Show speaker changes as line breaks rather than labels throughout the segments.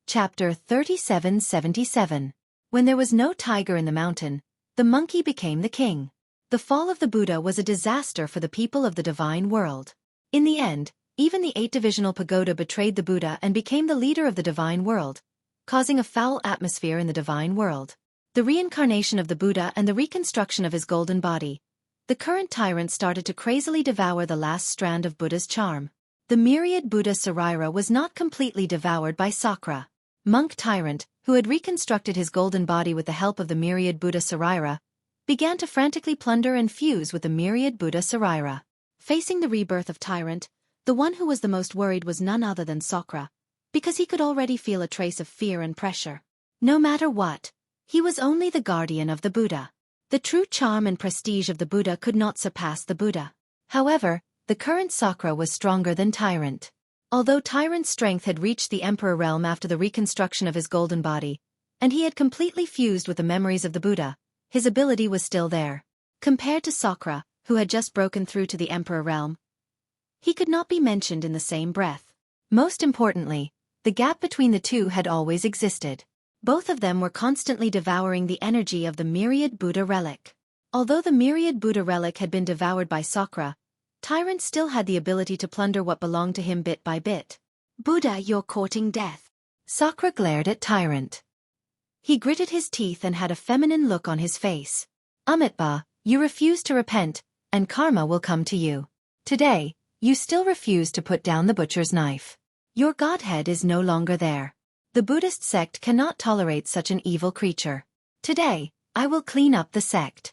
Chapter 3777. When there was no tiger in the mountain, the monkey became the king. The fall of the Buddha was a disaster for the people of the divine world. In the end, even the 8-divisional pagoda betrayed the Buddha and became the leader of the divine world, causing a foul atmosphere in the divine world. The reincarnation of the Buddha and the reconstruction of his golden body. The current tyrant started to crazily devour the last strand of Buddha's charm. The myriad Buddha Sarira was not completely devoured by Sakra. Monk tyrant, who had reconstructed his golden body with the help of the myriad Buddha Sarira, began to frantically plunder and fuse with the myriad Buddha Sarira. Facing the rebirth of tyrant, the one who was the most worried was none other than Sakra, because he could already feel a trace of fear and pressure. No matter what, he was only the guardian of the Buddha. The true charm and prestige of the Buddha could not surpass the Buddha. However, the current Sakra was stronger than tyrant. Although tyrant's strength had reached the emperor realm after the reconstruction of his golden body, and he had completely fused with the memories of the Buddha, his ability was still there. Compared to Sakra, who had just broken through to the emperor realm, he could not be mentioned in the same breath. Most importantly, the gap between the two had always existed. Both of them were constantly devouring the energy of the myriad Buddha relic. Although the myriad Buddha relic had been devoured by Sakra, tyrant still had the ability to plunder what belonged to him bit by bit. Buddha, you're courting death. Sakra glared at tyrant. He gritted his teeth and had a feminine look on his face. Amitabha, you refuse to repent, and karma will come to you. Today, you still refuse to put down the butcher's knife. Your godhead is no longer there. The Buddhist sect cannot tolerate such an evil creature. Today, I will clean up the sect.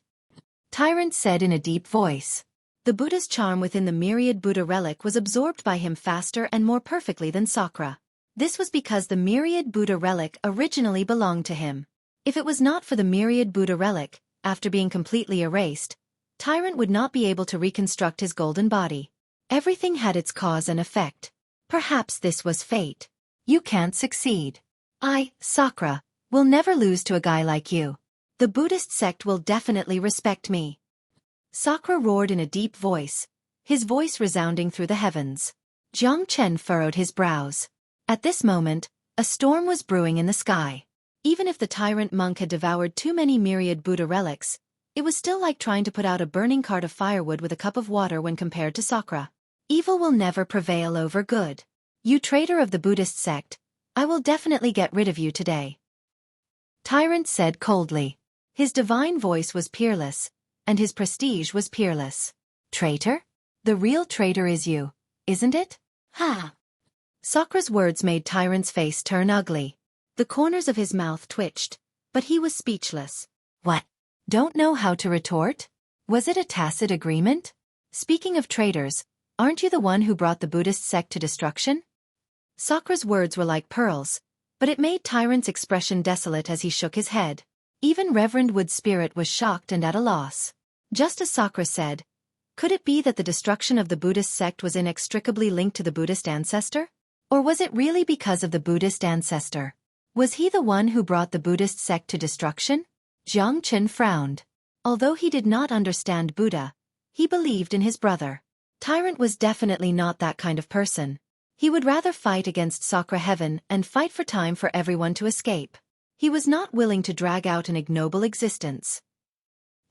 Tyrant said in a deep voice. The Buddha's charm within the myriad Buddha relic was absorbed by him faster and more perfectly than Sakra. This was because the myriad Buddha relic originally belonged to him. If it was not for the myriad Buddha relic, after being completely erased, tyrant would not be able to reconstruct his golden body. Everything had its cause and effect. Perhaps this was fate. You can't succeed. I, Sakra, will never lose to a guy like you. The Buddhist sect will definitely respect me. Sakra roared in a deep voice, his voice resounding through the heavens. Jiang Chen furrowed his brows. At this moment, a storm was brewing in the sky. Even if the tyrant monk had devoured too many myriad Buddha relics, it was still like trying to put out a burning cart of firewood with a cup of water when compared to Sakra. Evil will never prevail over good. You traitor of the Buddhist sect, I will definitely get rid of you today. Tyrant said coldly. His divine voice was peerless, and his prestige was peerless. Traitor? The real traitor is you, isn't it? Ha! Sakra's words made Tyrant's face turn ugly. The corners of his mouth twitched, but he was speechless. What? Don't know how to retort? Was it a tacit agreement? Speaking of traitors, aren't you the one who brought the Buddhist sect to destruction? Sakra's words were like pearls, but it made Tyrant's expression desolate as he shook his head. Even Reverend Wood's spirit was shocked and at a loss. Just as Sakra said, could it be that the destruction of the Buddhist sect was inextricably linked to the Buddhist ancestor? Or was it really because of the Buddhist ancestor? Was he the one who brought the Buddhist sect to destruction? Jiang Chen frowned. Although he did not understand Buddha, he believed in his brother. Tyrant was definitely not that kind of person. He would rather fight against Sakra heaven and fight for time for everyone to escape. He was not willing to drag out an ignoble existence.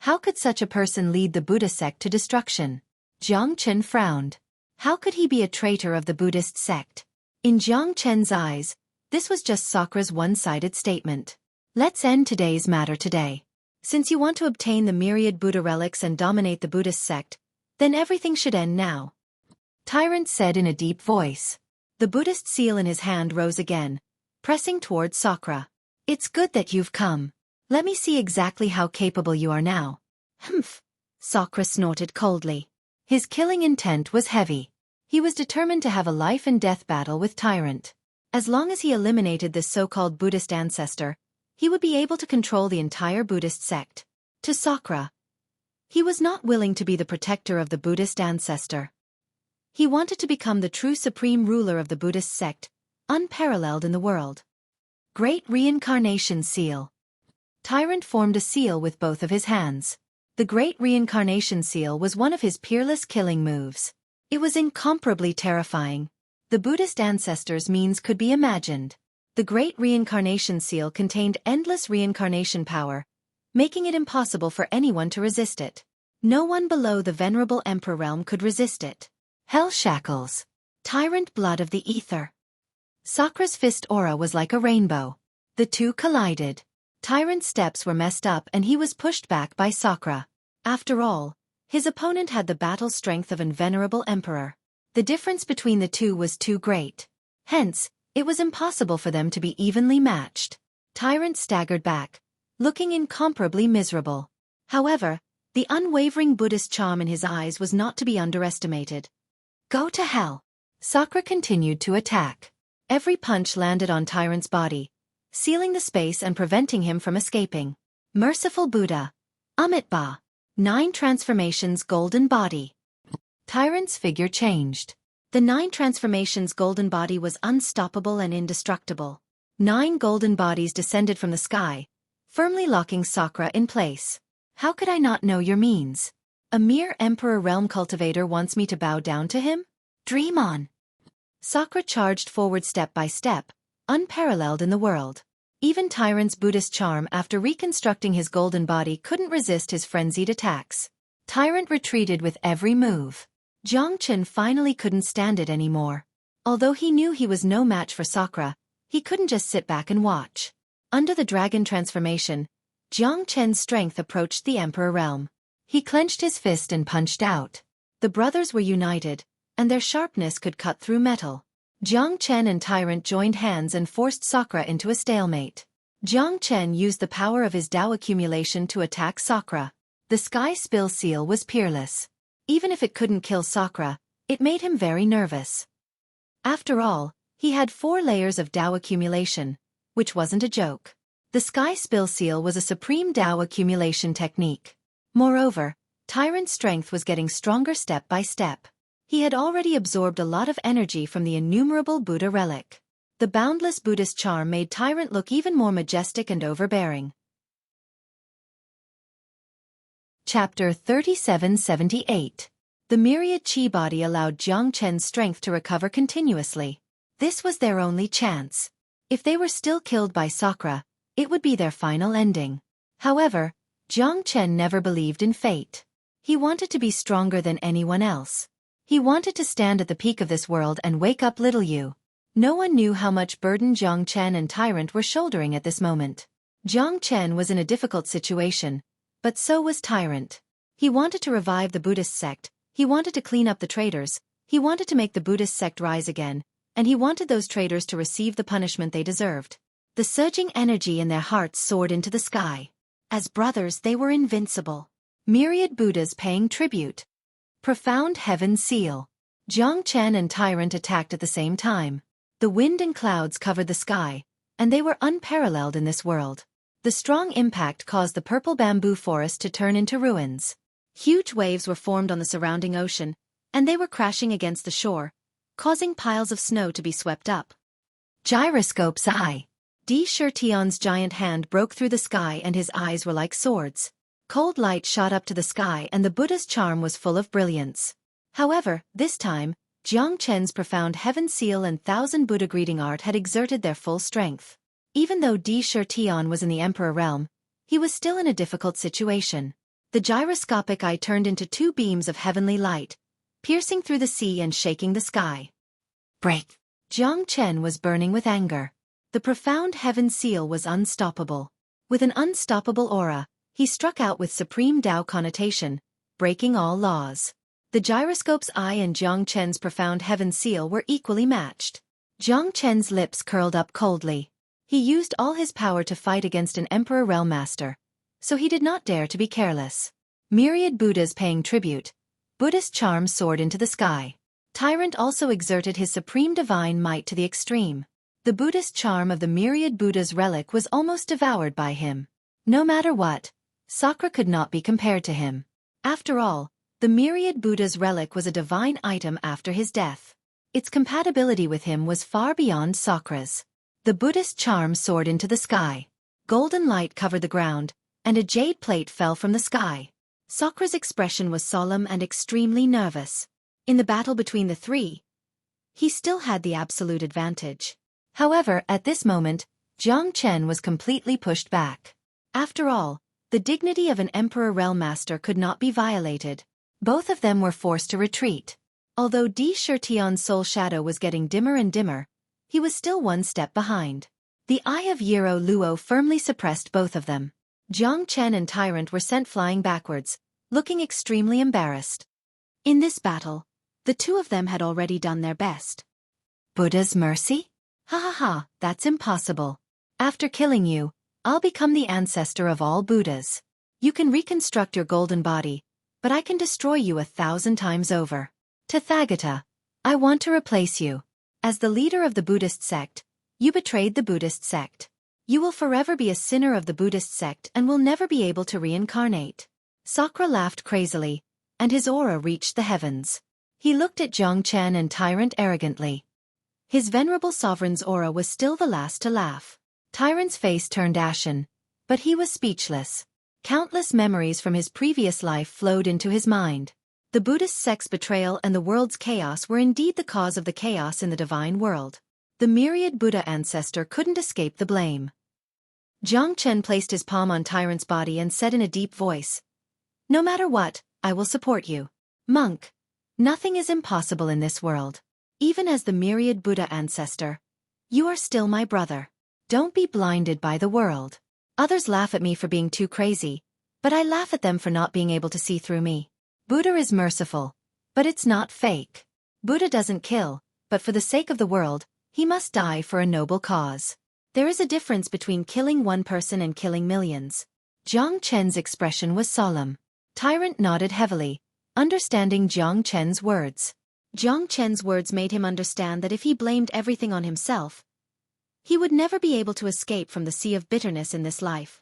How could such a person lead the Buddha sect to destruction? Jiang Chen frowned. How could he be a traitor of the Buddhist sect? In Jiang Chen's eyes, this was just Sakra's one-sided statement. Let's end today's matter today. Since you want to obtain the myriad Buddha relics and dominate the Buddhist sect, then everything should end now. Tyrant said in a deep voice. The Buddhist seal in his hand rose again, pressing towards Sakra. It's good that you've come. Let me see exactly how capable you are now. Humph. Sakra snorted coldly. His killing intent was heavy. He was determined to have a life-and-death battle with Tyrant. As long as he eliminated this so-called Buddhist ancestor, he would be able to control the entire Buddhist sect. To Sakra, he was not willing to be the protector of the Buddhist ancestor. He wanted to become the true supreme ruler of the Buddhist sect, unparalleled in the world. Great Reincarnation Seal. Tyrant formed a seal with both of his hands. The Great Reincarnation Seal was one of his peerless killing moves. It was incomparably terrifying. The Buddhist ancestors' means could be imagined. The Great Reincarnation Seal contained endless reincarnation power, making it impossible for anyone to resist it. No one below the venerable Emperor realm could resist it. Hell shackles. Tyrant blood of the ether. Sakra's fist aura was like a rainbow. The two collided. Tyrant's steps were messed up and he was pushed back by Sakra. After all, his opponent had the battle strength of an venerable emperor. The difference between the two was too great. Hence, it was impossible for them to be evenly matched. Tyrant staggered back, looking incomparably miserable. However, the unwavering Buddhist charm in his eyes was not to be underestimated. Go to hell. Sakra continued to attack. Every punch landed on Tyrant's body, sealing the space and preventing him from escaping. Merciful Buddha. Amitba. 9 transformations golden body. Tyrant's figure changed. The 9 transformations golden body was unstoppable and indestructible. 9 golden bodies descended from the sky, firmly locking Sakra in place. How could I not know your means? A mere Emperor Realm cultivator wants me to bow down to him? Dream on. Sakra charged forward step by step, unparalleled in the world. Even Tyrant's Buddhist charm after reconstructing his golden body couldn't resist his frenzied attacks. Tyrant retreated with every move. Jiang Chen finally couldn't stand it anymore. Although he knew he was no match for Sakra, he couldn't just sit back and watch. Under the dragon transformation, Jiang Chen's strength approached the Emperor realm. He clenched his fist and punched out. The brothers were united, and their sharpness could cut through metal. Jiang Chen and Tyrant joined hands and forced Sakra into a stalemate. Jiang Chen used the power of his Tao accumulation to attack Sakra. The Sky Spill Seal was peerless. Even if it couldn't kill Sakra, it made him very nervous. After all, he had 4 layers of Tao accumulation, which wasn't a joke. The Sky Spill Seal was a supreme Tao accumulation technique. Moreover, Tyrant's strength was getting stronger step by step. He had already absorbed a lot of energy from the innumerable Buddha relic. The boundless Buddhist charm made Tyrant look even more majestic and overbearing. Chapter 3778. The myriad chi body allowed Jiang Chen's strength to recover continuously. This was their only chance. If they were still killed by Sakra, it would be their final ending. However, Jiang Chen never believed in fate. He wanted to be stronger than anyone else. He wanted to stand at the peak of this world and wake up little you. No one knew how much burden Jiang Chen and Tyrant were shouldering at this moment. Jiang Chen was in a difficult situation, but so was Tyrant. He wanted to revive the Buddhist sect, he wanted to clean up the traitors, he wanted to make the Buddhist sect rise again, and he wanted those traitors to receive the punishment they deserved. The surging energy in their hearts soared into the sky. As brothers they were invincible. Myriad Buddhas paying tribute. Profound Heaven Seal. Jiang Chen and Tyrant attacked at the same time. The wind and clouds covered the sky, and they were unparalleled in this world. The strong impact caused the purple bamboo forest to turn into ruins. Huge waves were formed on the surrounding ocean, and they were crashing against the shore, causing piles of snow to be swept up. Gyroscope's eye. Di Shirtion's giant hand broke through the sky and his eyes were like swords. Cold light shot up to the sky and the Buddha's charm was full of brilliance. However, this time, Jiang Chen's profound heaven seal and 1000 Buddha greeting art had exerted their full strength. Even though Di Shirtion was in the Emperor realm, he was still in a difficult situation. The gyroscopic eye turned into 2 beams of heavenly light, piercing through the sea and shaking the sky. Break! Jiang Chen was burning with anger. The profound heaven seal was unstoppable. With an unstoppable aura, he struck out with supreme Tao connotation, breaking all laws. The gyroscope's eye and Jiang Chen's profound heaven seal were equally matched. Jiang Chen's lips curled up coldly. He used all his power to fight against an Emperor Realm Master, so he did not dare to be careless. Myriad Buddhas paying tribute. Buddhist charm soared into the sky. Tyrant also exerted his supreme divine might to the extreme. The Buddhist charm of the myriad Buddha's relic was almost devoured by him. No matter what, Sakra could not be compared to him. After all, the myriad Buddha's relic was a divine item after his death. Its compatibility with him was far beyond Sakra's. The Buddhist charm soared into the sky. Golden light covered the ground, and a jade plate fell from the sky. Sakra's expression was solemn and extremely nervous. In the battle between the three, he still had the absolute advantage. However, at this moment, Jiang Chen was completely pushed back. After all, the dignity of an Emperor Realm Master could not be violated. Both of them were forced to retreat. Although Di Shirtian's soul shadow was getting dimmer and dimmer, he was still one step behind. The eye of Yiro Luo firmly suppressed both of them. Jiang Chen and Tyrant were sent flying backwards, looking extremely embarrassed. In this battle, the two of them had already done their best. Buddha's mercy? Ha ha ha, that's impossible. After killing you, I'll become the ancestor of all Buddhas. You can reconstruct your golden body, but I can destroy you 1,000 times over. Tathagata, I want to replace you. As the leader of the Buddhist sect, you betrayed the Buddhist sect. You will forever be a sinner of the Buddhist sect and will never be able to reincarnate. Sakura laughed crazily, and his aura reached the heavens. He looked at Jiang Chen and Tyrant arrogantly. His venerable sovereign's aura was still the last to laugh. Tyrant's face turned ashen, but he was speechless. Countless memories from his previous life flowed into his mind. The Buddhist sect's betrayal and the world's chaos were indeed the cause of the chaos in the divine world. The myriad Buddha ancestor couldn't escape the blame. Jiang Chen placed his palm on Tyrant's body and said in a deep voice, "No matter what, I will support you. Monk, nothing is impossible in this world. Even as the myriad Buddha ancestor, you are still my brother. Don't be blinded by the world. Others laugh at me for being too crazy, but I laugh at them for not being able to see through me. Buddha is merciful, but it's not fake. Buddha doesn't kill, but for the sake of the world, he must die for a noble cause. There is a difference between killing one person and killing millions." Jiang Chen's expression was solemn. Tyrant nodded heavily, understanding Jiang Chen's words. Jiang Chen's words made him understand that if he blamed everything on himself, he would never be able to escape from the sea of bitterness in this life.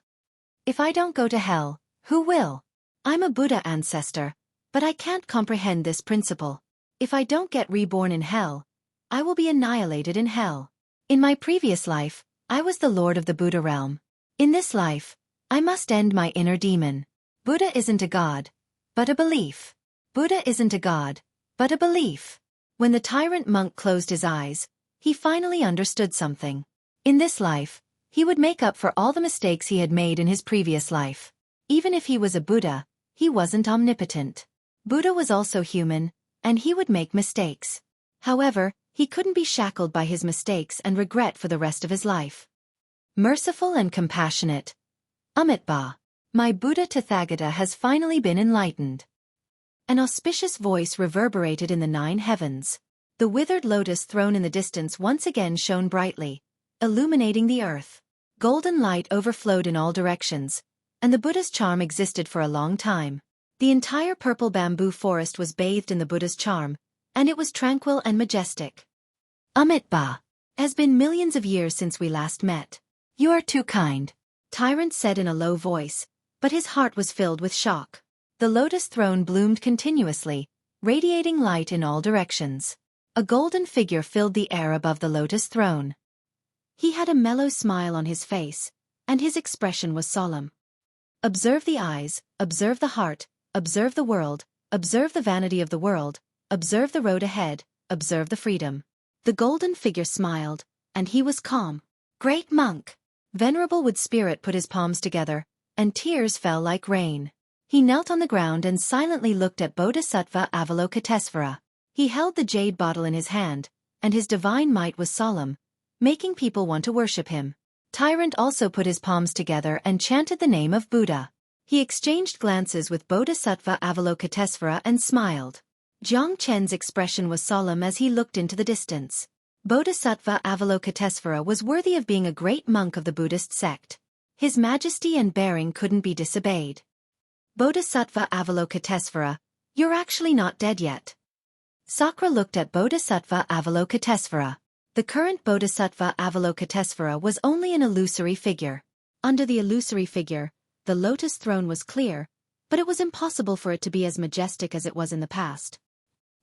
If I don't go to hell, who will? I'm a Buddha ancestor, but I can't comprehend this principle. If I don't get reborn in hell, I will be annihilated in hell. In my previous life, I was the lord of the Buddha realm. In this life, I must end my inner demon. Buddha isn't a god, but a belief. Buddha isn't a god, but a belief. When the tyrant monk closed his eyes, he finally understood something. In this life, he would make up for all the mistakes he had made in his previous life. Even if he was a Buddha, he wasn't omnipotent. Buddha was also human, and he would make mistakes. However, he couldn't be shackled by his mistakes and regret for the rest of his life. Merciful and compassionate. Amitabha, my Buddha Tathagata has finally been enlightened. An auspicious voice reverberated in the 9 heavens. The withered lotus throne in the distance once again shone brightly, illuminating the earth. Golden light overflowed in all directions, and the Buddha's charm existed for a long time. The entire purple bamboo forest was bathed in the Buddha's charm, and it was tranquil and majestic. Amitabha, it has been millions of years since we last met. You are too kind, Tyrant said in a low voice, but his heart was filled with shock. The lotus throne bloomed continuously, radiating light in all directions. A golden figure filled the air above the lotus throne. He had a mellow smile on his face, and his expression was solemn. Observe the eyes, observe the heart, observe the world, observe the vanity of the world, observe the road ahead, observe the freedom. The golden figure smiled, and he was calm. Great monk! Venerable Wood Spirit put his palms together, and tears fell like rain. He knelt on the ground and silently looked at Bodhisattva Avalokitesvara. He held the jade bottle in his hand, and his divine might was solemn, making people want to worship him. Tyrant also put his palms together and chanted the name of Buddha. He exchanged glances with Bodhisattva Avalokitesvara and smiled. Jiang Chen's expression was solemn as he looked into the distance. Bodhisattva Avalokitesvara was worthy of being a great monk of the Buddhist sect. His majesty and bearing couldn't be disobeyed. Bodhisattva Avalokitesvara, you're actually not dead yet. Sakura looked at Bodhisattva Avalokitesvara. The current Bodhisattva Avalokitesvara was only an illusory figure. Under the illusory figure, the lotus throne was clear, but it was impossible for it to be as majestic as it was in the past.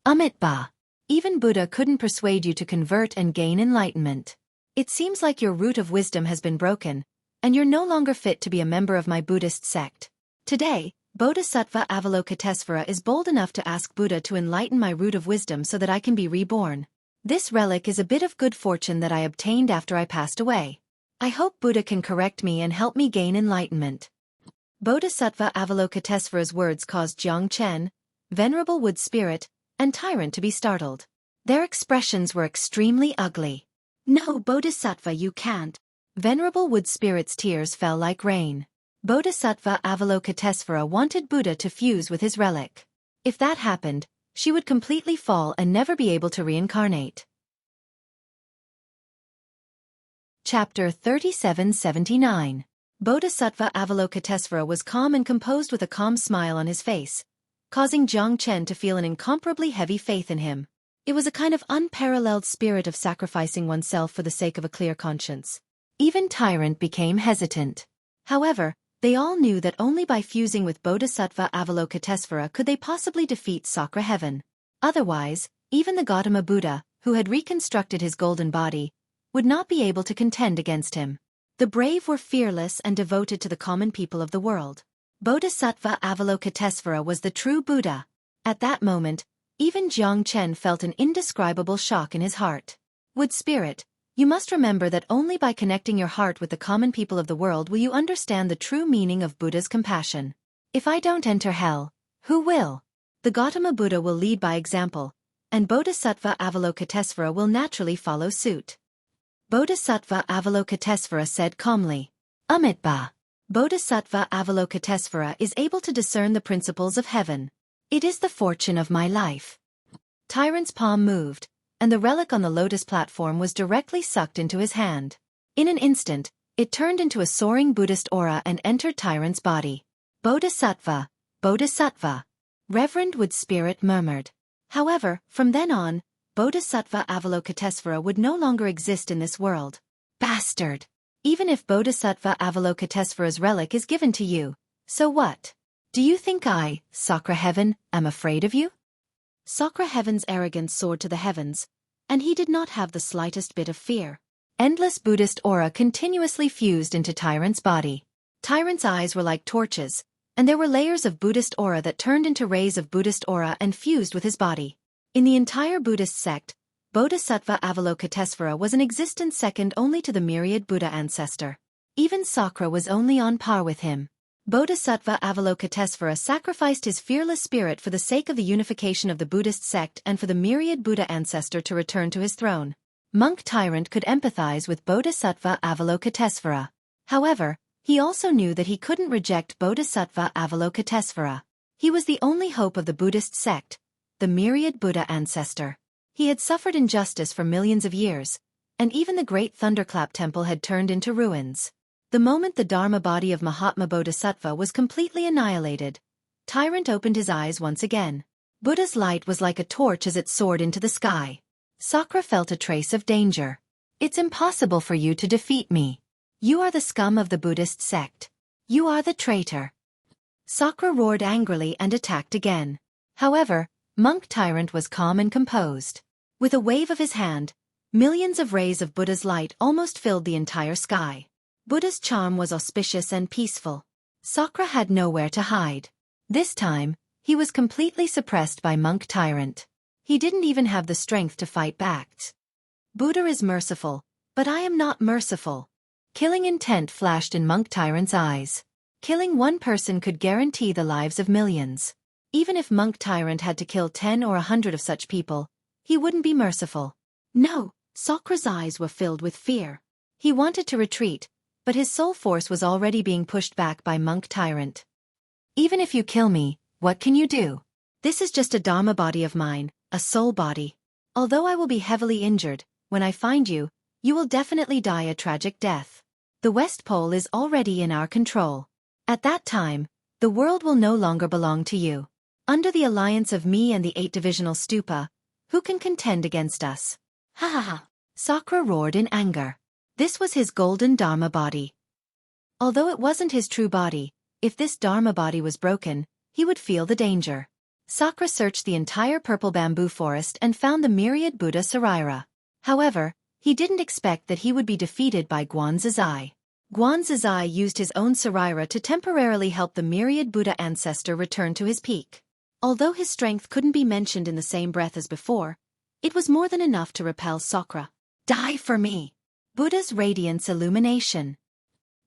Amitabha, even Buddha couldn't persuade you to convert and gain enlightenment. It seems like your root of wisdom has been broken, and you're no longer fit to be a member of my Buddhist sect. Today, Bodhisattva Avalokitesvara is bold enough to ask Buddha to enlighten my root of wisdom so that I can be reborn. This relic is a bit of good fortune that I obtained after I passed away. I hope Buddha can correct me and help me gain enlightenment. Bodhisattva Avalokitesvara's words caused Jiang Chen, Venerable Wood Spirit, and Tyrant to be startled. Their expressions were extremely ugly. No, Bodhisattva, you can't. Venerable Wood Spirit's tears fell like rain. Bodhisattva Avalokitesvara wanted Buddha to fuse with his relic. If that happened, she would completely fall and never be able to reincarnate. Chapter 3779. Bodhisattva Avalokitesvara was calm and composed with a calm smile on his face, causing Jiang Chen to feel an incomparably heavy faith in him. It was a kind of unparalleled spirit of sacrificing oneself for the sake of a clear conscience. Even Tyrant became hesitant. However, they all knew that only by fusing with Bodhisattva Avalokitesvara could they possibly defeat Sakra Heaven. Otherwise, even the Gautama Buddha, who had reconstructed his golden body, would not be able to contend against him. The brave were fearless and devoted to the common people of the world. Bodhisattva Avalokitesvara was the true Buddha. At that moment, even Jiang Chen felt an indescribable shock in his heart. Wood Spirit, you must remember that only by connecting your heart with the common people of the world will you understand the true meaning of Buddha's compassion. If I don't enter hell, who will? The Gautama Buddha will lead by example, and Bodhisattva Avalokitesvara will naturally follow suit. Bodhisattva Avalokitesvara said calmly, Amitba. Bodhisattva Avalokitesvara is able to discern the principles of heaven. It is the fortune of my life. Tyrant's palm moved, and the relic on the lotus platform was directly sucked into his hand. In an instant, it turned into a soaring Buddhist aura and entered Tyrant's body. Bodhisattva, Bodhisattva. Reverend Wood Spirit murmured. However, from then on, Bodhisattva Avalokitesvara would no longer exist in this world. Bastard! Even if Bodhisattva Avalokitesvara's relic is given to you, so what? Do you think I, Sakra Heaven, am afraid of you? Sakra Heaven's arrogance soared to the heavens, and he did not have the slightest bit of fear. Endless Buddhist aura continuously fused into Tyrant's body. Tyrant's eyes were like torches, and there were layers of Buddhist aura that turned into rays of Buddhist aura and fused with his body. In the entire Buddhist sect, Bodhisattva Avalokitesvara was in existence second only to the myriad Buddha ancestor. Even Sakra was only on par with him. Bodhisattva Avalokitesvara sacrificed his fearless spirit for the sake of the unification of the Buddhist sect and for the myriad Buddha ancestor to return to his throne. Monk Tyrant could empathize with Bodhisattva Avalokitesvara. However, he also knew that he couldn't reject Bodhisattva Avalokitesvara. He was the only hope of the Buddhist sect, the myriad Buddha ancestor. He had suffered injustice for millions of years, and even the great Thunderclap temple had turned into ruins. The moment the Dharma body of Mahatma Bodhisattva was completely annihilated, Tyrant opened his eyes once again. Buddha's light was like a torch as it soared into the sky. Sakra felt a trace of danger. It's impossible for you to defeat me. You are the scum of the Buddhist sect. You are the traitor. Sakra roared angrily and attacked again. However, Monk Tyrant was calm and composed. With a wave of his hand, millions of rays of Buddha's light almost filled the entire sky. Buddha's charm was auspicious and peaceful. Sakra had nowhere to hide. This time, he was completely suppressed by Monk Tyrant. He didn't even have the strength to fight back. Buddha is merciful, but I am not merciful. Killing intent flashed in Monk Tyrant's eyes. Killing one person could guarantee the lives of millions. Even if Monk Tyrant had to kill 10 or 100 of such people, he wouldn't be merciful. No, Sakra's eyes were filled with fear. He wanted to retreat, but his soul force was already being pushed back by Monk Tyrant. Even if you kill me, what can you do? This is just a Dharma body of mine, a soul body. Although I will be heavily injured, when I find you, you will definitely die a tragic death. The West Pole is already in our control. At that time, the world will no longer belong to you. Under the alliance of me and the 8 divisional stupa, who can contend against us? Ha ha ha! Sakra roared in anger. This was his golden Dharma body. Although it wasn't his true body, if this Dharma body was broken, he would feel the danger. Sakra searched the entire purple bamboo forest and found the myriad Buddha Saraira. However, he didn't expect that he would be defeated by Guan Zizai. Guan Zizai used his own Saraira to temporarily help the myriad Buddha ancestor return to his peak. Although his strength couldn't be mentioned in the same breath as before, It was more than enough to repel Sakra. Die for me! Buddha's radiance illumination.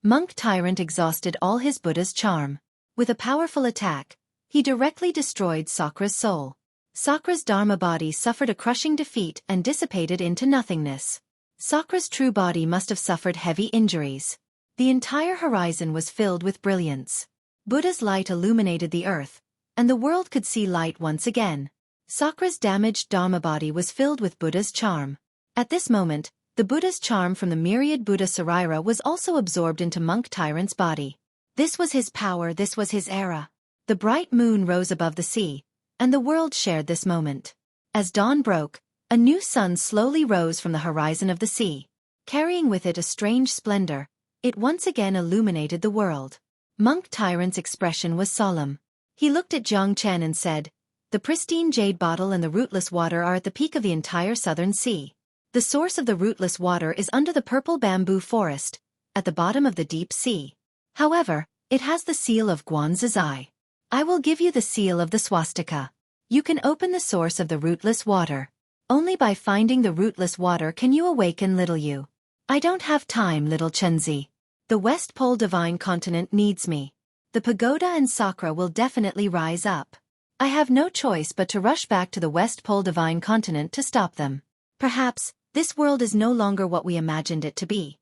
Monk Tyrant exhausted all his Buddha's charm. With a powerful attack, he directly destroyed Sakra's soul. Sakra's Dharma body suffered a crushing defeat and dissipated into nothingness. Sakra's true body must have suffered heavy injuries. The entire horizon was filled with brilliance. Buddha's light illuminated the earth, and the world could see light once again. Sakra's damaged Dharma body was filled with Buddha's charm. At this moment, the Buddha's charm from the myriad Buddha Sarira was also absorbed into Monk Tyrant's body. This was his power, this was his era. The bright moon rose above the sea, and the world shared this moment. As dawn broke, a new sun slowly rose from the horizon of the sea. Carrying with it a strange splendor, it once again illuminated the world. Monk Tyrant's expression was solemn. He looked at Jiang Chen and said, "The pristine jade bottle and the rootless water are at the peak of the entire southern sea. The source of the rootless water is under the purple bamboo forest, at the bottom of the deep sea. However, it has the seal of Guanzizai. I will give you the seal of the swastika. You can open the source of the rootless water. Only by finding the rootless water can you awaken little you. I don't have time, little Chenzi. The West Pole Divine Continent needs me. The pagoda and Sakra will definitely rise up. I have no choice but to rush back to the West Pole Divine Continent to stop them. Perhaps, this world is no longer what we imagined it to be."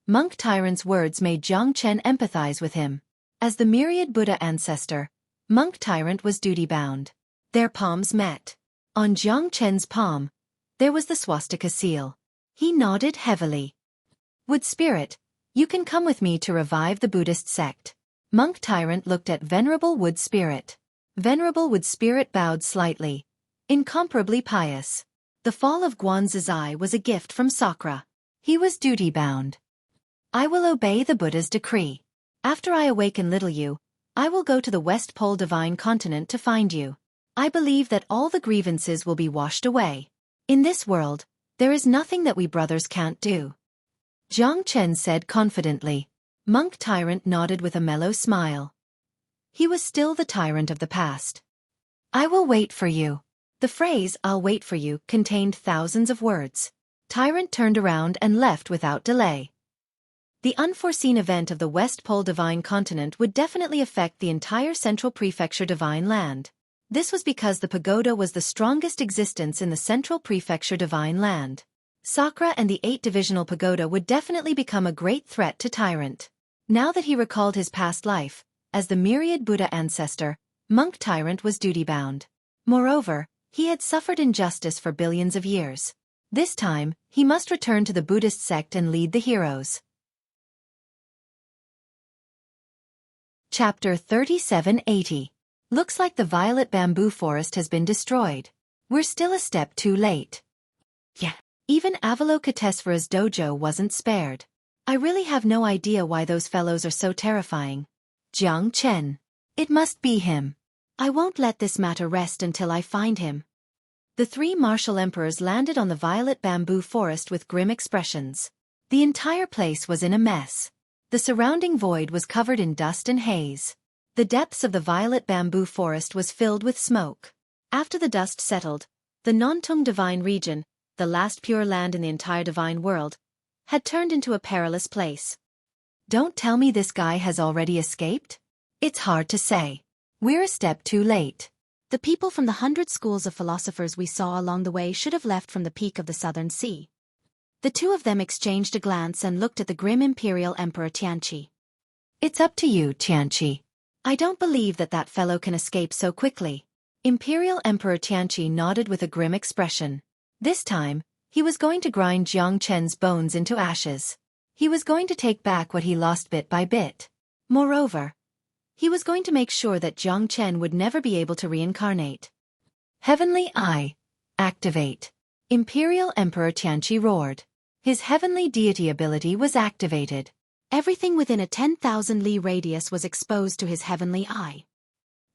Monk Tyrant's words made Jiang Chen empathize with him. As the myriad Buddha ancestor, Monk Tyrant was duty-bound. Their palms met. On Jiang Chen's palm, there was the swastika seal. He nodded heavily. "Wood Spirit, you can come with me to revive the Buddhist sect." Monk Tyrant looked at Venerable Wood Spirit. Venerable Wood Spirit bowed slightly. Incomparably pious. The fall of Guanzizai was a gift from Sakra. He was duty-bound. "I will obey the Buddha's decree. After I awaken little you, I will go to the West Pole Divine Continent to find you. I believe that all the grievances will be washed away. In this world, there is nothing that we brothers can't do." Jiang Chen said confidently. Monk Tyrant nodded with a mellow smile. He was still the tyrant of the past. "I will wait for you." The phrase, "I'll wait for you," contained thousands of words. Tyrant turned around and left without delay. The unforeseen event of the West Pole Divine Continent would definitely affect the entire Central Prefecture Divine Land. This was because the pagoda was the strongest existence in the Central Prefecture Divine Land. Sakra and the 8 divisional pagoda would definitely become a great threat to Tyrant. Now that he recalled his past life, as the myriad Buddha ancestor, Monk Tyrant was duty-bound. Moreover, he had suffered injustice for billions of years. This time, he must return to the Buddhist sect and lead the heroes. Chapter 3780. Looks like the violet bamboo forest has been destroyed. We're still a step too late. Yeah. Even Avalokitesvara's dojo wasn't spared. I really have no idea why those fellows are so terrifying. Jiang Chen. It must be him. I won't let this matter rest until I find him. The 3 martial emperors landed on the violet bamboo forest with grim expressions. The entire place was in a mess. The surrounding void was covered in dust and haze. The depths of the violet bamboo forest was filled with smoke. After the dust settled, the Nontung divine region, the last pure land in the entire divine world, had turned into a perilous place. Don't tell me this guy has already escaped? It's hard to say. We're a step too late. The people from the 100 schools of philosophers we saw along the way should have left from the peak of the southern sea. The 2 of them exchanged a glance and looked at the grim Imperial Emperor Tianqi. It's up to you, Tianqi. I don't believe that fellow can escape so quickly. Imperial Emperor Tianqi nodded with a grim expression. This time, he was going to grind Jiang Chen's bones into ashes. He was going to take back what he lost bit by bit. Moreover, he was going to make sure that Jiang Chen would never be able to reincarnate. Heavenly Eye. Activate. Imperial Emperor Tianqi roared. His heavenly deity ability was activated. Everything within a 10,000 li radius was exposed to his heavenly eye.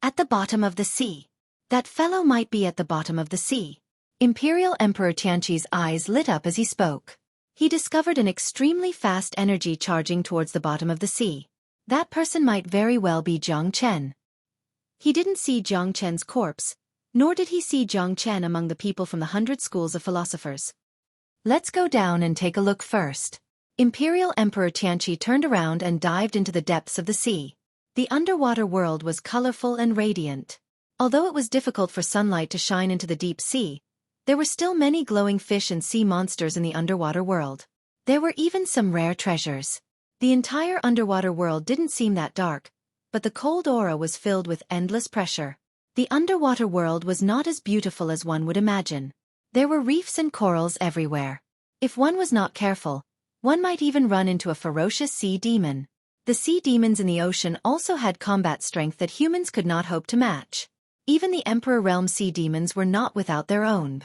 At the bottom of the sea. That fellow might be at the bottom of the sea. Imperial Emperor Tianqi's eyes lit up as he spoke. He discovered an extremely fast energy charging towards the bottom of the sea. That person might very well be Jiang Chen. He didn't see Jiang Chen's corpse, Nor did he see Jiang Chen among the people from the 100 schools of philosophers. Let's go down and take a look first. Imperial Emperor Tianqi turned around and dived into the depths of the sea. The underwater world was colorful and radiant. Although it was difficult for sunlight to shine into the deep sea, there were still many glowing fish and sea monsters in the underwater world. There were even some rare treasures. The entire underwater world didn't seem that dark, but the cold aura was filled with endless pressure. The underwater world was not as beautiful as one would imagine. There were reefs and corals everywhere. If one was not careful, one might even run into a ferocious sea demon. The sea demons in the ocean also had combat strength that humans could not hope to match. Even the Emperor Realm sea demons were not without their own.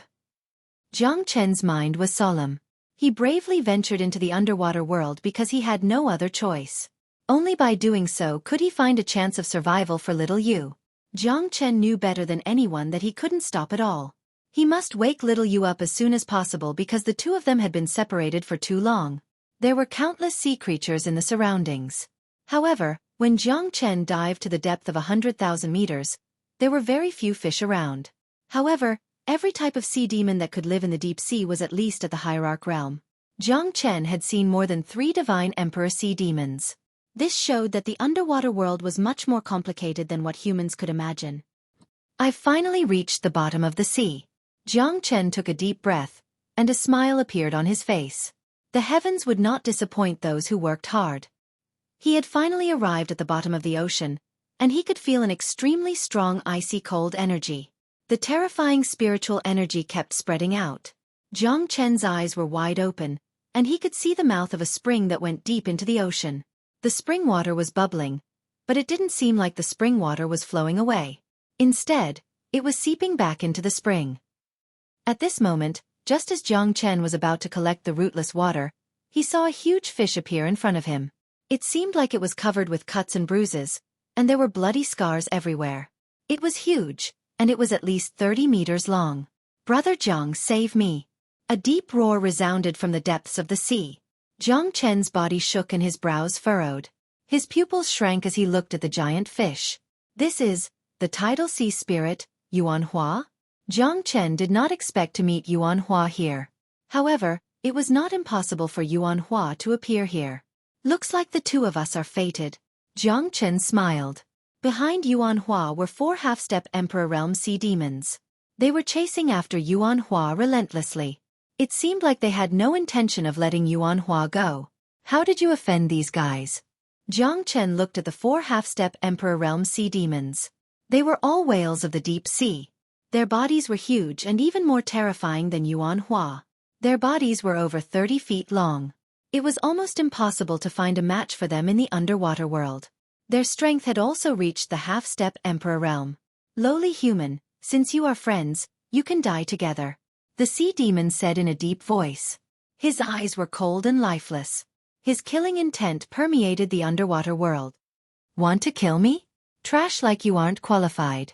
Jiang Chen's mind was solemn. He bravely ventured into the underwater world because he had no other choice. Only by doing so could he find a chance of survival for little Yu. Jiang Chen knew better than anyone that he couldn't stop at all. He must wake little Yu up as soon as possible because the two of them had been separated for too long. There were countless sea creatures in the surroundings. However, when Jiang Chen dived to the depth of 100,000 meters, there were very few fish around. However, every type of sea demon that could live in the deep sea was at least at the hierarch realm. Jiang Chen had seen more than 3 divine emperor sea demons. This showed that the underwater world was much more complicated than what humans could imagine. I've finally reached the bottom of the sea. Jiang Chen took a deep breath, and a smile appeared on his face. The heavens would not disappoint those who worked hard. He had finally arrived at the bottom of the ocean, and he could feel an extremely strong icy cold energy. The terrifying spiritual energy kept spreading out. Jiang Chen's eyes were wide open, and he could see the mouth of a spring that went deep into the ocean. The spring water was bubbling, but it didn't seem like the spring water was flowing away. Instead, it was seeping back into the spring. At this moment, just as Jiang Chen was about to collect the rootless water, he saw a huge fish appear in front of him. It seemed like it was covered with cuts and bruises, and there were bloody scars everywhere. It was huge, and it was at least 30 meters long. "Brother Jiang, save me!" A deep roar resounded from the depths of the sea. Jiang Chen's body shook and his brows furrowed. His pupils shrank as he looked at the giant fish. This is the tidal sea spirit, Yuan Hua? Jiang Chen did not expect to meet Yuan Hua here. However, it was not impossible for Yuan Hua to appear here. "Looks like the two of us are fated." Jiang Chen smiled. Behind Yuan Hua were 4 half-step Emperor Realm sea demons. They were chasing after Yuan Hua relentlessly. It seemed like they had no intention of letting Yuan Hua go. "How did you offend these guys?" Jiang Chen looked at the 4 half-step Emperor Realm sea demons. They were all whales of the deep sea. Their bodies were huge and even more terrifying than Yuan Hua. Their bodies were over 30 feet long. It was almost impossible to find a match for them in the underwater world. Their strength had also reached the half-step Emperor Realm. "Lowly human, since you are friends, you can die together," the sea demon said in a deep voice. His eyes were cold and lifeless. His killing intent permeated the underwater world. "Want to kill me? Trash like you aren't qualified."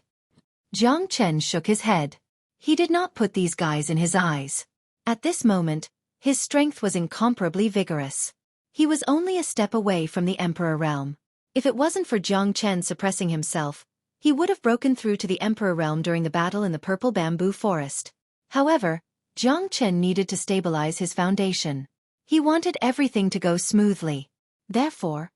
Jiang Chen shook his head. He did not put these guys in his eyes. At this moment, his strength was incomparably vigorous. He was only a step away from the Emperor Realm. If it wasn't for Jiang Chen suppressing himself, he would have broken through to the Emperor Realm during the battle in the purple bamboo forest. However, Jiang Chen needed to stabilize his foundation. He wanted everything to go smoothly. Therefore,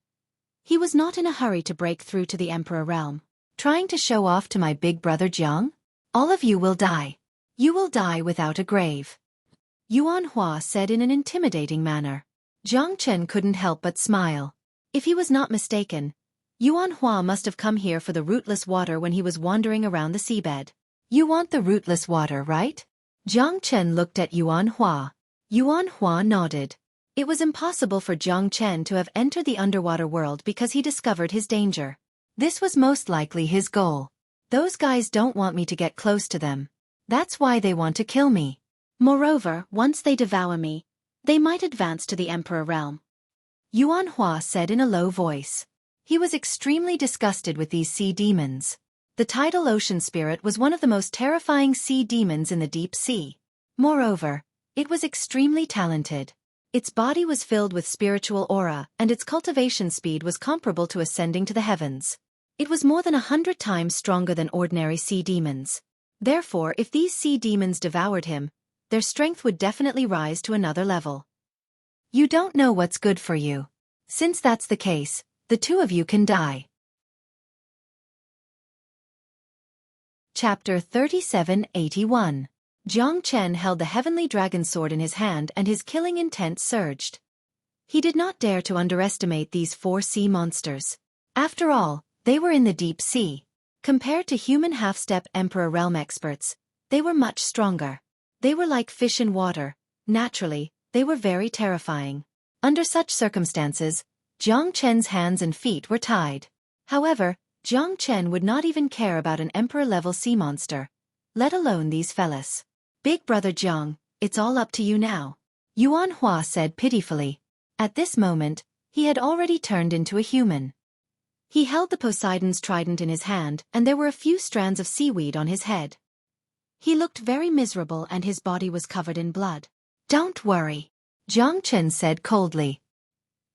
he was not in a hurry to break through to the Emperor Realm. "Trying to show off to my big brother Jiang? All of you will die. You will die without a grave," Yuan Hua said in an intimidating manner. Jiang Chen couldn't help but smile. If he was not mistaken, Yuan Hua must have come here for the rootless water when he was wandering around the seabed. "You want the rootless water, right?" Jiang Chen looked at Yuan Hua. Yuan Hua nodded. It was impossible for Jiang Chen to have entered the underwater world because he discovered his danger. This was most likely his goal. "Those guys don't want me to get close to them. That's why they want to kill me. Moreover, once they devour me, they might advance to the Emperor Realm," Yuan Hua said in a low voice. He was extremely disgusted with these sea demons. The tidal ocean spirit was one of the most terrifying sea demons in the deep sea. Moreover, it was extremely talented. Its body was filled with spiritual aura, and its cultivation speed was comparable to ascending to the heavens. It was more than 100 times stronger than ordinary sea demons. Therefore, if these sea demons devoured him, their strength would definitely rise to another level. You don't know what's good for you. Since that's the case, the two of you can die. Chapter 3781. Jiang Chen held the heavenly dragon sword in his hand and his killing intent surged. He did not dare to underestimate these 4 sea monsters. After all, they were in the deep sea. Compared to human half-step Emperor Realm experts, they were much stronger. They were like fish in water. Naturally, they were very terrifying. Under such circumstances, Jiang Chen's hands and feet were tied. However, Jiang Chen would not even care about an emperor-level sea monster, let alone these fellas. Big brother Jiang, it's all up to you now. Yuan Hua said pitifully. At this moment, he had already turned into a human. He held the Poseidon's trident in his hand and there were a few strands of seaweed on his head. He looked very miserable and his body was covered in blood. Don't worry, Jiang Chen said coldly.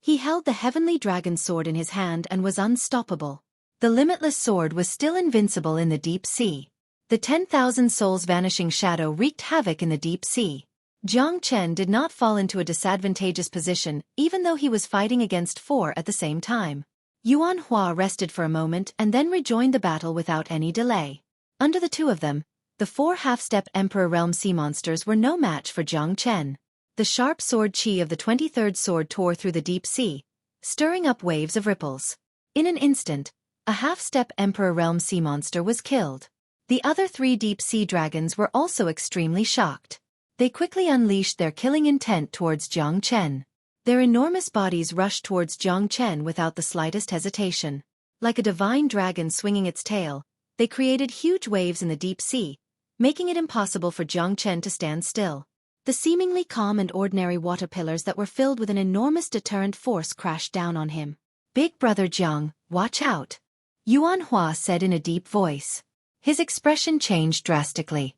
He held the heavenly dragon sword in his hand and was unstoppable. The limitless sword was still invincible in the deep sea. The 10,000 souls vanishing shadow wreaked havoc in the deep sea. Jiang Chen did not fall into a disadvantageous position even though he was fighting against 4 at the same time. Yuan Hua rested for a moment and then rejoined the battle without any delay. Under the two of them, the 4 half-step Emperor Realm sea monsters were no match for Jiang Chen. The sharp sword chi of the 23rd sword tore through the deep sea, stirring up waves of ripples. In an instant, a half-step Emperor Realm sea monster was killed. The other 3 deep sea dragons were also extremely shocked. They quickly unleashed their killing intent towards Jiang Chen. Their enormous bodies rushed towards Jiang Chen without the slightest hesitation. Like a divine dragon swinging its tail, they created huge waves in the deep sea, making it impossible for Jiang Chen to stand still. The seemingly calm and ordinary water pillars that were filled with an enormous deterrent force crashed down on him. Big brother Jiang, watch out, Yuan Hua said in a deep voice. His expression changed drastically.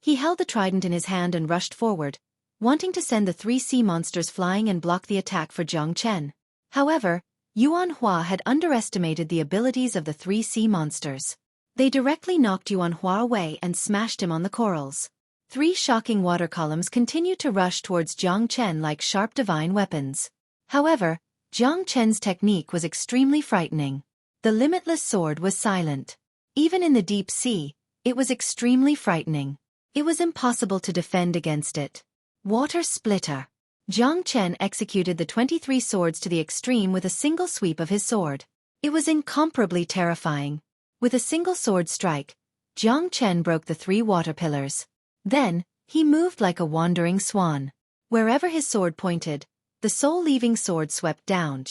He held the trident in his hand and rushed forward, wanting to send the 3 sea monsters flying and block the attack for Jiang Chen. However, Yuan Hua had underestimated the abilities of the 3 sea monsters. They directly knocked Yuan Hua away and smashed him on the corals. 3 shocking water columns continued to rush towards Jiang Chen like sharp divine weapons. However, Jiang Chen's technique was extremely frightening. The limitless sword was silent. Even in the deep sea, it was extremely frightening. It was impossible to defend against it. Water splitter. Jiang Chen executed the 23 swords to the extreme with a single sweep of his sword. It was incomparably terrifying. With a single sword strike, Jiang Chen broke the 3 water pillars. Then, he moved like a wandering swan. Wherever his sword pointed, the soul-leaving sword swept down.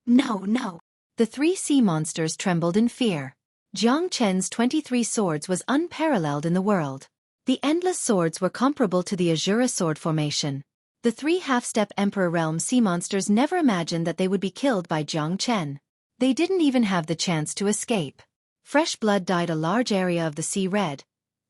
No. The 3 sea monsters trembled in fear. Jiang Chen's 23 swords was unparalleled in the world. The endless swords were comparable to the Azura sword formation. The 3 half-step Emperor Realm sea monsters never imagined that they would be killed by Jiang Chen. They didn't even have the chance to escape. Fresh blood dyed a large area of the sea red,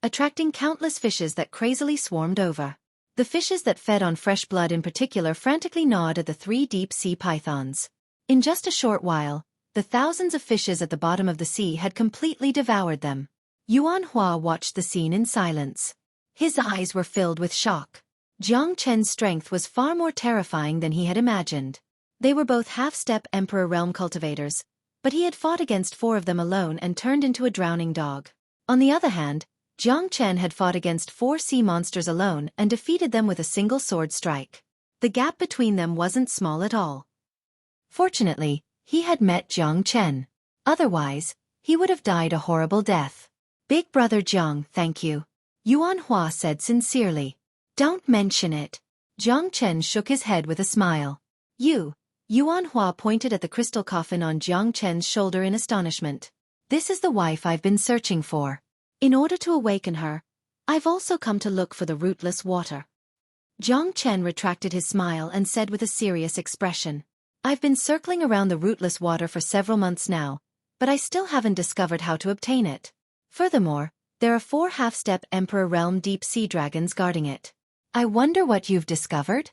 attracting countless fishes that crazily swarmed over. The fishes that fed on fresh blood in particular frantically gnawed at the 3 deep sea pythons. In just a short while, the thousands of fishes at the bottom of the sea had completely devoured them. Yuan Hua watched the scene in silence. His eyes were filled with shock. Jiang Chen's strength was far more terrifying than he had imagined. They were both half-step Emperor Realm cultivators, but he had fought against 4 of them alone and turned into a drowning dog. On the other hand, Jiang Chen had fought against 4 sea monsters alone and defeated them with a single sword strike. The gap between them wasn't small at all. Fortunately, he had met Jiang Chen. Otherwise, he would have died a horrible death. Big brother Jiang, thank you, Yuan Hua said sincerely. Don't mention it. Jiang Chen shook his head with a smile. Yuan Hua pointed at the crystal coffin on Jiang Chen's shoulder in astonishment. This is the wife I've been searching for. In order to awaken her, I've also come to look for the rootless water. Jiang Chen retracted his smile and said with a serious expression. I've been circling around the rootless water for several months now, but I still haven't discovered how to obtain it. Furthermore, there are 4 half-step Emperor Realm deep sea dragons guarding it. I wonder what you've discovered?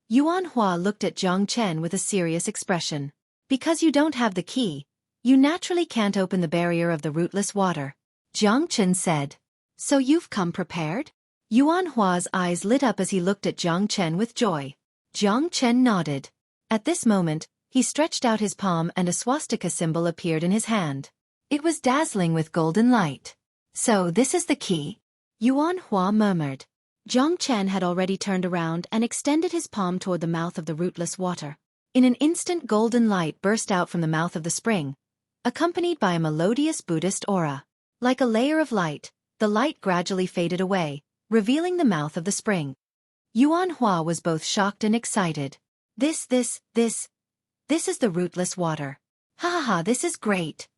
Yuan Hua looked at Jiang Chen with a serious expression. Because you don't have the key, you naturally can't open the barrier of the rootless water, Jiang Chen said. So you've come prepared? Yuan Hua's eyes lit up as he looked at Jiang Chen with joy. Jiang Chen nodded. At this moment, he stretched out his palm and a swastika symbol appeared in his hand. It was dazzling with golden light. So this is the key? Yuan Hua murmured. Jiang Chen had already turned around and extended his palm toward the mouth of the rootless water. In an instant, golden light burst out from the mouth of the spring, accompanied by a melodious Buddhist aura. Like a layer of light, the light gradually faded away, revealing the mouth of the spring. Yuan Hua was both shocked and excited. This is the rootless water. Ha ha ha, this is great.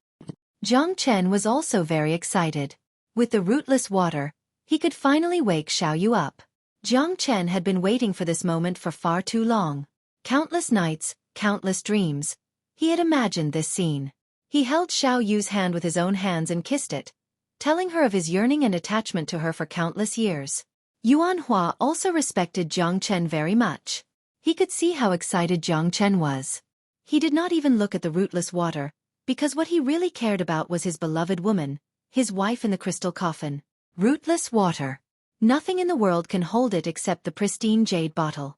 Jiang Chen was also very excited. With the rootless water, he could finally wake Xiaoyu up. Jiang Chen had been waiting for this moment for far too long. Countless nights, countless dreams. He had imagined this scene. He held Xiaoyu's hand with his own hands and kissed it, telling her of his yearning and attachment to her for countless years. Yuan Hua also respected Jiang Chen very much. He could see how excited Jiang Chen was. He did not even look at the rootless water, because what he really cared about was his beloved woman, his wife in the crystal coffin. Rootless water. Nothing in the world can hold it except the pristine jade bottle.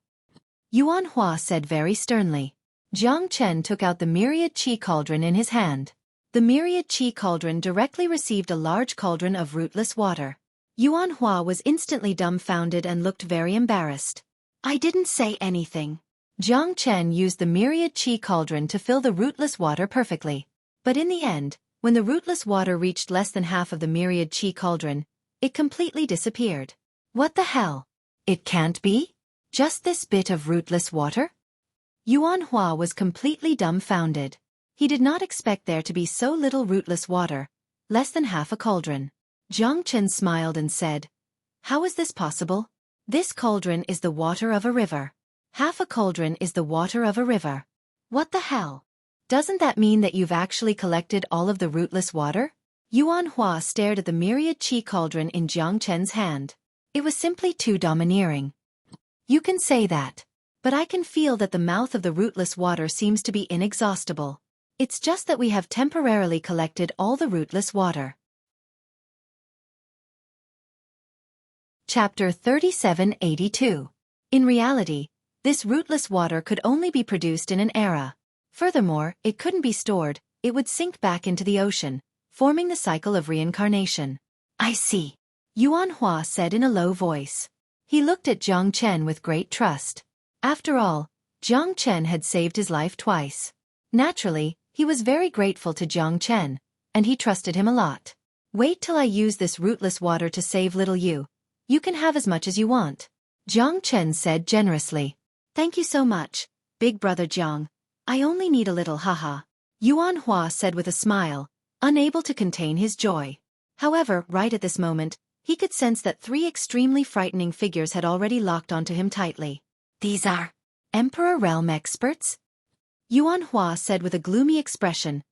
Yuan Hua said very sternly. Jiang Chen took out the myriad qi cauldron in his hand. The myriad qi cauldron directly received a large cauldron of rootless water. Yuan Hua was instantly dumbfounded and looked very embarrassed. I didn't say anything. Jiang Chen used the myriad qi cauldron to fill the rootless water perfectly. But in the end, when the rootless water reached less than half of the myriad qi cauldron, it completely disappeared. What the hell? It can't be? Just this bit of rootless water? Yuan Hua was completely dumbfounded. He did not expect there to be so little rootless water, less than half a cauldron. Jiang Chen smiled and said, How is this possible? This cauldron is the water of a river. Half a cauldron is the water of a river. What the hell? Doesn't that mean that you've actually collected all of the rootless water? Yuan Hua stared at the myriad qi cauldron in Jiang Chen's hand. It was simply too domineering. You can say that. But I can feel that the mouth of the rootless water seems to be inexhaustible. It's just that we have temporarily collected all the rootless water. Chapter 3782. In reality, this rootless water could only be produced in an era. Furthermore, it couldn't be stored, it would sink back into the ocean, forming the cycle of reincarnation. I see. Yuan Hua said in a low voice. He looked at Jiang Chen with great trust. After all, Jiang Chen had saved his life twice. Naturally, he was very grateful to Jiang Chen, and he trusted him a lot. Wait till I use this rootless water to save little you. You can have as much as you want. Jiang Chen said generously. Thank you so much, big brother Jiang. I only need a little haha. Yuan Hua said with a smile, unable to contain his joy. However, right at this moment, he could sense that three extremely frightening figures had already locked onto him tightly. These are Emperor Realm experts? Yuan Hua said with a gloomy expression,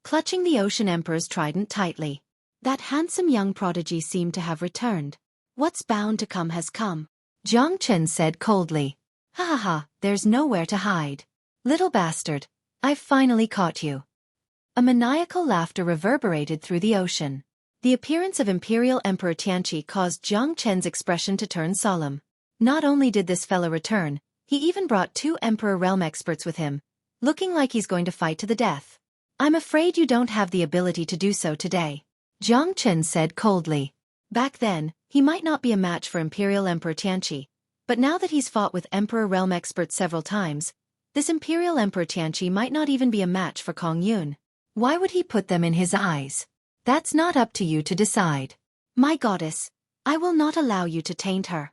clutching the Ocean Emperor's trident tightly. That handsome young prodigy seemed to have returned. What's bound to come has come. Jiang Chen said coldly. Ha ha ha, there's nowhere to hide. Little bastard, I've finally caught you. A maniacal laughter reverberated through the ocean. The appearance of Imperial Emperor Tianqi caused Jiang Chen's expression to turn solemn. Not only did this fella return, he even brought 2 Emperor Realm experts with him, looking like he's going to fight to the death. I'm afraid you don't have the ability to do so today. Jiang Chen said coldly. Back then, he might not be a match for Imperial Emperor Tianqi, but now that he's fought with Emperor Realm experts several times, this Imperial Emperor Tianqi might not even be a match for Kong Yun. Why would he put them in his eyes? That's not up to you to decide. My goddess, I will not allow you to taint her.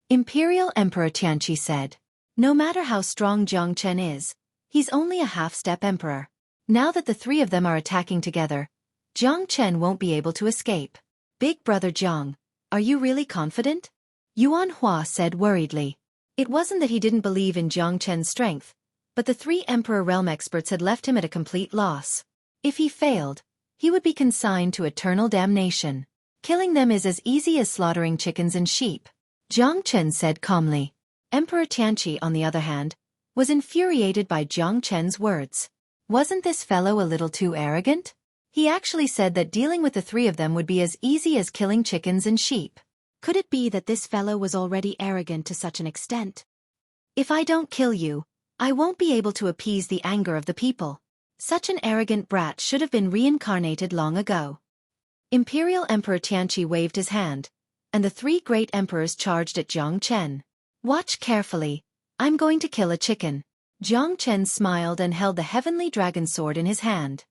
Imperial Emperor Tianqi said. No matter how strong Jiang Chen is, he's only a half-step emperor. Now that the 3 of them are attacking together, Jiang Chen won't be able to escape. Big brother Jiang, are you really confident? Yuan Hua said worriedly. It wasn't that he didn't believe in Jiang Chen's strength, but the 3 Emperor Realm experts had left him at a complete loss. If he failed, he would be consigned to eternal damnation. Killing them is as easy as slaughtering chickens and sheep. Jiang Chen said calmly. Emperor Tianqi, on the other hand, was infuriated by Jiang Chen's words. Wasn't this fellow a little too arrogant? He actually said that dealing with the three of them would be as easy as killing chickens and sheep. Could it be that this fellow was already arrogant to such an extent? If I don't kill you, I won't be able to appease the anger of the people. Such an arrogant brat should have been reincarnated long ago. Imperial Emperor Tianqi waved his hand, and the three great emperors charged at Jiang Chen. Watch carefully, I'm going to kill a chicken. Jiang Chen smiled and held the heavenly dragon sword in his hand.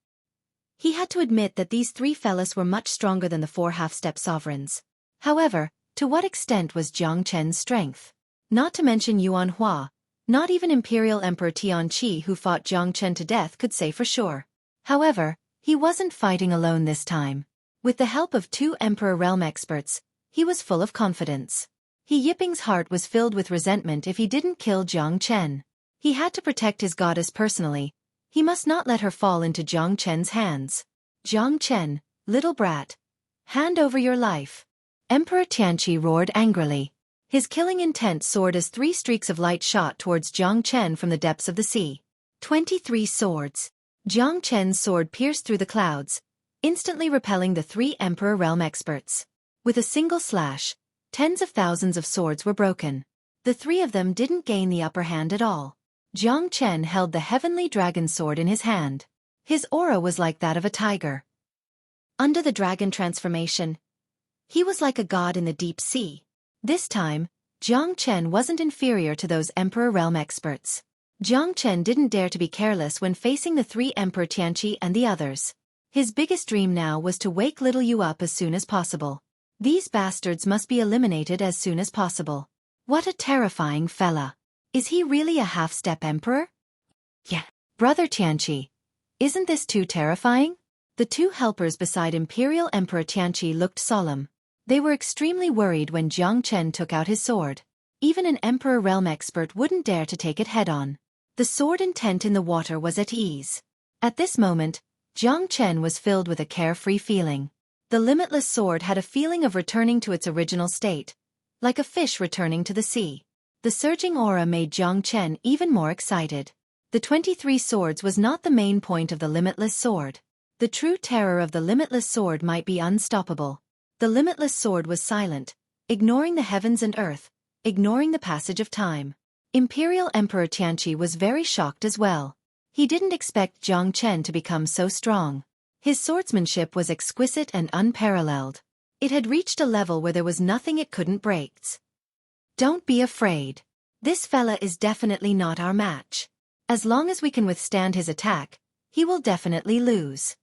He had to admit that these three fellas were much stronger than the four half-step sovereigns. However, to what extent was Jiang Chen's strength? Not to mention Yuan Hua, not even Imperial Emperor Tianqi who fought Jiang Chen to death could say for sure. However, he wasn't fighting alone this time. With the help of two Emperor Realm experts, he was full of confidence. He Yiping's heart was filled with resentment if he didn't kill Jiang Chen. He had to protect his goddess personally. He must not let her fall into Jiang Chen's hands. Jiang Chen, little brat, hand over your life. Emperor Tianqi roared angrily. His killing intent soared as three streaks of light shot towards Jiang Chen from the depths of the sea. 23 swords. Jiang Chen's sword pierced through the clouds, instantly repelling the three Emperor Realm experts. With a single slash, tens of thousands of swords were broken. The three of them didn't gain the upper hand at all. Jiang Chen held the heavenly dragon sword in his hand. His aura was like that of a tiger. Under the dragon transformation, he was like a god in the deep sea. This time, Jiang Chen wasn't inferior to those Emperor Realm experts. Jiang Chen didn't dare to be careless when facing the three Emperor Tianqi and the others. His biggest dream now was to wake little Yu up as soon as possible. These bastards must be eliminated as soon as possible. What a terrifying fella. Is he really a half-step emperor? Yeah. Brother Tianqi, isn't this too terrifying? The two helpers beside Imperial Emperor Tianqi looked solemn. They were extremely worried when Jiang Chen took out his sword. Even an Emperor Realm expert wouldn't dare to take it head-on. The sword intent in the water was at ease. At this moment, Jiang Chen was filled with a carefree feeling. The limitless sword had a feeling of returning to its original state, like a fish returning to the sea. The surging aura made Jiang Chen even more excited. The 23 swords was not the main point of the limitless sword. The true terror of the limitless sword might be unstoppable. The limitless sword was silent, ignoring the heavens and earth, ignoring the passage of time. Imperial Emperor Tianqi was very shocked as well. He didn't expect Jiang Chen to become so strong. His swordsmanship was exquisite and unparalleled. It had reached a level where there was nothing it couldn't break. Don't be afraid. This fella is definitely not our match. As long as we can withstand his attack, he will definitely lose.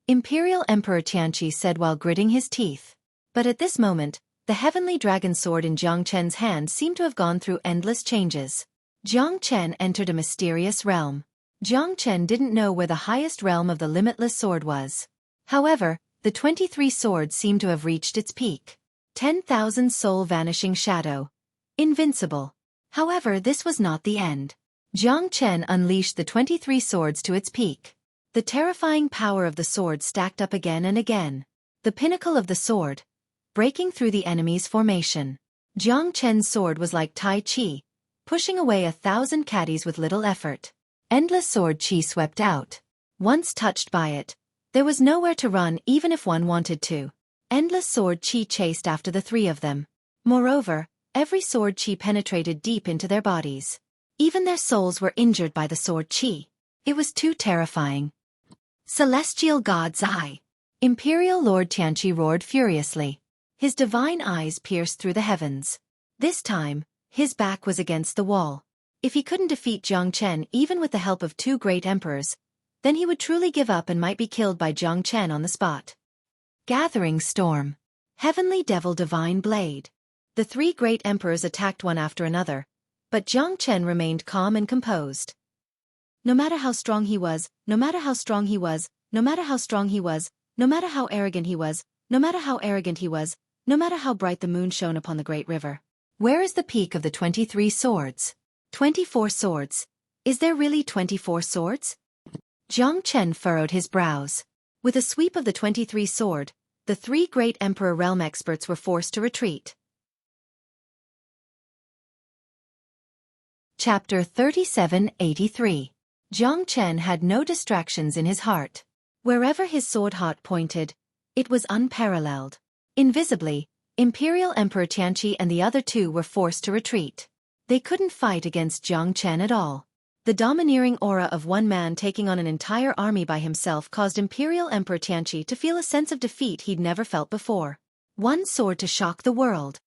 Imperial Emperor Tianqi said while gritting his teeth. But at this moment, the heavenly dragon sword in Jiang Chen's hand seemed to have gone through endless changes. Jiang Chen entered a mysterious realm. Jiang Chen didn't know where the highest realm of the limitless sword was. However, the 23 swords seemed to have reached its peak. 10,000 soul vanishing shadow. Invincible. However, this was not the end. Jiang Chen unleashed the 23 swords to its peak. The terrifying power of the sword stacked up again and again. The pinnacle of the sword, breaking through the enemy's formation. Jiang Chen's sword was like Tai Chi, pushing away 1,000 caddies with little effort. Endless sword chi swept out. Once touched by it, there was nowhere to run even if one wanted to. Endless sword chi chased after the three of them. Moreover, every sword chi penetrated deep into their bodies. Even their souls were injured by the sword chi. It was too terrifying. Celestial God's Eye. Imperial Lord Tianqi roared furiously. His divine eyes pierced through the heavens. This time, his back was against the wall. If he couldn't defeat Jiang Chen even with the help of two great emperors, then he would truly give up and might be killed by Jiang Chen on the spot. Gathering Storm. Heavenly Devil Divine Blade. The three great emperors attacked one after another, but Jiang Chen remained calm and composed. No matter how strong he was, no matter how strong he was, no matter how strong he was, no matter how arrogant he was, no matter how arrogant he was, no matter how bright the moon shone upon the great river. Where is the peak of the 23 swords? 24 swords. Is there really 24 swords? Jiang Chen furrowed his brows. With a sweep of the 23 sword, the three great Emperor Realm experts were forced to retreat. Chapter 3783. Jiang Chen had no distractions in his heart. Wherever his sword hilt pointed, it was unparalleled. Invisibly, Imperial Emperor Tianqi and the other two were forced to retreat. They couldn't fight against Jiang Chen at all. The domineering aura of one man taking on an entire army by himself caused Imperial Emperor Tianqi to feel a sense of defeat he'd never felt before. One sword to shock the world.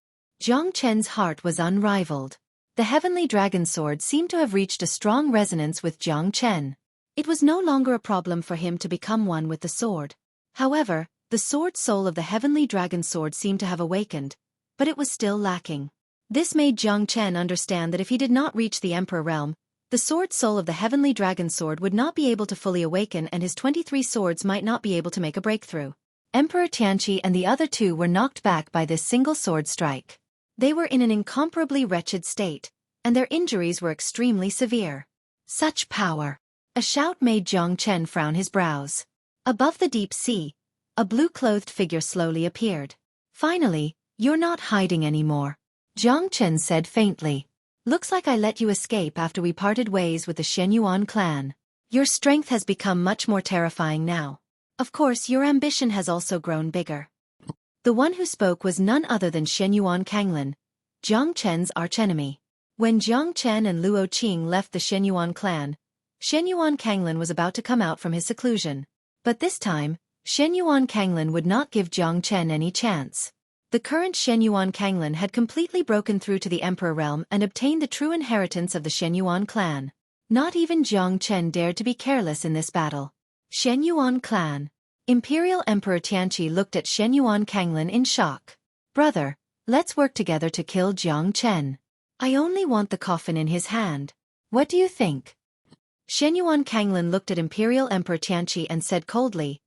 Jiang Chen's heart was unrivaled. The heavenly dragon sword seemed to have reached a strong resonance with Jiang Chen. It was no longer a problem for him to become one with the sword. However, the sword soul of the heavenly dragon sword seemed to have awakened, but it was still lacking. This made Jiang Chen understand that if he did not reach the Emperor realm, the sword soul of the heavenly dragon sword would not be able to fully awaken and his 23 swords might not be able to make a breakthrough. Emperor Tianqi and the other two were knocked back by this single sword strike. They were in an incomparably wretched state, and their injuries were extremely severe. Such power! A shout made Jiang Chen frown his brows. Above the deep sea, a blue-clothed figure slowly appeared. Finally, you're not hiding anymore, Jiang Chen said faintly. Looks like I let you escape after we parted ways with the Shenyuan clan. Your strength has become much more terrifying now. Of course, your ambition has also grown bigger. The one who spoke was none other than Shenyuan Kanglin, Jiang Chen's archenemy. When Jiang Chen and Luo Qing left the Shenyuan clan, Shenyuan Kanglin was about to come out from his seclusion. But this time, Shenyuan Kanglin would not give Jiang Chen any chance. The current Shenyuan Kanglin had completely broken through to the Emperor realm and obtained the true inheritance of the Shenyuan clan. Not even Jiang Chen dared to be careless in this battle. Shenyuan clan. Imperial Emperor Tianqi looked at Shenyuan Kanglin in shock. Brother, let's work together to kill Jiang Chen. I only want the coffin in his hand. What do you think? Shenyuan Kanglin looked at Imperial Emperor Tianqi and said coldly,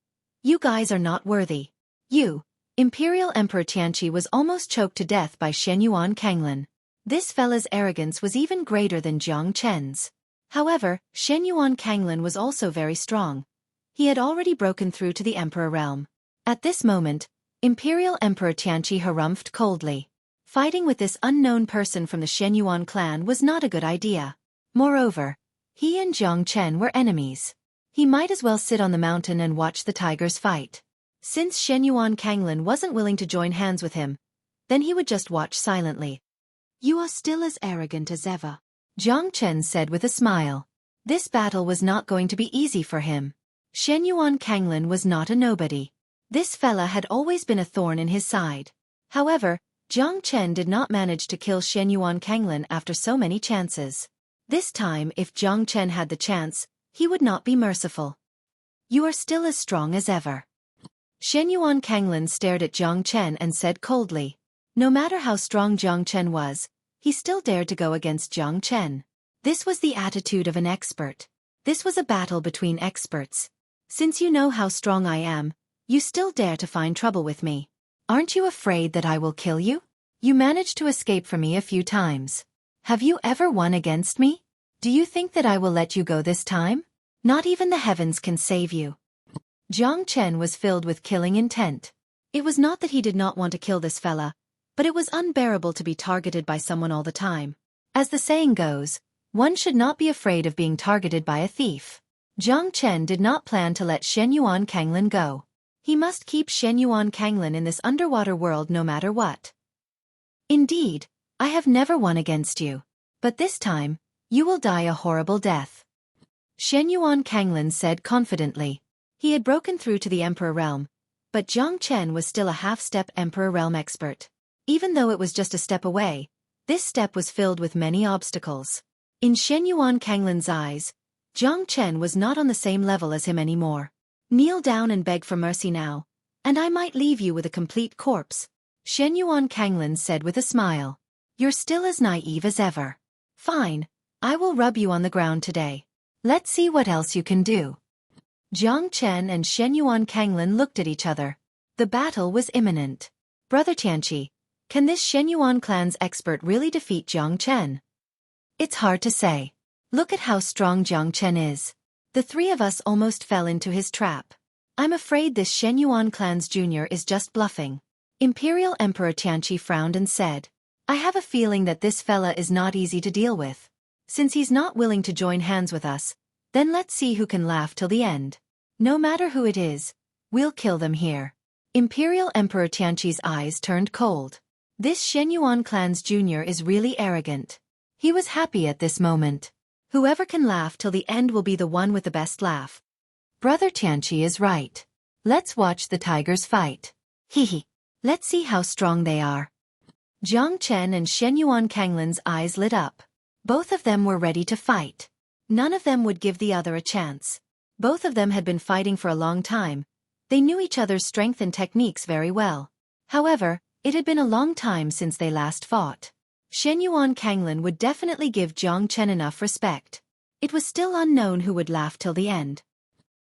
You guys are not worthy. You. Imperial Emperor Tianqi was almost choked to death by Shenyuan Kanglin. This fella's arrogance was even greater than Jiang Chen's. However, Shenyuan Kanglin was also very strong. He had already broken through to the Emperor realm. At this moment, Imperial Emperor Tianqi harumphed coldly. Fighting with this unknown person from the Shenyuan clan was not a good idea. Moreover, he and Jiang Chen were enemies. He might as well sit on the mountain and watch the tigers fight. Since Shenyuan Kanglin wasn't willing to join hands with him, then he would just watch silently. You are still as arrogant as ever, Jiang Chen said with a smile. This battle was not going to be easy for him. Shenyuan Kanglin was not a nobody. This fella had always been a thorn in his side. However, Jiang Chen did not manage to kill Shenyuan Kanglin after so many chances. This time, if Jiang Chen had the chance, he would not be merciful. You are still as strong as ever. Shenyuan Kanglin stared at Jiang Chen and said coldly. No matter how strong Jiang Chen was, he still dared to go against Jiang Chen. This was the attitude of an expert. This was a battle between experts. Since you know how strong I am, you still dare to find trouble with me. Aren't you afraid that I will kill you? You managed to escape from me a few times. Have you ever won against me? Do you think that I will let you go this time? Not even the heavens can save you. Jiang Chen was filled with killing intent. It was not that he did not want to kill this fella, but it was unbearable to be targeted by someone all the time. As the saying goes, one should not be afraid of being targeted by a thief. Jiang Chen did not plan to let Shenyuan Kanglin go. He must keep Shenyuan Kanglin in this underwater world no matter what. Indeed, I have never won against you. But this time, you will die a horrible death. Shenyuan Kanglin said confidently. He had broken through to the Emperor realm, but Jiang Chen was still a half-step Emperor realm expert. Even though it was just a step away, this step was filled with many obstacles. In Shenyuan Kanglin's eyes, Jiang Chen was not on the same level as him anymore. Kneel down and beg for mercy now, and I might leave you with a complete corpse, Shenyuan Kanglin said with a smile. You're still as naive as ever. Fine, I will rub you on the ground today. Let's see what else you can do. Jiang Chen and Shenyuan Kanglin looked at each other. The battle was imminent. Brother Tianqi, can this Shenyuan clan's expert really defeat Jiang Chen? It's hard to say. Look at how strong Jiang Chen is. The three of us almost fell into his trap. I'm afraid this Shenyuan clan's junior is just bluffing. Imperial Emperor Tianqi frowned and said, I have a feeling that this fella is not easy to deal with. Since he's not willing to join hands with us, then let's see who can laugh till the end. No matter who it is, we'll kill them here. Imperial Emperor Tianqi's eyes turned cold. This Shenyuan clan's junior is really arrogant. He was happy at this moment. Whoever can laugh till the end will be the one with the best laugh. Brother Tianqi is right. Let's watch the tigers fight. Hehe. Let's see how strong they are. Jiang Chen and Shenyuan Kanglin's eyes lit up. Both of them were ready to fight. None of them would give the other a chance. Both of them had been fighting for a long time. They knew each other's strength and techniques very well. However, it had been a long time since they last fought. Shenyuan Kanglin would definitely give Jiang Chen enough respect. It was still unknown who would laugh till the end.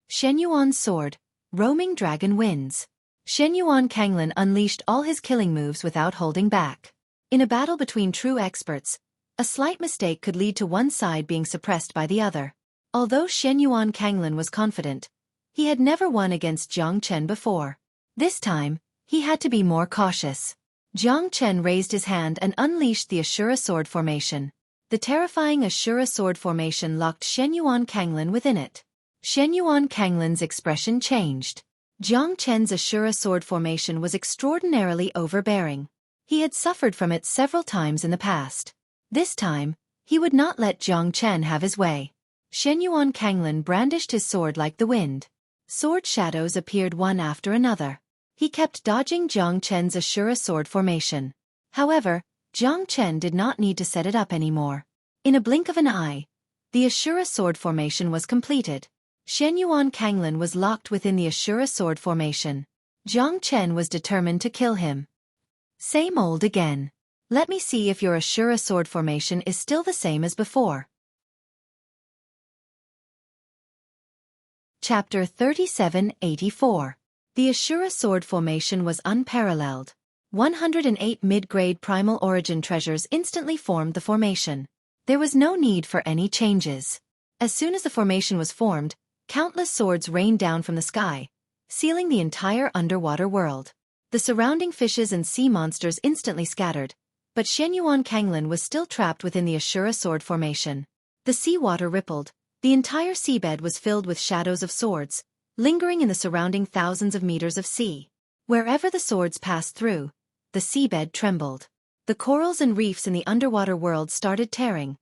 Shenyuan's sword, roaming dragon wins. Shenyuan Kanglin unleashed all his killing moves without holding back. In a battle between true experts, a slight mistake could lead to one side being suppressed by the other. Although Shenyuan Kanglin was confident, he had never won against Jiang Chen before. This time, he had to be more cautious. Jiang Chen raised his hand and unleashed the Ashura sword formation. The terrifying Ashura sword formation locked Shenyuan Kanglin within it. Shenyuan Kanglin's expression changed. Jiang Chen's Ashura sword formation was extraordinarily overbearing. He had suffered from it several times in the past. This time, he would not let Jiang Chen have his way. Shenyuan Kanglin brandished his sword like the wind. Sword shadows appeared one after another. He kept dodging Jiang Chen's Ashura sword formation. However, Jiang Chen did not need to set it up anymore. In a blink of an eye, the Ashura sword formation was completed. Shenyuan Kanglin was locked within the Ashura sword formation. Jiang Chen was determined to kill him. Same old again. Let me see if your Ashura sword formation is still the same as before. Chapter 3784. The Ashura sword formation was unparalleled. 108 mid-grade primal origin treasures instantly formed the formation. There was no need for any changes. As soon as the formation was formed, countless swords rained down from the sky, sealing the entire underwater world. The surrounding fishes and sea monsters instantly scattered, but Shenyuan Kanglin was still trapped within the Ashura sword formation. The seawater rippled. The entire seabed was filled with shadows of swords, lingering in the surrounding thousands of meters of sea. Wherever the swords passed through, the seabed trembled. The corals and reefs in the underwater world started tearing,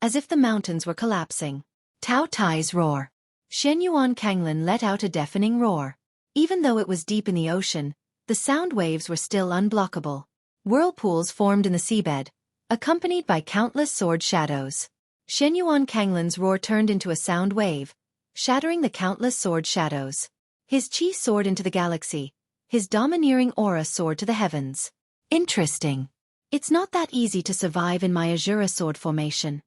as if the mountains were collapsing. Tao Tai's roar. Shenyuan Kanglin let out a deafening roar. Even though it was deep in the ocean, the sound waves were still unblockable. Whirlpools formed in the seabed, accompanied by countless sword shadows. Shenyuan Kanglin's roar turned into a sound wave, shattering the countless sword shadows. His chi soared into the galaxy. His domineering aura soared to the heavens. Interesting. It's not that easy to survive in my Ashura sword formation.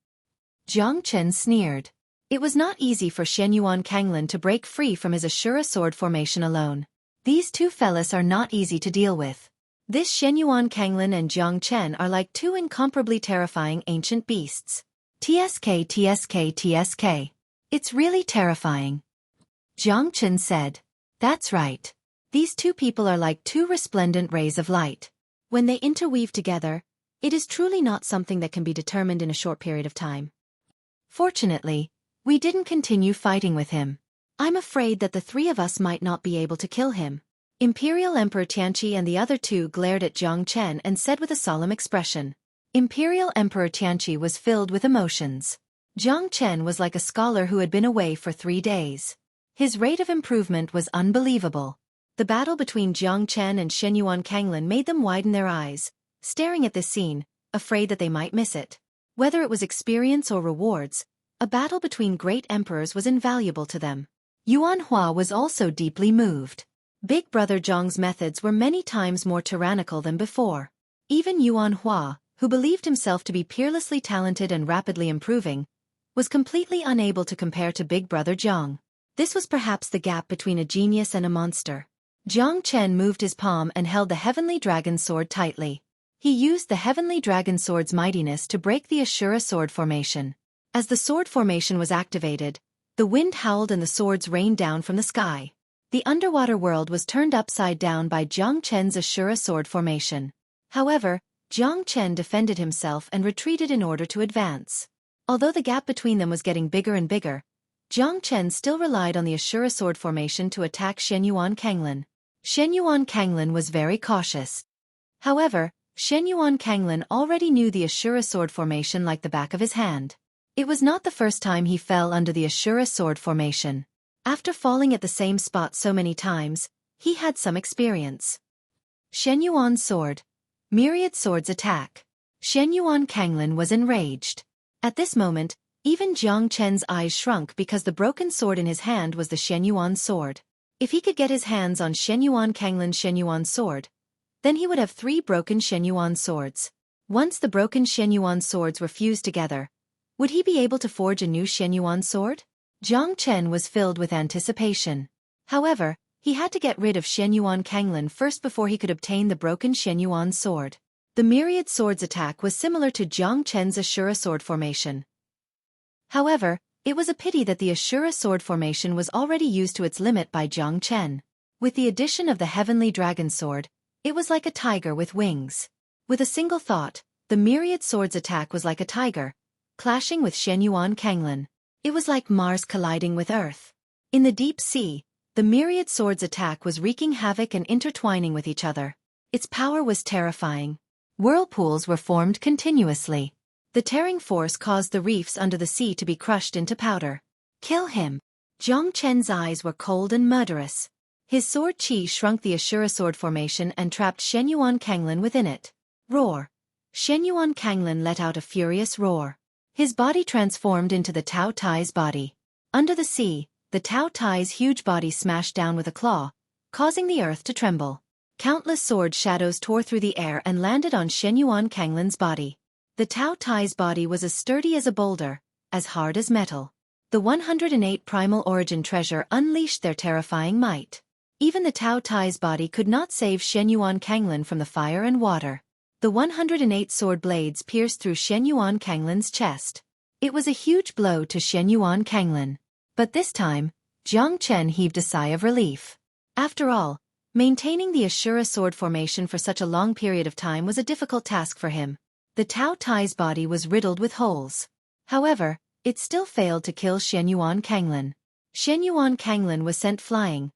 Jiang Chen sneered. It was not easy for Shenyuan Kanglin to break free from his Ashura sword formation alone. These two fellas are not easy to deal with. This Shenyuan Kanglin and Jiang Chen are like two incomparably terrifying ancient beasts. TSK TSK TSK. It's really terrifying. Jiang Chen said. That's right. These two people are like two resplendent rays of light. When they interweave together, it is truly not something that can be determined in a short period of time. Fortunately, we didn't continue fighting with him. I'm afraid that the three of us might not be able to kill him. Imperial Emperor Tianqi and the other two glared at Jiang Chen and said with a solemn expression. Imperial Emperor Tianqi was filled with emotions. Jiang Chen was like a scholar who had been away for 3 days. His rate of improvement was unbelievable. The battle between Jiang Chen and Shenyuan Kanglin made them widen their eyes, staring at this scene, afraid that they might miss it. Whether it was experience or rewards, a battle between great emperors was invaluable to them. Yuan Hua was also deeply moved. Big Brother Zhang's methods were many times more tyrannical than before. Even Yuan Hua, who believed himself to be peerlessly talented and rapidly improving, was completely unable to compare to Big Brother Zhang. This was perhaps the gap between a genius and a monster. Jiang Chen moved his palm and held the Heavenly Dragon Sword tightly. He used the Heavenly Dragon Sword's mightiness to break the Ashura sword formation. As the sword formation was activated, the wind howled and the swords rained down from the sky. The underwater world was turned upside down by Jiang Chen's Ashura sword formation. However, Jiang Chen defended himself and retreated in order to advance. Although the gap between them was getting bigger and bigger, Jiang Chen still relied on the Ashura sword formation to attack Shenyuan Kanglin. Shenyuan Kanglin was very cautious. However, Shenyuan Kanglin already knew the Ashura sword formation like the back of his hand. It was not the first time he fell under the Ashura sword formation. After falling at the same spot so many times, he had some experience. Shenyuan's sword. Myriad swords attack. Shenyuan Kanglin was enraged. At this moment, even Jiang Chen's eyes shrunk because the broken sword in his hand was the Shenyuan sword. If he could get his hands on Shenyuan Kanglin's Shenyuan sword, then he would have 3 broken Shenyuan swords. Once the broken Shenyuan swords were fused together, would he be able to forge a new Shenyuan sword? Jiang Chen was filled with anticipation. However, he had to get rid of Shenyuan Kanglin first before he could obtain the broken Shenyuan sword. The myriad swords attack was similar to Jiang Chen's Ashura sword formation. However, it was a pity that the Ashura sword formation was already used to its limit by Jiang Chen. With the addition of the heavenly dragon sword, it was like a tiger with wings. With a single thought, the myriad swords attack was like a tiger, clashing with Shenyuan Kanglin. It was like Mars colliding with Earth. In the deep sea, the myriad swords attack was wreaking havoc and intertwining with each other. Its power was terrifying. Whirlpools were formed continuously. The tearing force caused the reefs under the sea to be crushed into powder. Kill him! Jiang Chen's eyes were cold and murderous. His sword chi shrunk the Ashura sword formation and trapped Shenyuan Kanglin within it. Roar! Shenyuan Kanglin let out a furious roar. His body transformed into the Tao Tai's body. Under the sea, the Tao Tai's huge body smashed down with a claw, causing the earth to tremble. Countless sword shadows tore through the air and landed on Shenyuan Kanglin's body. The Tao Tai's body was as sturdy as a boulder, as hard as metal. The 108 primal origin treasure unleashed their terrifying might. Even the Tao Tai's body could not save Shenyuan Kanglin from the fire and water. The 108 sword blades pierced through Shenyuan Kanglin's chest. It was a huge blow to Shenyuan Kanglin. But this time, Jiang Chen heaved a sigh of relief. After all, maintaining the Ashura sword formation for such a long period of time was a difficult task for him. The Tao Tai's body was riddled with holes. However, it still failed to kill Shenyuan Kanglin. Shenyuan Kanglin was sent flying,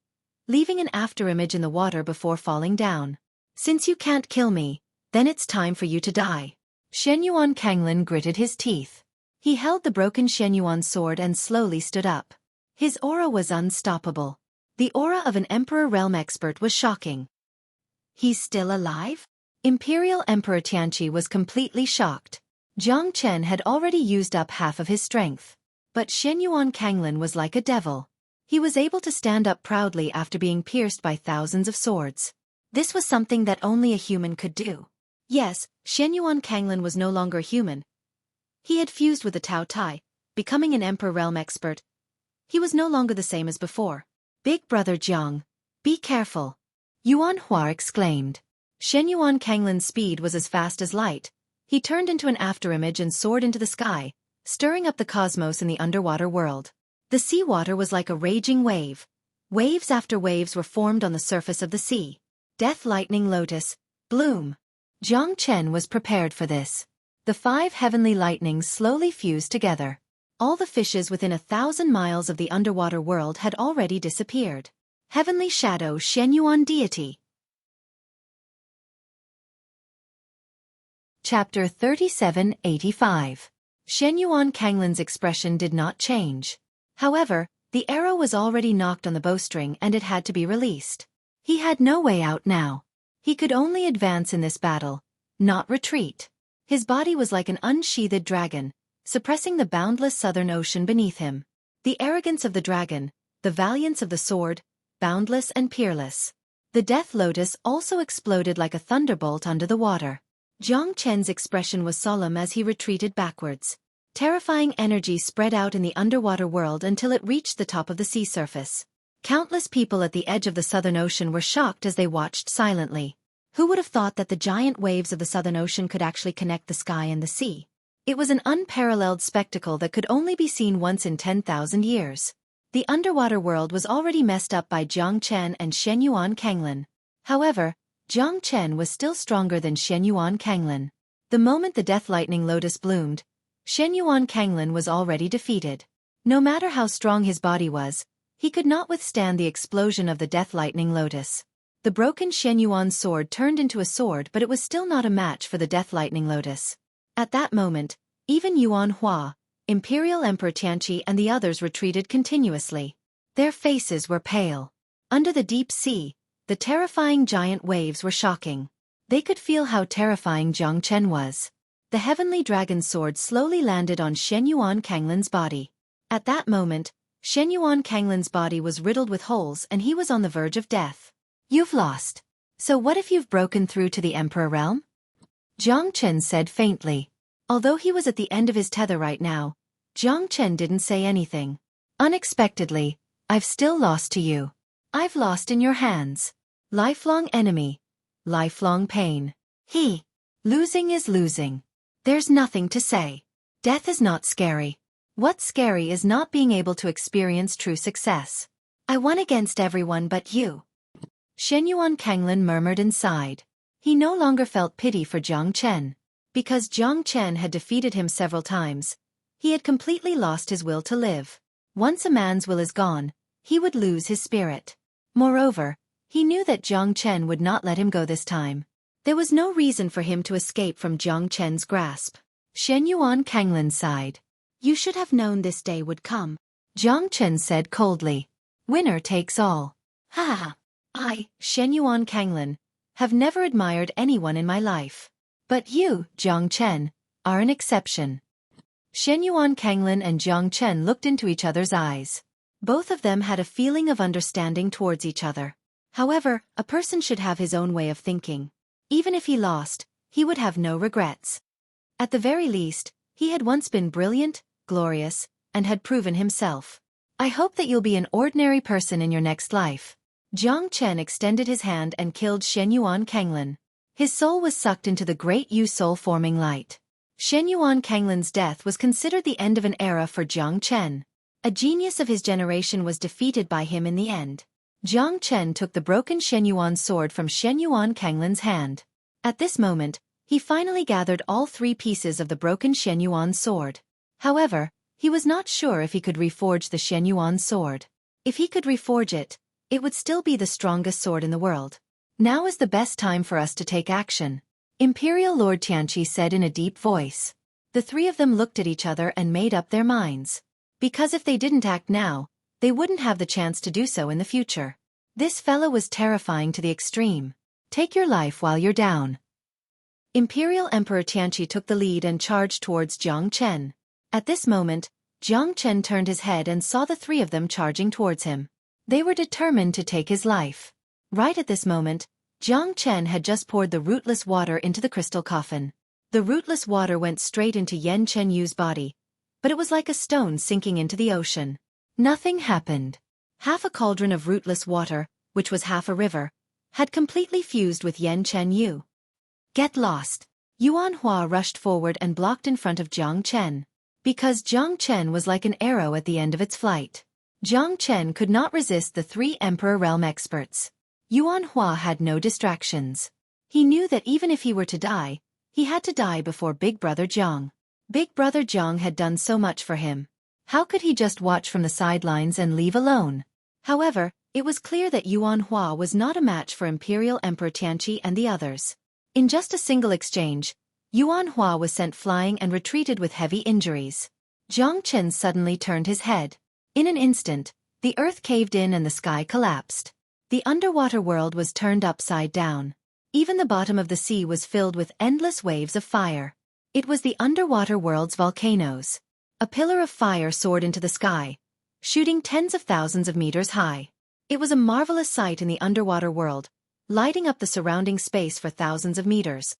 leaving an afterimage in the water before falling down. Since you can't kill me, then it's time for you to die. Shenyuan Kanglin gritted his teeth. He held the broken Shenyuan sword and slowly stood up. His aura was unstoppable. The aura of an Emperor Realm expert was shocking. He's still alive? Imperial Emperor Tianqi was completely shocked. Jiang Chen had already used up half of his strength. But Shenyuan Kanglin was like a devil. He was able to stand up proudly after being pierced by thousands of swords. This was something that only a human could do. Yes, Shenyuan Kanglin was no longer human. He had fused with the Tao Tai, becoming an Emperor Realm expert. He was no longer the same as before. Big brother Jiang, be careful. Yuan Hua exclaimed. Shenyuan Kanglin's speed was as fast as light. He turned into an afterimage and soared into the sky, stirring up the cosmos in the underwater world. The seawater was like a raging wave. Waves after waves were formed on the surface of the sea. Death lightning lotus, bloom. Jiang Chen was prepared for this. The 5 heavenly lightnings slowly fused together. All the fishes within 1,000 miles of the underwater world had already disappeared. Heavenly Shadow Shenyuan Deity. Chapter 3785. Shenyuan Kanglin's expression did not change. However, the arrow was already knocked on the bowstring and it had to be released. He had no way out now. He could only advance in this battle, not retreat. His body was like an unsheathed dragon, suppressing the boundless southern ocean beneath him. The arrogance of the dragon, the valiance of the sword, boundless and peerless. The death lotus also exploded like a thunderbolt under the water. Jiang Chen's expression was solemn as he retreated backwards. Terrifying energy spread out in the underwater world until it reached the top of the sea surface. Countless people at the edge of the Southern Ocean were shocked as they watched silently. Who would have thought that the giant waves of the Southern Ocean could actually connect the sky and the sea? It was an unparalleled spectacle that could only be seen once in 10,000 years. The underwater world was already messed up by Jiang Chen and Shenyuan Kanglin. However, Jiang Chen was still stronger than Shenyuan Kanglin. The moment the death lightning lotus bloomed, Shenyuan Kanglin was already defeated. No matter how strong his body was, he could not withstand the explosion of the Death Lightning Lotus. The broken Xueqi sword turned into a sword, but it was still not a match for the Death Lightning Lotus. At that moment, even Yuan Hua, Imperial Emperor Tianqi and the others retreated continuously. Their faces were pale. Under the deep sea, the terrifying giant waves were shocking. They could feel how terrifying Jiang Chen was. The heavenly dragon sword slowly landed on Shen Yuan Kanglin's body. At that moment, Shen Yuan Kanglin's body was riddled with holes and he was on the verge of death. You've lost. So what if you've broken through to the Emperor realm? Jiang Chen said faintly. Although he was at the end of his tether right now, Jiang Chen didn't say anything. Unexpectedly, I've still lost to you. I've lost in your hands. Lifelong enemy. Lifelong pain. Losing is losing. There's nothing to say. Death is not scary. What's scary is not being able to experience true success. I won against everyone but you. Shen Yuan Kanglin murmured inside. He no longer felt pity for Jiang Chen. Because Jiang Chen had defeated him several times, he had completely lost his will to live. Once a man's will is gone, he would lose his spirit. Moreover, he knew that Jiang Chen would not let him go this time. There was no reason for him to escape from Jiang Chen's grasp. Shen Yuan Kanglin sighed. You should have known this day would come. Jiang Chen said coldly. Winner takes all. I, Shen Yuan Kanglin, have never admired anyone in my life. But you, Jiang Chen, are an exception. Shen Yuan Kanglin and Jiang Chen looked into each other's eyes. Both of them had a feeling of understanding towards each other. However, a person should have his own way of thinking. Even if he lost, he would have no regrets. At the very least, he had once been brilliant, glorious, and had proven himself. I hope that you'll be an ordinary person in your next life. Jiang Chen extended his hand and killed Shen Yuan Kanglin. His soul was sucked into the great Yu soul-forming light. Shen Yuan Kanglin's death was considered the end of an era for Jiang Chen. A genius of his generation was defeated by him in the end. Jiang Chen took the broken Shen Yuan sword from Shen Yuan Kanglin's hand. At this moment, he finally gathered all 3 pieces of the broken Shen Yuan sword. However, he was not sure if he could reforge the Shen Yuan sword. If he could reforge it, it would still be the strongest sword in the world. Now is the best time for us to take action, Imperial Lord Tianqi said in a deep voice. The 3 of them looked at each other and made up their minds. Because if they didn't act now, they wouldn't have the chance to do so in the future. This fellow was terrifying to the extreme. Take your life while you're down. Imperial Emperor Tianqi took the lead and charged towards Jiang Chen. At this moment, Jiang Chen turned his head and saw the 3 of them charging towards him. They were determined to take his life. Right at this moment, Jiang Chen had just poured the rootless water into the crystal coffin. The rootless water went straight into Yan Chen Yu's body, but it was like a stone sinking into the ocean. Nothing happened. Half a cauldron of rootless water, which was half a river, had completely fused with Yan Chen Yu. Get lost. Yuan Hua rushed forward and blocked in front of Jiang Chen. Because Jiang Chen was like an arrow at the end of its flight. Jiang Chen could not resist the 3 Emperor Realm experts. Yuan Hua had no distractions. He knew that even if he were to die, he had to die before Big Brother Jiang. Big Brother Jiang had done so much for him. How could he just watch from the sidelines and leave alone? However, it was clear that Yuan Hua was not a match for Imperial Emperor Tianqi and the others. In just a single exchange, Yuan Hua was sent flying and retreated with heavy injuries. Jiang Chen suddenly turned his head. In an instant, the earth caved in and the sky collapsed. The underwater world was turned upside down. Even the bottom of the sea was filled with endless waves of fire. It was the underwater world's volcanoes. A pillar of fire soared into the sky, shooting tens of thousands of meters high. It was a marvelous sight in the underwater world, lighting up the surrounding space for thousands of meters.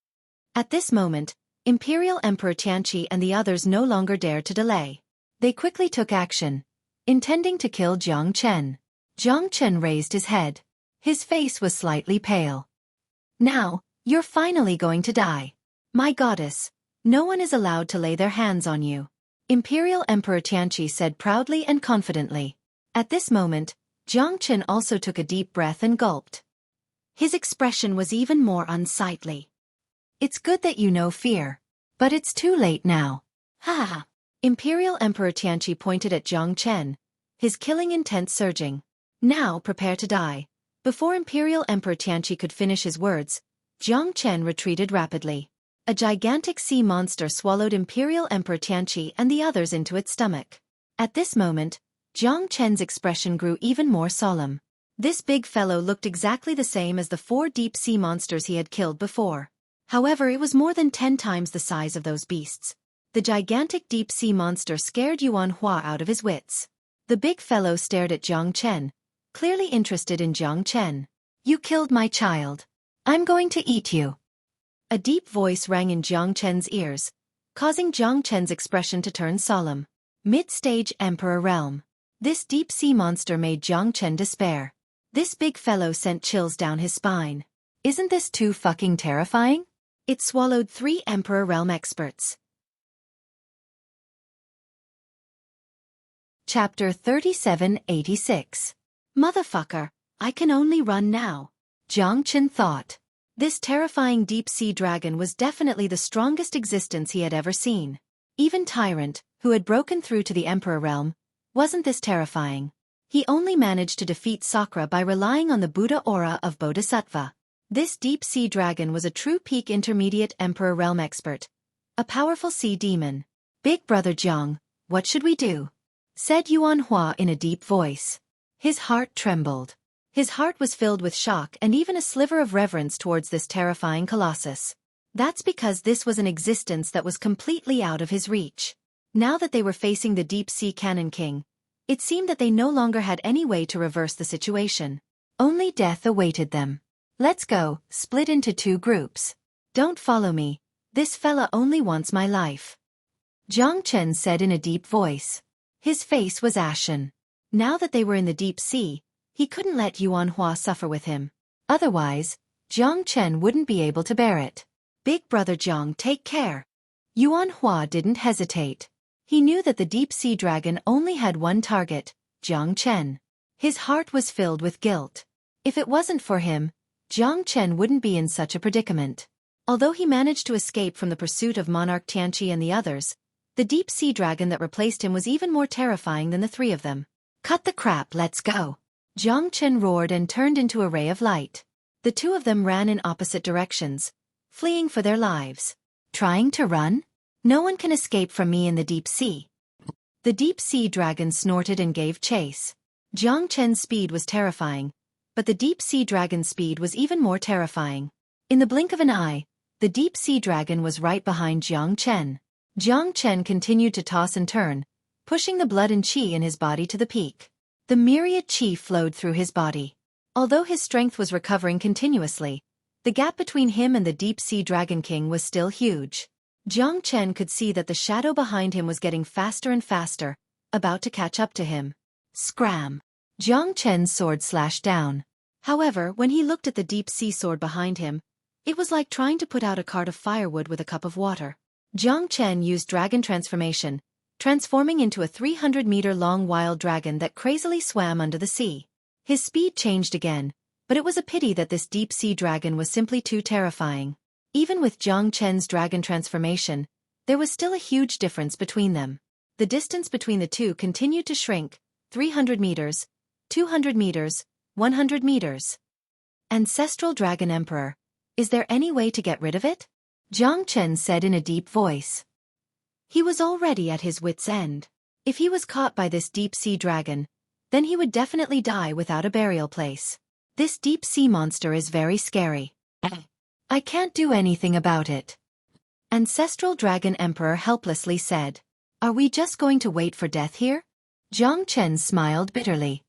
At this moment, Imperial Emperor Tianqi and the others no longer dared to delay. They quickly took action, intending to kill Jiang Chen. Jiang Chen raised his head. His face was slightly pale. Now, you're finally going to die. My goddess, no one is allowed to lay their hands on you. Imperial Emperor Tianqi said proudly and confidently. At this moment, Jiang Chen also took a deep breath and gulped. His expression was even more unsightly. It's good that you know fear. But it's too late now. Ha! Imperial Emperor Tianqi pointed at Jiang Chen, his killing intent surging. Now prepare to die. Before Imperial Emperor Tianqi could finish his words, Jiang Chen retreated rapidly. A gigantic sea monster swallowed Imperial Emperor Tianqi and the others into its stomach. At this moment, Jiang Chen's expression grew even more solemn. This big fellow looked exactly the same as the 4 deep-sea monsters he had killed before. However, it was more than 10 times the size of those beasts. The gigantic deep-sea monster scared Yuan Hua out of his wits. The big fellow stared at Jiang Chen, clearly interested in Jiang Chen. "You killed my child. I'm going to eat you." A deep voice rang in Jiang Chen's ears, causing Jiang Chen's expression to turn solemn. Mid-stage Emperor Realm. This deep-sea monster made Jiang Chen despair. This big fellow sent chills down his spine. Isn't this too fucking terrifying? It swallowed 3 Emperor Realm experts. Chapter 3786. Motherfucker, I can only run now. Jiang Chen thought. This terrifying deep-sea dragon was definitely the strongest existence he had ever seen. Even Tyrant, who had broken through to the Emperor Realm, wasn't this terrifying. He only managed to defeat Sakura by relying on the Buddha aura of Bodhisattva. This deep-sea dragon was a true peak intermediate Emperor Realm expert, a powerful sea demon. "Big brother Jiang, what should we do?" said Yuan Hua in a deep voice. His heart trembled. His heart was filled with shock and even a sliver of reverence towards this terrifying colossus. That's because this was an existence that was completely out of his reach. Now that they were facing the deep-sea Cannon King, it seemed that they no longer had any way to reverse the situation. Only death awaited them. "Let's go, split into 2 groups. Don't follow me, this fella only wants my life," Jiang Chen said in a deep voice. His face was ashen. Now that they were in the deep sea, he couldn't let Yuan Hua suffer with him. Otherwise, Jiang Chen wouldn't be able to bear it. "Big brother Jiang, take care." Yuan Hua didn't hesitate. He knew that the deep-sea dragon only had one target, Jiang Chen. His heart was filled with guilt. If it wasn't for him, Jiang Chen wouldn't be in such a predicament. Although he managed to escape from the pursuit of Monarch Tianqi and the others, the deep-sea dragon that replaced him was even more terrifying than the 3 of them. "Cut the crap, let's go." Jiang Chen roared and turned into a ray of light. The 2 of them ran in opposite directions, fleeing for their lives. "Trying to run? No one can escape from me in the deep sea." The deep-sea dragon snorted and gave chase. Jiang Chen's speed was terrifying, but the deep-sea dragon's speed was even more terrifying. In the blink of an eye, the deep-sea dragon was right behind Jiang Chen. Jiang Chen continued to toss and turn, pushing the blood and qi in his body to the peak. The myriad qi flowed through his body. Although his strength was recovering continuously, the gap between him and the deep-sea dragon king was still huge. Jiang Chen could see that the shadow behind him was getting faster and faster, about to catch up to him. Scram! Jiang Chen's sword slashed down. However, when he looked at the deep-sea sword behind him, it was like trying to put out a cart of firewood with a cup of water. Jiang Chen used dragon transformation, transforming into a 300-meter-long wild dragon that crazily swam under the sea. His speed changed again, but it was a pity that this deep-sea dragon was simply too terrifying. Even with Jiang Chen's dragon transformation, there was still a huge difference between them. The distance between the 2 continued to shrink, 300 meters, 200 meters, 100 meters. "Ancestral Dragon Emperor, is there any way to get rid of it?" Jiang Chen said in a deep voice. He was already at his wits' end. If he was caught by this deep-sea dragon, then he would definitely die without a burial place. This deep-sea monster is very scary. "I can't do anything about it," Ancestral Dragon Emperor helplessly said. "Are we just going to wait for death here?" Jiang Chen smiled bitterly.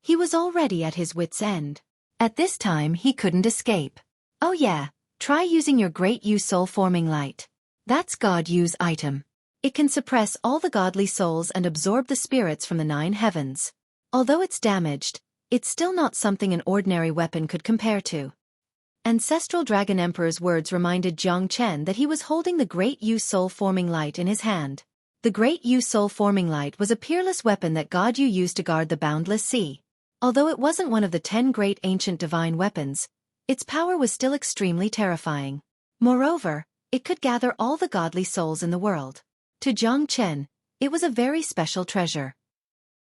He was already at his wits' end. At this time he couldn't escape. "Oh yeah, try using your Great Yu Soul-forming light. That's God Yu's item. It can suppress all the godly souls and absorb the spirits from the 9 heavens. Although it's damaged, it's still not something an ordinary weapon could compare to." Ancestral Dragon Emperor's words reminded Jiang Chen that he was holding the Great Yu Soul-forming light in his hand. The Great Yu Soul-forming light was a peerless weapon that God Yu used to guard the boundless sea. Although it wasn't one of the 10 great ancient divine weapons, its power was still extremely terrifying. Moreover, it could gather all the godly souls in the world. To Jiang Chen, It was a very special treasure.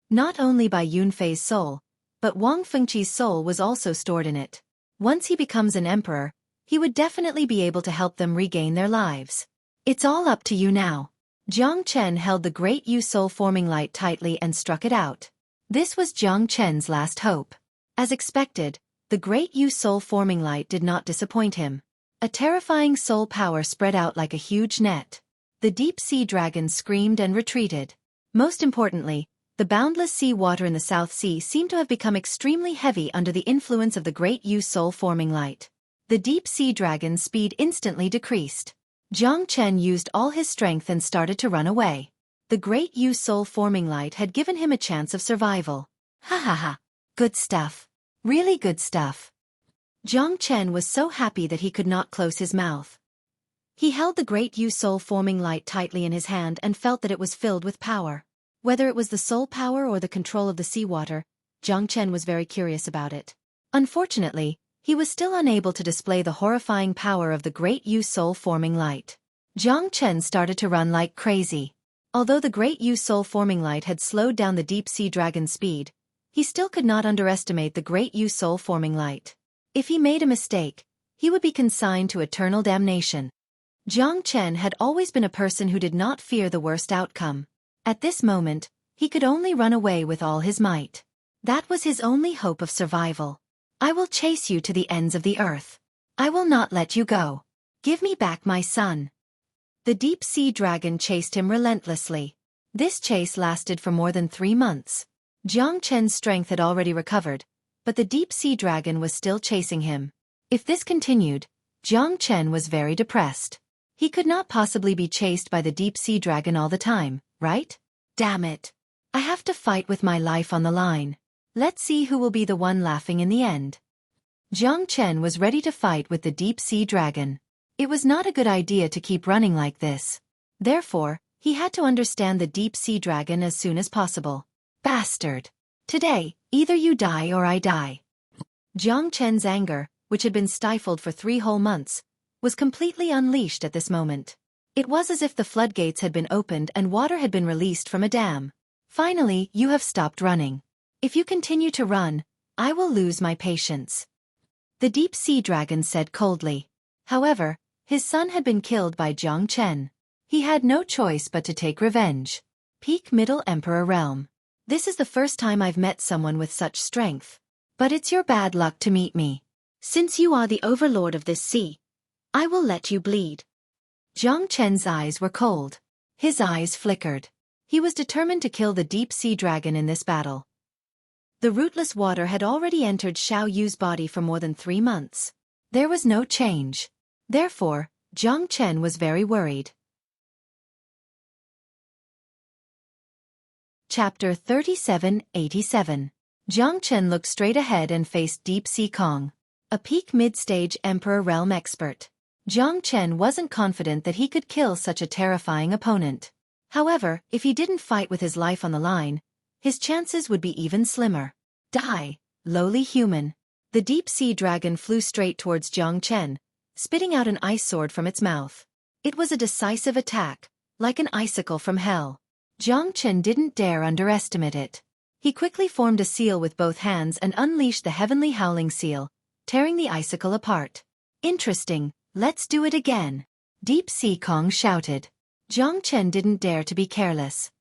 Not only by Yunfei's soul, but Wang Fengqi's soul was also stored in it. Once he becomes an emperor, he would definitely be able to help them regain their lives. It's all up to you now. Jiang Chen held the great Yu soul-forming light tightly and struck it out. This was Jiang Chen's last hope. As expected, the great Yu soul-forming light did not disappoint him. A terrifying soul power spread out like a huge net. The deep-sea dragon screamed and retreated. Most importantly, the boundless sea water in the South Sea seemed to have become extremely heavy under the influence of the great Yu soul-forming light. The deep-sea dragon's speed instantly decreased. Jiang Chen used all his strength and started to run away. The great Yu soul-forming light had given him a chance of survival. Ha ha ha. Good stuff. Really good stuff. Jiang Chen was so happy that he could not close his mouth. He held the great Yu soul-forming light tightly in his hand and felt that it was filled with power. Whether it was the soul power or the control of the seawater, Jiang Chen was very curious about it. Unfortunately, he was still unable to display the horrifying power of the great Yu soul-forming light. Jiang Chen started to run like crazy. Although the great Yu soul-forming light had slowed down the deep-sea dragon's speed, he still could not underestimate the great Yu soul-forming light. If he made a mistake, he would be consigned to eternal damnation. Jiang Chen had always been a person who did not fear the worst outcome. At this moment, he could only run away with all his might. That was his only hope of survival. I will chase you to the ends of the earth. I will not let you go. Give me back my son. The deep-sea dragon chased him relentlessly. This chase lasted for more than 3 months. Jiang Chen's strength had already recovered, but the deep-sea dragon was still chasing him. If this continued, Jiang Chen was very depressed. He could not possibly be chased by the deep-sea dragon all the time, right? Damn it. I have to fight with my life on the line. Let's see who will be the one laughing in the end. Jiang Chen was ready to fight with the deep-sea dragon. It was not a good idea to keep running like this. Therefore, he had to understand the deep-sea dragon as soon as possible. Bastard! Today, either you die or I die. Jiang Chen's anger, which had been stifled for 3 whole months, was completely unleashed at this moment. It was as if the floodgates had been opened and water had been released from a dam. Finally, you have stopped running. If you continue to run, I will lose my patience. The deep-sea dragon said coldly. However, his son had been killed by Jiang Chen. He had no choice but to take revenge. Peak Middle Emperor Realm. This is the first time I've met someone with such strength. But it's your bad luck to meet me. Since you are the overlord of this sea, I will let you bleed. Jiang Chen's eyes were cold. His eyes flickered. He was determined to kill the deep-sea dragon in this battle. The rootless water had already entered Xiao Yu's body for more than 3 months. There was no change. Therefore, Jiang Chen was very worried. Chapter 3787. Jiang Chen looked straight ahead and faced Deep Sea Kong, a peak mid-stage Emperor Realm expert. Jiang Chen wasn't confident that he could kill such a terrifying opponent. However, if he didn't fight with his life on the line, his chances would be even slimmer. Die, lowly human. The deep-sea dragon flew straight towards Jiang Chen, spitting out an ice sword from its mouth. It was a decisive attack, like an icicle from hell. Jiang Chen didn't dare underestimate it. He quickly formed a seal with both hands and unleashed the heavenly howling seal, tearing the icicle apart. Interesting, let's do it again. Deep Sea Kong shouted. Jiang Chen didn't dare to be careless.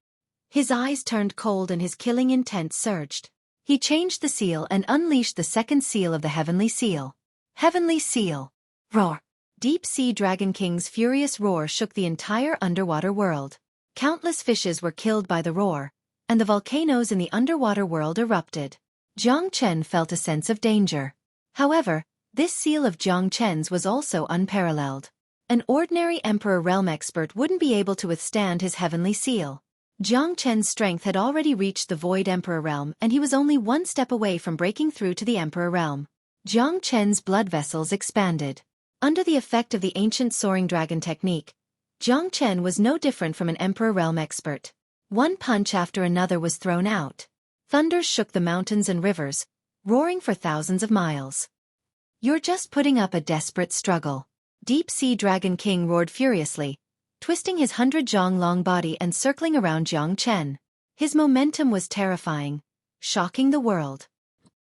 His eyes turned cold and his killing intent surged. He changed the seal and unleashed the second seal of the heavenly seal. Heavenly seal. Roar. Deep Sea Dragon King's furious roar shook the entire underwater world. Countless fishes were killed by the roar, and the volcanoes in the underwater world erupted. Jiang Chen felt a sense of danger. However, this seal of Jiang Chen's was also unparalleled. An ordinary Emperor Realm expert wouldn't be able to withstand his heavenly seal. Jiang Chen's strength had already reached the Void Emperor Realm and he was only 1 step away from breaking through to the Emperor Realm. Jiang Chen's blood vessels expanded. Under the effect of the ancient soaring dragon technique, Jiang Chen was no different from an Emperor Realm expert. One punch after another was thrown out. Thunders shook the mountains and rivers, roaring for thousands of miles. You're just putting up a desperate struggle. Deep Sea Dragon King roared furiously, twisting his 100-jong-long body and circling around Jiang Chen. His momentum was terrifying, shocking the world.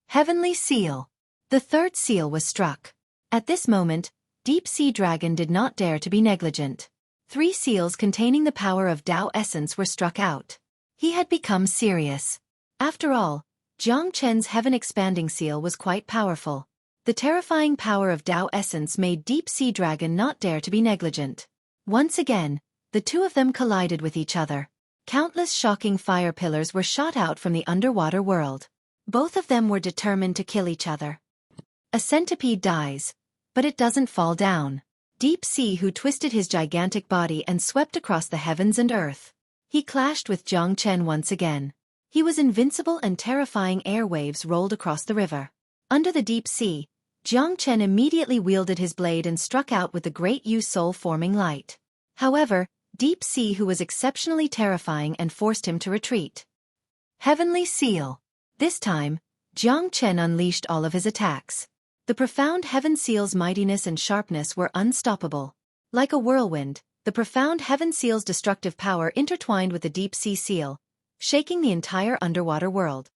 Heavenly Seal. The third seal was struck. At this moment, Deep Sea Dragon did not dare to be negligent. 3 seals containing the power of Tao essence were struck out. He had become serious. After all, Jiang Chen's heaven-expanding seal was quite powerful. The terrifying power of Tao essence made Deep Sea Dragon not dare to be negligent. Once again, the two of them collided with each other. Countless shocking fire pillars were shot out from the underwater world. Both of them were determined to kill each other. A centipede dies, but it doesn't fall down. Deep Sea who twisted his gigantic body and swept across the heavens and earth. He clashed with Jiang Chen once again. He was invincible and terrifying air waves rolled across the river. Under the deep sea, Jiang Chen immediately wielded his blade and struck out with the great Yu soul-forming light. However, Deep Sea who was exceptionally terrifying and forced him to retreat. Heavenly Seal. This time, Jiang Chen unleashed all of his attacks. The profound Heaven Seal's mightiness and sharpness were unstoppable. Like a whirlwind, the profound Heaven Seal's destructive power intertwined with the Deep Sea Seal, shaking the entire underwater world.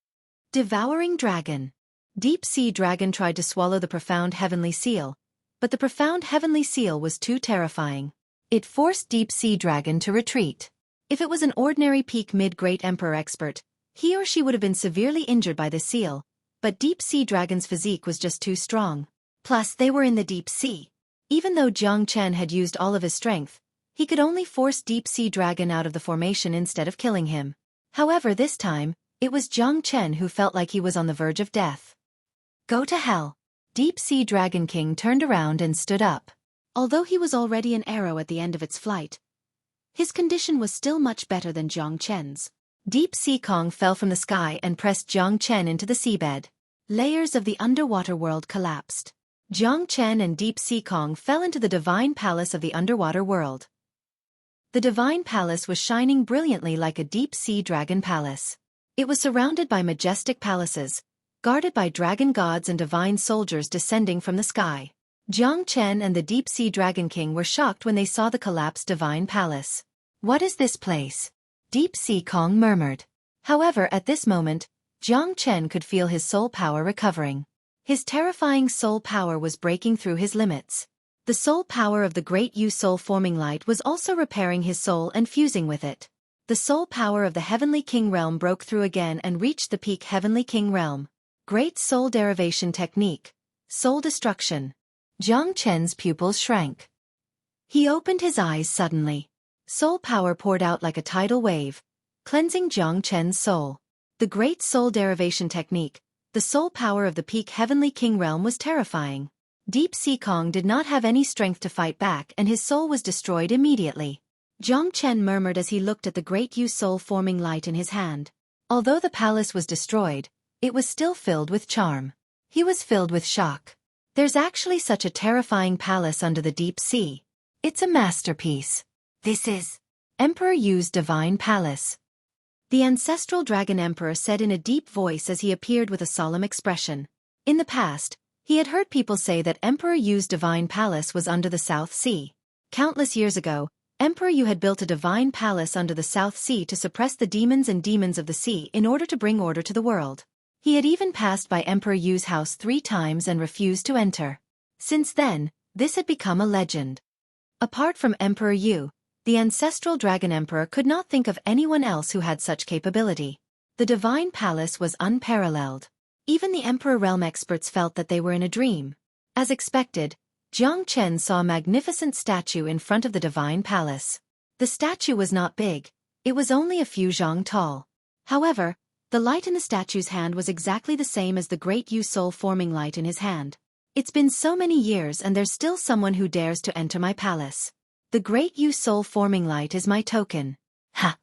Devouring Dragon. Deep Sea Dragon tried to swallow the profound Heavenly Seal, but the profound Heavenly Seal was too terrifying. It forced Deep Sea Dragon to retreat. If it was an ordinary peak mid-great emperor expert, he or she would have been severely injured by the seal, but Deep Sea Dragon's physique was just too strong. Plus, they were in the deep sea. Even though Jiang Chen had used all of his strength, he could only force Deep Sea Dragon out of the formation instead of killing him. However, this time, it was Jiang Chen who felt like he was on the verge of death. Go to hell. Deep Sea Dragon King turned around and stood up. Although he was already an arrow at the end of its flight, his condition was still much better than Jiang Chen's. Deep Sea Kong fell from the sky and pressed Jiang Chen into the seabed. Layers of the underwater world collapsed. Jiang Chen and Deep Sea Kong fell into the divine palace of the underwater world. The divine palace was shining brilliantly like a deep sea dragon palace. It was surrounded by majestic palaces, guarded by dragon gods and divine soldiers descending from the sky. Jiang Chen and the Deep Sea Dragon King were shocked when they saw the collapsed divine palace. What is this place? Deep Sea Kong murmured. However, at this moment, Jiang Chen could feel his soul power recovering. His terrifying soul power was breaking through his limits. The soul power of the great Yu soul-forming light was also repairing his soul and fusing with it. The soul power of the Heavenly King realm broke through again and reached the peak Heavenly King realm. Great soul derivation technique. Soul destruction. Jiang Chen's pupils shrank. He opened his eyes suddenly. Soul power poured out like a tidal wave, cleansing Jiang Chen's soul. The great soul derivation technique, the soul power of the peak Heavenly King realm was terrifying. Deep Sea Kong did not have any strength to fight back and his soul was destroyed immediately. Jiang Chen murmured as he looked at the great Yu soul-forming light in his hand. Although the palace was destroyed, it was still filled with charm. He was filled with shock. There's actually such a terrifying palace under the deep sea. It's a masterpiece. This is Emperor Yu's divine palace. The ancestral dragon emperor said in a deep voice as he appeared with a solemn expression. In the past, he had heard people say that Emperor Yu's divine palace was under the South Sea. Countless years ago, Emperor Yu had built a divine palace under the South Sea to suppress the demons and demons of the sea in order to bring order to the world. He had even passed by Emperor Yu's house 3 times and refused to enter. Since then, this had become a legend. Apart from Emperor Yu, the ancestral dragon emperor could not think of anyone else who had such capability. The divine palace was unparalleled. Even the emperor realm experts felt that they were in a dream. As expected, Jiang Chen saw a magnificent statue in front of the divine palace. The statue was not big, it was only a few zhang tall. However, the light in the statue's hand was exactly the same as the great Yu soul-forming light in his hand. It's been so many years and there's still someone who dares to enter my palace. The great Yu soul-forming light is my token. Ha!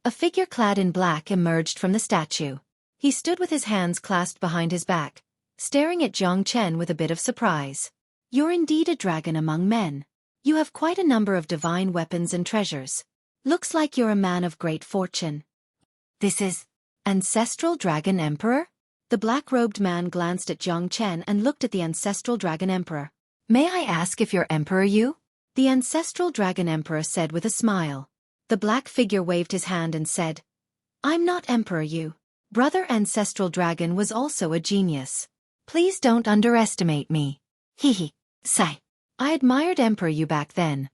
A figure clad in black emerged from the statue. He stood with his hands clasped behind his back, staring at Jiang Chen with a bit of surprise. You're indeed a dragon among men. You have quite a number of divine weapons and treasures. Looks like you're a man of great fortune. This is Ancestral Dragon Emperor? The black-robed man glanced at Jiang Chen and looked at the Ancestral Dragon Emperor. May I ask if you're Emperor Yu? The ancestral dragon emperor said with a smile. The black figure waved his hand and said, I'm not Emperor Yu. Brother ancestral dragon was also a genius. Please don't underestimate me. Hehe. Sigh. I admired Emperor Yu back then.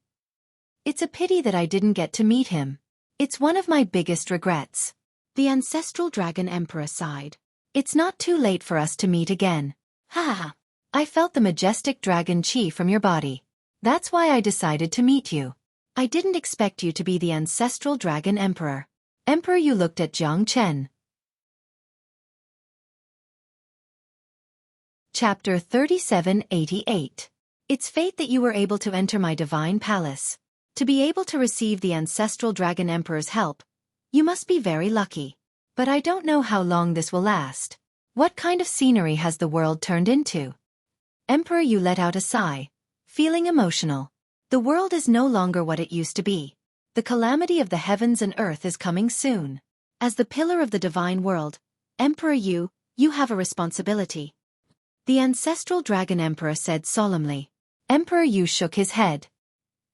It's a pity that I didn't get to meet him. It's one of my biggest regrets. The ancestral dragon emperor sighed. It's not too late for us to meet again. Ha ha. I felt the majestic dragon chi from your body. That's why I decided to meet you. I didn't expect you to be the ancestral dragon emperor. Emperor Yu looked at Jiang Chen. Chapter 3788. It's fate that you were able to enter my divine palace. To be able to receive the ancestral dragon emperor's help, you must be very lucky. But I don't know how long this will last. What kind of scenery has the world turned into? Emperor Yu let out a sigh, feeling emotional. The world is no longer what it used to be. The calamity of the heavens and earth is coming soon. As the pillar of the divine world, Emperor Yu, you have a responsibility. The ancestral dragon emperor said solemnly. Emperor Yu shook his head.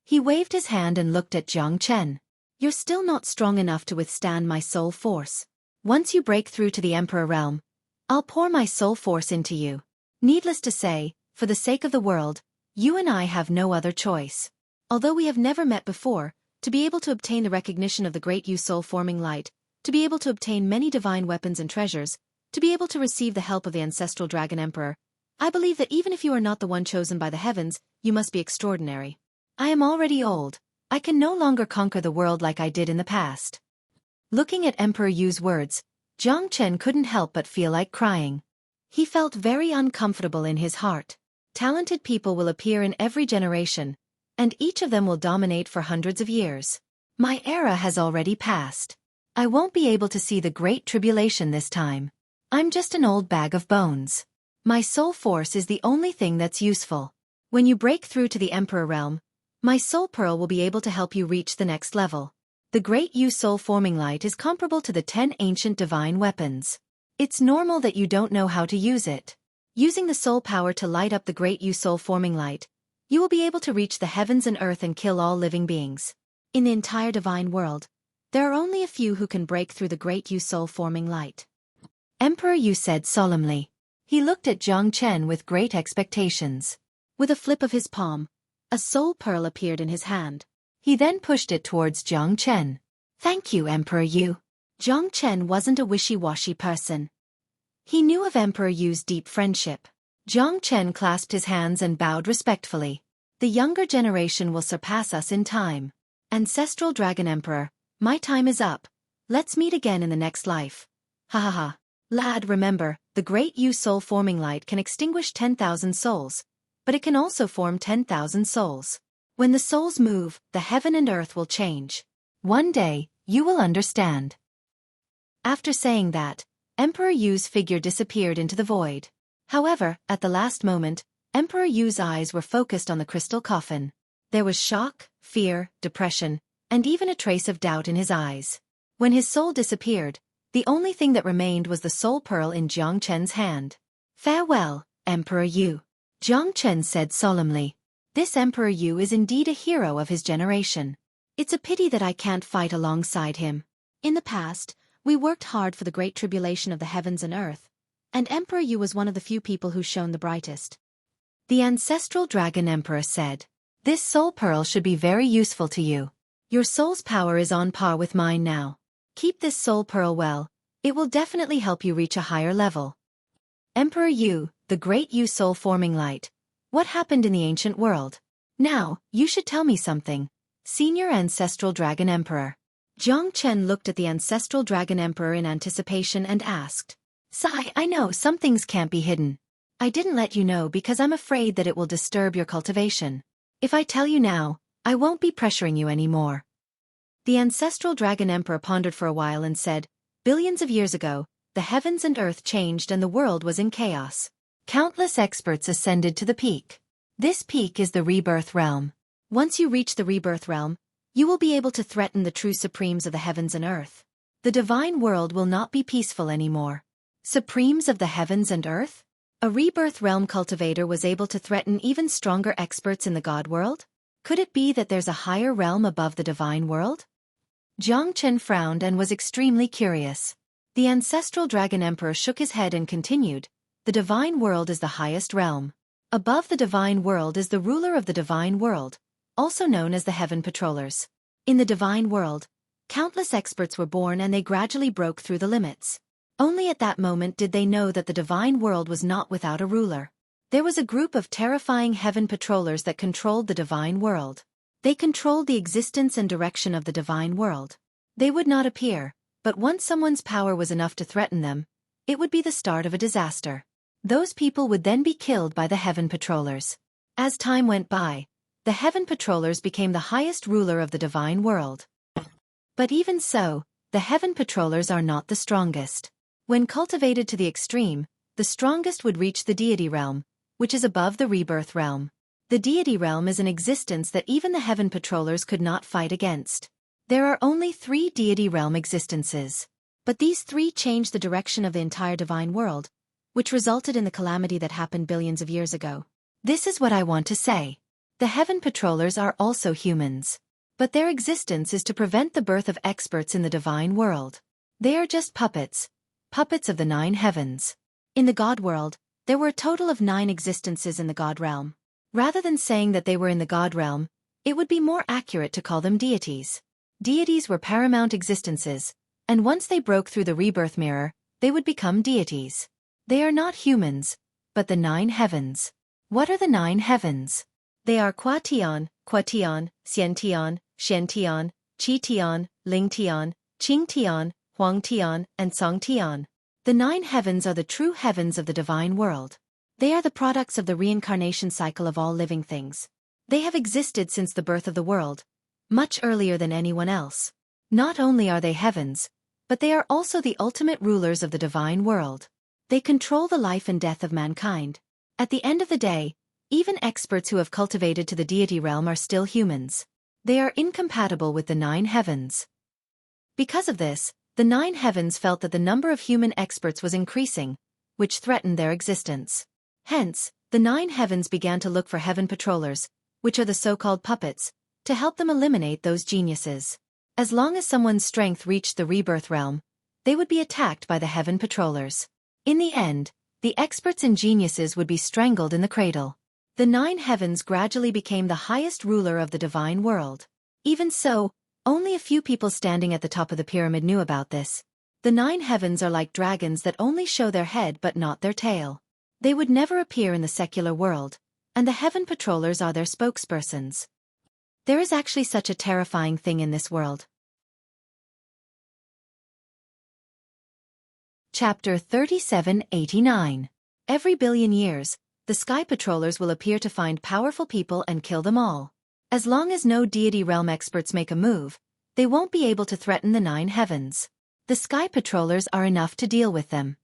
He waved his hand and looked at Jiang Chen. You're still not strong enough to withstand my soul force. Once you break through to the emperor realm, I'll pour my soul force into you. Needless to say, for the sake of the world, you and I have no other choice. Although we have never met before, to be able to obtain the recognition of the great Yu soul-forming light, to be able to obtain many divine weapons and treasures, to be able to receive the help of the ancestral dragon emperor, I believe that even if you are not the one chosen by the heavens, you must be extraordinary. I am already old. I can no longer conquer the world like I did in the past. Looking at Emperor Yu's words, Jiang Chen couldn't help but feel like crying. He felt very uncomfortable in his heart. Talented people will appear in every generation, and each of them will dominate for hundreds of years. My era has already passed. I won't be able to see the great tribulation this time. I'm just an old bag of bones. My soul force is the only thing that's useful. When you break through to the Emperor realm, my soul pearl will be able to help you reach the next level. The great Yu soul-forming light is comparable to the 10 ancient divine weapons. It's normal that you don't know how to use it. Using the soul power to light up the great Yu soul-forming light, you will be able to reach the heavens and earth and kill all living beings. In the entire divine world, there are only a few who can break through the great Yu soul-forming light. Emperor Yu said solemnly. He looked at Jiang Chen with great expectations. With a flip of his palm, a soul pearl appeared in his hand. He then pushed it towards Jiang Chen. Thank you, Emperor Yu. Jiang Chen wasn't a wishy-washy person. He knew of Emperor Yu's deep friendship. Jiang Chen clasped his hands and bowed respectfully. The younger generation will surpass us in time. Ancestral Dragon Emperor, my time is up. Let's meet again in the next life. Ha ha ha. Lad, remember, the great Yu soul-forming light can extinguish 10,000 souls, but it can also form 10,000 souls. When the souls move, the heaven and earth will change. One day, you will understand. After saying that, Emperor Yu's figure disappeared into the void. However, at the last moment, Emperor Yu's eyes were focused on the crystal coffin. There was shock, fear, depression, and even a trace of doubt in his eyes. When his soul disappeared, the only thing that remained was the soul pearl in Jiang Chen's hand. Farewell, Emperor Yu. Jiang Chen said solemnly. This Emperor Yu is indeed a hero of his generation. It's a pity that I can't fight alongside him. In the past, we worked hard for the great tribulation of the heavens and earth, and Emperor Yu was one of the few people who shone the brightest. The ancestral dragon emperor said, This soul pearl should be very useful to you. Your soul's power is on par with mine now. Keep this soul pearl well. It will definitely help you reach a higher level. Emperor Yu, the great Yu soul-forming light. What happened in the ancient world? Now, you should tell me something. Senior Ancestral Dragon Emperor. Jiang Chen looked at the Ancestral Dragon Emperor in anticipation and asked. Sigh, I know some things can't be hidden. I didn't let you know because I'm afraid that it will disturb your cultivation. If I tell you now, I won't be pressuring you anymore. The Ancestral Dragon Emperor pondered for a while and said, Billions of years ago, the heavens and earth changed and the world was in chaos. Countless experts ascended to the peak. This peak is the rebirth realm. Once you reach the rebirth realm, you will be able to threaten the true supremes of the heavens and earth. The divine world will not be peaceful anymore. Supremes of the heavens and earth? A rebirth realm cultivator was able to threaten even stronger experts in the god world? Could it be that there's a higher realm above the divine world? Jiang Chen frowned and was extremely curious. The ancestral dragon emperor shook his head and continued, "The divine world is the highest realm. Above the divine world is the ruler of the divine world, also known as the heaven patrollers. In the divine world, countless experts were born and they gradually broke through the limits. Only at that moment did they know that the divine world was not without a ruler. There was a group of terrifying heaven patrollers that controlled the divine world. They controlled the existence and direction of the divine world. They would not appear, but once someone's power was enough to threaten them, it would be the start of a disaster. Those people would then be killed by the heaven patrollers. As time went by, the heaven patrollers became the highest ruler of the divine world. But even so, the heaven patrollers are not the strongest. When cultivated to the extreme, the strongest would reach the deity realm, which is above the rebirth realm. The deity realm is an existence that even the heaven patrollers could not fight against. There are only 3 deity realm existences. But these 3 changed the direction of the entire divine world, which resulted in the calamity that happened billions of years ago. This is what I want to say. The heaven patrollers are also humans. But their existence is to prevent the birth of experts in the divine world. They are just puppets of the 9 heavens. In the God world, there were a total of 9 existences in the God realm. Rather than saying that they were in the God realm, it would be more accurate to call them deities. Deities were paramount existences, and once they broke through the rebirth mirror, they would become deities. They are not humans, but the 9 heavens. What are the 9 heavens? They are Qua-Tian, Xian-Tian, Shen-Tian, Qi-Tian, Ling-Tian, Qing-Tian, Huang-Tian, and Song-Tian. The 9 heavens are the true heavens of the divine world. They are the products of the reincarnation cycle of all living things. They have existed since the birth of the world, much earlier than anyone else. Not only are they heavens, but they are also the ultimate rulers of the divine world. They control the life and death of mankind. At the end of the day, even experts who have cultivated to the deity realm are still humans. They are incompatible with the 9 heavens. Because of this, the 9 heavens felt that the number of human experts was increasing, which threatened their existence. Hence, the 9 heavens began to look for heaven patrollers, which are the so-called puppets, to help them eliminate those geniuses. As long as someone's strength reached the rebirth realm, they would be attacked by the heaven patrollers. In the end, the experts and geniuses would be strangled in the cradle. The 9 heavens gradually became the highest ruler of the divine world. Even so, only a few people standing at the top of the pyramid knew about this. The 9 heavens are like dragons that only show their head but not their tail. They would never appear in the secular world, and the heaven patrollers are their spokespersons. There is actually such a terrifying thing in this world. Chapter 3789. Every billion years, the sky patrollers will appear to find powerful people and kill them all. As long as no deity realm experts make a move, they won't be able to threaten the 9 heavens. The sky patrollers are enough to deal with them.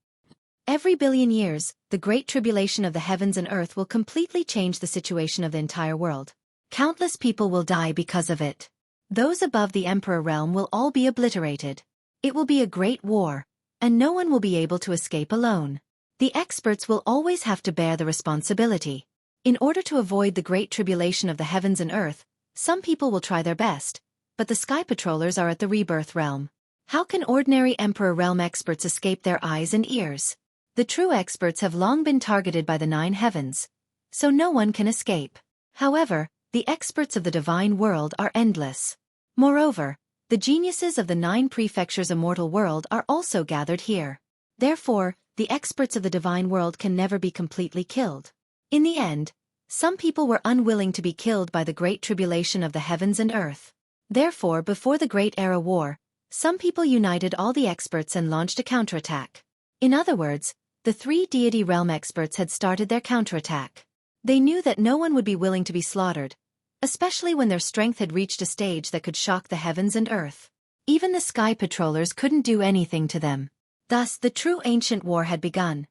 Every billion years, the great tribulation of the heavens and earth will completely change the situation of the entire world. Countless people will die because of it. Those above the emperor realm will all be obliterated. It will be a great war, and no one will be able to escape alone. The experts will always have to bear the responsibility. In order to avoid the great tribulation of the heavens and earth, some people will try their best, but the sky patrollers are at the rebirth realm. How can ordinary emperor realm experts escape their eyes and ears? The true experts have long been targeted by the 9 heavens, so no one can escape. However, the experts of the divine world are endless. Moreover, the geniuses of the 9 prefectures' immortal world are also gathered here. Therefore, the experts of the divine world can never be completely killed. In the end, some people were unwilling to be killed by the great tribulation of the heavens and earth. Therefore, before the Great Era War, some people united all the experts and launched a counterattack. In other words, the 3 deity realm experts had started their counterattack. They knew that no one would be willing to be slaughtered, especially when their strength had reached a stage that could shock the heavens and earth. Even the sky patrollers couldn't do anything to them. Thus, the true ancient war had begun.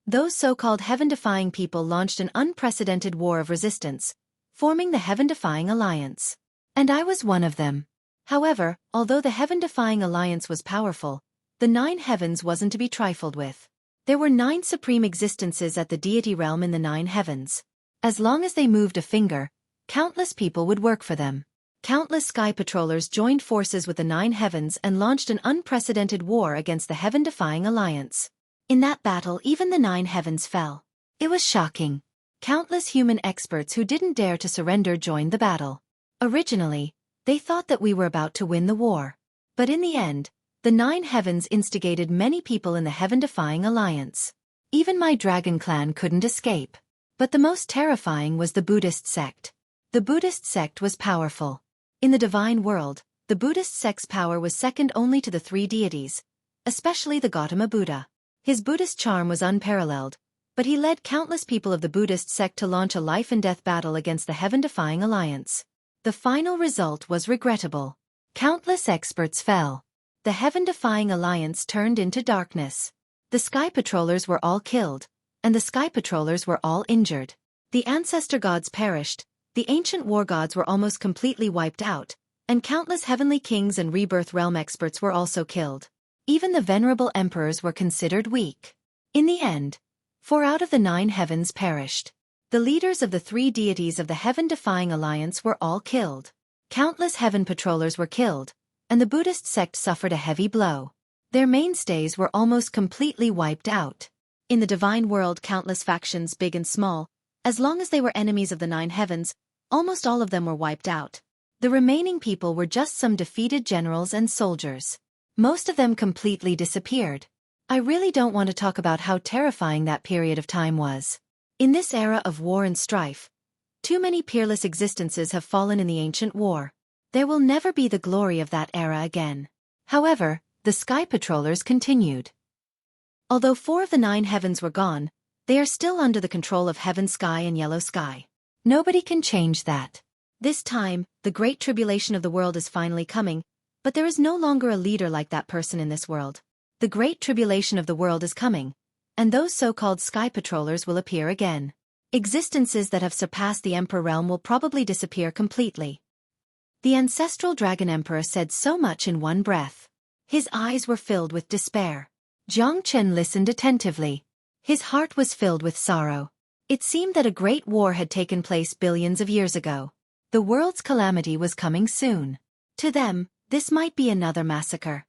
Those so-called heaven-defying people launched an unprecedented war of resistance, forming the Heaven-Defying Alliance. And I was one of them. However, although the Heaven-Defying Alliance was powerful, the 9 heavens wasn't to be trifled with. There were 9 supreme existences at the deity realm in the 9 heavens. As long as they moved a finger, Countless people would work for them. Countless sky patrollers joined forces with the Nine Heavens and launched an unprecedented war against the heaven-defying alliance. In that battle, even the Nine Heavens fell. It was shocking. Countless human experts who didn't dare to surrender joined the battle. Originally, they thought that we were about to win the war. But in the end, the Nine Heavens instigated many people in the heaven-defying alliance. Even my dragon clan couldn't escape. But the most terrifying was the Buddhist sect. The Buddhist sect was powerful. In the divine world, the Buddhist sect's power was second only to the three deities, especially the Gautama Buddha. His Buddhist charm was unparalleled, but he led countless people of the Buddhist sect to launch a life-and-death battle against the heaven-defying alliance. The final result was regrettable. Countless experts fell. The heaven-defying alliance turned into darkness. The sky patrollers were all killed, and the sky patrollers were all injured. The ancestor gods perished, the ancient war gods were almost completely wiped out, and countless heavenly kings and rebirth realm experts were also killed. Even the venerable emperors were considered weak. In the end, 4 out of the 9 heavens perished. The leaders of the 3 deities of the heaven-defying alliance were all killed. Countless heaven patrollers were killed, and the Buddhist sect suffered a heavy blow. Their mainstays were almost completely wiped out. In the divine world, countless factions, big and small, as long as they were enemies of the 9 heavens, almost all of them were wiped out. The remaining people were just some defeated generals and soldiers. Most of them completely disappeared. I really don't want to talk about how terrifying that period of time was. In this era of war and strife, too many peerless existences have fallen in the ancient war. There will never be the glory of that era again. However, the sky patrollers continued. Although 4 of the 9 heavens were gone, they are still under the control of heaven sky and yellow sky. Nobody can change that. This time, the great tribulation of the world is finally coming, but there is no longer a leader like that person in this world. The great tribulation of the world is coming, and those so-called sky patrollers will appear again. Existences that have surpassed the Emperor realm will probably disappear completely. The ancestral Dragon Emperor said so much in one breath. His eyes were filled with despair. Jiang Chen listened attentively. His heart was filled with sorrow. It seemed that a great war had taken place billions of years ago. The world's calamity was coming soon. To them, this might be another massacre.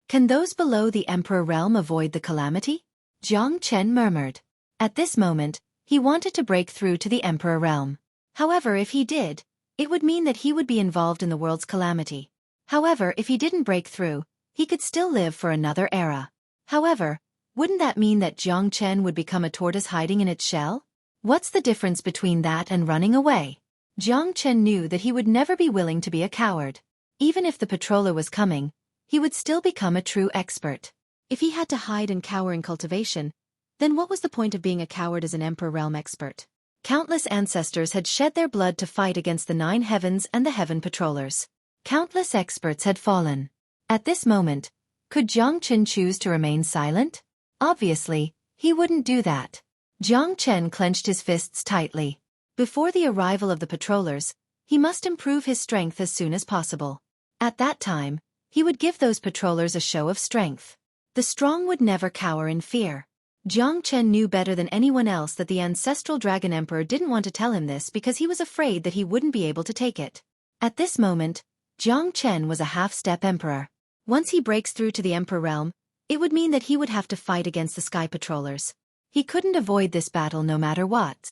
Can those below the Emperor realm avoid the calamity? Jiang Chen murmured. At this moment, he wanted to break through to the Emperor realm. However, if he did, it would mean that he would be involved in the world's calamity. However, if he didn't break through, he could still live for another era. However, wouldn't that mean that Jiang Chen would become a tortoise hiding in its shell? What's the difference between that and running away? Jiang Chen knew that he would never be willing to be a coward. Even if the patroller was coming, he would still become a true expert. If he had to hide and cower in cultivation, then what was the point of being a coward as an Emperor realm expert? Countless ancestors had shed their blood to fight against the 9 heavens and the heaven patrollers. Countless experts had fallen. At this moment, could Jiang Chen choose to remain silent? Obviously, he wouldn't do that. Jiang Chen clenched his fists tightly. Before the arrival of the patrollers, he must improve his strength as soon as possible. At that time, he would give those patrollers a show of strength. The strong would never cower in fear. Jiang Chen knew better than anyone else that the ancestral Dragon Emperor didn't want to tell him this because he was afraid that he wouldn't be able to take it. At this moment, Jiang Chen was a half-step emperor. Once he breaks through to the Emperor realm, it would mean that he would have to fight against the sky patrollers. He couldn't avoid this battle no matter what.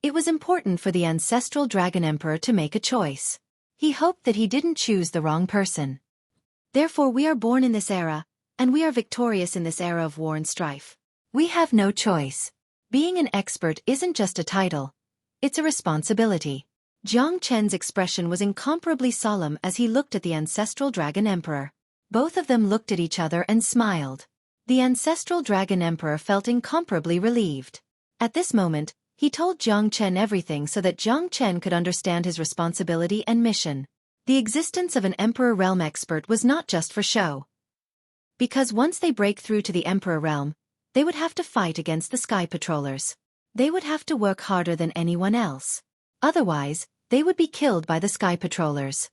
It was important for the ancestral Dragon Emperor to make a choice. He hoped that he didn't choose the wrong person. Therefore, we are born in this era, and we are victorious in this era of war and strife. We have no choice. Being an expert isn't just a title. It's a responsibility. Jiang Chen's expression was incomparably solemn as he looked at the ancestral Dragon Emperor. Both of them looked at each other and smiled. The ancestral Dragon Emperor felt incomparably relieved. At this moment, he told Jiang Chen everything so that Jiang Chen could understand his responsibility and mission. The existence of an Emperor realm expert was not just for show. Because once they break through to the Emperor realm, they would have to fight against the sky patrollers. They would have to work harder than anyone else. Otherwise, they would be killed by the sky patrollers.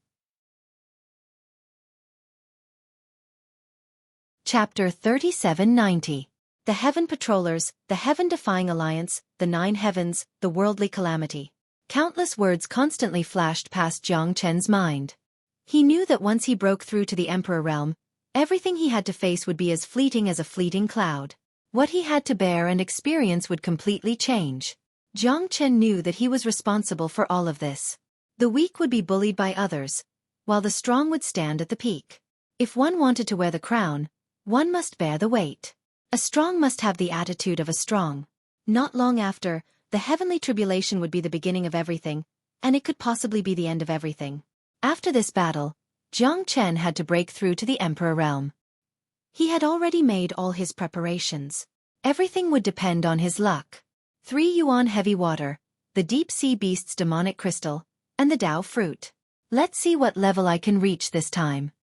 Chapter 3790. The Heaven Patrollers, the Heaven-Defying Alliance, the 9 Heavens, the Worldly Calamity. Countless words constantly flashed past Jiang Chen's mind. He knew that once he broke through to the Emperor realm, everything he had to face would be as fleeting as a fleeting cloud. What he had to bear and experience would completely change. Jiang Chen knew that he was responsible for all of this. The weak would be bullied by others, while the strong would stand at the peak. If one wanted to wear the crown, one must bear the weight. A strong must have the attitude of a strong. Not long after, the heavenly tribulation would be the beginning of everything, and it could possibly be the end of everything. After this battle, Jiang Chen had to break through to the Emperor realm. He had already made all his preparations. Everything would depend on his luck. 3 yuan heavy water, the deep sea beast's demonic crystal, and the Dao fruit. Let's see what level I can reach this time.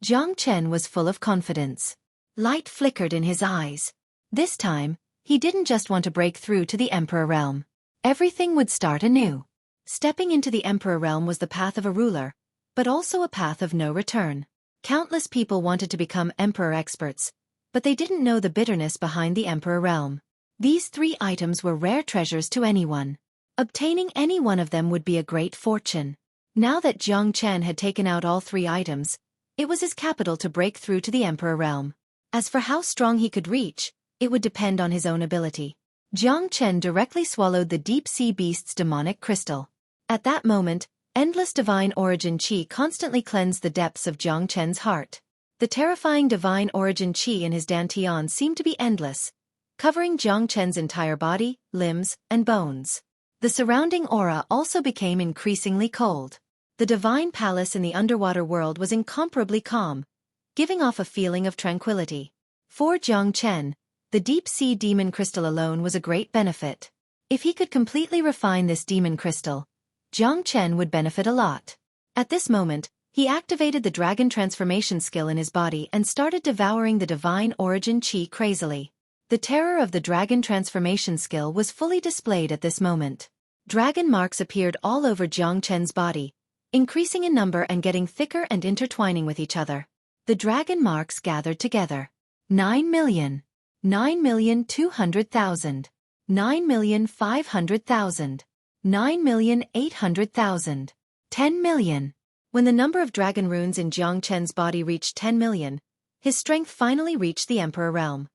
Jiang Chen was full of confidence. Light flickered in his eyes. This time, he didn't just want to break through to the Emperor realm. Everything would start anew. Stepping into the Emperor realm was the path of a ruler, but also a path of no return. Countless people wanted to become Emperor experts, but they didn't know the bitterness behind the Emperor realm. These 3 items were rare treasures to anyone. Obtaining any one of them would be a great fortune. Now that Jiang Chen had taken out all 3 items, it was his capital to break through to the Emperor realm. As for how strong he could reach, it would depend on his own ability. Jiang Chen directly swallowed the deep sea beast's demonic crystal. At that moment, endless divine origin qi constantly cleansed the depths of Jiang Chen's heart. The terrifying divine origin qi in his dantian seemed to be endless, covering Jiang Chen's entire body, limbs, and bones. The surrounding aura also became increasingly cold. The divine palace in the underwater world was incomparably calm, giving off a feeling of tranquility. For Jiang Chen, the deep-sea demon crystal alone was a great benefit. If he could completely refine this demon crystal, Jiang Chen would benefit a lot. At this moment, he activated the dragon transformation skill in his body and started devouring the divine origin qi crazily. The terror of the dragon transformation skill was fully displayed at this moment. Dragon marks appeared all over Jiang Chen's body, increasing in number and getting thicker and intertwining with each other. The dragon marks gathered together. 9 million. 9,200,000. 9,500,000. 9,800,000. 10 million. When the number of dragon runes in Jiang Chen's body reached 10 million, his strength finally reached the Emperor realm.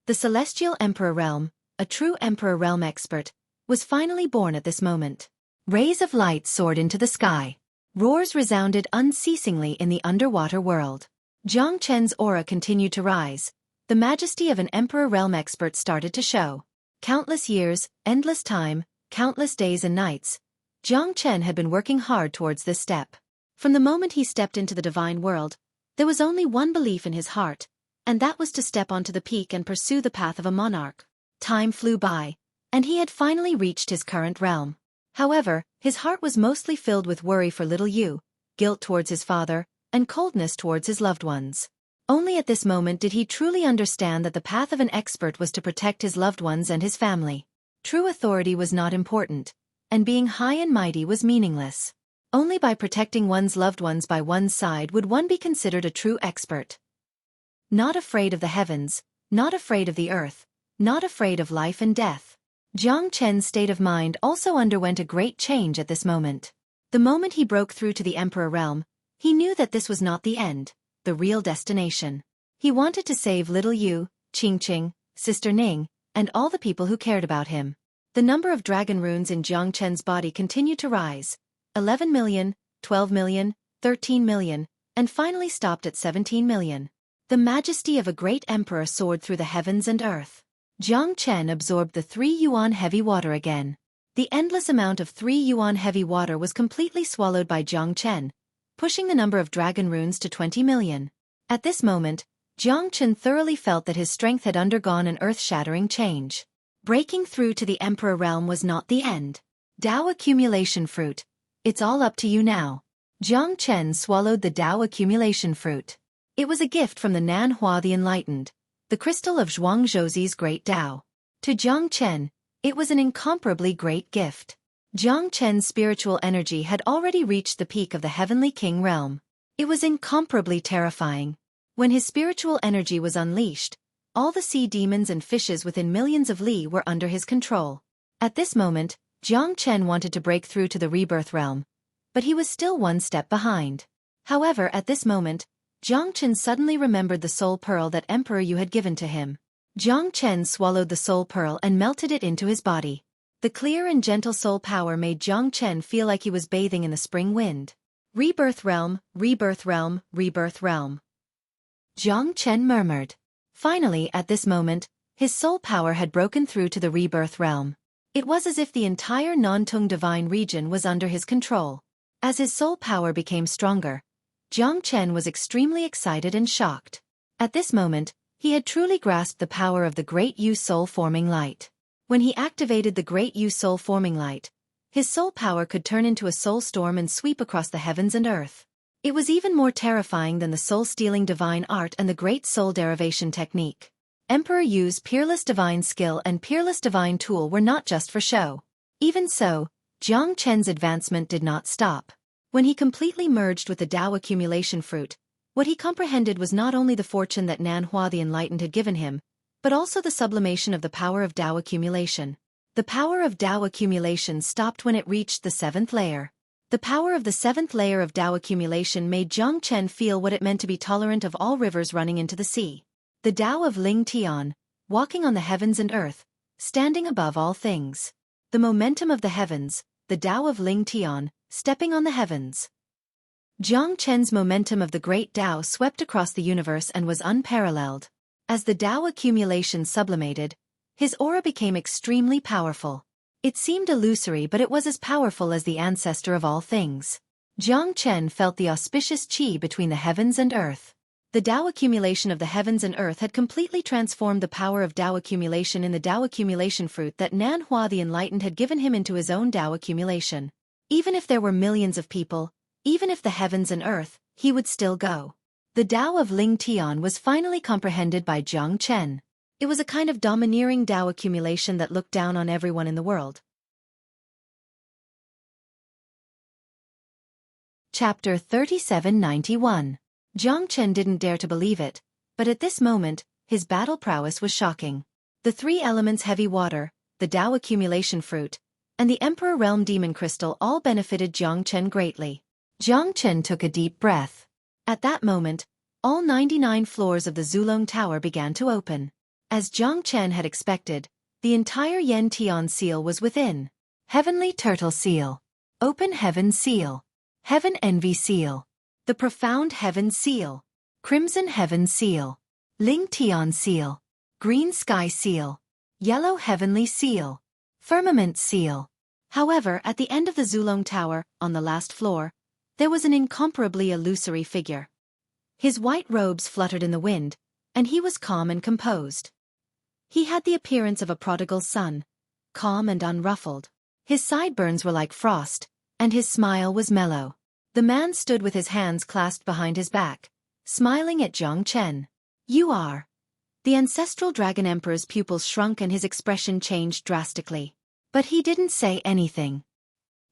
The Celestial Emperor realm, a true Emperor realm expert, was finally born at this moment. Rays of light soared into the sky. Roars resounded unceasingly in the underwater world. Jiang Chen's aura continued to rise. The majesty of an Emperor realm expert started to show. Countless years, endless time, countless days and nights, Jiang Chen had been working hard towards this step. From the moment he stepped into the divine world, there was only one belief in his heart, and that was to step onto the peak and pursue the path of a monarch. Time flew by, and he had finally reached his current realm. However, his heart was mostly filled with worry for little Yu, guilt towards his father, and coldness towards his loved ones. Only at this moment did he truly understand that the path of an expert was to protect his loved ones and his family. True authority was not important, and being high and mighty was meaningless. Only by protecting one's loved ones by one's side would one be considered a true expert. Not afraid of the heavens, not afraid of the earth, not afraid of life and death. Jiang Chen's state of mind also underwent a great change at this moment. The moment he broke through to the Emperor realm, he knew that this was not the end, the real destination. He wanted to save little Yu, Qingqing, Sister Ning, and all the people who cared about him. The number of dragon runes in Jiang Chen's body continued to rise. 11 million, 12 million, 13 million, and finally stopped at 17 million. The majesty of a great emperor soared through the heavens and earth. Jiang Chen absorbed the 3 yuan heavy water again. The endless amount of 3 yuan heavy water was completely swallowed by Jiang Chen, pushing the number of dragon runes to 20 million. At this moment, Jiang Chen thoroughly felt that his strength had undergone an earth-shattering change. Breaking through to the Emperor realm was not the end. Dao accumulation fruit. It's all up to you now. Jiang Chen swallowed the Dao accumulation fruit. It was a gift from the Nanhua the Enlightened, the crystal of Zhuangzhouzi's great Dao. To Jiang Chen, it was an incomparably great gift. Jiang Chen's spiritual energy had already reached the peak of the Heavenly King realm. It was incomparably terrifying. When his spiritual energy was unleashed, all the sea demons and fishes within millions of li were under his control. At this moment, Jiang Chen wanted to break through to the rebirth realm, but he was still one step behind. However, at this moment, Jiang Chen suddenly remembered the soul pearl that Emperor Yu had given to him. Jiang Chen swallowed the soul pearl and melted it into his body. The clear and gentle soul power made Jiang Chen feel like he was bathing in the spring wind. Rebirth realm, rebirth realm, rebirth realm. Jiang Chen murmured. Finally, at this moment, his soul power had broken through to the rebirth realm. It was as if the entire non-Tung divine region was under his control. As his soul power became stronger, Jiang Chen was extremely excited and shocked. At this moment, he had truly grasped the power of the Great Yu Soul-forming light. When he activated the Great Yu Soul-forming light, his soul power could turn into a soul storm and sweep across the heavens and earth. It was even more terrifying than the soul-stealing divine art and the great soul derivation technique. Emperor Yu's peerless divine skill and peerless divine tool were not just for show. Even so, Jiang Chen's advancement did not stop. When he completely merged with the Tao accumulation fruit, what he comprehended was not only the fortune that Nanhua the Enlightened had given him, but also the sublimation of the power of Tao accumulation. The power of Tao accumulation stopped when it reached the 7th layer. The power of the 7th layer of Tao accumulation made Jiang Chen feel what it meant to be tolerant of all rivers running into the sea. The Tao of Ling Tian, walking on the heavens and earth, standing above all things. The momentum of the heavens, the Tao of Ling Tian, stepping on the heavens. Jiang Chen's momentum of the great Tao swept across the universe and was unparalleled. As the Tao accumulation sublimated, his aura became extremely powerful. It seemed illusory, but it was as powerful as the ancestor of all things. Jiang Chen felt the auspicious qi between the heavens and earth. The Tao accumulation of the heavens and earth had completely transformed the power of Tao accumulation in the Tao accumulation fruit that Nanhua the Enlightened had given him into his own Tao accumulation. Even if there were millions of people, even if the heavens and earth, he would still go. The Tao of Ling Tian was finally comprehended by Jiang Chen. It was a kind of domineering Tao accumulation that looked down on everyone in the world. Chapter 3791. Jiang Chen didn't dare to believe it, but at this moment, his battle prowess was shocking. The 3 elements heavy water, the Tao accumulation fruit, and the Emperor Realm Demon Crystal all benefited Jiang Chen greatly. Jiang Chen took a deep breath. At that moment, all 99 floors of the Zulong Tower began to open. As Jiang Chen had expected, the entire Yen Tian seal was within. Heavenly Turtle Seal. Open Heaven Seal. Heaven Envy Seal. The Profound Heaven Seal. Crimson Heaven Seal. Ling Tian Seal. Green Sky Seal. Yellow Heavenly Seal. Firmament Seal. However, at the end of the Zulong Tower, on the last floor, there was an incomparably illusory figure. His white robes fluttered in the wind, and he was calm and composed. He had the appearance of a prodigal son, calm and unruffled. His sideburns were like frost, and his smile was mellow. The man stood with his hands clasped behind his back, smiling at Jiang Chen. You are. The ancestral dragon emperor's pupils shrunk and his expression changed drastically. But he didn't say anything.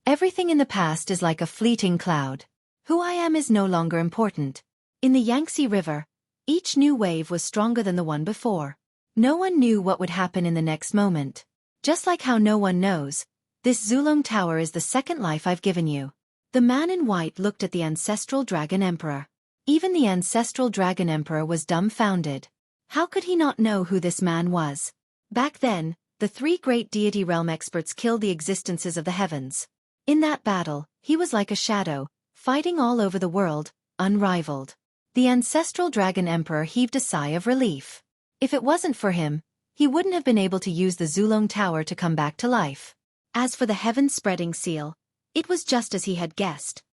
Everything in the past is like a fleeting cloud. Who I am is no longer important. In the Yangtze River, each new wave was stronger than the one before. No one knew what would happen in the next moment. Just like how no one knows, this Zulong Tower is the second life I've given you. The man in white looked at the ancestral dragon emperor. Even the ancestral dragon emperor was dumbfounded. How could he not know who this man was? Back then, the 3 great deity realm experts killed the existences of the heavens. In that battle, he was like a shadow, fighting all over the world, unrivaled. The ancestral dragon emperor heaved a sigh of relief. If it wasn't for him, he wouldn't have been able to use the Zulong Tower to come back to life. As for the heaven-spreading seal, it was just as he had guessed.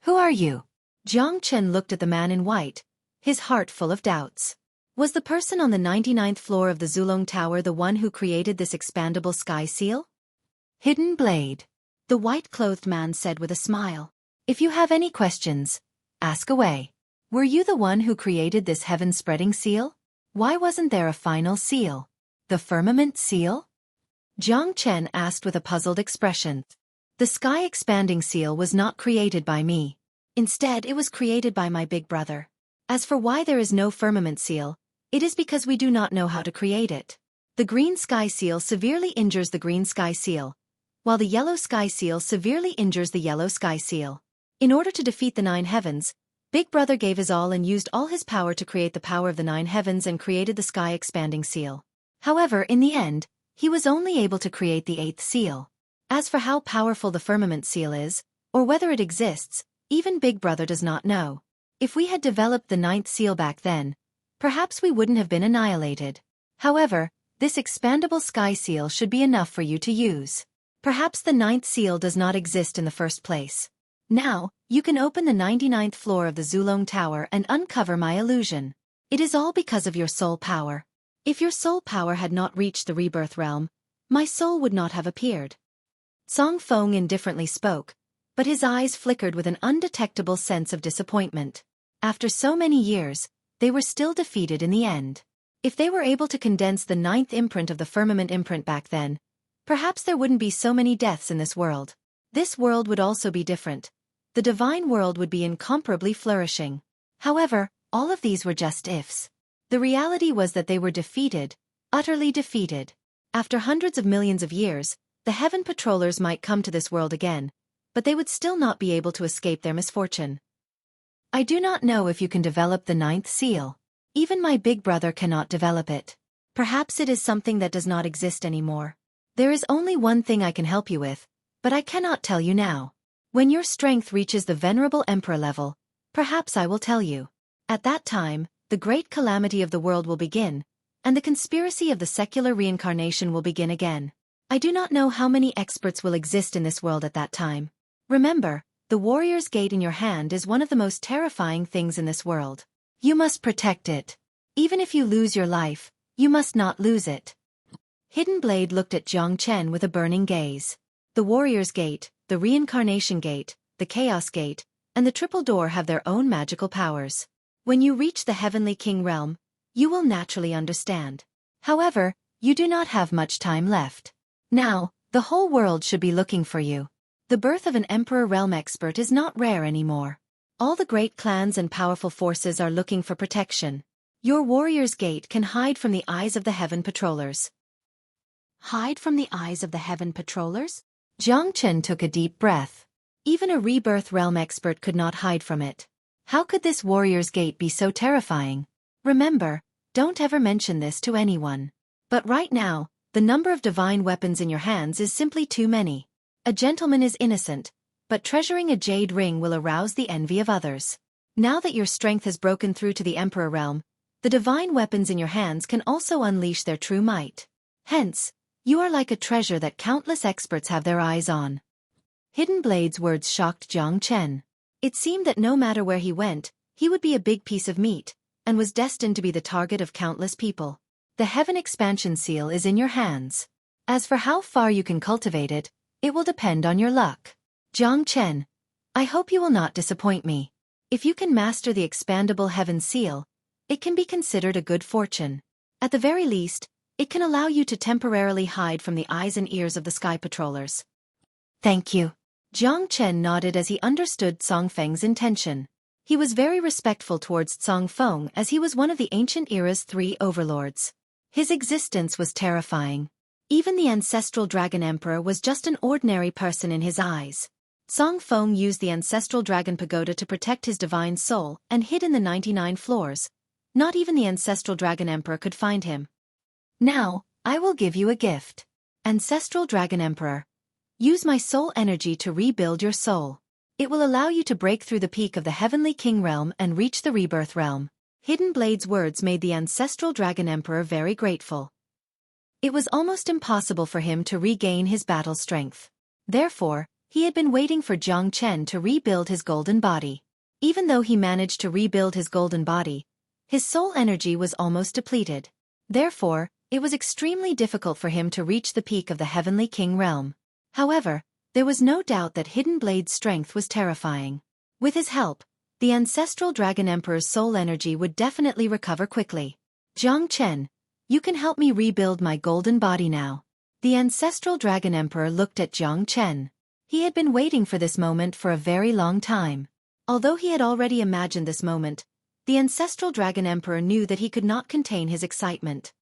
Who are you? Jiang Chen looked at the man in white, his heart full of doubts. Was the person on the 99th floor of the Zulong Tower the one who created this expandable sky seal? Hidden Blade. The white-clothed man said with a smile. If you have any questions, ask away. Were you the one who created this heaven-spreading seal? Why wasn't there a final seal? The firmament seal? Jiang Chen asked with a puzzled expression. The sky-expanding seal was not created by me. Instead, it was created by my big brother. As for why there is no firmament seal, it is because we do not know how to create it. The green sky seal severely injures the green sky seal, while the yellow sky seal severely injures the yellow sky seal. In order to defeat the 9 heavens, Big Brother gave his all and used all his power to create the power of the 9 heavens and created the sky expanding seal. However, in the end, he was only able to create the 8th seal. As for how powerful the firmament seal is, or whether it exists, even Big Brother does not know. If we had developed the 9th seal back then, perhaps we wouldn't have been annihilated. However, this expandable sky seal should be enough for you to use. Perhaps the 9th seal does not exist in the first place. Now, you can open the 99th floor of the Zulong Tower and uncover my illusion. It is all because of your soul power. If your soul power had not reached the rebirth realm, my soul would not have appeared. Song Feng indifferently spoke, but his eyes flickered with an undetectable sense of disappointment. After so many years, they were still defeated in the end. If they were able to condense the 9th imprint of the firmament imprint back then, perhaps there wouldn't be so many deaths in this world. This world would also be different. The divine world would be incomparably flourishing. However, all of these were just ifs. The reality was that they were defeated, utterly defeated. After hundreds of millions of years, the heaven patrollers might come to this world again, but they would still not be able to escape their misfortune. I do not know if you can develop the 9th seal. Even my big brother cannot develop it. Perhaps it is something that does not exist anymore. There is only one thing I can help you with, but I cannot tell you now. When your strength reaches the venerable emperor level, perhaps I will tell you. At that time, the great calamity of the world will begin, and the conspiracy of the secular reincarnation will begin again. I do not know how many experts will exist in this world at that time. Remember, the warrior's gate in your hand is one of the most terrifying things in this world. You must protect it. Even if you lose your life, you must not lose it. Hidden Blade looked at Jiang Chen with a burning gaze. The warrior's gate, the reincarnation gate, the chaos gate, and the triple door have their own magical powers. When you reach the heavenly king realm, you will naturally understand. However, you do not have much time left. Now, the whole world should be looking for you. The birth of an emperor realm expert is not rare anymore. All the great clans and powerful forces are looking for protection. Your warrior's gate can hide from the eyes of the heaven patrollers. Hide from the eyes of the heaven patrollers? Jiang Chen took a deep breath. Even a rebirth realm expert could not hide from it. How could this warrior's gate be so terrifying? Remember, don't ever mention this to anyone. But right now, the number of divine weapons in your hands is simply too many. A gentleman is innocent, but treasuring a jade ring will arouse the envy of others. Now that your strength has broken through to the emperor realm, the divine weapons in your hands can also unleash their true might. Hence, you are like a treasure that countless experts have their eyes on. Hidden Blade's words shocked Jiang Chen. It seemed that no matter where he went, he would be a big piece of meat, and was destined to be the target of countless people. The heaven expansion seal is in your hands. As for how far you can cultivate it, it will depend on your luck. Jiang Chen, I hope you will not disappoint me. If you can master the expandable heaven seal, it can be considered a good fortune. At the very least, it can allow you to temporarily hide from the eyes and ears of the sky patrollers. Thank you. Jiang Chen nodded as he understood Song Feng's intention. He was very respectful towards Song Feng as he was one of the ancient era's 3 overlords. His existence was terrifying. Even the ancestral dragon emperor was just an ordinary person in his eyes. Song Feng used the ancestral dragon pagoda to protect his divine soul and hid in the 99 floors. Not even the ancestral dragon emperor could find him. Now, I will give you a gift. Ancestral Dragon Emperor. Use my soul energy to rebuild your soul. It will allow you to break through the peak of the Heavenly King realm and reach the rebirth realm. Hidden Blade's words made the Ancestral Dragon Emperor very grateful. It was almost impossible for him to regain his battle strength. Therefore, he had been waiting for Jiang Chen to rebuild his golden body. Even though he managed to rebuild his golden body, his soul energy was almost depleted. Therefore, it was extremely difficult for him to reach the peak of the Heavenly King realm. However, there was no doubt that Hidden Blade's strength was terrifying. With his help, the Ancestral Dragon Emperor's soul energy would definitely recover quickly. Jiang Chen, you can help me rebuild my golden body now. The Ancestral Dragon Emperor looked at Jiang Chen. He had been waiting for this moment for a very long time. Although he had already imagined this moment, the Ancestral Dragon Emperor knew that he could not contain his excitement.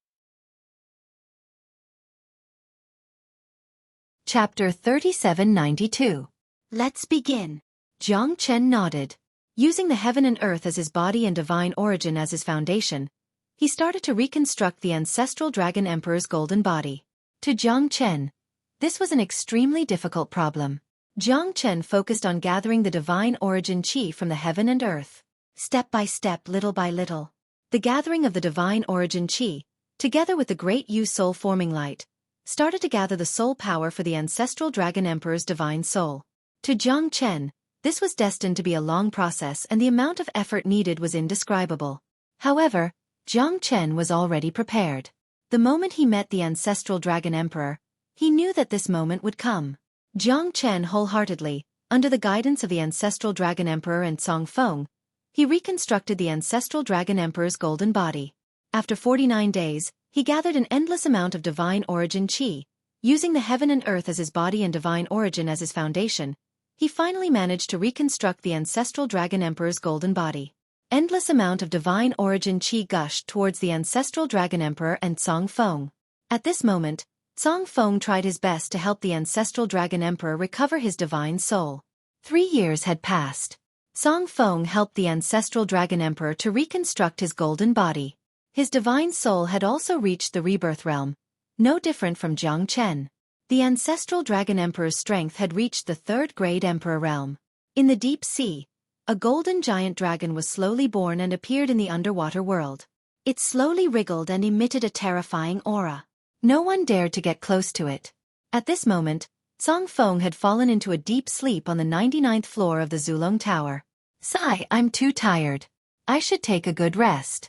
Chapter 3792. Let's begin. Jiang Chen nodded. Using the heaven and earth as his body and divine origin as his foundation, he started to reconstruct the ancestral Dragon Emperor's golden body. To Jiang Chen, this was an extremely difficult problem. Jiang Chen focused on gathering the divine origin qi from the heaven and earth. Step by step, little by little. The gathering of the divine origin qi, together with the great Yu soul-forming light, started to gather the soul power for the ancestral Dragon Emperor's divine soul. To Jiang Chen, this was destined to be a long process and the amount of effort needed was indescribable. However, Jiang Chen was already prepared. The moment he met the ancestral Dragon Emperor, he knew that this moment would come. Jiang Chen wholeheartedly, under the guidance of the ancestral Dragon Emperor and Song Feng, he reconstructed the ancestral Dragon Emperor's golden body. After 49 days, he gathered an endless amount of divine origin qi. Using the heaven and earth as his body and divine origin as his foundation, he finally managed to reconstruct the ancestral Dragon Emperor's golden body. Endless amount of divine origin qi gushed towards the ancestral Dragon Emperor and Song Feng. At this moment, Song Feng tried his best to help the ancestral Dragon Emperor recover his divine soul. 3 years had passed. Song Feng helped the ancestral Dragon Emperor to reconstruct his golden body. His divine soul had also reached the rebirth realm, no different from Jiang Chen. The ancestral Dragon Emperor's strength had reached the 3rd grade Emperor realm. In the deep sea, a golden giant dragon was slowly born and appeared in the underwater world. It slowly wriggled and emitted a terrifying aura. No one dared to get close to it. At this moment, Song Feng had fallen into a deep sleep on the 99th floor of the Zulong Tower. Sigh, I'm too tired. I should take a good rest.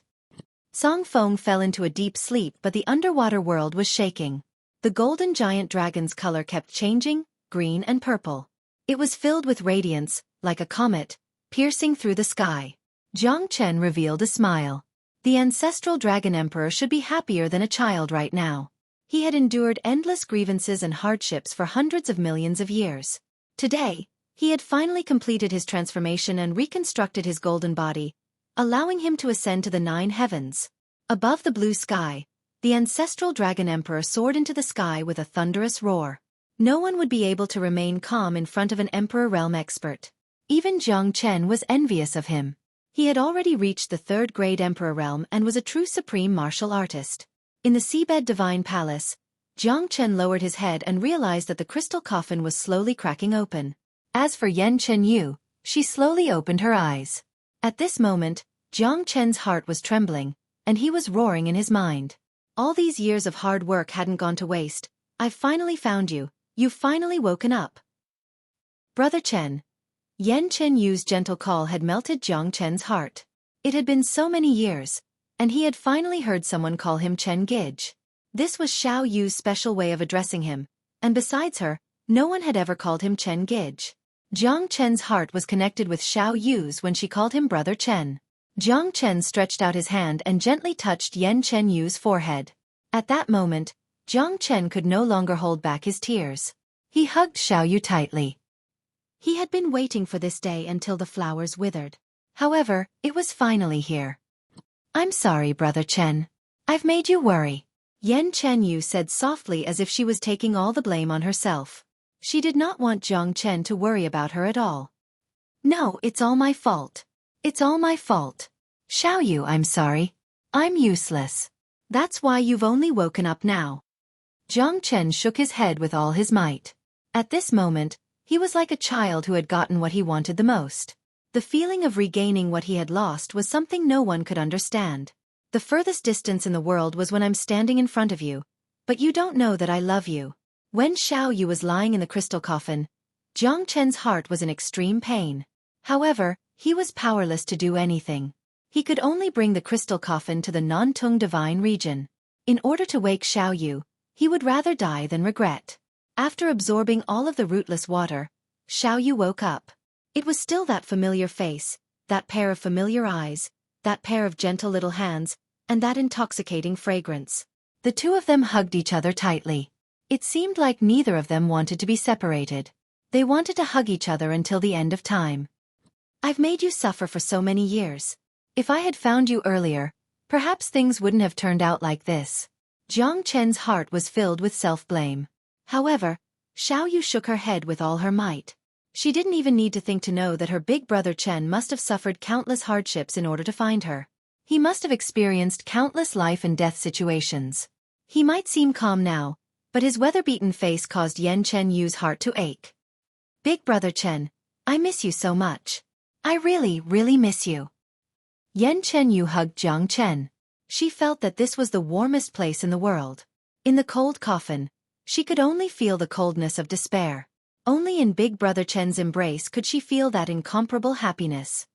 Song Feng fell into a deep sleep, but the underwater world was shaking. The golden giant dragon's color kept changing, green and purple. It was filled with radiance, like a comet, piercing through the sky. Jiang Chen revealed a smile. The ancestral Dragon Emperor should be happier than a child right now. He had endured endless grievances and hardships for hundreds of millions of years. Today, he had finally completed his transformation and reconstructed his golden body, allowing him to ascend to the 9 heavens. Above the blue sky, the ancestral Dragon Emperor soared into the sky with a thunderous roar. No one would be able to remain calm in front of an Emperor realm expert. Even Jiang Chen was envious of him. He had already reached the 3rd grade Emperor realm and was a true supreme martial artist. In the seabed divine palace, Jiang Chen lowered his head and realized that the crystal coffin was slowly cracking open. As for Yan Chenyu, she slowly opened her eyes. At this moment, Jiang Chen's heart was trembling, and he was roaring in his mind. All these years of hard work hadn't gone to waste. I've finally found you. You've finally woken up. Brother Chen. Yan Chenyu's gentle call had melted Jiang Chen's heart. It had been so many years, and he had finally heard someone call him Chen Gij. This was Xiao Yu's special way of addressing him, and besides her, no one had ever called him Chen Gij. Jiang Chen's heart was connected with Xiao Yu's when she called him Brother Chen. Jiang Chen stretched out his hand and gently touched Yan Chenyu's forehead. At that moment, Jiang Chen could no longer hold back his tears. He hugged Xiao Yu tightly. He had been waiting for this day until the flowers withered. However, it was finally here. I'm sorry, Brother Chen. I've made you worry. Yan Chenyu said softly as if she was taking all the blame on herself. She did not want Jiang Chen to worry about her at all. No, it's all my fault. It's all my fault. Xiao Yu, I'm sorry. I'm useless. That's why you've only woken up now. Jiang Chen shook his head with all his might. At this moment, he was like a child who had gotten what he wanted the most. The feeling of regaining what he had lost was something no one could understand. The furthest distance in the world was when I'm standing in front of you, but you don't know that I love you. When Xiao Yu was lying in the crystal coffin, Jiang Chen's heart was in extreme pain. However, he was powerless to do anything. He could only bring the crystal coffin to the Nantung divine region. In order to wake Xiao Yu, he would rather die than regret. After absorbing all of the rootless water, Xiao Yu woke up. It was still that familiar face, that pair of familiar eyes, that pair of gentle little hands, and that intoxicating fragrance. The two of them hugged each other tightly. It seemed like neither of them wanted to be separated. They wanted to hug each other until the end of time. I've made you suffer for so many years. If I had found you earlier, perhaps things wouldn't have turned out like this. Jiang Chen's heart was filled with self-blame. However, Xiaoyu shook her head with all her might. She didn't even need to think to know that her big brother Chen must have suffered countless hardships in order to find her. He must have experienced countless life and death situations. He might seem calm now, but his weather-beaten face caused Yan Chenyu's heart to ache. Big brother Chen, I miss you so much. I really, really miss you. Yan Chenyu hugged Jiang Chen. She felt that this was the warmest place in the world. In the cold coffin, she could only feel the coldness of despair. Only in Big Brother Chen's embrace could she feel that incomparable happiness.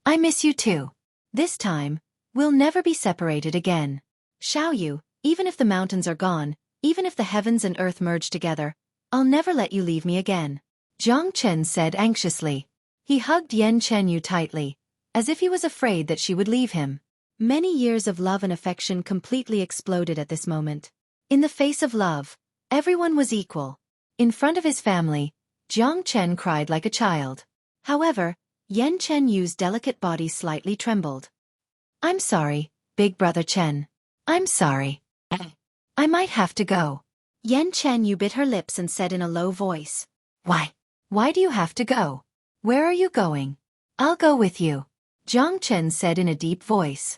I miss you too. This time, we'll never be separated again. Xiaoyu, even if the mountains are gone, even if the heavens and earth merge together, I'll never let you leave me again. Jiang Chen said anxiously. He hugged Yan Chenyu tightly, as if he was afraid that she would leave him. Many years of love and affection completely exploded at this moment. In the face of love, everyone was equal. In front of his family, Jiang Chen cried like a child. However, Yan Chenyu's delicate body slightly trembled. I'm sorry, Big Brother Chen. I'm sorry. I might have to go. Yan Chenyu bit her lips and said in a low voice. Why? Why do you have to go? Where are you going? I'll go with you. Jiang Chen said in a deep voice.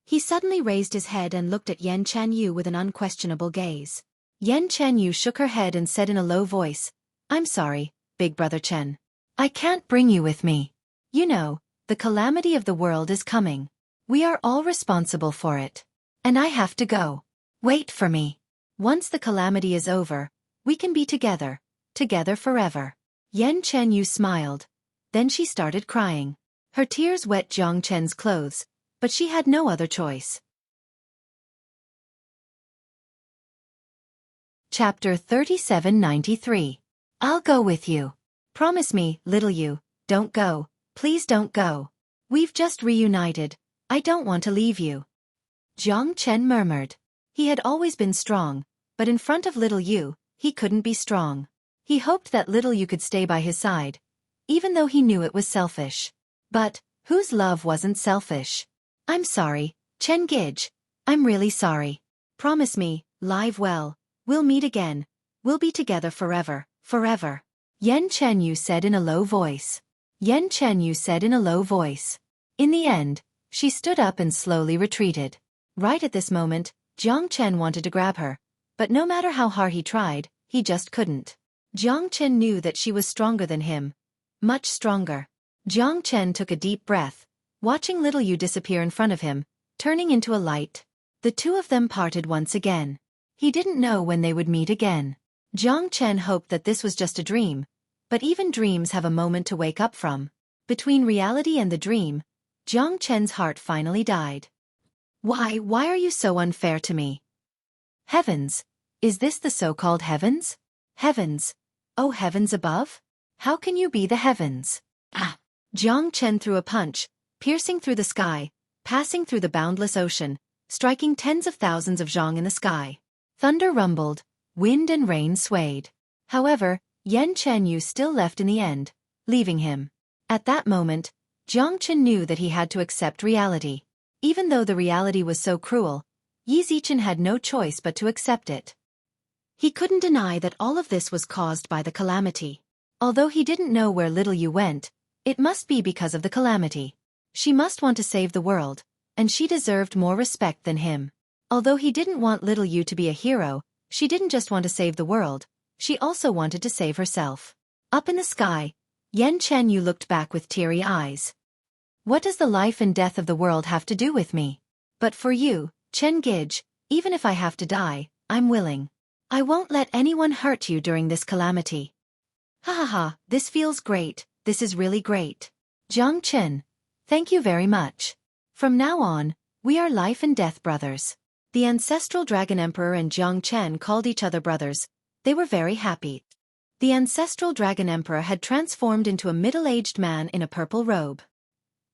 He suddenly raised his head and looked at Yan Chenyu with an unquestionable gaze. Yan Chenyu shook her head and said in a low voice, I'm sorry, Big Brother Chen. I can't bring you with me. You know, the calamity of the world is coming. We are all responsible for it. And I have to go. Wait for me. Once the calamity is over, we can be together forever. Yan Chenyu smiled. Then she started crying. Her tears wet Jiang Chen's clothes, but she had no other choice. Chapter 3793. I'll go with you. Promise me, little you, don't go, please don't go. We've just reunited, I don't want to leave you. Jiang Chen murmured. He had always been strong, but in front of little you, he couldn't be strong. He hoped that little you could stay by his side, even though he knew it was selfish. But, whose love wasn't selfish? I'm sorry, Chen Gij, I'm really sorry. Promise me, live well. We'll meet again. We'll be together forever. Yan Chenyu said in a low voice. In the end, she stood up and slowly retreated. Right at this moment, Jiang Chen wanted to grab her, but no matter how hard he tried, he just couldn't. Jiang Chen knew that she was stronger than him. Much stronger. Jiang Chen took a deep breath, watching little Yu disappear in front of him, turning into a light. The two of them parted once again. He didn't know when they would meet again. Jiang Chen hoped that this was just a dream, but even dreams have a moment to wake up from. Between reality and the dream, Jiang Chen's heart finally died. Why are you so unfair to me? Heavens! Is this the so-called heavens? Heavens! Oh heavens above? How can you be the heavens? Ah! Jiang Chen threw a punch, piercing through the sky, passing through the boundless ocean, striking tens of thousands of zhang in the sky. Thunder rumbled, wind and rain swayed. However, Yan Chenyu still left in the end, leaving him. At that moment, Jiang Chen knew that he had to accept reality. Even though the reality was so cruel, Yi Zichen had no choice but to accept it. He couldn't deny that all of this was caused by the calamity. Although he didn't know where little Yu went, it must be because of the calamity. She must want to save the world, and she deserved more respect than him. Although he didn't want little Yu to be a hero, she didn't just want to save the world, she also wanted to save herself. Up in the sky, Yan Chenyu looked back with teary eyes. What does the life and death of the world have to do with me? But for you, Chen Gij, even if I have to die, I'm willing. I won't let anyone hurt you during this calamity. Ha ha ha, this feels great, this is really great. Jiang Chen, thank you very much. From now on, we are life and death brothers. The ancestral Dragon Emperor and Jiang Chen called each other brothers. They were very happy. The ancestral Dragon Emperor had transformed into a middle-aged man in a purple robe.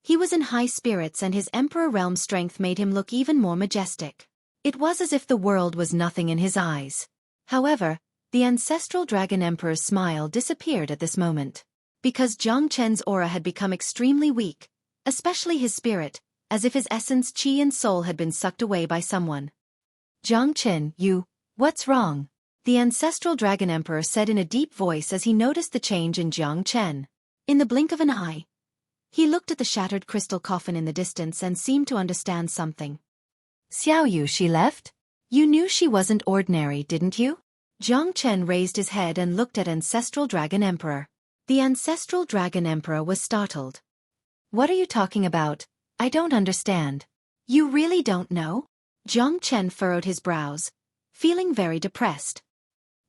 He was in high spirits and his Emperor realm strength made him look even more majestic. It was as if the world was nothing in his eyes. However, the ancestral Dragon Emperor's smile disappeared at this moment. Because Jiang Chen's aura had become extremely weak, especially his spirit, as if his essence, qi and soul had been sucked away by someone. Jiang Chen, what's wrong? the ancestral Dragon Emperor said in a deep voice as he noticed the change in Jiang Chen. In the blink of an eye, he looked at the shattered crystal coffin in the distance and seemed to understand something. Xiaoyu, she left? You knew she wasn't ordinary, didn't you? Jiang Chen raised his head and looked at ancestral Dragon Emperor. The ancestral Dragon Emperor was startled. What are you talking about? I don't understand. You really don't know? Jiang Chen furrowed his brows, feeling very depressed.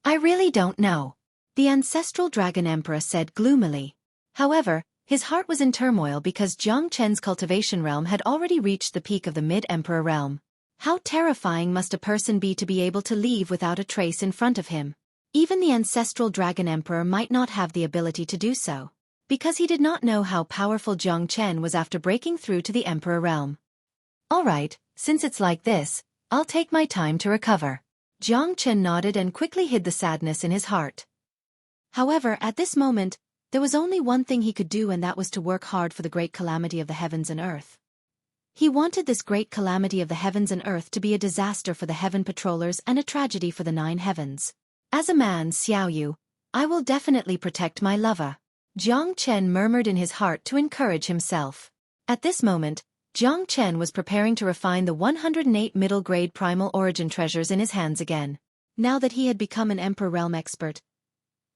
I really don't know, the ancestral Dragon Emperor said gloomily. However, his heart was in turmoil because Jiang Chen's cultivation realm had already reached the peak of the mid-emperor realm. How terrifying must a person be to be able to leave without a trace in front of him? Even the ancestral Dragon Emperor might not have the ability to do so, because he did not know how powerful Jiang Chen was after breaking through to the emperor realm. Alright, since it's like this, I'll take my time to recover. Jiang Chen nodded and quickly hid the sadness in his heart. However, at this moment, there was only one thing he could do, and that was to work hard for the great calamity of the heavens and earth. He wanted this great calamity of the heavens and earth to be a disaster for the heaven patrollers and a tragedy for the 9 heavens. As a man, Xiaoyu, I will definitely protect my lover. Jiang Chen murmured in his heart to encourage himself. At this moment, Jiang Chen was preparing to refine the 108 middle-grade primal origin treasures in his hands again. Now that he had become an Emperor Realm expert,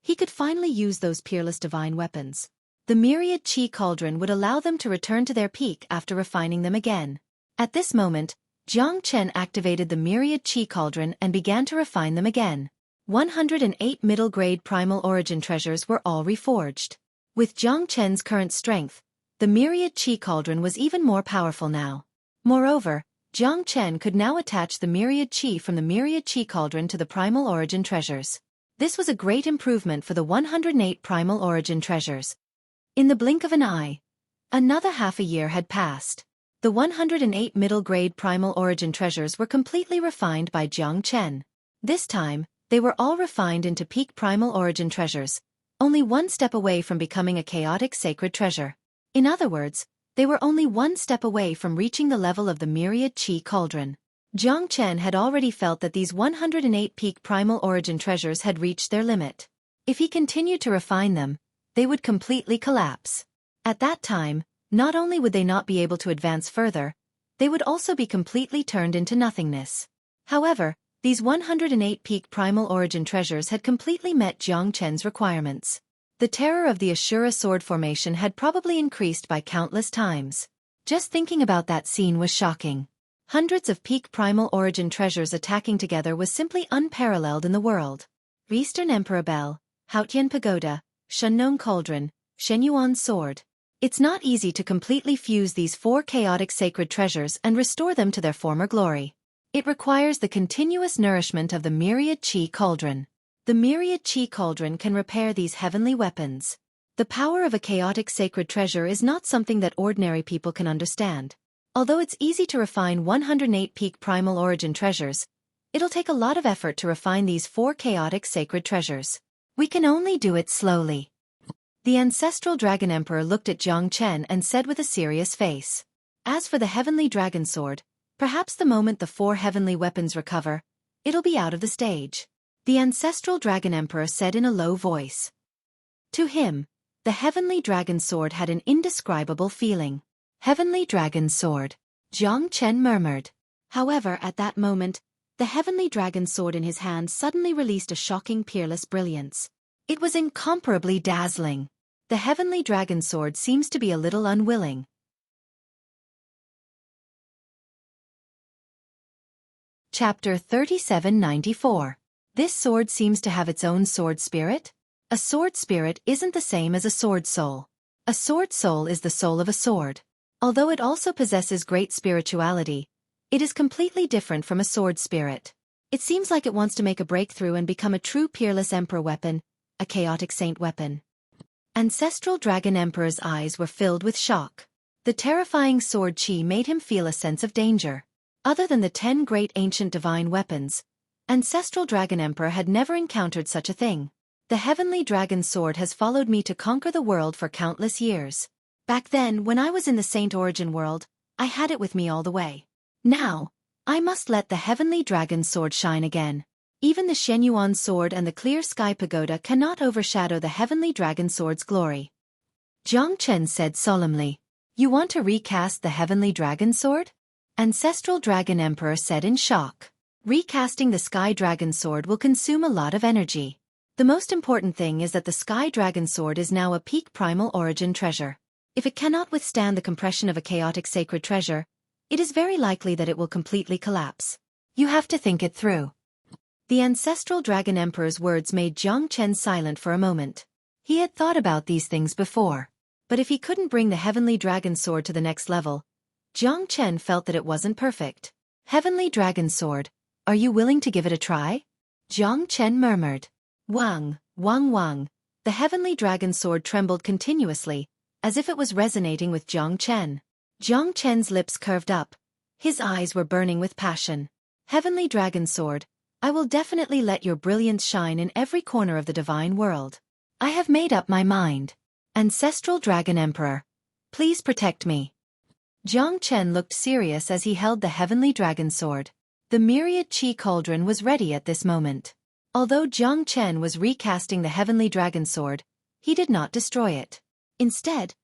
he could finally use those peerless divine weapons. The myriad chi cauldron would allow them to return to their peak after refining them again. At this moment, Jiang Chen activated the myriad chi cauldron and began to refine them again. 108 middle-grade primal origin treasures were all reforged. With Jiang Chen's current strength, the myriad chi cauldron was even more powerful now. Moreover, Jiang Chen could now attach the myriad chi from the myriad chi cauldron to the primal origin treasures. This was a great improvement for the 108 primal origin treasures. In the blink of an eye, another half a year had passed. The 108 middle-grade primal origin treasures were completely refined by Jiang Chen. This time, they were all refined into peak primal origin treasures, only one step away from becoming a chaotic sacred treasure. In other words, they were only one step away from reaching the level of the myriad chi cauldron. Jiang Chen had already felt that these 108 peak primal origin treasures had reached their limit. If he continued to refine them, they would completely collapse. At that time, not only would they not be able to advance further, they would also be completely turned into nothingness. However, these 108 peak primal origin treasures had completely met Jiang Chen's requirements. The terror of the Ashura sword formation had probably increased by countless times. Just thinking about that scene was shocking. Hundreds of peak primal origin treasures attacking together was simply unparalleled in the world. Eastern Emperor Bell, Haotian Pagoda, Shunnong Cauldron, Shenyuan Sword. It's not easy to completely fuse these 4 chaotic sacred treasures and restore them to their former glory. It requires the continuous nourishment of the myriad chi cauldron. The myriad chi cauldron can repair these heavenly weapons. The power of a chaotic sacred treasure is not something that ordinary people can understand. Although it's easy to refine 108 peak primal origin treasures, it'll take a lot of effort to refine these 4 chaotic sacred treasures. We can only do it slowly. The ancestral Dragon Emperor looked at Jiang Chen and said with a serious face. As for the heavenly dragon sword, perhaps the moment the 4 heavenly weapons recover, it'll be out of the stage. The ancestral Dragon Emperor said in a low voice. To him, the heavenly dragon sword had an indescribable feeling. Heavenly dragon sword, Jiang Chen murmured. However, at that moment, the heavenly dragon sword in his hand suddenly released a shocking peerless brilliance. It was incomparably dazzling. The heavenly dragon sword seems to be a little unwilling. Chapter 3794. This sword seems to have its own sword spirit? A sword spirit isn't the same as a sword soul. A sword soul is the soul of a sword. Although it also possesses great spirituality, it is completely different from a sword spirit. It seems like it wants to make a breakthrough and become a true peerless emperor weapon, a chaotic saint weapon. Ancestral Dragon Emperor's eyes were filled with shock. The terrifying sword chi made him feel a sense of danger. Other than the 10 great ancient divine weapons, Ancestral Dragon Emperor had never encountered such a thing. The heavenly dragon sword has followed me to conquer the world for countless years. Back then, when I was in the Saint Origin world, I had it with me all the way. Now, I must let the heavenly dragon sword shine again. Even the Shenyuan sword and the clear sky pagoda cannot overshadow the heavenly dragon sword's glory. Jiang Chen said solemnly. You want to recast the heavenly dragon sword? Ancestral Dragon Emperor said in shock. Recasting the Sky Dragon Sword will consume a lot of energy. The most important thing is that the Sky Dragon Sword is now a peak primal origin treasure. If it cannot withstand the compression of a chaotic sacred treasure, it is very likely that it will completely collapse. You have to think it through. The Ancestral Dragon Emperor's words made Jiang Chen silent for a moment. He had thought about these things before. But if he couldn't bring the Heavenly Dragon Sword to the next level, Jiang Chen felt that it wasn't perfect. Heavenly Dragon Sword, are you willing to give it a try? Jiang Chen murmured. Wang, wang wang. The Heavenly Dragon Sword trembled continuously, as if it was resonating with Jiang Chen. Jiang Chen's lips curved up. His eyes were burning with passion. Heavenly Dragon Sword, I will definitely let your brilliance shine in every corner of the divine world. I have made up my mind. Ancestral Dragon Emperor, please protect me. Jiang Chen looked serious as he held the Heavenly Dragon Sword. The myriad Qi cauldron was ready at this moment. Although Jiang Chen was recasting the Heavenly Dragon Sword, he did not destroy it. Instead,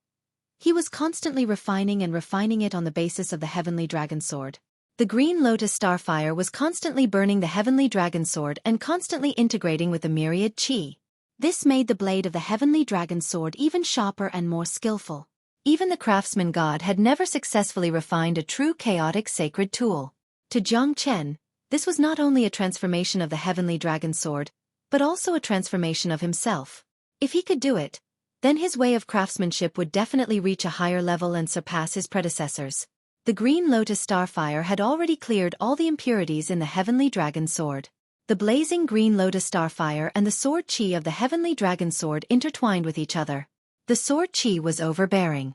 he was constantly refining it on the basis of the Heavenly Dragon Sword. The Green Lotus Starfire was constantly burning the Heavenly Dragon Sword and constantly integrating with the myriad Qi. This made the blade of the Heavenly Dragon Sword even sharper and more skillful. Even the craftsman god had never successfully refined a true chaotic sacred tool. To Jiang Chen, this was not only a transformation of the Heavenly Dragon Sword, but also a transformation of himself. If he could do it, then his way of craftsmanship would definitely reach a higher level and surpass his predecessors. The Green Lotus Starfire had already cleared all the impurities in the Heavenly Dragon Sword. The blazing Green Lotus Starfire and the Sword Qi of the Heavenly Dragon Sword intertwined with each other. The Sword Qi was overbearing.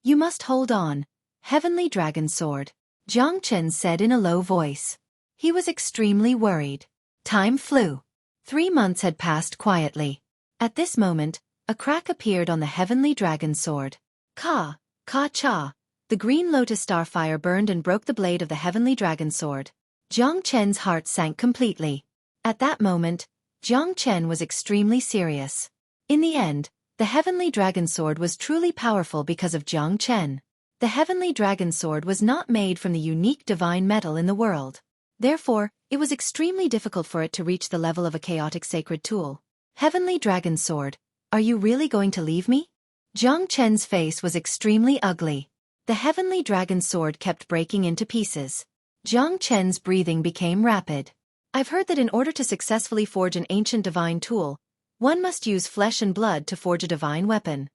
You must hold on, Heavenly Dragon Sword, Jiang Chen said in a low voice. He was extremely worried. Time flew. 3 months had passed quietly. At this moment, a crack appeared on the Heavenly Dragon Sword. Ka, ka cha. The Green Lotus Starfire burned and broke the blade of the Heavenly Dragon Sword. Jiang Chen's heart sank completely. At that moment, Jiang Chen was extremely serious. In the end, the Heavenly Dragon Sword was truly powerful because of Jiang Chen. The Heavenly Dragon Sword was not made from the unique divine metal in the world. Therefore, it was extremely difficult for it to reach the level of a chaotic sacred tool. Heavenly Dragon Sword, are you really going to leave me? Jiang Chen's face was extremely ugly. The Heavenly Dragon Sword kept breaking into pieces. Jiang Chen's breathing became rapid. I've heard that in order to successfully forge an ancient divine tool, one must use flesh and blood to forge a divine weapon.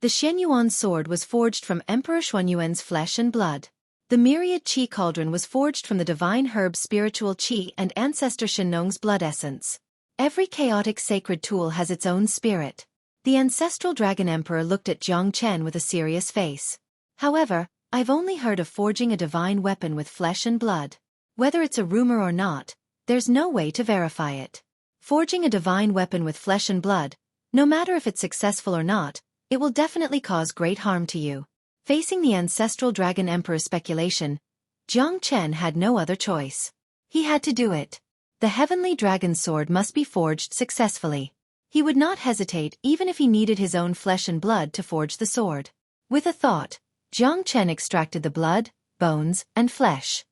The Shenyuan sword was forged from Emperor Xuanyuan's flesh and blood. The myriad Qi cauldron was forged from the divine herb spiritual Qi and ancestor Shenong's blood essence. Every chaotic sacred tool has its own spirit. The Ancestral Dragon Emperor looked at Jiang Chen with a serious face. However, I've only heard of forging a divine weapon with flesh and blood. Whether it's a rumor or not, there's no way to verify it. Forging a divine weapon with flesh and blood, no matter if it's successful or not, it will definitely cause great harm to you. Facing the Ancestral Dragon Emperor's speculation, Jiang Chen had no other choice. He had to do it. The Heavenly Dragon Sword must be forged successfully. He would not hesitate even if he needed his own flesh and blood to forge the sword. With a thought, Jiang Chen extracted the blood, bones, and flesh.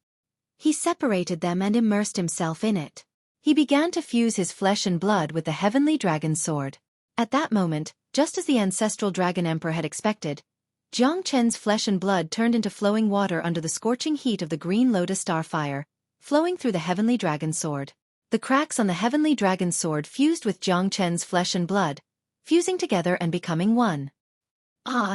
He separated them and immersed himself in it. He began to fuse his flesh and blood with the Heavenly Dragon Sword. At that moment, just as the Ancestral Dragon Emperor had expected, Jiang Chen's flesh and blood turned into flowing water under the scorching heat of the Green Lotus Starfire, flowing through the Heavenly Dragon Sword. The cracks on the Heavenly Dragon Sword fused with Jiang Chen's flesh and blood, fusing together and becoming one.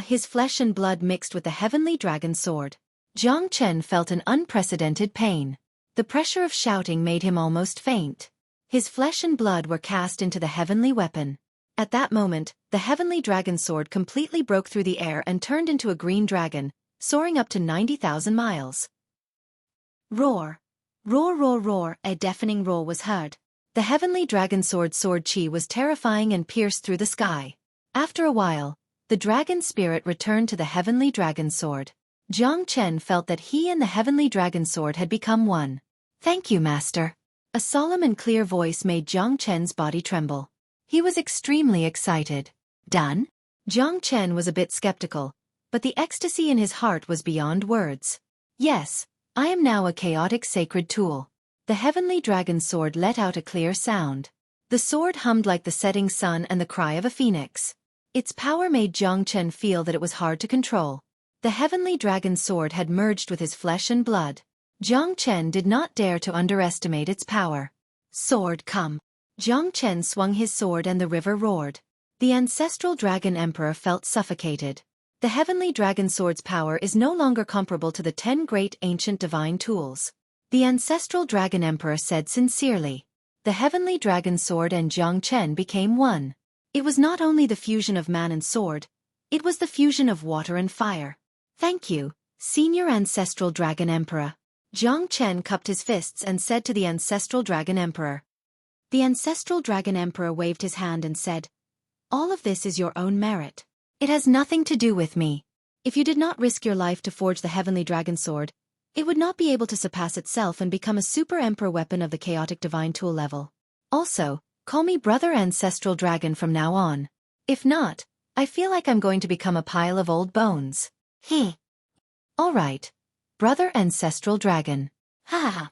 His flesh and blood mixed with the Heavenly Dragon Sword. Jiang Chen felt an unprecedented pain. The pressure of shouting made him almost faint. His flesh and blood were cast into the heavenly weapon. At that moment, the Heavenly Dragon Sword completely broke through the air and turned into a green dragon, soaring up to 90,000 miles. Roar! Roar, roar, roar! A deafening roar was heard. The Heavenly Dragon Sword Qi was terrifying and pierced through the sky. After a while, the dragon spirit returned to the Heavenly Dragon Sword. Jiang Chen felt that he and the Heavenly Dragon Sword had become one. Thank you, Master. A solemn and clear voice made Jiang Chen's body tremble. He was extremely excited. Done? Jiang Chen was a bit skeptical, but the ecstasy in his heart was beyond words. Yes, I am now a chaotic sacred tool. The heavenly dragon sword let out a clear sound. The sword hummed like the setting sun and the cry of a phoenix. Its power made Jiang Chen feel that it was hard to control. The heavenly dragon sword had merged with his flesh and blood. Jiang Chen did not dare to underestimate its power. Sword, come. Jiang Chen swung his sword and the river roared. The ancestral dragon emperor felt suffocated. The heavenly dragon sword's power is no longer comparable to the 10 great ancient divine tools. The ancestral dragon emperor said sincerely. The heavenly dragon sword and Jiang Chen became one. It was not only the fusion of man and sword, it was the fusion of water and fire. Thank you, Senior Ancestral Dragon Emperor. Jiang Chen cupped his fists and said to the Ancestral Dragon Emperor. The Ancestral Dragon Emperor waved his hand and said, all of this is your own merit. It has nothing to do with me. If you did not risk your life to forge the heavenly dragon sword, it would not be able to surpass itself and become a super emperor weapon of the chaotic divine tool level. Also, call me Brother Ancestral Dragon from now on. If not, I feel like I'm going to become a pile of old bones. All right, Brother Ancestral Dragon. Ha ha.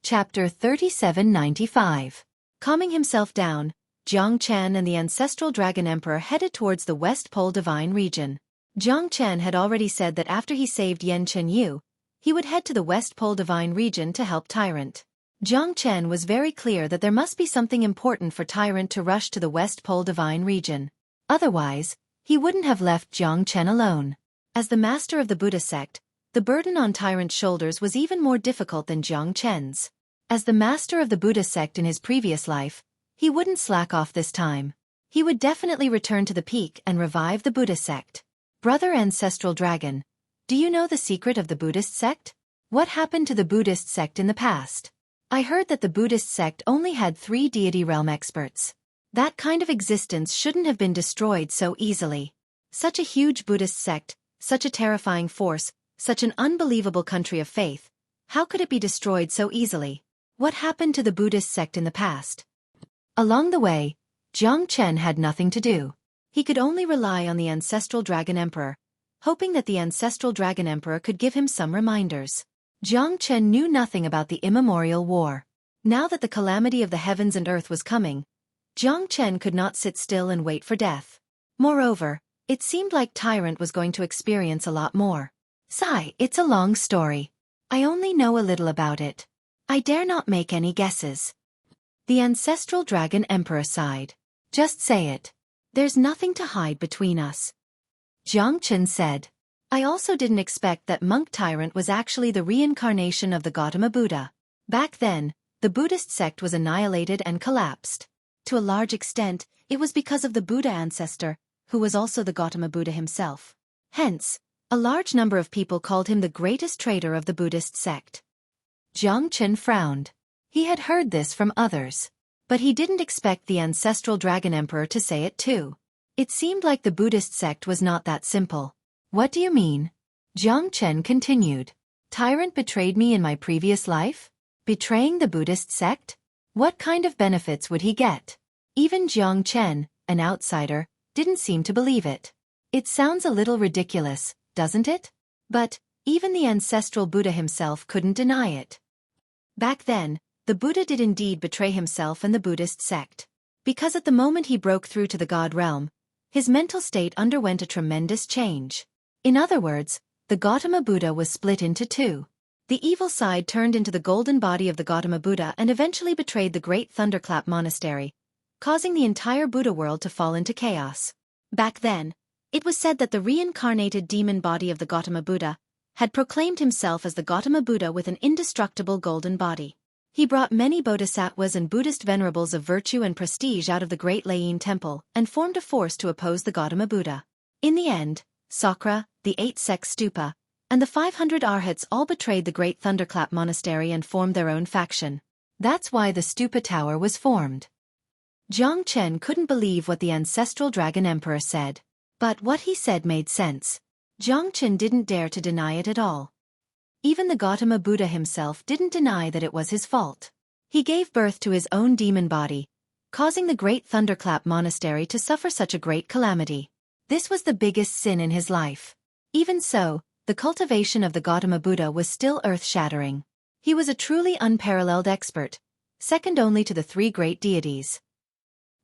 Chapter 3795. Calming himself down, Jiang Chen and the Ancestral Dragon Emperor headed towards the West Pole Divine region. Jiang Chen had already said that after he saved Yan Chenyu, he would head to the West Pole Divine region to help Tyrant. Jiang Chen was very clear that there must be something important for Tyrant to rush to the West Pole Divine region. Otherwise, he wouldn't have left Jiang Chen alone. As the master of the Buddha sect, the burden on Tyrant's shoulders was even more difficult than Jiang Chen's. As the master of the Buddha sect in his previous life, he wouldn't slack off this time. He would definitely return to the peak and revive the Buddha sect. Brother Ancestral Dragon, do you know the secret of the Buddhist sect? What happened to the Buddhist sect in the past? I heard that the Buddhist sect only had 3 deity realm experts. That kind of existence shouldn't have been destroyed so easily. Such a huge Buddhist sect, such a terrifying force, such an unbelievable country of faith. How could it be destroyed so easily? What happened to the Buddhist sect in the past? Along the way, Jiang Chen had nothing to do. He could only rely on the Ancestral Dragon Emperor, hoping that the Ancestral Dragon Emperor could give him some reminders. Jiang Chen knew nothing about the immemorial war. Now that the calamity of the heavens and earth was coming, Jiang Chen could not sit still and wait for death. Moreover, it seemed like Tyrant was going to experience a lot more. Sigh, it's a long story. I only know a little about it. I dare not make any guesses. The Ancestral Dragon Emperor sighed. Just say it. There's nothing to hide between us. Jiang Chen said. I also didn't expect that Monk Tyrant was actually the reincarnation of the Gautama Buddha. Back then, the Buddhist sect was annihilated and collapsed. To a large extent, it was because of the Buddha ancestor, who was also the Gautama Buddha himself. Hence, a large number of people called him the greatest traitor of the Buddhist sect. Jiang Chen frowned. He had heard this from others. But he didn't expect the Ancestral Dragon Emperor to say it too. It seemed like the Buddhist sect was not that simple. What do you mean? Jiang Chen continued. Tyrant betrayed me in my previous life? Betraying the Buddhist sect? What kind of benefits would he get? Even Jiang Chen, an outsider, didn't seem to believe it. It sounds a little ridiculous, doesn't it? But, even the ancestral Buddha himself couldn't deny it. Back then, the Buddha did indeed betray himself and the Buddhist sect. Because at the moment he broke through to the God realm, his mental state underwent a tremendous change. In other words, the Gautama Buddha was split into 2. The evil side turned into the golden body of the Gautama Buddha and eventually betrayed the great Thunderclap Monastery, causing the entire Buddha world to fall into chaos. Back then, it was said that the reincarnated demon body of the Gautama Buddha had proclaimed himself as the Gautama Buddha with an indestructible golden body. He brought many bodhisattvas and Buddhist venerables of virtue and prestige out of the great Lain temple and formed a force to oppose the Gautama Buddha. In the end, Sakra, the 8 sects stupa, and the 500 arhats all betrayed the great Thunderclap Monastery and formed their own faction. That's why the stupa tower was formed. Jiang Chen couldn't believe what the ancestral Dragon Emperor said. But what he said made sense. Jiang Chen didn't dare to deny it at all. Even the Gautama Buddha himself didn't deny that it was his fault. He gave birth to his own demon body, causing the great Thunderclap Monastery to suffer such a great calamity. This was the biggest sin in his life. Even so, the cultivation of the Gautama Buddha was still earth-shattering. He was a truly unparalleled expert, second only to the three great deities.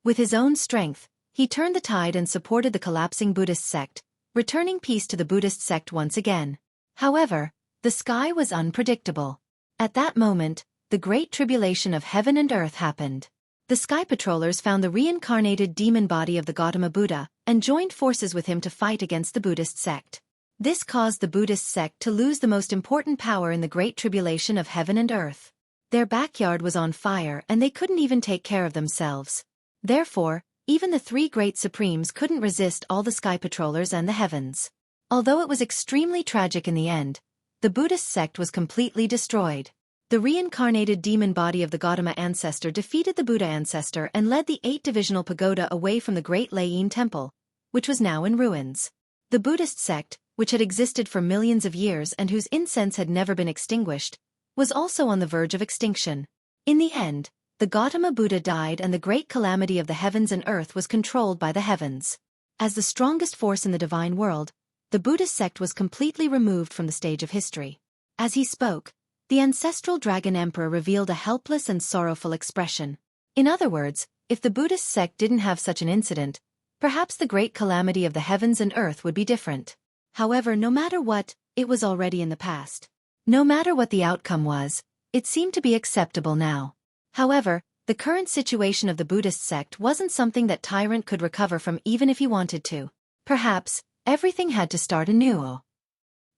With his own strength, he turned the tide and supported the collapsing Buddhist sect, returning peace to the Buddhist sect once again. However, the sky was unpredictable. At that moment, the great tribulation of heaven and earth happened. The sky patrollers found the reincarnated demon body of the Gautama Buddha and joined forces with him to fight against the Buddhist sect. This caused the Buddhist sect to lose the most important power in the great tribulation of heaven and earth. Their backyard was on fire and they couldn't even take care of themselves. Therefore, even the three great supremes couldn't resist all the sky patrollers and the heavens. Although it was extremely tragic in the end, the Buddhist sect was completely destroyed. The reincarnated demon body of the Gautama ancestor defeated the Buddha ancestor and led the 8-divisional pagoda away from the great Lain temple, which was now in ruins. The Buddhist sect, which had existed for millions of years and whose incense had never been extinguished, was also on the verge of extinction. In the end, the Gautama Buddha died and the great calamity of the heavens and earth was controlled by the heavens. As the strongest force in the divine world, the Buddhist sect was completely removed from the stage of history. As he spoke, the ancestral dragon emperor revealed a helpless and sorrowful expression. In other words, if the Buddhist sect didn't have such an incident, perhaps the great calamity of the heavens and earth would be different. However, no matter what, it was already in the past. No matter what the outcome was, it seemed to be acceptable now. However, the current situation of the Buddhist sect wasn't something that Tyrant could recover from even if he wanted to. Perhaps, everything had to start anew.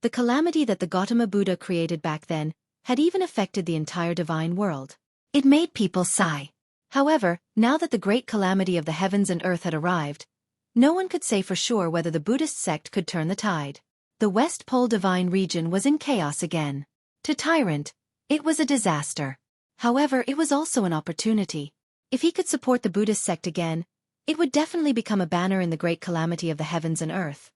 The calamity that the Gautama Buddha created back then had even affected the entire divine world. It made people sigh. However, now that the great calamity of the heavens and earth had arrived, no one could say for sure whether the Buddhist sect could turn the tide. The West Pole divine region was in chaos again. To Tyrant, it was a disaster. However, it was also an opportunity. If he could support the Buddhist sect again, it would definitely become a banner in the great calamity of the heavens and earth.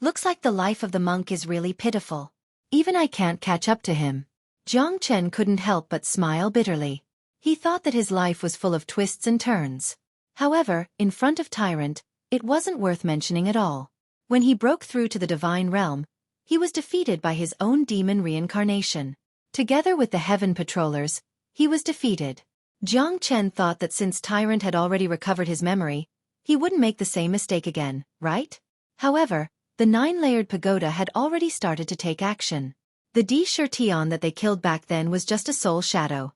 Looks like the life of the monk is really pitiful. Even I can't catch up to him. Jiang Chen couldn't help but smile bitterly. He thought that his life was full of twists and turns. However, in front of Tyrant, it wasn't worth mentioning at all. When he broke through to the divine realm, he was defeated by his own demon reincarnation. Together with the heaven patrollers, he was defeated. Jiang Chen thought that since Tyrant had already recovered his memory, he wouldn't make the same mistake again, right? However, the 9-layered pagoda had already started to take action. The Xueqi that they killed back then was just a soul shadow.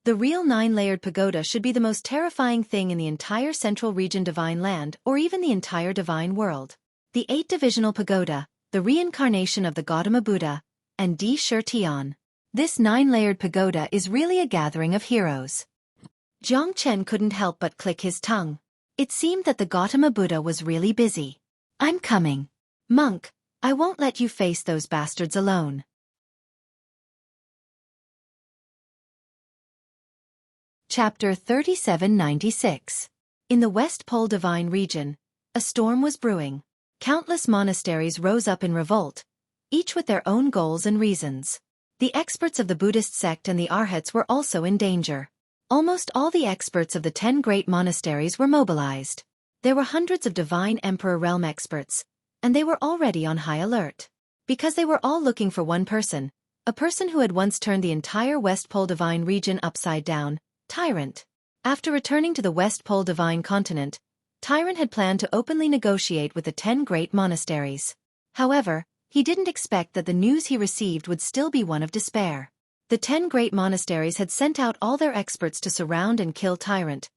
The real 9-layered pagoda should be the most terrifying thing in the entire Central Region Divine Land or even the entire divine world. The 8-divisional pagoda, the reincarnation of the Gautama Buddha, and Xueqi. This 9-layered pagoda is really a gathering of heroes. Jiang Chen couldn't help but click his tongue. It seemed that the Gautama Buddha was really busy. I'm coming. Monk, I won't let you face those bastards alone. Chapter 3796. In the West Pole Divine Region, a storm was brewing. Countless monasteries rose up in revolt, each with their own goals and reasons. The experts of the Buddhist sect and the Arhats were also in danger. Almost all the experts of the 10 great monasteries were mobilized. There were hundreds of Divine Emperor Realm experts, and they were already on high alert. Because they were all looking for one person, a person who had once turned the entire West Pole Divine region upside down, Tyrant. After returning to the West Pole Divine continent, Tyrant had planned to openly negotiate with the 10 great monasteries. However, he didn't expect that the news he received would still be one of despair. The 10 great monasteries had sent out all their experts to surround and kill Tyrant,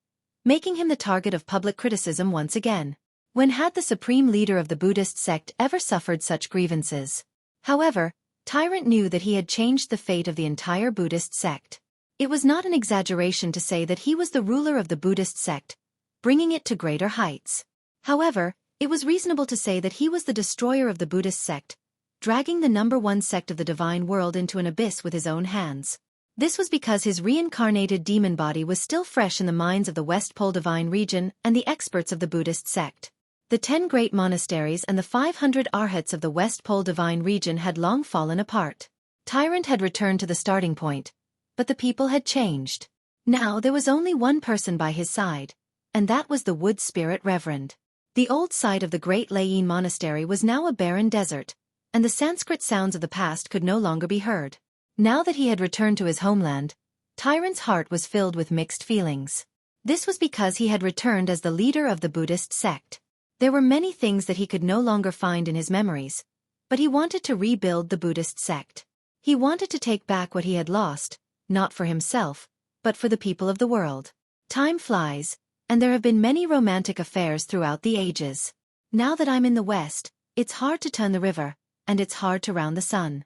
making him the target of public criticism once again. When had the supreme leader of the Buddhist sect ever suffered such grievances? However, Tyrant knew that he had changed the fate of the entire Buddhist sect. It was not an exaggeration to say that he was the ruler of the Buddhist sect, bringing it to greater heights. However, it was reasonable to say that he was the destroyer of the Buddhist sect, dragging the #1 sect of the divine world into an abyss with his own hands. This was because his reincarnated demon body was still fresh in the minds of the West Pole Divine region and the experts of the Buddhist sect. The 10 great monasteries and the 500 Arhats of the West Pole Divine region had long fallen apart. Tyrant had returned to the starting point, but the people had changed. Now there was only one person by his side, and that was the wood spirit Reverend. The old site of the great Layin monastery was now a barren desert, and the Sanskrit sounds of the past could no longer be heard. Now that he had returned to his homeland, Tyrant's heart was filled with mixed feelings. This was because he had returned as the leader of the Buddhist sect. There were many things that he could no longer find in his memories, but he wanted to rebuild the Buddhist sect. He wanted to take back what he had lost, not for himself, but for the people of the world. Time flies, and there have been many romantic affairs throughout the ages. Now that I'm in the West, it's hard to turn the river, and it's hard to round the sun.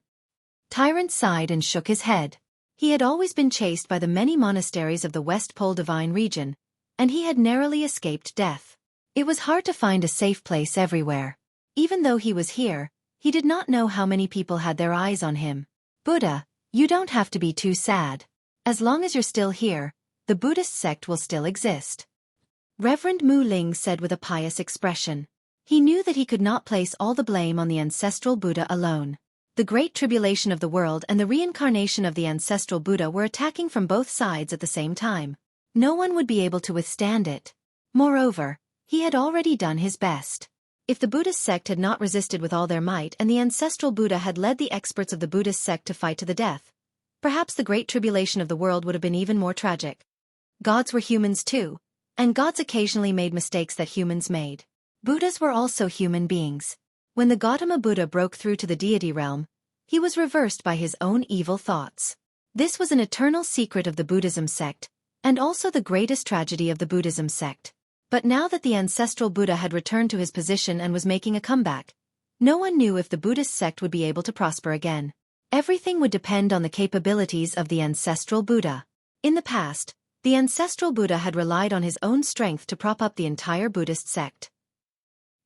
Tyrant sighed and shook his head. He had always been chased by the many monasteries of the West Pole Divine region, and he had narrowly escaped death. It was hard to find a safe place everywhere. Even though he was here, he did not know how many people had their eyes on him. Buddha, you don't have to be too sad. As long as you're still here, the Buddhist sect will still exist. Reverend Mu Ling said with a pious expression. He knew that he could not place all the blame on the ancestral Buddha alone. The great tribulation of the world and the reincarnation of the ancestral Buddha were attacking from both sides at the same time. No one would be able to withstand it. Moreover, he had already done his best. If the Buddhist sect had not resisted with all their might and the ancestral Buddha had led the experts of the Buddhist sect to fight to the death, perhaps the great tribulation of the world would have been even more tragic. Gods were humans too, and gods occasionally made mistakes that humans made. Buddhas were also human beings. When the Gautama Buddha broke through to the deity realm, he was reversed by his own evil thoughts. This was an eternal secret of the Buddhism sect, and also the greatest tragedy of the Buddhism sect. But now that the ancestral Buddha had returned to his position and was making a comeback, no one knew if the Buddhist sect would be able to prosper again. Everything would depend on the capabilities of the ancestral Buddha. In the past, the ancestral Buddha had relied on his own strength to prop up the entire Buddhist sect.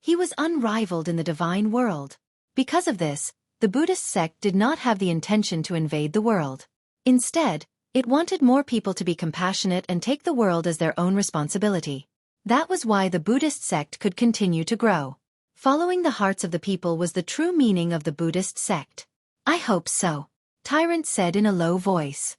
He was unrivaled in the divine world. Because of this, the Buddhist sect did not have the intention to invade the world. Instead, it wanted more people to be compassionate and take the world as their own responsibility. That was why the Buddhist sect could continue to grow. Following the hearts of the people was the true meaning of the Buddhist sect. I hope so, Tyrant said in a low voice.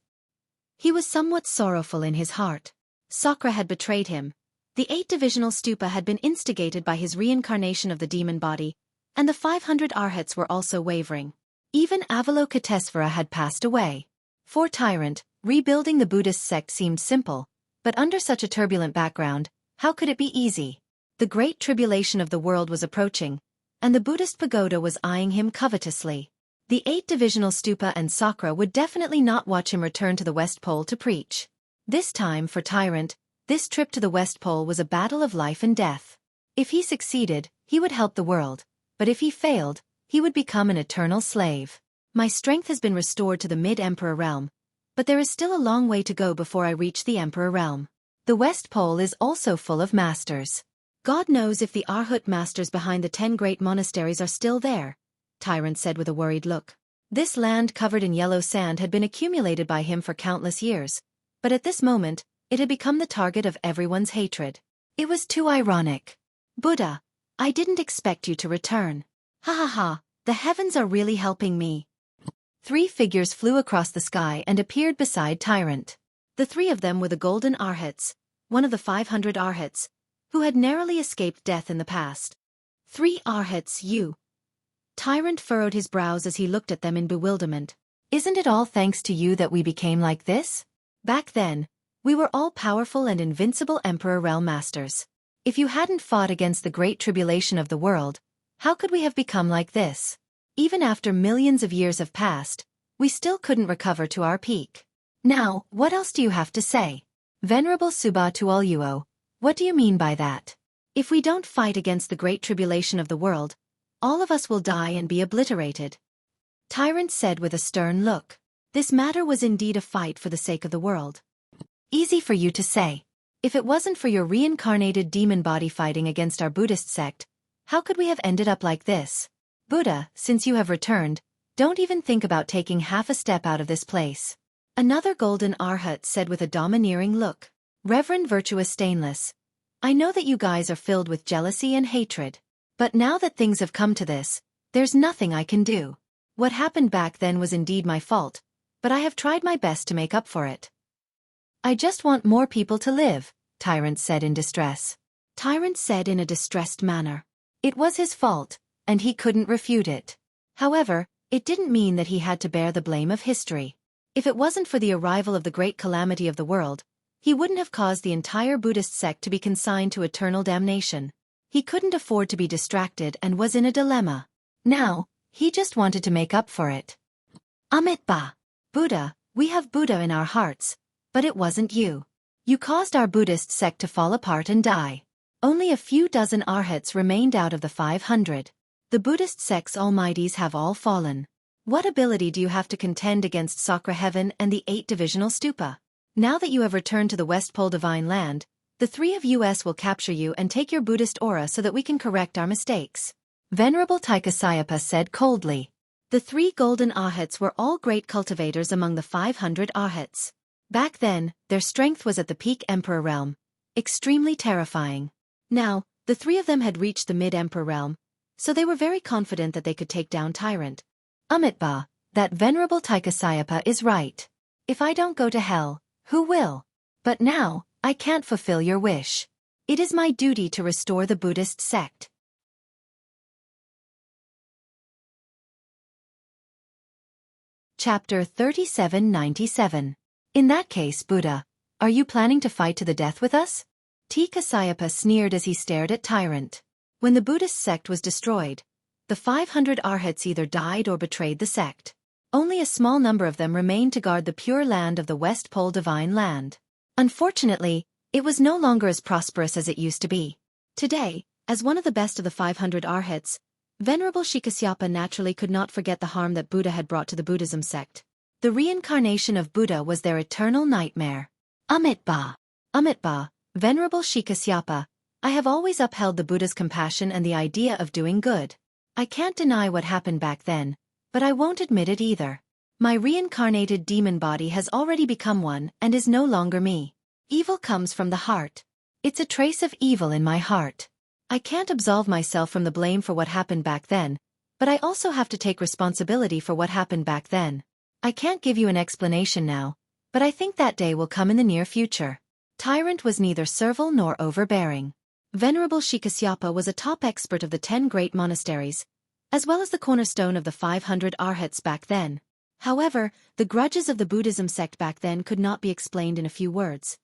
He was somewhat sorrowful in his heart. Sakra had betrayed him. The 8-divisional stupa had been instigated by his reincarnation of the demon body, and the 500 arhats were also wavering. Even Avalokitesvara had passed away. For Tyrant, rebuilding the Buddhist sect seemed simple, but under such a turbulent background, how could it be easy? The great tribulation of the world was approaching, and the Buddhist pagoda was eyeing him covetously. The 8-divisional stupa and Sakra would definitely not watch him return to the West Pole to preach. This time, for Tyrant, this trip to the West Pole was a battle of life and death. If he succeeded, he would help the world, but if he failed, he would become an eternal slave. My strength has been restored to the mid-emperor realm, but there is still a long way to go before I reach the emperor realm. The West Pole is also full of masters. God knows if the Arhat masters behind the 10 great monasteries are still there, Tyrant said with a worried look. This land covered in yellow sand had been accumulated by him for countless years, but at this moment, it had become the target of everyone's hatred. It was too ironic. Buddha, I didn't expect you to return. Ha ha ha, the heavens are really helping me. 3 figures flew across the sky and appeared beside Tyrant. The 3 of them were the golden arhats, one of the 500 arhats, who had narrowly escaped death in the past. 3 arhats, you. Tyrant furrowed his brows as he looked at them in bewilderment. Isn't it all thanks to you that we became like this? Back then, we were all powerful and invincible Emperor Realm Masters. If you hadn't fought against the great tribulation of the world, how could we have become like this? Even after millions of years have passed, we still couldn't recover to our peak. Now, what else do you have to say? Venerable Suba Tuoluo, what do you mean by that? If we don't fight against the great tribulation of the world, all of us will die and be obliterated. Tyrant said with a stern look. This matter was indeed a fight for the sake of the world. Easy for you to say. If it wasn't for your reincarnated demon body fighting against our Buddhist sect, how could we have ended up like this? Buddha, since you have returned, don't even think about taking half a step out of this place. Another golden arhat said with a domineering look. Reverend Virtuous Stainless, I know that you guys are filled with jealousy and hatred. But now that things have come to this, there's nothing I can do. What happened back then was indeed my fault, but I have tried my best to make up for it. I just want more people to live, Tyrant said in distress. Tyrant said in a distressed manner. It was his fault, and he couldn't refute it. However, it didn't mean that he had to bear the blame of history. If it wasn't for the arrival of the great calamity of the world, he wouldn't have caused the entire Buddhist sect to be consigned to eternal damnation. He couldn't afford to be distracted and was in a dilemma. Now, he just wanted to make up for it. Amitabha. Buddha, we have Buddha in our hearts, but it wasn't you. You caused our Buddhist sect to fall apart and die. Only a few dozen arhats remained out of the 500. The Buddhist sect's almighties have all fallen. What ability do you have to contend against Sakra Heaven and the 8 divisional stupa? Now that you have returned to the West Pole Divine Land, the 3 of us will capture you and take your Buddhist aura so that we can correct our mistakes. Venerable Taikasayapa said coldly. The 3 golden arhats were all great cultivators among the 500 arhats. Back then, their strength was at the peak Emperor realm, extremely terrifying. Now, the 3 of them had reached the mid-Emperor realm, so they were very confident that they could take down Tyrant. Amitabha, that Venerable Taikasayapa is right. If I don't go to hell, who will? But now, I can't fulfill your wish. It is my duty to restore the Buddhist sect. Chapter 3797. In that case, Buddha, are you planning to fight to the death with us? T. Kasayapa sneered as he stared at Tyrant. When the Buddhist sect was destroyed, the 500 arhats either died or betrayed the sect. Only a small number of them remained to guard the pure land of the West Pole Divine Land. Unfortunately, it was no longer as prosperous as it used to be. Today, as one of the best of the 500 arhats, Venerable Shikasyapa naturally could not forget the harm that Buddha had brought to the Buddhism sect. The reincarnation of Buddha was their eternal nightmare. Amitabha. Amitabha, Venerable Shikasyapa, I have always upheld the Buddha's compassion and the idea of doing good. I can't deny what happened back then, but I won't admit it either. My reincarnated demon body has already become one and is no longer me. Evil comes from the heart. It's a trace of evil in my heart. I can't absolve myself from the blame for what happened back then, but I also have to take responsibility for what happened back then. I can't give you an explanation now, but I think that day will come in the near future. Tyrant was neither servile nor overbearing. Venerable Shikasyapa was a top expert of the 10 great monasteries, as well as the cornerstone of the 500 arhats back then. However, the grudges of the Buddhism sect back then could not be explained in a few words.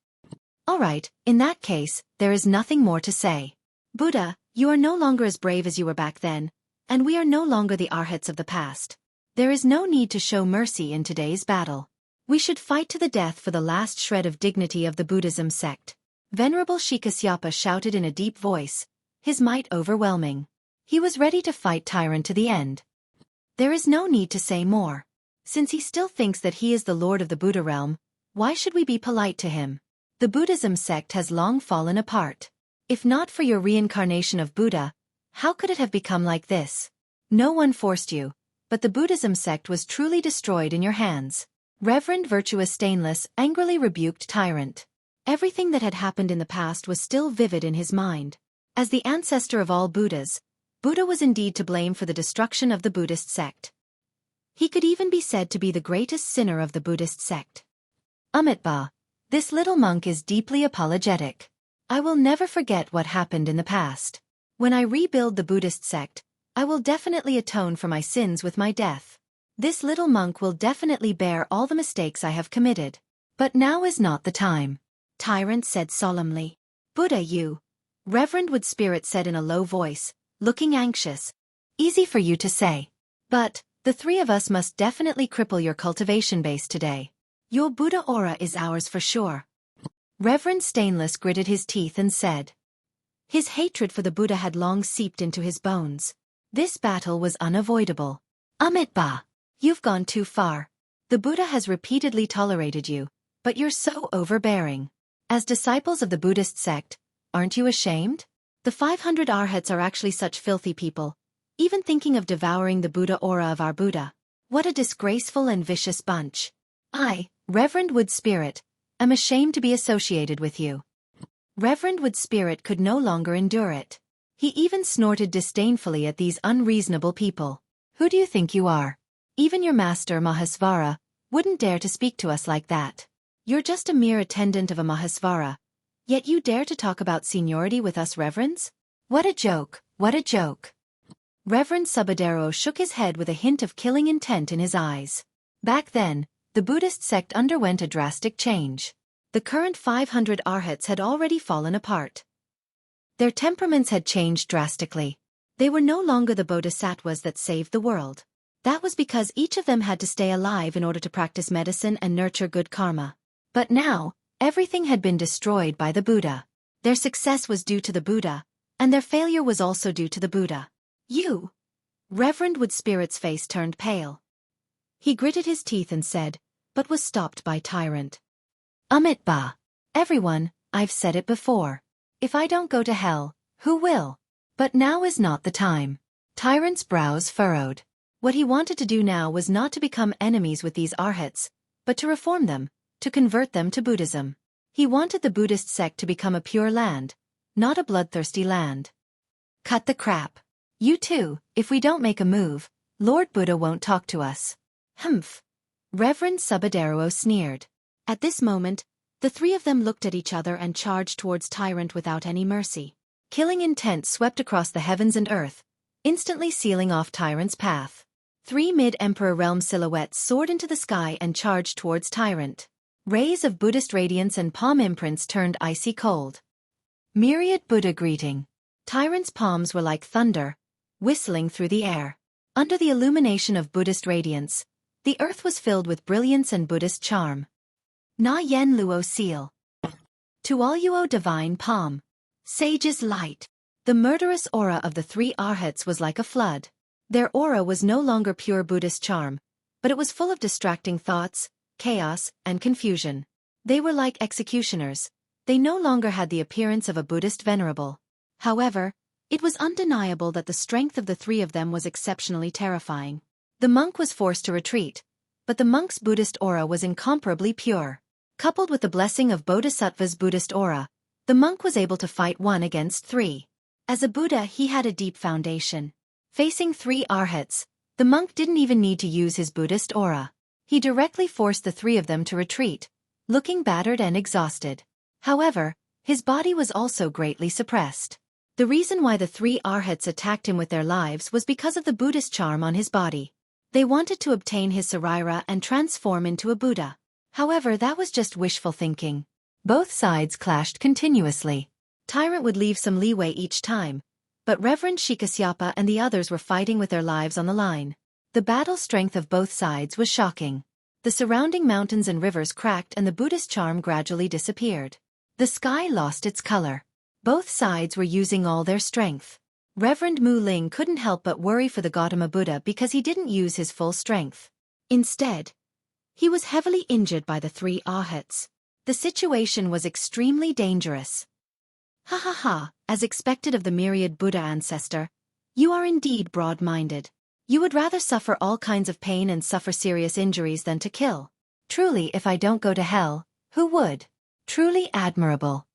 Alright, in that case, there is nothing more to say. Buddha, you are no longer as brave as you were back then, and we are no longer the arhats of the past. There is no need to show mercy in today's battle. We should fight to the death for the last shred of dignity of the Buddhism sect. Venerable Shikasyapa shouted in a deep voice, his might overwhelming. He was ready to fight Tyrant to the end. There is no need to say more. Since he still thinks that he is the Lord of the Buddha realm, why should we be polite to him? The Buddhism sect has long fallen apart. If not for your reincarnation of Buddha, how could it have become like this? No one forced you, but the Buddhism sect was truly destroyed in your hands. Reverend Virtuous Stainless angrily rebuked Tyrant. Everything that had happened in the past was still vivid in his mind. As the ancestor of all Buddhas, Buddha was indeed to blame for the destruction of the Buddhist sect. He could even be said to be the greatest sinner of the Buddhist sect. Amitabha, this little monk is deeply apologetic. I will never forget what happened in the past. When I rebuild the Buddhist sect, I will definitely atone for my sins with my death. This little monk will definitely bear all the mistakes I have committed. But now is not the time. Tyrant said solemnly. Buddha, you. Reverend Wood Spirit said in a low voice, looking anxious. Easy for you to say. But, the 3 of us must definitely cripple your cultivation base today. Your Buddha aura is ours for sure. Reverend Stainless gritted his teeth and said. His hatred for the Buddha had long seeped into his bones. This battle was unavoidable. Amitabha, you've gone too far. The Buddha has repeatedly tolerated you, but you're so overbearing. As disciples of the Buddhist sect, aren't you ashamed? The 500 arhats are actually such filthy people, even thinking of devouring the Buddha aura of our Buddha. What a disgraceful and vicious bunch. I, Reverend Wood Spirit, am ashamed to be associated with you. Reverend Wood Spirit could no longer endure it. He even snorted disdainfully at these unreasonable people. Who do you think you are? Even your master Mahasvara wouldn't dare to speak to us like that. You're just a mere attendant of a Mahasvara, yet you dare to talk about seniority with us reverends? What a joke, what a joke. Reverend Subadero shook his head with a hint of killing intent in his eyes. Back then, the Buddhist sect underwent a drastic change. The current 500 arhats had already fallen apart. Their temperaments had changed drastically. They were no longer the bodhisattvas that saved the world. That was because each of them had to stay alive in order to practice medicine and nurture good karma. But now, everything had been destroyed by the Buddha. Their success was due to the Buddha, and their failure was also due to the Buddha. You! Reverend Wood Spirit's face turned pale. He gritted his teeth and said, but was stopped by Tyrant. Ba. Everyone, I've said it before. If I don't go to hell, who will? But now is not the time. Tyrant's brows furrowed. What he wanted to do now was not to become enemies with these arhats, but to reform them, to convert them to Buddhism. He wanted the Buddhist sect to become a pure land, not a bloodthirsty land. Cut the crap. You too, if we don't make a move, Lord Buddha won't talk to us. Humph. Reverend Subadero sneered. At this moment, the three of them looked at each other and charged towards Tyrant without any mercy. Killing intent swept across the heavens and earth, instantly sealing off Tyrant's path. 3 mid-emperor realm silhouettes soared into the sky and charged towards Tyrant. Rays of Buddhist radiance and palm imprints turned icy cold. Myriad Buddha greeting. Tyrant's palms were like thunder, whistling through the air. Under the illumination of Buddhist radiance, the earth was filled with brilliance and Buddhist charm. Na Yen Luo Seal. To all you O divine palm. Sage's light. The murderous aura of the 3 arhats was like a flood. Their aura was no longer pure Buddhist charm, but it was full of distracting thoughts, chaos, and confusion. They were like executioners. They no longer had the appearance of a Buddhist venerable. However, it was undeniable that the strength of the 3 of them was exceptionally terrifying. The monk was forced to retreat, but the monk's Buddhist aura was incomparably pure. Coupled with the blessing of Bodhisattva's Buddhist aura, the monk was able to fight 1 against 3. As a Buddha, he had a deep foundation. Facing 3 arhats, the monk didn't even need to use his Buddhist aura. He directly forced the 3 of them to retreat, looking battered and exhausted. However, his body was also greatly suppressed. The reason why the 3 arhats attacked him with their lives was because of the Buddhist charm on his body. They wanted to obtain his sarira and transform into a Buddha. However, that was just wishful thinking. Both sides clashed continuously. Tyrant would leave some leeway each time, but Reverend Xueqi and the others were fighting with their lives on the line. The battle strength of both sides was shocking. The surrounding mountains and rivers cracked and the Buddhist charm gradually disappeared. The sky lost its color. Both sides were using all their strength. Reverend Mu Ling couldn't help but worry for the Gautama Buddha because he didn't use his full strength. Instead, he was heavily injured by the 3 arhats. The situation was extremely dangerous. Ha ha ha, as expected of the myriad Buddha ancestor, you are indeed broad-minded. You would rather suffer all kinds of pain and suffer serious injuries than to kill. Truly, if I don't go to hell, who would? Truly admirable.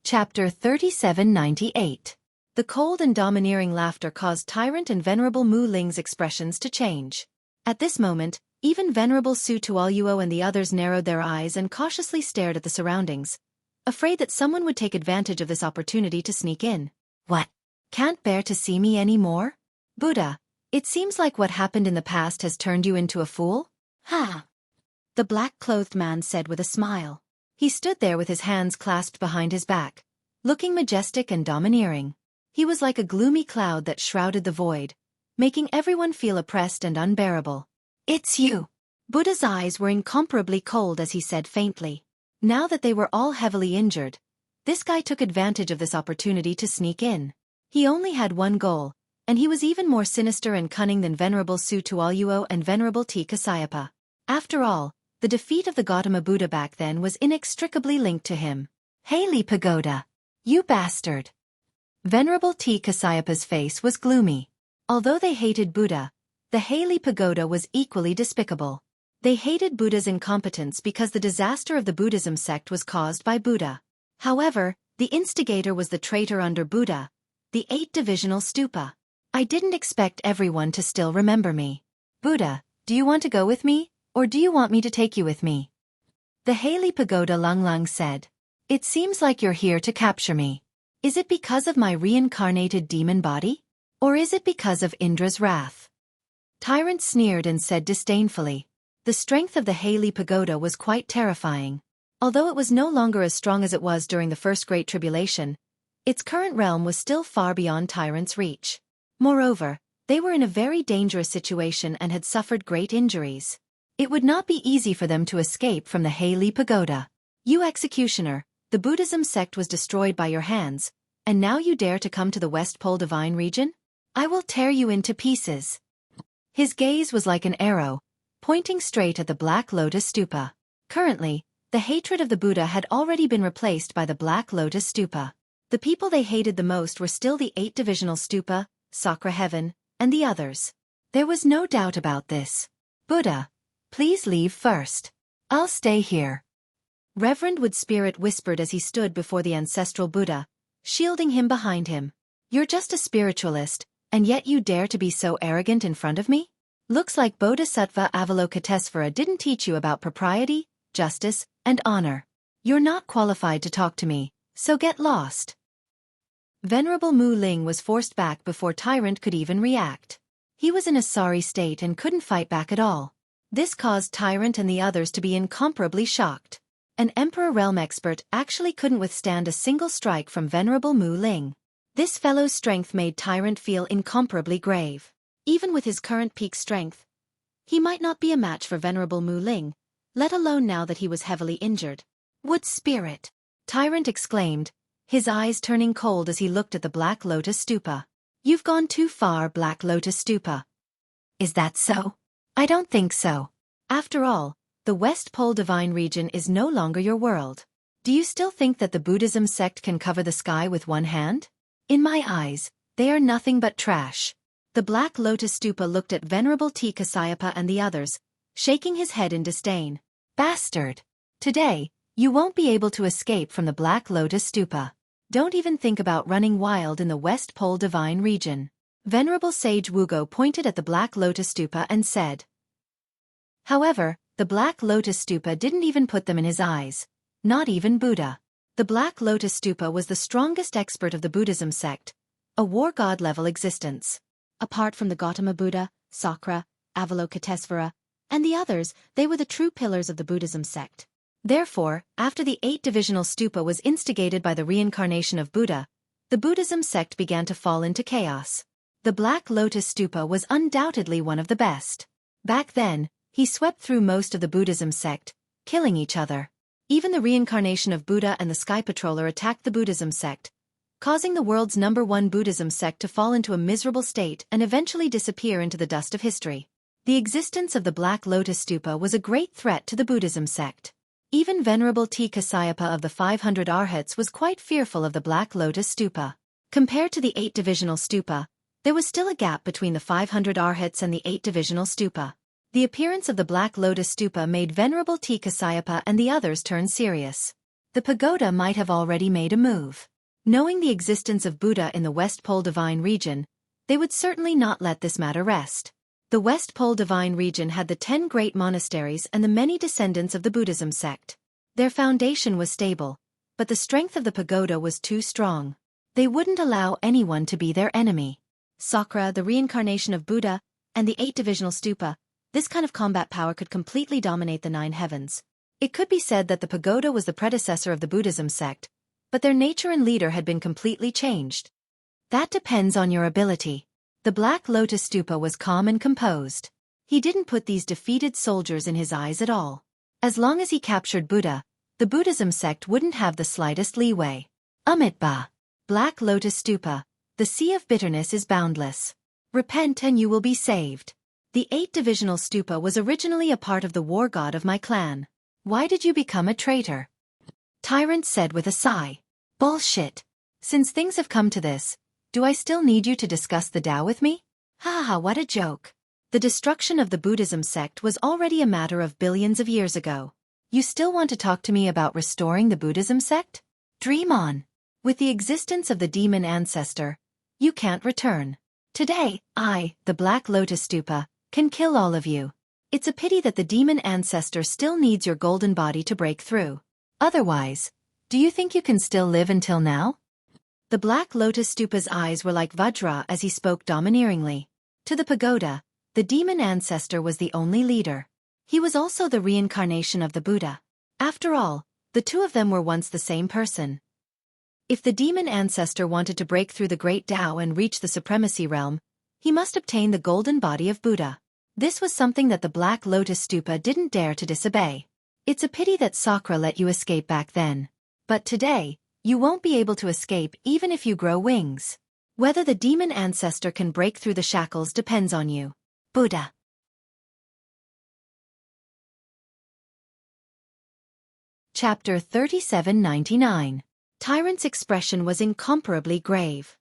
Chapter 3798. The cold and domineering laughter caused Tyrant and Venerable Mu Ling's expressions to change. At this moment, even Venerable Su Tualuo and the others narrowed their eyes and cautiously stared at the surroundings, afraid that someone would take advantage of this opportunity to sneak in. What? Can't bear to see me anymore? Buddha, it seems like what happened in the past has turned you into a fool? Ha! The black-clothed man said with a smile. He stood there with his hands clasped behind his back, looking majestic and domineering. He was like a gloomy cloud that shrouded the void, making everyone feel oppressed and unbearable. It's you. Buddha's eyes were incomparably cold as he said faintly. Now that they were all heavily injured, this guy took advantage of this opportunity to sneak in. He only had one goal, and he was even more sinister and cunning than Venerable Su Tualuo and Venerable T. Kasayapa. After all, the defeat of the Gautama Buddha back then was inextricably linked to him. Haley Pagoda! You bastard! Venerable T. Kasayapa's face was gloomy. Although they hated Buddha, the Haley Pagoda was equally despicable. They hated Buddha's incompetence because the disaster of the Buddhism sect was caused by Buddha. However, the instigator was the traitor under Buddha, The 8-divisional stupa. I didn't expect everyone to still remember me. Buddha, do you want to go with me, or do you want me to take you with me? The Haley Pagoda Lung Lung said. It seems like you're here to capture me. Is it because of my reincarnated demon body? Or is it because of Indra's wrath? Tyrant sneered and said disdainfully. The strength of the Haley Pagoda was quite terrifying. Although it was no longer as strong as it was during the First Great Tribulation, its current realm was still far beyond Tyrant's reach. Moreover, they were in a very dangerous situation and had suffered great injuries. It would not be easy for them to escape from the Haley Pagoda. You executioner, the Buddhism sect was destroyed by your hands, and now you dare to come to the West Pole Divine Region? I will tear you into pieces. His gaze was like an arrow, pointing straight at the Black Lotus Stupa. Currently, the hatred of the Buddha had already been replaced by the Black Lotus Stupa. The people they hated the most were still the 8-divisional Stupa, Sakra Heaven, and the others. There was no doubt about this. Buddha, please leave first. I'll stay here. Reverend Wood Spirit whispered as he stood before the ancestral Buddha, shielding him behind him. You're just a spiritualist, and yet you dare to be so arrogant in front of me? Looks like Bodhisattva Avalokitesvara didn't teach you about propriety, justice, and honor. You're not qualified to talk to me, so get lost. Venerable Mu Ling was forced back before Tyrant could even react. He was in a sorry state and couldn't fight back at all. This caused Tyrant and the others to be incomparably shocked. An Emperor Realm expert actually couldn't withstand a single strike from Venerable Mu Ling. This fellow's strength made Tyrant feel incomparably grave. Even with his current peak strength, he might not be a match for Venerable Mu Ling, let alone now that he was heavily injured. Wood Spirit! Tyrant exclaimed, his eyes turning cold as he looked at the Black Lotus Stupa. You've gone too far, Black Lotus Stupa. Is that so? I don't think so. After all, the West Pole Divine Region is no longer your world. Do you still think that the Buddhism sect can cover the sky with one hand? In my eyes, they are nothing but trash. The Black Lotus Stupa looked at Venerable T. Kasayapa and the others, shaking his head in disdain. Bastard! Today, you won't be able to escape from the Black Lotus Stupa. Don't even think about running wild in the West Pole Divine Region. Venerable Sage Wugo pointed at the Black Lotus Stupa and said. However, the Black Lotus Stupa didn't even put them in his eyes. Not even Buddha. The Black Lotus Stupa was the strongest expert of the Buddhism sect, a war god-level existence. Apart from the Gautama Buddha, Sakra, Avalokitesvara, and the others, they were the true pillars of the Buddhism sect. Therefore, after the 8-divisional stupa was instigated by the reincarnation of Buddha, the Buddhism sect began to fall into chaos. The Black Lotus Stupa was undoubtedly one of the best. Back then, he swept through most of the Buddhism sect, killing each other. Even the reincarnation of Buddha and the Sky Patroller attacked the Buddhism sect, causing the world's #1 Buddhism sect to fall into a miserable state and eventually disappear into the dust of history. The existence of the Black Lotus Stupa was a great threat to the Buddhism sect. Even Venerable T. Kasayapa of the 500 Arhats was quite fearful of the Black Lotus Stupa. Compared to the 8-divisional stupa, there was still a gap between the 500 Arhats and the 8-divisional stupa. The appearance of the Black Lotus Stupa made Venerable T. Kasayapa and the others turn serious. The pagoda might have already made a move. Knowing the existence of Buddha in the West Pole Divine Region, they would certainly not let this matter rest. The West Pole Divine Region had the 10 great monasteries and the many descendants of the Buddhism sect. Their foundation was stable, but the strength of the pagoda was too strong. They wouldn't allow anyone to be their enemy. Sakra, the reincarnation of Buddha, and the 8-divisional stupa, this kind of combat power could completely dominate the 9 heavens. It could be said that the pagoda was the predecessor of the Buddhism sect, but their nature and leader had been completely changed. That depends on your ability. The Black Lotus Stupa was calm and composed. He didn't put these defeated soldiers in his eyes at all. As long as he captured Buddha, the Buddhism sect wouldn't have the slightest leeway. Amitba. Black Lotus Stupa. The sea of bitterness is boundless. Repent and you will be saved. The 8-divisional stupa was originally a part of the war god of my clan. Why did you become a traitor? Tyrant said with a sigh. Bullshit. Since things have come to this, do I still need you to discuss the Tao with me? Ha ha, what a joke. The destruction of the Buddhism sect was already a matter of billions of years ago. You still want to talk to me about restoring the Buddhism sect? Dream on. With the existence of the demon ancestor, you can't return. Today, I, the Black Lotus Stupa, can kill all of you. It's a pity that the demon ancestor still needs your golden body to break through. Otherwise, do you think you can still live until now? The Black Lotus Stupa's eyes were like Vajra as he spoke domineeringly. To the pagoda, the demon ancestor was the only leader. He was also the reincarnation of the Buddha. After all, the two of them were once the same person. If the demon ancestor wanted to break through the great Tao and reach the supremacy realm, he must obtain the golden body of Buddha. This was something that the Black Lotus Stupa didn't dare to disobey. It's a pity that Sakra let you escape back then. But today, you won't be able to escape even if you grow wings. Whether the demon ancestor can break through the shackles depends on you. Buddha. Chapter 3799. Tyrant's expression was incomparably grave.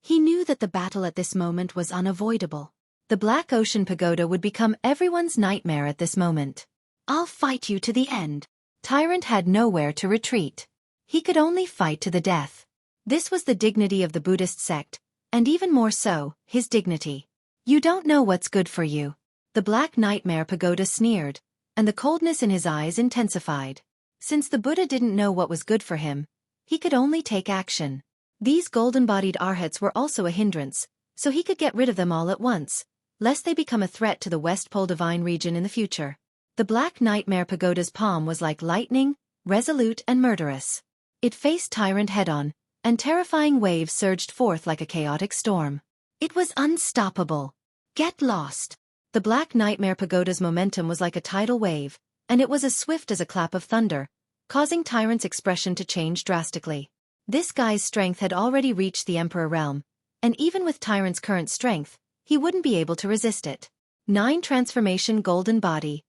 He knew that the battle at this moment was unavoidable. The Black Ocean Pagoda would become everyone's nightmare at this moment. I'll fight you to the end. Tyrant had nowhere to retreat. He could only fight to the death. This was the dignity of the Buddhist sect, and even more so, his dignity. You don't know what's good for you. The Black Nightmare Pagoda sneered, and the coldness in his eyes intensified. Since the Buddha didn't know what was good for him, he could only take action. These golden-bodied arhats were also a hindrance, so he could get rid of them all at once, lest they become a threat to the West Pole Divine region in the future. The Black Nightmare Pagoda's palm was like lightning, resolute and murderous. It faced Tyrant head-on, and terrifying waves surged forth like a chaotic storm. It was unstoppable. Get lost. The Black Nightmare Pagoda's momentum was like a tidal wave, and it was as swift as a clap of thunder, causing Tyrant's expression to change drastically. This guy's strength had already reached the Emperor realm, and even with Tyrant's current strength, he wouldn't be able to resist it. 9 Transformation Golden Body.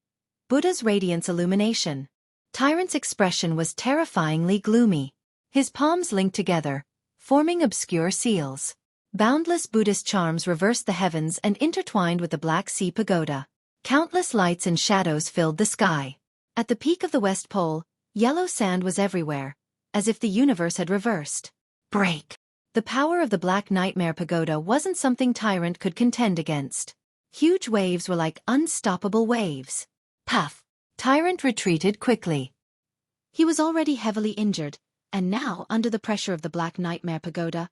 Buddha's Radiance Illumination. Tyrant's expression was terrifyingly gloomy. His palms linked together, forming obscure seals. Boundless Buddhist charms reversed the heavens and intertwined with the Black Sea Pagoda. Countless lights and shadows filled the sky. At the peak of the West Pole, yellow sand was everywhere, as if the universe had reversed. Break! The power of the Black Nightmare Pagoda wasn't something Tyrant could contend against. Huge waves were like unstoppable waves. Puff! Tyrant retreated quickly. He was already heavily injured, and now, under the pressure of the Black Nightmare Pagoda,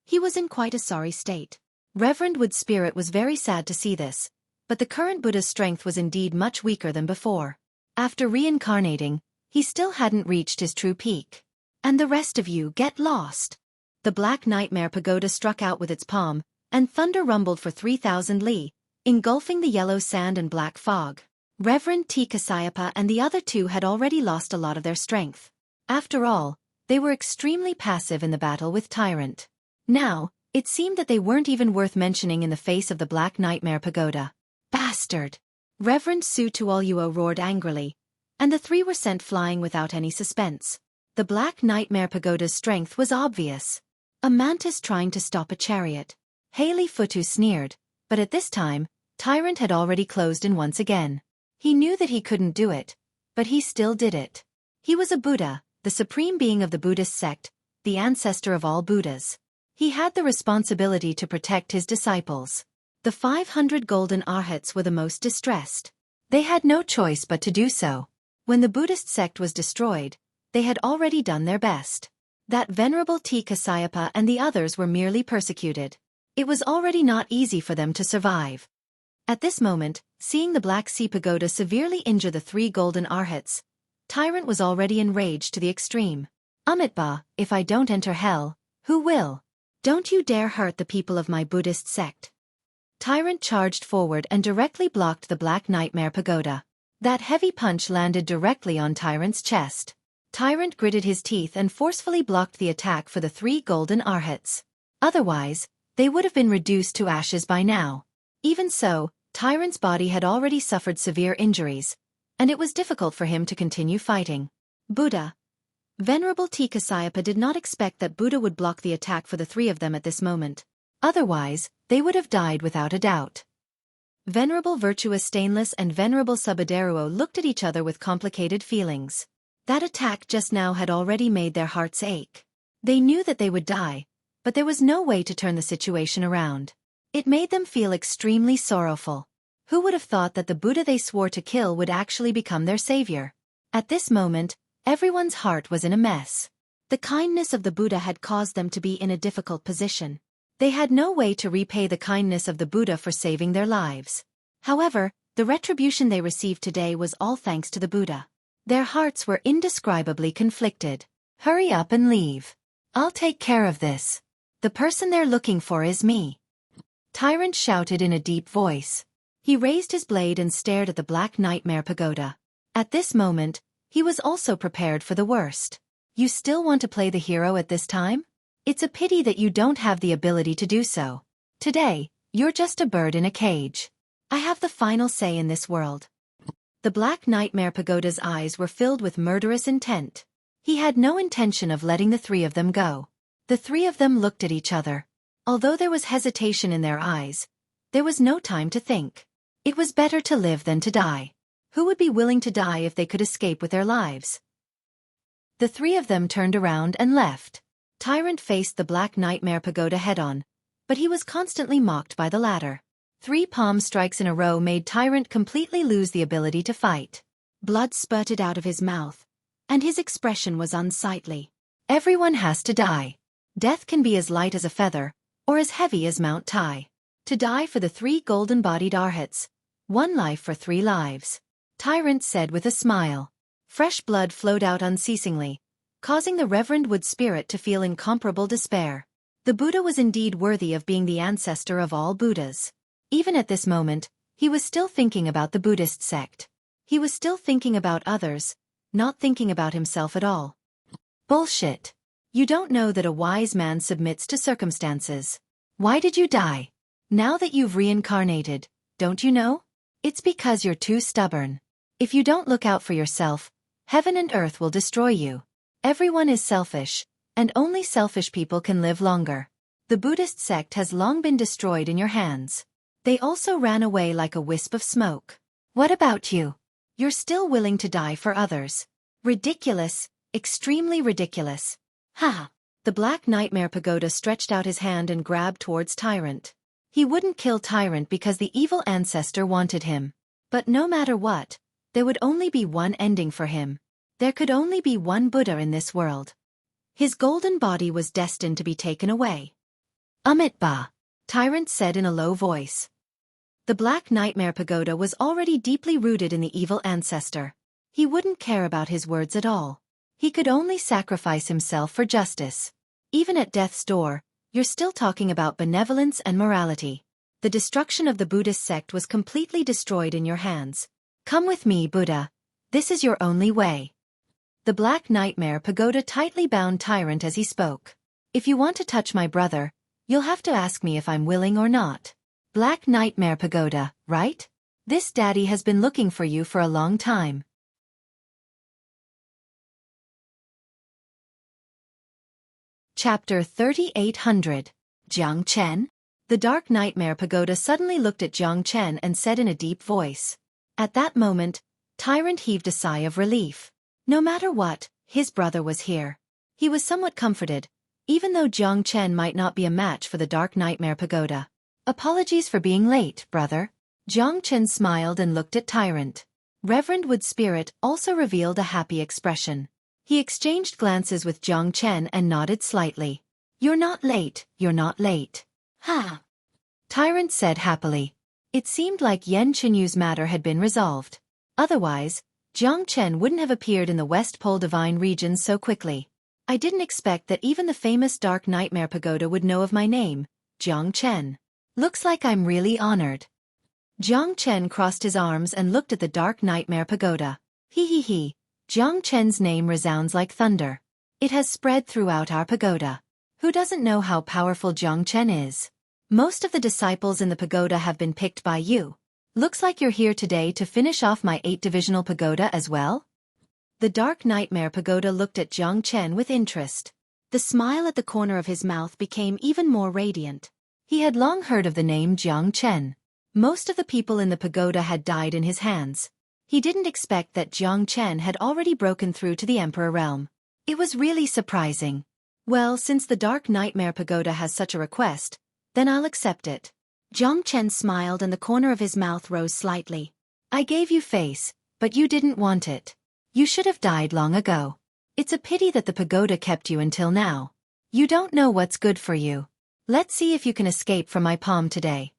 he was in quite a sorry state. Reverend Wood's spirit was very sad to see this, but the current Buddha's strength was indeed much weaker than before. After reincarnating, he still hadn't reached his true peak. And the rest of you get lost. The Black Nightmare Pagoda struck out with its palm, and thunder rumbled for 3,000 li, engulfing the yellow sand and black fog. Reverend T. Kasayapa and the other two had already lost a lot of their strength. After all, they were extremely passive in the battle with Tyrant. Now, it seemed that they weren't even worth mentioning in the face of the Black Nightmare Pagoda. Bastard! Reverend Su Tuoluo roared angrily, and the 3 were sent flying without any suspense. The Black Nightmare Pagoda's strength was obvious. A mantis trying to stop a chariot. Haley Futu sneered, but at this time, Tyrant had already closed in once again. He knew that he couldn't do it, but he still did it. He was a Buddha, the supreme being of the Buddhist sect, the ancestor of all Buddhas. He had the responsibility to protect his disciples. The 500 golden arhats were the most distressed. They had no choice but to do so. When the Buddhist sect was destroyed, they had already done their best. That venerable T. Kasayapa and the others were merely persecuted. It was already not easy for them to survive. At this moment, seeing the Black Sea Pagoda severely injure the 3 golden arhats, Tyrant was already enraged to the extreme. Amitba, if I don't enter hell, who will? Don't you dare hurt the people of my Buddhist sect. Tyrant charged forward and directly blocked the Black Nightmare Pagoda. That heavy punch landed directly on Tyrant's chest. Tyrant gritted his teeth and forcefully blocked the attack for the 3 golden arhats. Otherwise, they would have been reduced to ashes by now. Even so, Tyrant's body had already suffered severe injuries, and it was difficult for him to continue fighting. Buddha. Venerable T. Kasayapa did not expect that Buddha would block the attack for the 3 of them at this moment. Otherwise, they would have died without a doubt. Venerable Virtuous Stainless and Venerable Subaderuo looked at each other with complicated feelings. That attack just now had already made their hearts ache. They knew that they would die, but there was no way to turn the situation around. It made them feel extremely sorrowful. Who would have thought that the Buddha they swore to kill would actually become their savior? At this moment, everyone's heart was in a mess. The kindness of the Buddha had caused them to be in a difficult position. They had no way to repay the kindness of the Buddha for saving their lives. However, the retribution they received today was all thanks to the Buddha. Their hearts were indescribably conflicted. Hurry up and leave. I'll take care of this. The person they're looking for is me. Tyrant shouted in a deep voice. He raised his blade and stared at the Black Nightmare Pagoda. At this moment, he was also prepared for the worst. You still want to play the hero at this time? It's a pity that you don't have the ability to do so. Today, you're just a bird in a cage. I have the final say in this world. The Black Nightmare Pagoda's eyes were filled with murderous intent. He had no intention of letting the three of them go. The three of them looked at each other. Although there was hesitation in their eyes, there was no time to think. It was better to live than to die. Who would be willing to die if they could escape with their lives? The three of them turned around and left. Tyrant faced the Black Nightmare Pagoda head-on, but he was constantly mocked by the latter. 3 palm strikes in a row made Tyrant completely lose the ability to fight. Blood spurted out of his mouth, and his expression was unsightly. Everyone has to die. Death can be as light as a feather, or as heavy as Mount Tai. To die for the 3 golden-bodied arhats, 1 life for 3 lives. Tyrant said with a smile. Fresh blood flowed out unceasingly, causing the Reverend Wood spirit to feel incomparable despair. The Buddha was indeed worthy of being the ancestor of all Buddhas. Even at this moment, he was still thinking about the Buddhist sect. He was still thinking about others, not thinking about himself at all. Bullshit. You don't know that a wise man submits to circumstances. Why did you die? Now that you've reincarnated, don't you know? It's because you're too stubborn. If you don't look out for yourself, heaven and earth will destroy you. Everyone is selfish, and only selfish people can live longer. The Buddhist sect has long been destroyed in your hands. They also ran away like a wisp of smoke. What about you? You're still willing to die for others. Ridiculous, extremely ridiculous. Ha! The Black Nightmare Pagoda stretched out his hand and grabbed towards Tyrant. He wouldn't kill Tyrant because the evil ancestor wanted him. But no matter what, there would only be one ending for him. There could only be one Buddha in this world. His golden body was destined to be taken away. Amitabha, Tyrant said in a low voice. The Black Nightmare Pagoda was already deeply rooted in the evil ancestor. He wouldn't care about his words at all. He could only sacrifice himself for justice. Even at death's door, you're still talking about benevolence and morality. The destruction of the Buddhist sect was completely destroyed in your hands. Come with me, Buddha. This is your only way. The Black Nightmare Pagoda tightly bound Tyrant as he spoke. If you want to touch my brother, you'll have to ask me if I'm willing or not. Black Nightmare Pagoda, right? This daddy has been looking for you for a long time. Chapter 3800. Jiang Chen? The Dark Nightmare Pagoda suddenly looked at Jiang Chen and said in a deep voice. At that moment, Tyrant heaved a sigh of relief. No matter what, his brother was here. He was somewhat comforted, even though Jiang Chen might not be a match for the Dark Nightmare Pagoda. Apologies for being late, brother. Jiang Chen smiled and looked at Tyrant. Reverend Wood spirit also revealed a happy expression. He exchanged glances with Jiang Chen and nodded slightly. You're not late, you're not late. Ha! Tyrant said happily. It seemed like Yen Qinyu's matter had been resolved. Otherwise, Jiang Chen wouldn't have appeared in the West Pole Divine region so quickly. I didn't expect that even the famous Dark Nightmare Pagoda would know of my name, Jiang Chen. Looks like I'm really honored. Jiang Chen crossed his arms and looked at the Dark Nightmare Pagoda. He. Jiang Chen's name resounds like thunder. It has spread throughout our pagoda. Who doesn't know how powerful Jiang Chen is? Most of the disciples in the pagoda have been picked by you. Looks like you're here today to finish off my 8-divisional pagoda as well? The Dark Nightmare Pagoda looked at Jiang Chen with interest. The smile at the corner of his mouth became even more radiant. He had long heard of the name Jiang Chen. Most of the people in the pagoda had died in his hands. He didn't expect that Jiang Chen had already broken through to the Emperor realm. It was really surprising. Well, since the Dark Nightmare Pagoda has such a request, then I'll accept it. Jiang Chen smiled and the corner of his mouth rose slightly. I gave you face, but you didn't want it. You should have died long ago. It's a pity that the pagoda kept you until now. You don't know what's good for you. Let's see if you can escape from my palm today.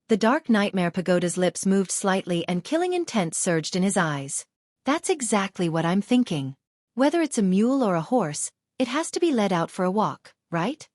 The Dark Nightmare Pagoda's lips moved slightly and killing intent surged in his eyes. That's exactly what I'm thinking. Whether it's a mule or a horse, it has to be led out for a walk, right?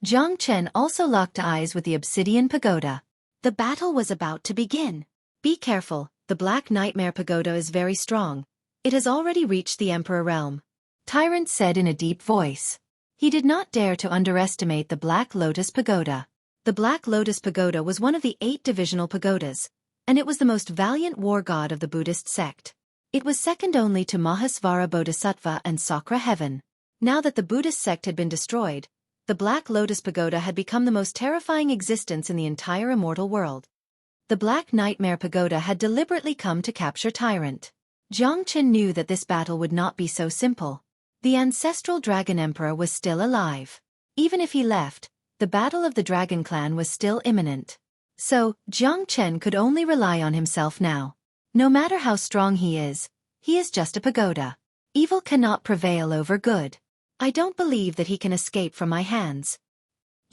Jiang Chen also locked eyes with the Obsidian Pagoda. The battle was about to begin. Be careful, the Black Nightmare Pagoda is very strong. It has already reached the Emperor Realm. Tyrant said in a deep voice. He did not dare to underestimate the Black Lotus Pagoda. The Black Lotus Pagoda was one of the 8 divisional pagodas, and it was the most valiant war god of the Buddhist sect. It was second only to Mahasvara Bodhisattva and Sakra Heaven. Now that the Buddhist sect had been destroyed, the Black Lotus Pagoda had become the most terrifying existence in the entire immortal world. The Black Nightmare Pagoda had deliberately come to capture Tyrant. Jiang Chen knew that this battle would not be so simple. The ancestral Dragon Emperor was still alive. Even if he left, the battle of the Dragon Clan was still imminent. So, Jiang Chen could only rely on himself now. No matter how strong he is just a pagoda. Evil cannot prevail over good. I don't believe that he can escape from my hands.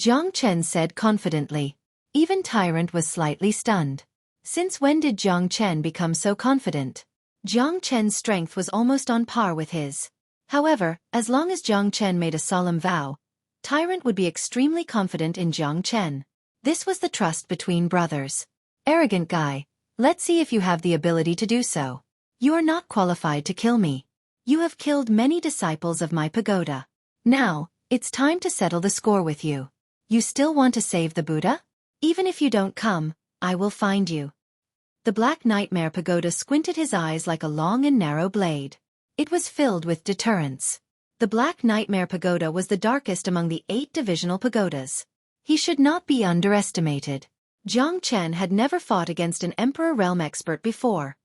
Jiang Chen said confidently. Even Tyrant was slightly stunned. Since when did Jiang Chen become so confident? Jiang Chen's strength was almost on par with his. However, as long as Jiang Chen made a solemn vow, Tyrant would be extremely confident in Jiang Chen. This was the trust between brothers. Arrogant guy, let's see if you have the ability to do so. You are not qualified to kill me. You have killed many disciples of my pagoda. Now, it's time to settle the score with you. You still want to save the Buddha? Even if you don't come, I will find you. The Black Nightmare Pagoda squinted his eyes like a long and narrow blade. It was filled with deterrence. The Black Nightmare Pagoda was the darkest among the 8 divisional pagodas. He should not be underestimated. Jiang Chen had never fought against an Emperor Realm expert before.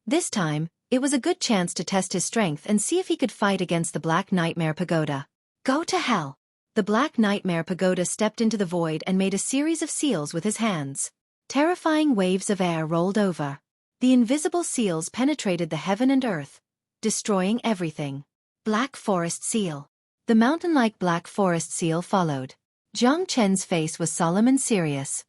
This time, it was a good chance to test his strength and see if he could fight against the Black Nightmare Pagoda. Go to hell! The Black Nightmare Pagoda stepped into the void and made a series of seals with his hands. Terrifying waves of air rolled over. The invisible seals penetrated the heaven and earth, destroying everything. Black Forest Seal. The mountain-like Black Forest Seal followed. Jiang Chen's face was solemn and serious.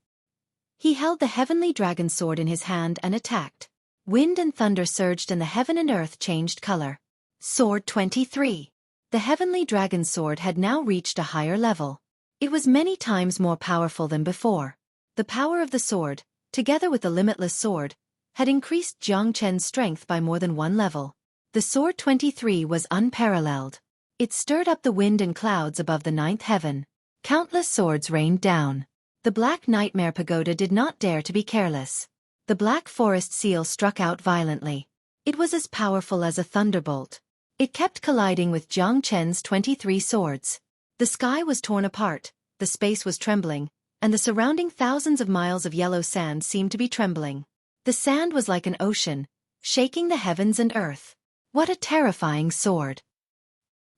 He held the heavenly dragon sword in his hand and attacked. Wind and thunder surged and the heaven and earth changed color. Sword 23. The heavenly dragon sword had now reached a higher level. It was many times more powerful than before. The power of the sword, together with the limitless sword, had increased Jiang Chen's strength by more than 1 level. The sword 23 was unparalleled. It stirred up the wind and clouds above the 9th heaven. Countless swords rained down. The Black Nightmare Pagoda did not dare to be careless. The Black Forest Seal struck out violently. It was as powerful as a thunderbolt. It kept colliding with Jiang Chen's 23 swords. The sky was torn apart, the space was trembling, and the surrounding thousands of miles of yellow sand seemed to be trembling. The sand was like an ocean, shaking the heavens and earth. What a terrifying sword!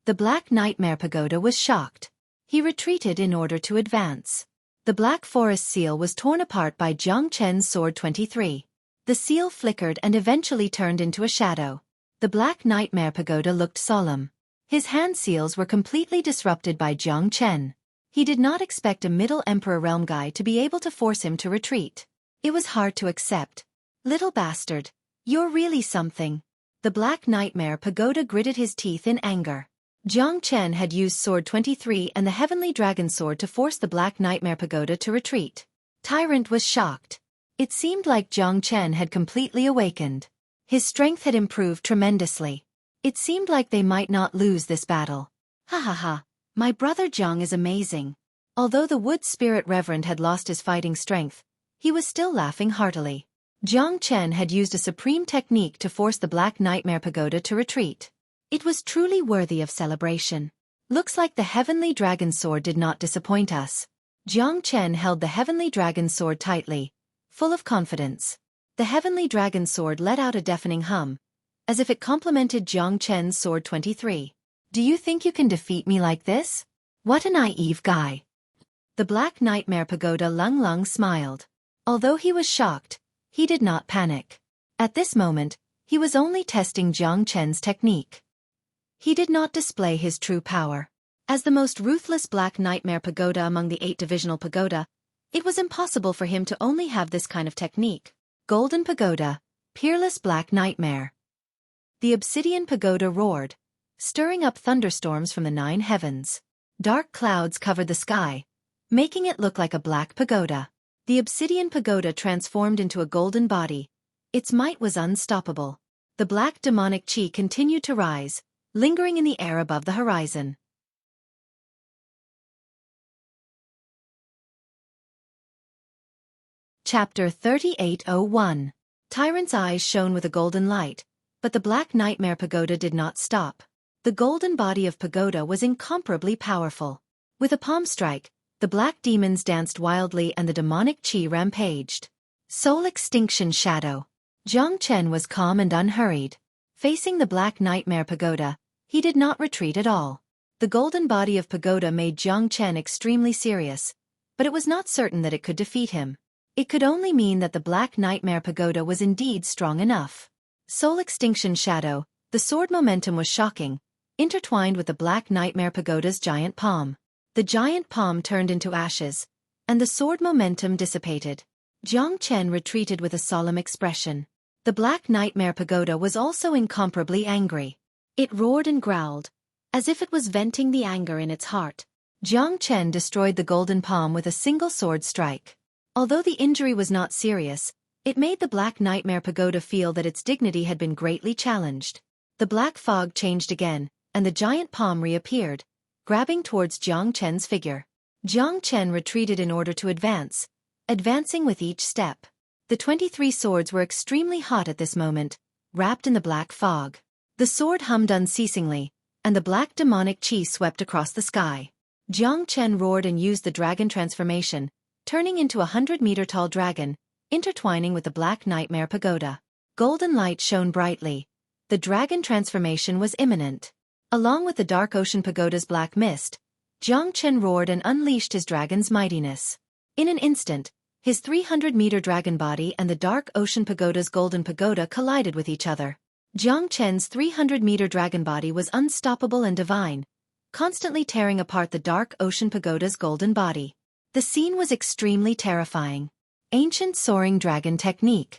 The Black Nightmare Pagoda was shocked. He retreated in order to advance. The Black Forest Seal was torn apart by Jiang Chen's sword 23. The seal flickered and eventually turned into a shadow. The Black Nightmare Pagoda looked solemn. His hand seals were completely disrupted by Jiang Chen. He did not expect a Middle Emperor Realm guy to be able to force him to retreat. It was hard to accept. Little bastard, you're really something. The Black Nightmare Pagoda gritted his teeth in anger. Jiang Chen had used Sword 23 and the Heavenly Dragon Sword to force the Black Nightmare Pagoda to retreat. Tyrant was shocked. It seemed like Jiang Chen had completely awakened. His strength had improved tremendously. It seemed like they might not lose this battle. Ha ha ha, my brother Jiang is amazing. Although the Wood Spirit Reverend had lost his fighting strength, he was still laughing heartily. Jiang Chen had used a supreme technique to force the Black Nightmare Pagoda to retreat. It was truly worthy of celebration. Looks like the Heavenly Dragon Sword did not disappoint us. Jiang Chen held the Heavenly Dragon Sword tightly, full of confidence. The Heavenly Dragon Sword let out a deafening hum, as if it complemented Jiang Chen's Sword 23. Do you think you can defeat me like this? What a naive guy. The Black Nightmare Pagoda Lung Lung smiled. Although he was shocked, he did not panic. At this moment, he was only testing Jiang Chen's technique. He did not display his true power. As the most ruthless Black Nightmare Pagoda among the 8 divisional pagoda, it was impossible for him to only have this kind of technique. Golden Pagoda, Peerless Black Nightmare. The Obsidian Pagoda roared, stirring up thunderstorms from the 9 heavens. Dark clouds covered the sky, making it look like a black pagoda. The Obsidian Pagoda transformed into a golden body. Its might was unstoppable. The black demonic chi continued to rise, lingering in the air above the horizon. Chapter 3801. Tyrant's eyes shone with a golden light, but the Black Nightmare Pagoda did not stop. The golden body of Pagoda was incomparably powerful. With a palm strike, the black demons danced wildly and the demonic chi rampaged. Soul Extinction Shadow. Jiang Chen was calm and unhurried. Facing the Black Nightmare Pagoda, he did not retreat at all. The golden body of Pagoda made Jiang Chen extremely serious, but it was not certain that it could defeat him. It could only mean that the Black Nightmare Pagoda was indeed strong enough. Soul Extinction Shadow. The sword momentum was shocking, intertwined with the Black Nightmare Pagoda's giant palm. The giant palm turned into ashes, and the sword momentum dissipated. Jiang Chen retreated with a solemn expression. The Black Nightmare Pagoda was also incomparably angry. It roared and growled, as if it was venting the anger in its heart. Jiang Chen destroyed the golden palm with a single sword strike. Although the injury was not serious, it made the Black Nightmare Pagoda feel that its dignity had been greatly challenged. The black fog changed again, and the giant palm reappeared, grabbing towards Jiang Chen's figure. Jiang Chen retreated in order to advance, advancing with each step. The 23 swords were extremely hot at this moment, wrapped in the black fog. The sword hummed unceasingly, and the black demonic chi swept across the sky. Jiang Chen roared and used the dragon transformation, turning into a 100-meter-tall dragon, intertwining with the Black Nightmare Pagoda. Golden light shone brightly. The dragon transformation was imminent. Along with the Dark Ocean Pagoda's black mist, Jiang Chen roared and unleashed his dragon's mightiness. In an instant, his 300-meter dragon body and the Dark Ocean Pagoda's golden pagoda collided with each other. Jiang Chen's 300-meter dragon body was unstoppable and divine, constantly tearing apart the Dark Ocean Pagoda's golden body. The scene was extremely terrifying. Ancient Soaring Dragon Technique.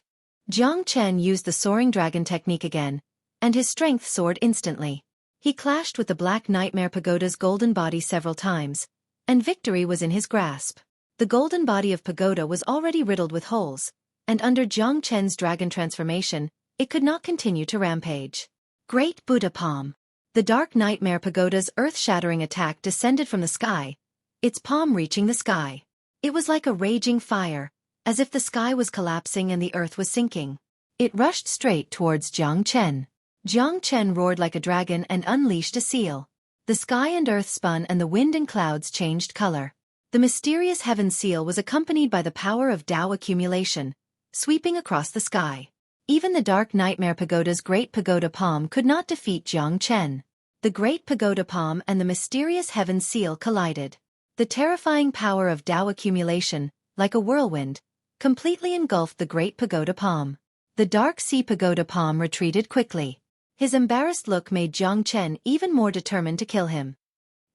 Jiang Chen used the Soaring Dragon Technique again, and his strength soared instantly. He clashed with the Black Nightmare Pagoda's golden body several times, and victory was in his grasp. The golden body of Pagoda was already riddled with holes, and under Jiang Chen's dragon transformation, it could not continue to rampage. Great Buddha Palm. The Dark Nightmare Pagoda's earth-shattering attack descended from the sky, its palm reaching the sky. It was like a raging fire, as if the sky was collapsing and the earth was sinking. It rushed straight towards Jiang Chen. Jiang Chen roared like a dragon and unleashed a seal. The sky and earth spun and the wind and clouds changed color. The mysterious heaven seal was accompanied by the power of Tao accumulation, sweeping across the sky. Even the Dark Nightmare Pagoda's Great Pagoda Palm could not defeat Jiang Chen. The Great Pagoda Palm and the mysterious heaven seal collided. The terrifying power of Tao accumulation, like a whirlwind, completely engulfed the Great Pagoda Palm. The Dark Sea Pagoda Palm retreated quickly. His embarrassed look made Jiang Chen even more determined to kill him.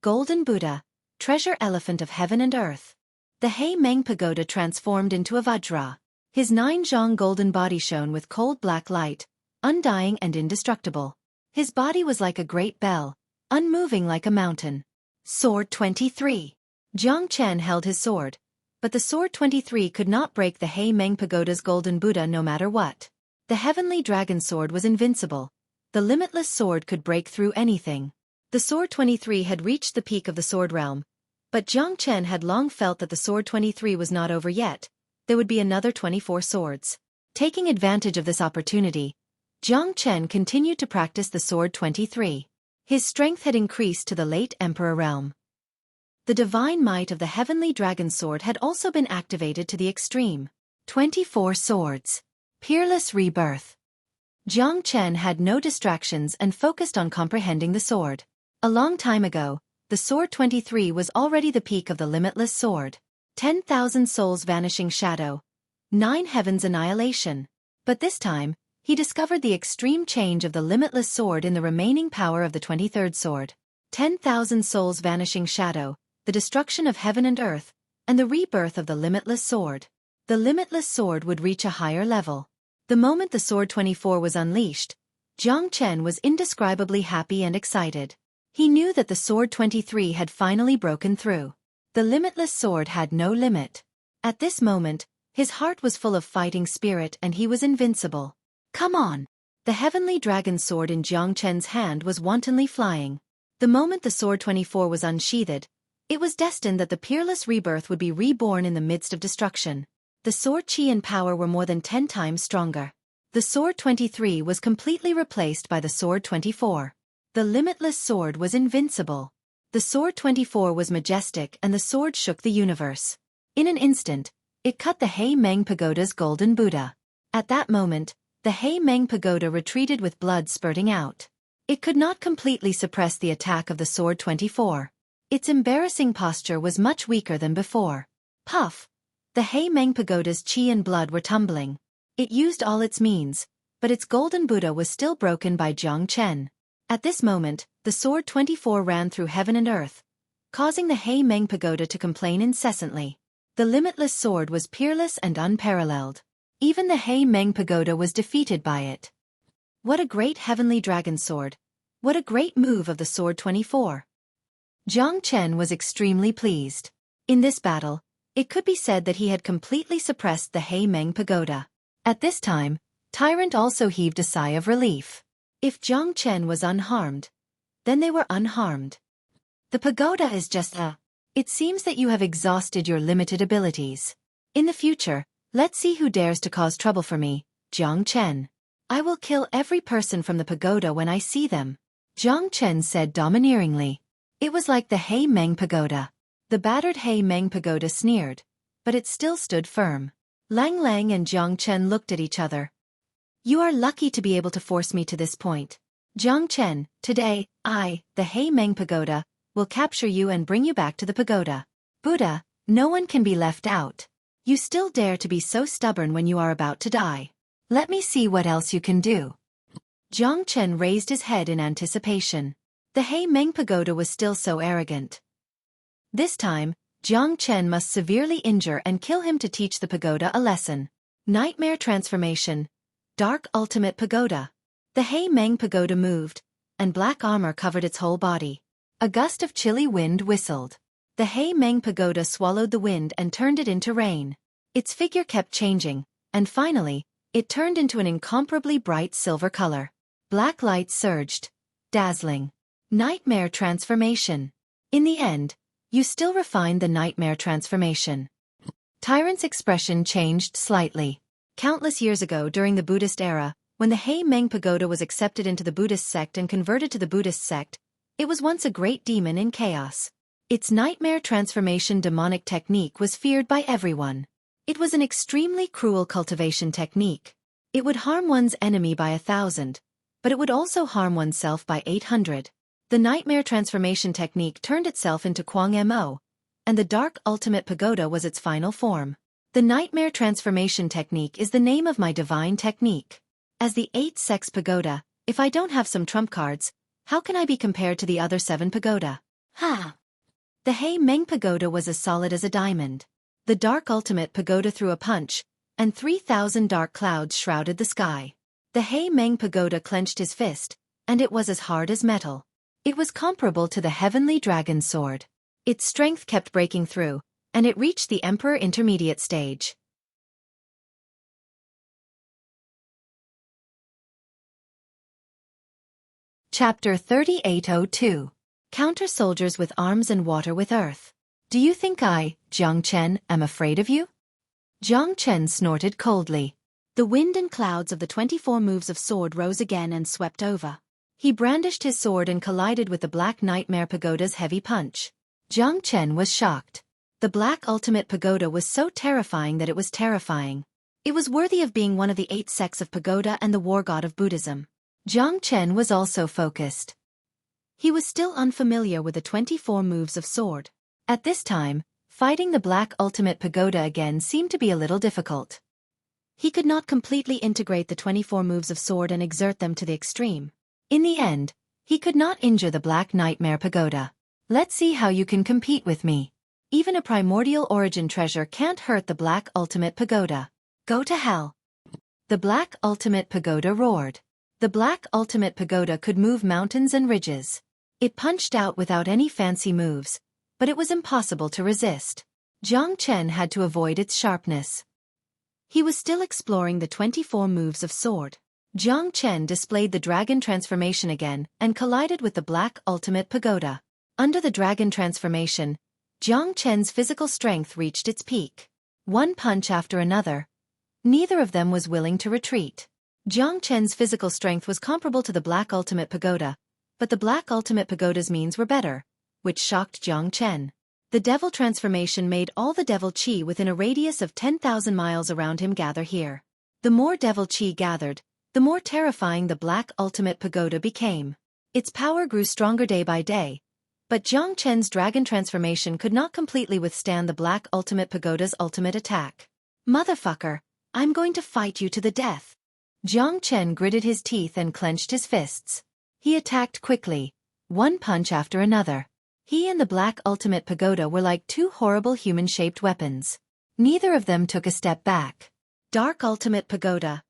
Golden Buddha, Treasure Elephant of Heaven and Earth. The Hei Meng Pagoda transformed into a Vajra. His 9-zhang golden body shone with cold black light, undying and indestructible. His body was like a great bell, unmoving like a mountain. Sword 23. Jiang Chen held his sword, but the sword 23 could not break the Hei Meng Pagoda's golden Buddha no matter what. The heavenly dragon sword was invincible. The limitless sword could break through anything. The sword 23 had reached the peak of the sword realm, but Jiang Chen had long felt that the sword 23 was not over yet. There would be another 24 swords. Taking advantage of this opportunity, Jiang Chen continued to practice the sword 23. His strength had increased to the late emperor realm. The divine might of the heavenly dragon sword had also been activated to the extreme. 24 swords. Peerless rebirth. Jiang Chen had no distractions and focused on comprehending the sword. A long time ago, the sword 23 was already the peak of the limitless sword. 10,000 souls vanishing shadow. 9 heavens annihilation. But this time, he discovered the extreme change of the limitless sword in the remaining power of the 23rd sword. 10,000 souls vanishing shadow, the destruction of heaven and earth, and the rebirth of the limitless sword. The limitless sword would reach a higher level. The moment the sword 24 was unleashed, Jiang Chen was indescribably happy and excited. He knew that the sword 23 had finally broken through. The limitless sword had no limit. At this moment, his heart was full of fighting spirit and he was invincible. Come on! The heavenly dragon sword in Jiang Chen's hand was wantonly flying. The moment the sword 24 was unsheathed, it was destined that the peerless rebirth would be reborn in the midst of destruction. The sword chi and power were more than 10 times stronger. The sword 23 was completely replaced by the sword 24. The limitless sword was invincible. The sword 24 was majestic and the sword shook the universe. In an instant, it cut the Hei Meng Pagoda's golden Buddha. At that moment, the Hei Meng Pagoda retreated with blood spurting out. It could not completely suppress the attack of the sword 24. Its embarrassing posture was much weaker than before. Puff! The Hei Meng Pagoda's chi and blood were tumbling. It used all its means, but its golden Buddha was still broken by Jiang Chen. At this moment, the sword 24 ran through heaven and earth, causing the Hei Meng Pagoda to complain incessantly. The limitless sword was peerless and unparalleled. Even the Hei Meng Pagoda was defeated by it. What a great heavenly dragon sword! What a great move of the sword 24! Jiang Chen was extremely pleased. In this battle, it could be said that he had completely suppressed the Hei Meng Pagoda. At this time, Tyrant also heaved a sigh of relief. If Jiang Chen was unharmed, then they were unharmed. The pagoda is just a... It seems that you have exhausted your limited abilities. In the future, let's see who dares to cause trouble for me, Jiang Chen. I will kill every person from the pagoda when I see them, Jiang Chen said domineeringly. It was like the Hei Meng Pagoda. The battered Hei Meng Pagoda sneered, but it still stood firm. Lang Lang and Jiang Chen looked at each other. You are lucky to be able to force me to this point. Jiang Chen, today, I, the Hei Meng Pagoda, will capture you and bring you back to the pagoda. Buddha, no one can be left out. You still dare to be so stubborn when you are about to die. Let me see what else you can do. Jiang Chen raised his head in anticipation. The Hei Meng Pagoda was still so arrogant. This time, Jiang Chen must severely injure and kill him to teach the pagoda a lesson. Nightmare transformation. Dark Ultimate Pagoda. The Hei Meng Pagoda moved, and black armor covered its whole body. A gust of chilly wind whistled. The Hei Meng Pagoda swallowed the wind and turned it into rain. Its figure kept changing, and finally, it turned into an incomparably bright silver color. Black light surged. Dazzling. Nightmare transformation. In the end, you still refined the nightmare transformation. Tyrant's expression changed slightly. Countless years ago during the Buddhist era, when the Hei Meng Pagoda was accepted into the Buddhist sect and converted to the Buddhist sect, it was once a great demon in chaos. Its nightmare transformation demonic technique was feared by everyone. It was an extremely cruel cultivation technique. It would harm one's enemy by 1,000, but it would also harm oneself by 800. The nightmare transformation technique turned itself into Kuang Mo, and the Dark Ultimate Pagoda was its final form. The nightmare transformation technique is the name of my divine technique. As the 8-sex pagoda, if I don't have some trump cards, how can I be compared to the other 7 pagoda? Ha! The Hei Meng Pagoda was as solid as a diamond. The Dark Ultimate Pagoda threw a punch, and 3,000 dark clouds shrouded the sky. The Hei Meng Pagoda clenched his fist, and it was as hard as metal. It was comparable to the heavenly dragon sword. Its strength kept breaking through, and it reached the Emperor Intermediate stage. Chapter 3802. Counter soldiers with arms and water with earth. Do you think I, Jiang Chen, am afraid of you? Jiang Chen snorted coldly. The wind and clouds of the 24 moves of sword rose again and swept over. He brandished his sword and collided with the Black Nightmare Pagoda's heavy punch. Jiang Chen was shocked. The Black Ultimate Pagoda was so terrifying that it was terrifying. It was worthy of being one of the 8 sects of pagoda and the war god of Buddhism. Jiang Chen was also focused. He was still unfamiliar with the 24 moves of sword. At this time, fighting the Black Ultimate Pagoda again seemed to be a little difficult. He could not completely integrate the 24 moves of sword and exert them to the extreme. In the end, he could not injure the Black Nightmare Pagoda. Let's see how you can compete with me. Even a primordial origin treasure can't hurt the Black Ultimate Pagoda. Go to hell. The Black Ultimate Pagoda roared. The Black Ultimate Pagoda could move mountains and ridges. It punched out without any fancy moves, but it was impossible to resist. Jiang Chen had to avoid its sharpness. He was still exploring the 24 moves of sword. Jiang Chen displayed the dragon transformation again and collided with the Black Ultimate Pagoda. Under the dragon transformation, Jiang Chen's physical strength reached its peak. One punch after another. Neither of them was willing to retreat. Jiang Chen's physical strength was comparable to the Black Ultimate Pagoda, but the Black Ultimate Pagoda's means were better, which shocked Jiang Chen. The devil transformation made all the devil chi within a radius of 10,000 miles around him gather here. The more devil chi gathered, the more terrifying the Black Ultimate Pagoda became. Its power grew stronger day by day, but Jiang Chen's dragon transformation could not completely withstand the Black Ultimate Pagoda's ultimate attack. Motherfucker, I'm going to fight you to the death. Jiang Chen gritted his teeth and clenched his fists. He attacked quickly, one punch after another. He and the Black Ultimate Pagoda were like two horrible human-shaped weapons. Neither of them took a step back. Dark Ultimate Pagoda.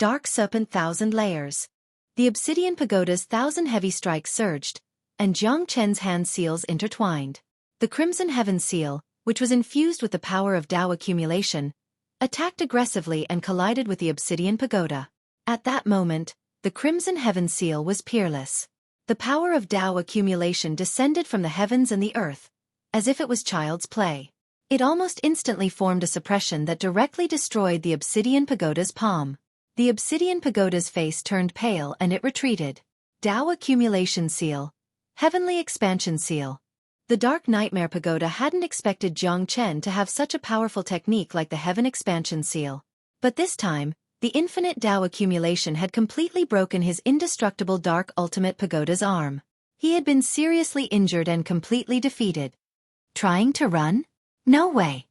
Dark Serpent 1,000 layers. The Obsidian Pagoda's 1,000 heavy strikes surged, and Jiang Chen's hand seals intertwined. The Crimson Heaven Seal, which was infused with the power of Tao accumulation, attacked aggressively and collided with the Obsidian Pagoda. At that moment, the Crimson Heaven Seal was peerless. The power of Tao accumulation descended from the heavens and the earth, as if it was child's play. It almost instantly formed a suppression that directly destroyed the Obsidian Pagoda's palm. The Obsidian Pagoda's face turned pale and it retreated. Tao accumulation seal. Heavenly expansion seal. The Dark Nightmare Pagoda hadn't expected Jiang Chen to have such a powerful technique like the Heaven expansion seal. But this time, the infinite Tao accumulation had completely broken his indestructible Dark Ultimate Pagoda's arm. He had been seriously injured and completely defeated. Trying to run? No way.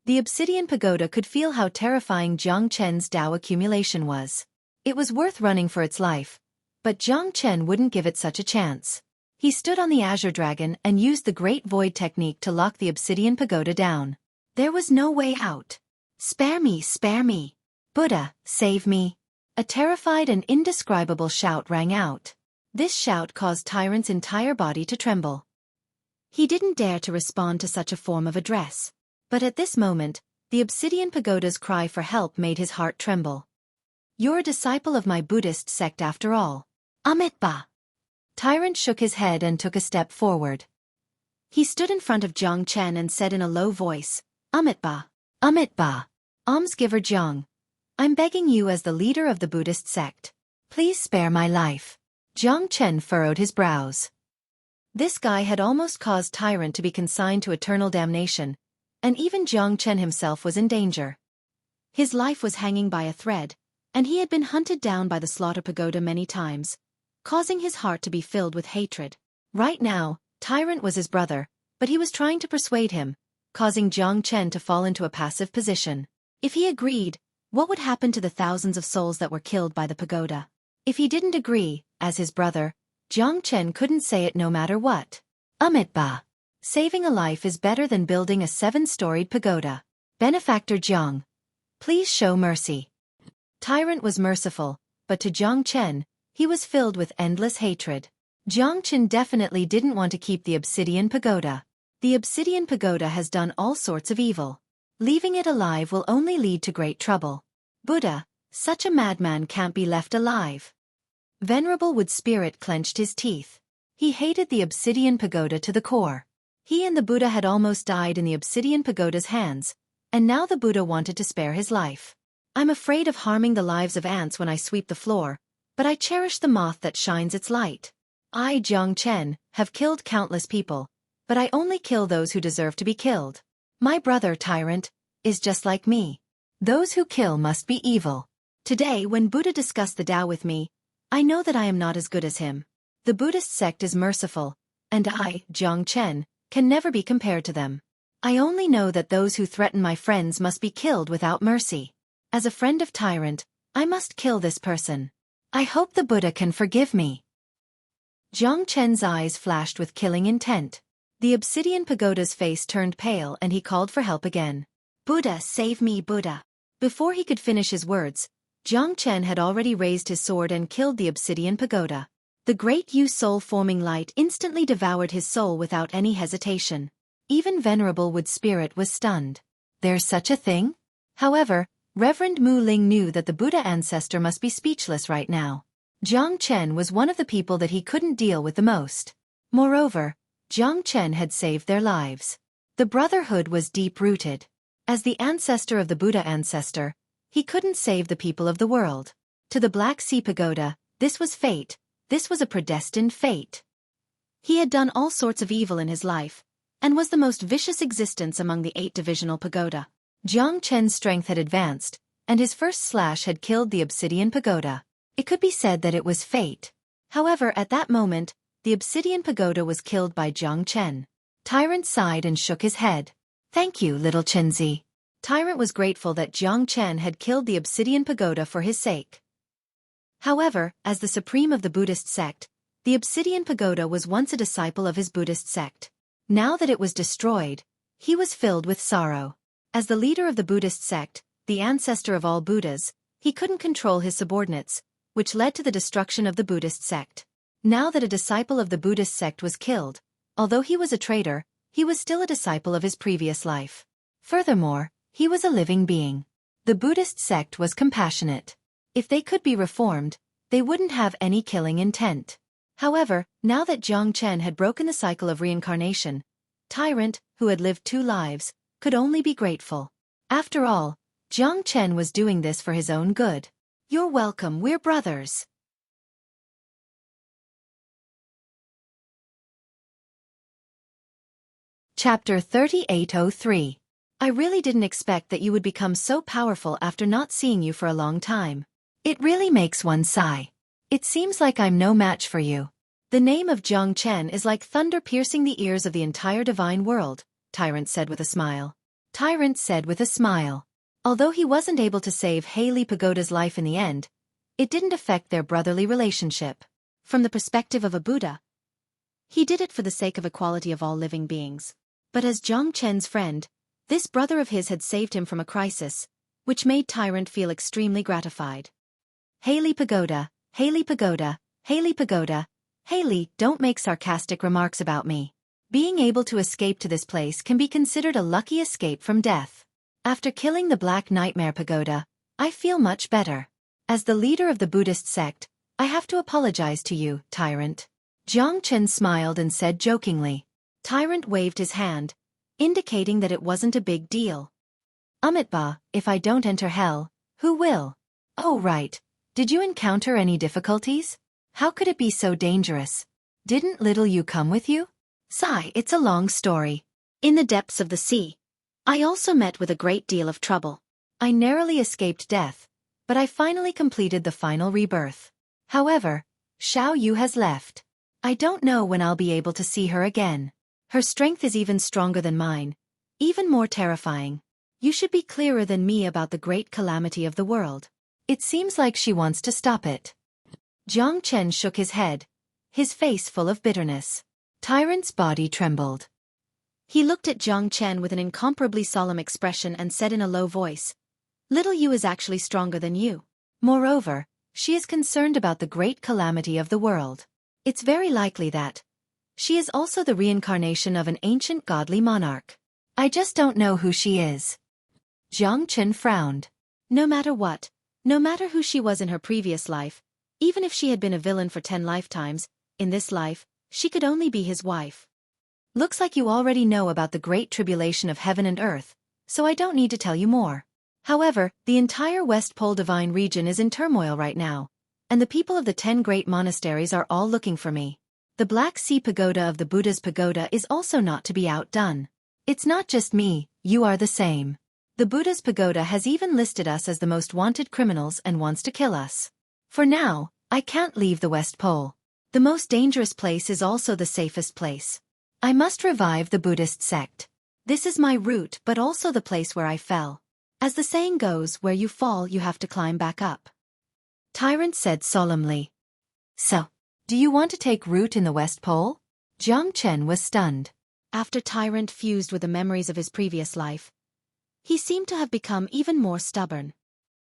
The Obsidian Pagoda could feel how terrifying Jiang Chen's Tao accumulation was. It was worth running for its life, but Jiang Chen wouldn't give it such a chance. He stood on the Azure Dragon and used the Great Void technique to lock the Obsidian Pagoda down. There was no way out. Spare me, spare me. Buddha, save me. A terrified and indescribable shout rang out. This shout caused Tyrant's entire body to tremble. He didn't dare to respond to such a form of address. But at this moment, the Obsidian Pagoda's cry for help made his heart tremble. You're a disciple of my Buddhist sect after all. Amitabha. Tyrant shook his head and took a step forward. He stood in front of Jiang Chen and said in a low voice, Amitabha. Amitabha. Almsgiver Jiang. I'm begging you as the leader of the Buddhist sect. Please spare my life. Jiang Chen furrowed his brows. This guy had almost caused Tyrant to be consigned to eternal damnation, and even Jiang Chen himself was in danger. His life was hanging by a thread, and he had been hunted down by the Slaughter Pagoda many times, causing his heart to be filled with hatred. Right now, Tyrant was his brother, but he was trying to persuade him, causing Jiang Chen to fall into a passive position. If he agreed, what would happen to the thousands of souls that were killed by the pagoda? If he didn't agree, as his brother, Jiang Chen couldn't say it no matter what. Amitabha. Saving a life is better than building a 7-storied pagoda. Benefactor Jiang. Please show mercy. Tyrant was merciful, but to Jiang Chen, he was filled with endless hatred. Jiang Chen definitely didn't want to keep the Obsidian Pagoda. The Obsidian Pagoda has done all sorts of evil. Leaving it alive will only lead to great trouble. Buddha, such a madman can't be left alive. Venerable Wood Spirit clenched his teeth. He hated the Obsidian Pagoda to the core. He and the Buddha had almost died in the Obsidian Pagoda's hands, and now the Buddha wanted to spare his life. I'm afraid of harming the lives of ants when I sweep the floor, but I cherish the moth that shines its light. I, Jiang Chen, have killed countless people, but I only kill those who deserve to be killed. My brother, Tyrant, is just like me. Those who kill must be evil. Today when Buddha discussed the Tao with me, I know that I am not as good as him. The Buddhist sect is merciful, and I, Jiang Chen, can never be compared to them. I only know that those who threaten my friends must be killed without mercy. As a friend of tyrant, I must kill this person. I hope the Buddha can forgive me. Jiang Chen's eyes flashed with killing intent. The obsidian pagoda's face turned pale and he called for help again. Buddha, save me, Buddha. Before he could finish his words, Jiang Chen had already raised his sword and killed the obsidian pagoda. The great Yu soul-forming light instantly devoured his soul without any hesitation. Even Venerable Wood Spirit was stunned. There's such a thing? However, Reverend Mu Ling knew that the Buddha ancestor must be speechless right now. Jiang Chen was one of the people that he couldn't deal with the most. Moreover, Jiang Chen had saved their lives. The brotherhood was deep-rooted. As the ancestor of the Buddha ancestor, he couldn't save the people of the world. To the Black Sea Pagoda, this was fate. This was a predestined fate. He had done all sorts of evil in his life, and was the most vicious existence among the 8 divisional pagoda. Jiang Chen's strength had advanced, and his first slash had killed the obsidian pagoda. It could be said that it was fate. However, at that moment, the obsidian pagoda was killed by Jiang Chen. Tyrant sighed and shook his head. Thank you, little Chenzi. Tyrant was grateful that Jiang Chen had killed the obsidian pagoda for his sake. However, as the supreme of the Buddhist sect, the obsidian pagoda was once a disciple of his Buddhist sect. Now that it was destroyed, he was filled with sorrow. As the leader of the Buddhist sect, the ancestor of all Buddhas, he couldn't control his subordinates, which led to the destruction of the Buddhist sect. Now that a disciple of the Buddhist sect was killed, although he was a traitor, he was still a disciple of his previous life. Furthermore, he was a living being. The Buddhist sect was compassionate. If they could be reformed, they wouldn't have any killing intent. However, now that Jiang Chen had broken the cycle of reincarnation, Tyrant, who had lived 2 lives, could only be grateful. After all, Jiang Chen was doing this for his own good. You're welcome, we're brothers. Chapter 3803. I really didn't expect that you would become so powerful after not seeing you for a long time. It really makes one sigh. It seems like I'm no match for you. The name of Jiang Chen is like thunder piercing the ears of the entire divine world, Tyrant said with a smile. Tyrant said with a smile. Although he wasn't able to save Haley Pagoda's life in the end, it didn't affect their brotherly relationship. From the perspective of a Buddha, he did it for the sake of equality of all living beings. But as Jiang Chen's friend, this brother of his had saved him from a crisis, which made Tyrant feel extremely gratified. Haley Pagoda, Haley Pagoda, Haley Pagoda, Haley, don't make sarcastic remarks about me. Being able to escape to this place can be considered a lucky escape from death. After killing the Black Nightmare Pagoda, I feel much better. As the leader of the Buddhist sect, I have to apologize to you, Tyrant. Jiang Chen smiled and said jokingly. Tyrant waved his hand, indicating that it wasn't a big deal. Amitba, if I don't enter hell, who will? Oh right. Did you encounter any difficulties? How could it be so dangerous? Didn't little you come with you? Sigh, it's a long story. In the depths of the sea, I also met with a great deal of trouble. I narrowly escaped death, but I finally completed the final rebirth. However, Xiao Yu has left. I don't know when I'll be able to see her again. Her strength is even stronger than mine, even more terrifying. You should be clearer than me about the great calamity of the world. It seems like she wants to stop it. Jiang Chen shook his head, his face full of bitterness. Tyrant's body trembled. He looked at Jiang Chen with an incomparably solemn expression and said in a low voice, Little you is actually stronger than you. Moreover, she is concerned about the great calamity of the world. It's very likely that she is also the reincarnation of an ancient godly monarch. I just don't know who she is. Jiang Chen frowned. No matter what, no matter who she was in her previous life, even if she had been a villain for 10 lifetimes, in this life, she could only be his wife. Looks like you already know about the great tribulation of heaven and earth, so I don't need to tell you more. However, the entire West Pole Divine region is in turmoil right now, and the people of the 10 great monasteries are all looking for me. The Black Sea Pagoda of the Buddha's Pagoda is also not to be outdone. It's not just me, you are the same. The Buddha's Pagoda has even listed us as the most wanted criminals and wants to kill us. For now, I can't leave the West Pole. The most dangerous place is also the safest place. I must revive the Buddhist sect. This is my route but also the place where I fell. As the saying goes, where you fall you have to climb back up. Tyrant said solemnly. So, do you want to take root in the West Pole? Jiang Chen was stunned. After Tyrant fused with the memories of his previous life, he seemed to have become even more stubborn.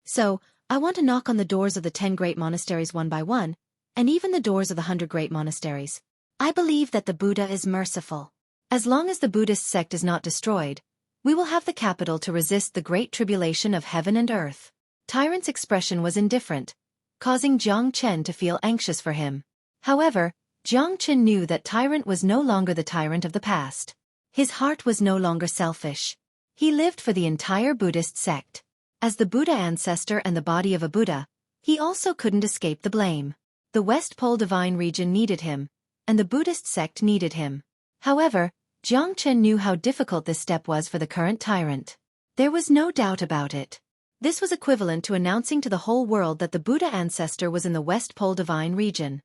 So, I want to knock on the doors of the 10 great monasteries one by one, and even the doors of the 100 great monasteries. I believe that the Buddha is merciful. As long as the Buddhist sect is not destroyed, we will have the capital to resist the great tribulation of heaven and earth. Tyrant's expression was indifferent, causing Jiang Chen to feel anxious for him. However, Jiang Chen knew that Tyrant was no longer the tyrant of the past. His heart was no longer selfish. He lived for the entire Buddhist sect. As the Buddha ancestor and the body of a Buddha, he also couldn't escape the blame. The West Pole divine region needed him, and the Buddhist sect needed him. However, Jiang Chen knew how difficult this step was for the current tyrant. There was no doubt about it. This was equivalent to announcing to the whole world that the Buddha ancestor was in the West Pole divine region.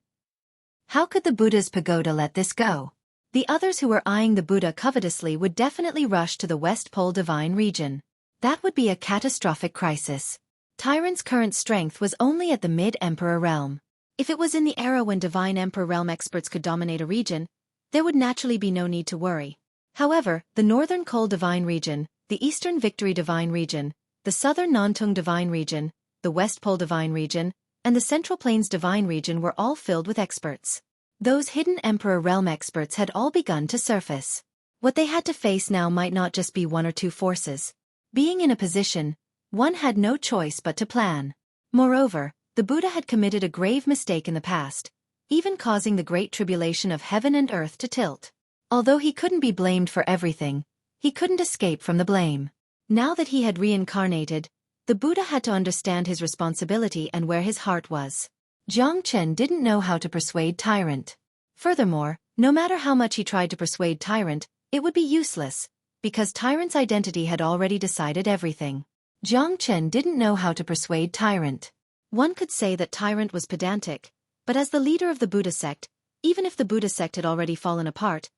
How could the Buddha's pagoda let this go? The others who were eyeing the Buddha covetously would definitely rush to the West Pole divine region. That would be a catastrophic crisis. Tyrant's current strength was only at the mid-emperor realm. If it was in the era when divine emperor realm experts could dominate a region, there would naturally be no need to worry. However, the northern Kol divine region, the eastern Victory divine region, the southern Nantung divine region, the West Pole divine region, and the Central Plains divine region were all filled with experts. Those hidden emperor realm experts had all begun to surface. What they had to face now might not just be one or two forces. Being in a position, one had no choice but to plan. Moreover, the Buddha had committed a grave mistake in the past, even causing the great tribulation of heaven and earth to tilt. Although he couldn't be blamed for everything, he couldn't escape from the blame. Now that he had reincarnated, the Buddha had to understand his responsibility and where his heart was. Jiang Chen didn't know how to persuade Tyrant. Furthermore, no matter how much he tried to persuade Tyrant, it would be useless, because Tyrant's identity had already decided everything. Jiang Chen didn't know how to persuade Tyrant. One could say that Tyrant was pedantic, but as the leader of the Buddha sect, even if the Buddha sect had already fallen apart,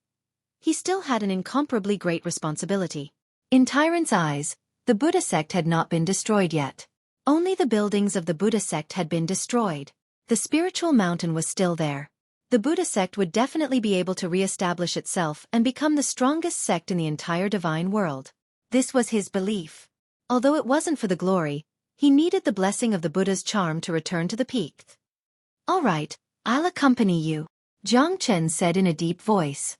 he still had an incomparably great responsibility. In Tyrant's eyes, the Buddha sect had not been destroyed yet. Only the buildings of the Buddha sect had been destroyed. The spiritual mountain was still there. The Buddha sect would definitely be able to re-establish itself and become the strongest sect in the entire divine world. This was his belief. Although it wasn't for the glory, he needed the blessing of the Buddha's charm to return to the peak. All right, I'll accompany you, Jiang Chen said in a deep voice.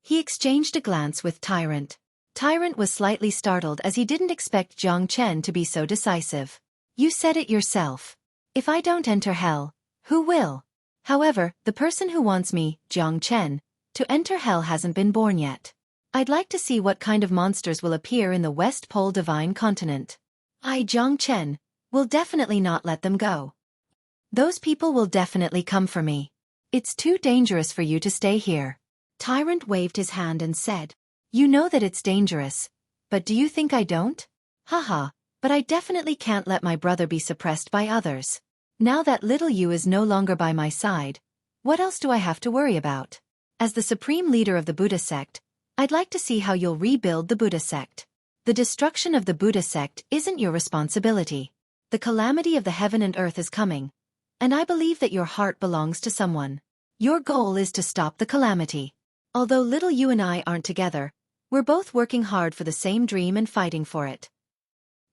He exchanged a glance with Tyrant. Tyrant was slightly startled as he didn't expect Jiang Chen to be so decisive. You said it yourself. If I don't enter hell, who will? However, the person who wants me, Jiang Chen, to enter hell hasn't been born yet. I'd like to see what kind of monsters will appear in the West Pole divine continent. I, Jiang Chen, will definitely not let them go. Those people will definitely come for me. It's too dangerous for you to stay here. Tyrant waved his hand and said, You know that it's dangerous, but do you think I don't? Haha, but I definitely can't let my brother be suppressed by others. Now that little you is no longer by my side, what else do I have to worry about? As the supreme leader of the Buddha sect, I'd like to see how you'll rebuild the Buddha sect. The destruction of the Buddha sect isn't your responsibility. The calamity of the heaven and earth is coming, and I believe that your heart belongs to someone. Your goal is to stop the calamity. Although little you and I aren't together, we're both working hard for the same dream and fighting for it.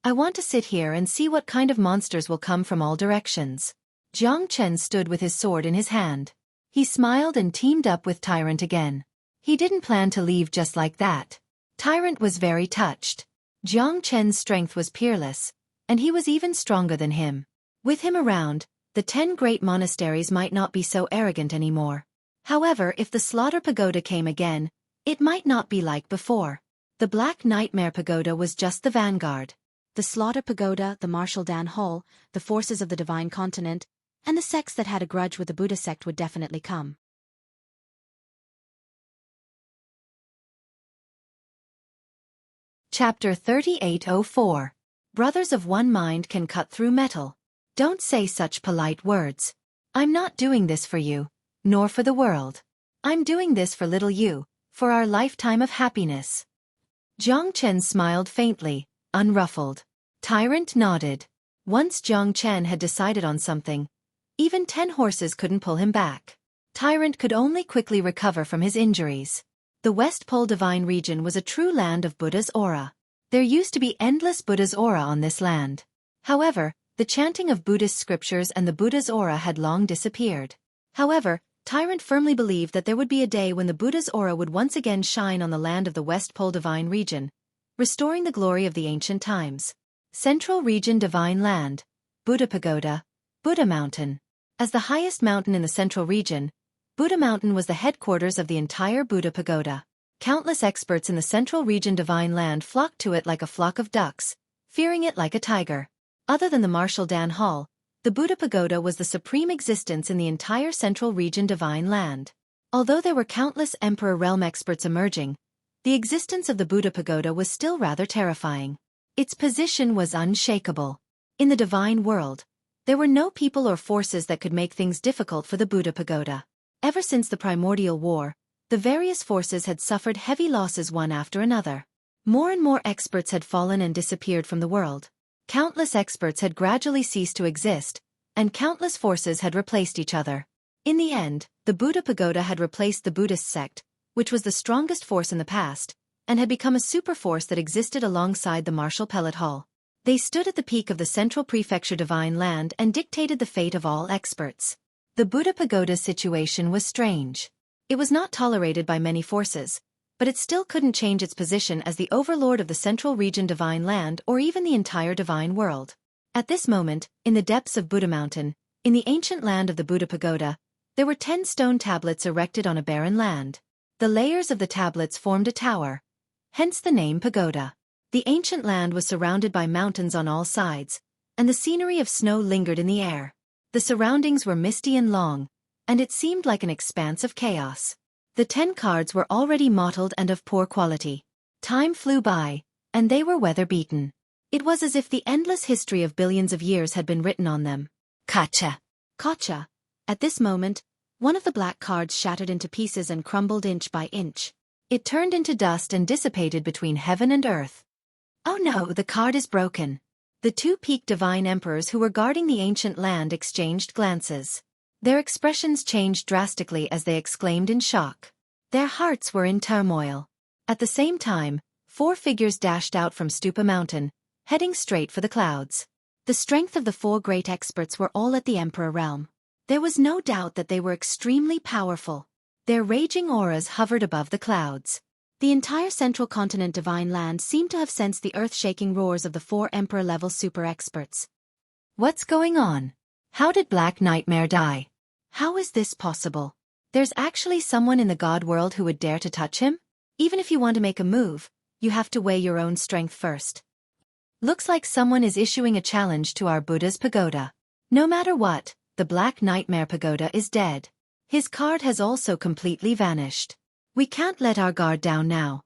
I want to sit here and see what kind of monsters will come from all directions. Jiang Chen stood with his sword in his hand. He smiled and teamed up with Tyrant again. He didn't plan to leave just like that. Tyrant was very touched. Jiang Chen's strength was peerless, and he was even stronger than him. With him around, the 10 great monasteries might not be so arrogant anymore. However, if the Slaughter Pagoda came again, it might not be like before. The Black Nightmare Pagoda was just the vanguard. The Slaughter Pagoda, the Martial Dan Hall, the forces of the Divine Continent, and the sects that had a grudge with the Buddha sect would definitely come. Chapter 3804. Brothers of one mind can cut through metal. Don't say such polite words. I'm not doing this for you, nor for the world. I'm doing this for little you, for our lifetime of happiness. Jiang Chen smiled faintly, unruffled. Tyrant nodded. Once Jiang Chen had decided on something, even 10 horses couldn't pull him back. Tyrant could only quickly recover from his injuries. The West Pole Divine Region was a true land of Buddha's aura. There used to be endless Buddha's aura on this land. However, the chanting of Buddhist scriptures and the Buddha's aura had long disappeared. However, Tyrant firmly believed that there would be a day when the Buddha's aura would once again shine on the land of the West Pole Divine Region, restoring the glory of the ancient times. Central Region Divine Land, Buddha Pagoda, Buddha Mountain. As the highest mountain in the Central Region, Buddha Mountain was the headquarters of the entire Buddha Pagoda. Countless experts in the Central Region Divine Land flocked to it like a flock of ducks, fearing it like a tiger. Other than the Marshal Dan Hall, the Buddha Pagoda was the supreme existence in the entire Central Region Divine Land. Although there were countless Emperor Realm experts emerging, the existence of the Buddha Pagoda was still rather terrifying. Its position was unshakable. In the divine world, there were no people or forces that could make things difficult for the Buddha Pagoda. Ever since the Primordial War, the various forces had suffered heavy losses one after another. More and more experts had fallen and disappeared from the world. Countless experts had gradually ceased to exist, and countless forces had replaced each other. In the end, the Buddha Pagoda had replaced the Buddhist sect, which was the strongest force in the past, and had become a superforce that existed alongside the Martial Pellet Hall. They stood at the peak of the Central Prefecture Divine Land and dictated the fate of all experts. The Buddha Pagoda's situation was strange. It was not tolerated by many forces, but it still couldn't change its position as the overlord of the Central Region Divine Land or even the entire divine world. At this moment, in the depths of Buddha Mountain, in the ancient land of the Buddha Pagoda, there were 10 stone tablets erected on a barren land. The layers of the tablets formed a tower, hence the name pagoda. The ancient land was surrounded by mountains on all sides, and the scenery of snow lingered in the air. The surroundings were misty and long, and it seemed like an expanse of chaos. The 10 cards were already mottled and of poor quality. Time flew by, and they were weather-beaten. It was as if the endless history of billions of years had been written on them. Kacha! Kacha! At this moment, one of the black cards shattered into pieces and crumbled inch by inch. It turned into dust and dissipated between heaven and earth. Oh no, the card is broken. The 2 peaked divine emperors who were guarding the ancient land exchanged glances. Their expressions changed drastically as they exclaimed in shock. Their hearts were in turmoil. At the same time, 4 figures dashed out from Stupa Mountain, heading straight for the clouds. The strength of the 4 great experts were all at the Emperor realm. There was no doubt that they were extremely powerful. Their raging auras hovered above the clouds. The entire central continent divine land seemed to have sensed the earth-shaking roars of the 4 emperor-level super experts. What's going on? How did Black Nightmare die? How is this possible? There's actually someone in the god world who would dare to touch him? Even if you want to make a move, you have to weigh your own strength first. Looks like someone is issuing a challenge to our Buddha's pagoda. No matter what, the Black Nightmare pagoda is dead. His card has also completely vanished. We can't let our guard down now.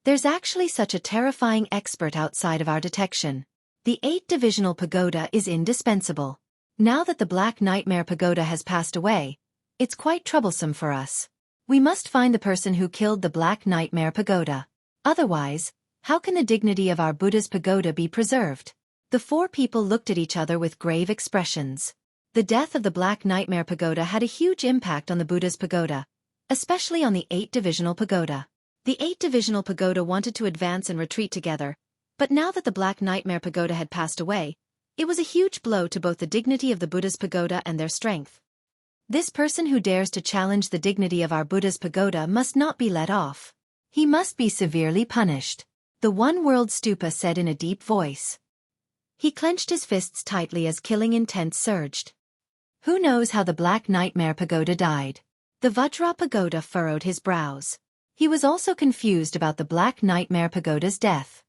There's actually such a terrifying expert outside of our detection. The 8-divisional pagoda is indispensable. Now that the Black Nightmare pagoda has passed away, it's quite troublesome for us. We must find the person who killed the Black Nightmare pagoda. Otherwise, how can the dignity of our Buddha's pagoda be preserved? The 4 people looked at each other with grave expressions. The death of the Black Nightmare pagoda had a huge impact on the Buddha's pagoda, especially on the 8-divisional pagoda. The 8-divisional pagoda wanted to advance and retreat together, but now that the Black Nightmare pagoda had passed away, it was a huge blow to both the dignity of the Buddha's pagoda and their strength. This person who dares to challenge the dignity of our Buddha's pagoda must not be let off. He must be severely punished. The One World Stupa said in a deep voice. He clenched his fists tightly as killing intent surged. Who knows how the Black Nightmare pagoda died? The Vajra pagoda furrowed his brows. He was also confused about the Black Nightmare pagoda's death.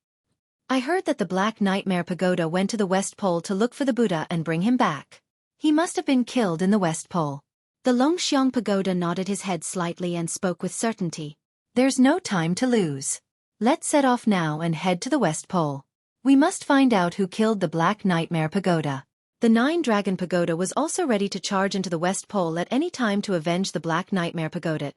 I heard that the Black Nightmare pagoda went to the West Pole to look for the Buddha and bring him back. He must have been killed in the West Pole. The Longxiang pagoda nodded his head slightly and spoke with certainty. There's no time to lose. Let's set off now and head to the West Pole. We must find out who killed the Black Nightmare pagoda. The 9-dragon pagoda was also ready to charge into the West Pole at any time to avenge the Black Nightmare Pagoda.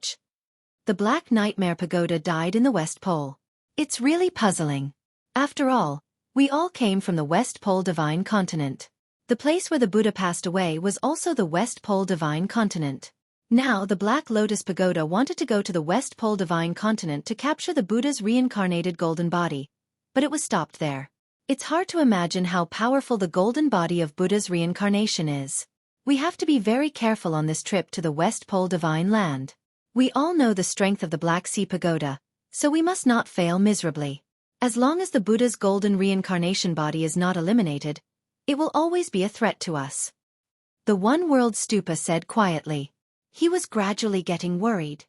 The Black Nightmare Pagoda died in the West Pole. It's really puzzling. After all, we all came from the West Pole Divine Continent. The place where the Buddha passed away was also the West Pole Divine Continent. Now the Black Lotus Pagoda wanted to go to the West Pole Divine Continent to capture the Buddha's reincarnated golden body, but it was stopped there. It's hard to imagine how powerful the golden body of Buddha's reincarnation is. We have to be very careful on this trip to the West Pole Divine Land. We all know the strength of the Black Sea Pagoda, so we must not fail miserably. As long as the Buddha's golden reincarnation body is not eliminated, it will always be a threat to us. The One World Stupa said quietly. He was gradually getting worried.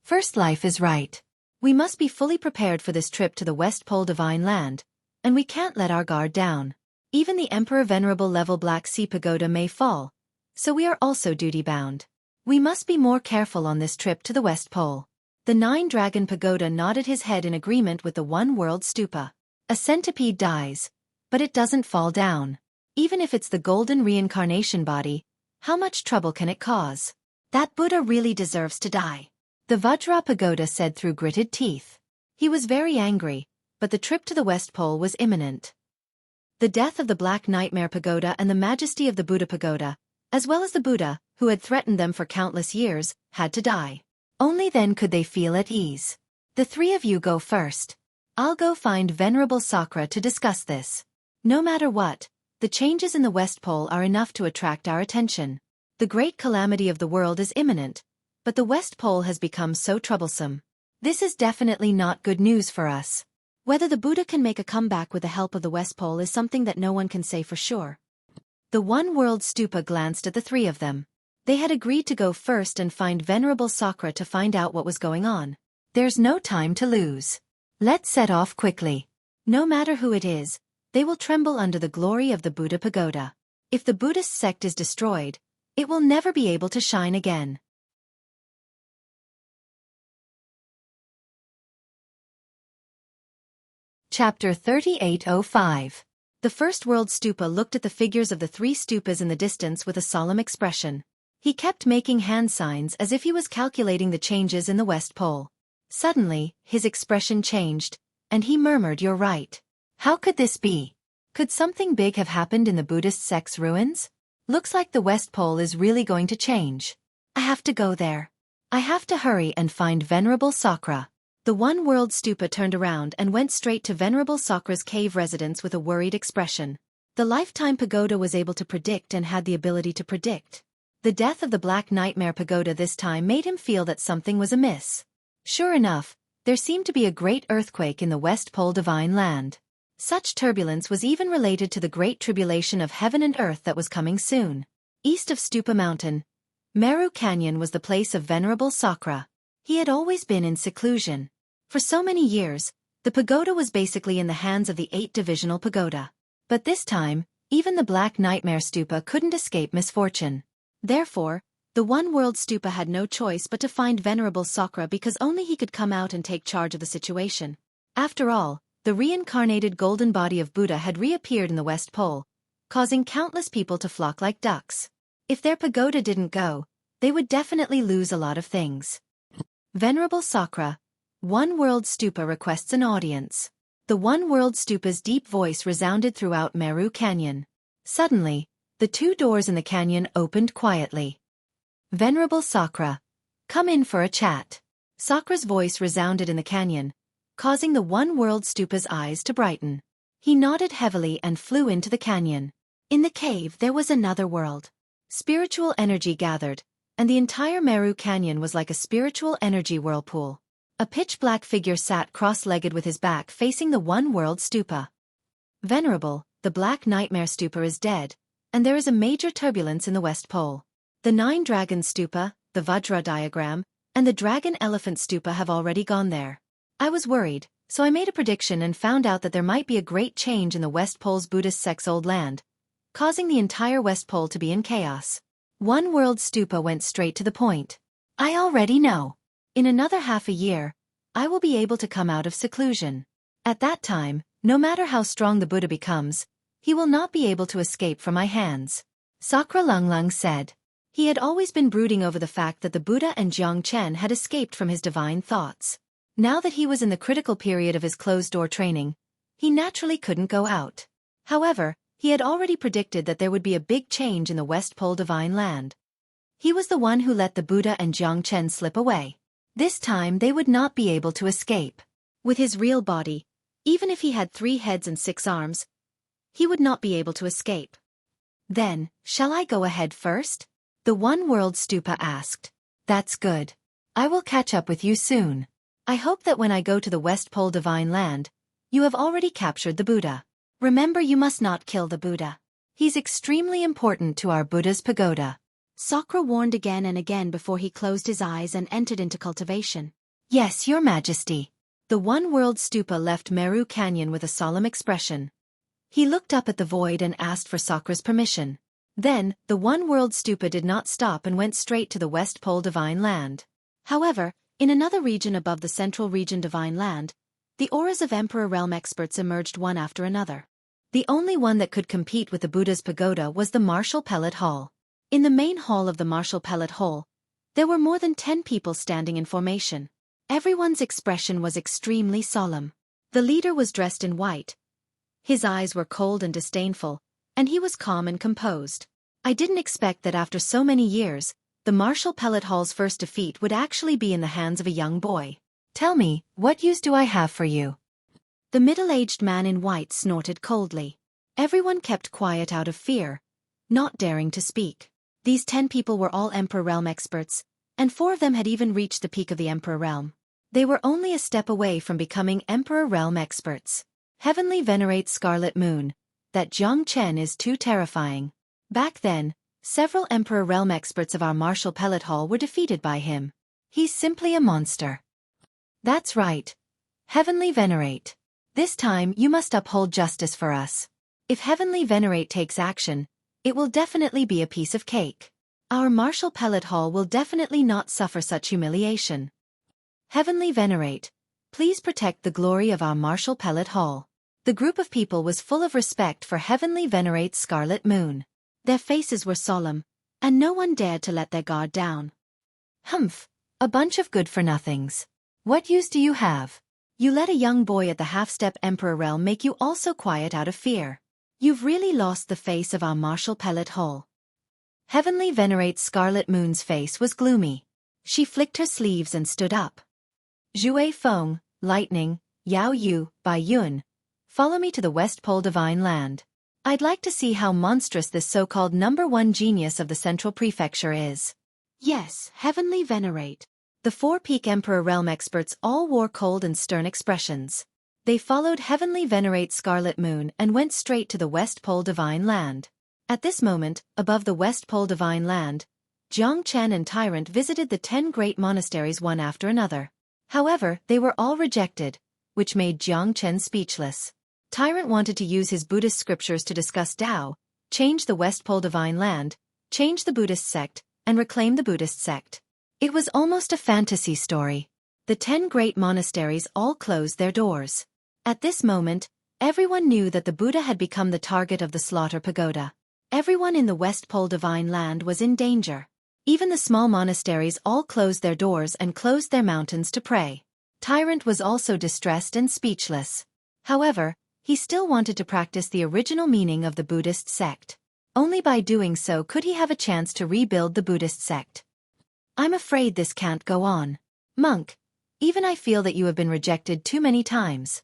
First life is right. We must be fully prepared for this trip to the West Pole Divine Land, and we can't let our guard down. Even the Emperor Venerable level Black Sea Pagoda may fall, so we are also duty-bound. We must be more careful on this trip to the West Pole. The 9-dragon pagoda nodded his head in agreement with the One World Stupa. A centipede dies, but it doesn't fall down. Even if it's the golden reincarnation body, how much trouble can it cause? That Buddha really deserves to die. The Vajra Pagoda said through gritted teeth. He was very angry, but the trip to the West Pole was imminent. The death of the Black Nightmare Pagoda and the majesty of the Buddha Pagoda, as well as the Buddha, who had threatened them for countless years, had to die. Only then could they feel at ease. The three of you go first. I'll go find Venerable Sakra to discuss this. No matter what, the changes in the West Pole are enough to attract our attention. The great calamity of the world is imminent, but the West Pole has become so troublesome. This is definitely not good news for us. Whether the Buddha can make a comeback with the help of the West Pole is something that no one can say for sure. The One World Stupa glanced at the three of them. They had agreed to go first and find Venerable Sakra to find out what was going on. There's no time to lose. Let's set off quickly. No matter who it is, they will tremble under the glory of the Buddha Pagoda. If the Buddhist sect is destroyed, it will never be able to shine again. Chapter 3805. The First World Stupa looked at the figures of the three stupas in the distance with a solemn expression. He kept making hand signs as if he was calculating the changes in the West Pole. Suddenly, his expression changed, and he murmured, "You're right. How could this be? Could something big have happened in the Buddhist sect's ruins? Looks like the West Pole is really going to change. I have to go there. I have to hurry and find Venerable Sakra." The One World Stupa turned around and went straight to Venerable Sakra's cave residence with a worried expression. The Lifetime Pagoda was able to predict and had the ability to predict. The death of the Black Nightmare Pagoda this time made him feel that something was amiss. Sure enough, there seemed to be a great earthquake in the West Pole Divine Land. Such turbulence was even related to the great tribulation of heaven and earth that was coming soon. East of Stupa Mountain, Meru Canyon was the place of Venerable Sakra. He had always been in seclusion. For so many years, the pagoda was basically in the hands of the 8-divisional pagoda. But this time, even the Black Nightmare Stupa couldn't escape misfortune. Therefore, the One World Stupa had no choice but to find Venerable Sakra because only he could come out and take charge of the situation. After all, the reincarnated golden body of Buddha had reappeared in the West Pole, causing countless people to flock like ducks. If their pagoda didn't go, they would definitely lose a lot of things. Venerable Sakra, One World Stupa requests an audience. The One World Stupa's deep voice resounded throughout Meru Canyon. Suddenly, the 2 doors in the canyon opened quietly. Venerable Sakra, come in for a chat. Sakra's voice resounded in the canyon, causing the One World Stupa's eyes to brighten. He nodded heavily and flew into the canyon. In the cave there was another world. Spiritual energy gathered, and the entire Meru Canyon was like a spiritual energy whirlpool. A pitch-black figure sat cross-legged with his back facing the One World Stupa. Venerable, the Black Nightmare Stupa is dead, and there is a major turbulence in the West Pole. The 9-dragon Stupa, the Vajra diagram, and the Dragon Elephant Stupa have already gone there. I was worried, so I made a prediction and found out that there might be a great change in the West Pole's Buddhist sect's old land, causing the entire West Pole to be in chaos. One World Stupa went straight to the point. I already know. In another half a year, I will be able to come out of seclusion. At that time, no matter how strong the Buddha becomes, he will not be able to escape from my hands. Sakra Lunglung said. He had always been brooding over the fact that the Buddha and Jiang Chen had escaped from his divine thoughts. Now that he was in the critical period of his closed-door training, he naturally couldn't go out. However, he had already predicted that there would be a big change in the West Pole Divine Land. He was the one who let the Buddha and Jiang Chen slip away. This time they would not be able to escape. With his real body, even if he had 3 heads and 6 arms, he would not be able to escape. Then, shall I go ahead first? The One World Stupa asked. That's good. I will catch up with you soon. I hope that when I go to the West Pole Divine Land, you have already captured the Buddha. Remember, you must not kill the Buddha. He's extremely important to our Buddha's pagoda. Sakra warned again and again before he closed his eyes and entered into cultivation. Yes, Your Majesty. The One World Stupa left Meru Canyon with a solemn expression. He looked up at the void and asked for Sakra's permission. Then, the One World Stupa did not stop and went straight to the West Pole Divine Land. However, in another region above the Central Region Divine Land, the auras of Emperor Realm experts emerged one after another. The only one that could compete with the Buddha's pagoda was the Martial Pellet Hall. In the main hall of the Martial Pellet Hall, there were more than 10 people standing in formation. Everyone's expression was extremely solemn. The leader was dressed in white. His eyes were cold and disdainful, and he was calm and composed. I didn't expect that after so many years, the Martial Pellet Hall's first defeat would actually be in the hands of a young boy. Tell me, what use do I have for you? The middle-aged man in white snorted coldly. Everyone kept quiet out of fear, not daring to speak. These 10 people were all Emperor Realm experts, and 4 of them had even reached the peak of the Emperor Realm. They were only a step away from becoming Emperor Realm experts. Heavenly Venerate Scarlet Moon. That Jiang Chen is too terrifying. Back then, several Emperor Realm experts of our Martial Pellet Hall were defeated by him. He's simply a monster. That's right. Heavenly Venerate. This time you must uphold justice for us. If Heavenly Venerate takes action, it will definitely be a piece of cake. Our Martial Pellet Hall will definitely not suffer such humiliation. Heavenly Venerate, please protect the glory of our Martial Pellet Hall. The group of people was full of respect for Heavenly Venerate's Scarlet Moon. Their faces were solemn, and no one dared to let their guard down. Humph, a bunch of good-for-nothings. What use do you have? You let a young boy at the half-step Emperor Realm make you all so quiet out of fear. You've really lost the face of our Martial Pellet Hall. Heavenly Venerate's Scarlet Moon's face was gloomy. She flicked her sleeves and stood up. Zhui Feng, Lightning, Yao Yu, Bai Yun. Follow me to the West Pole Divine Land. I'd like to see how monstrous this so-called #1 genius of the Central Prefecture is. Yes, Heavenly Venerate. The 4 peak Emperor Realm experts all wore cold and stern expressions. They followed Heavenly Venerate's Scarlet Moon and went straight to the West Pole Divine Land. At this moment, above the West Pole Divine Land, Jiang Chen and Tyrant visited the 10 great monasteries one after another. However, they were all rejected, which made Jiang Chen speechless. Tyrant wanted to use his Buddhist scriptures to discuss Tao, change the West Pole Divine Land, change the Buddhist sect, and reclaim the Buddhist sect. It was almost a fantasy story. The 10 great monasteries all closed their doors. At this moment, everyone knew that the Buddha had become the target of the Slaughter Pagoda. Everyone in the West Pole Divine Land was in danger. Even the small monasteries all closed their doors and closed their mountains to pray. Tyrant was also distressed and speechless. However, he still wanted to practice the original meaning of the Buddhist sect. Only by doing so could he have a chance to rebuild the Buddhist sect. I'm afraid this can't go on. Monk, even I feel that you have been rejected too many times.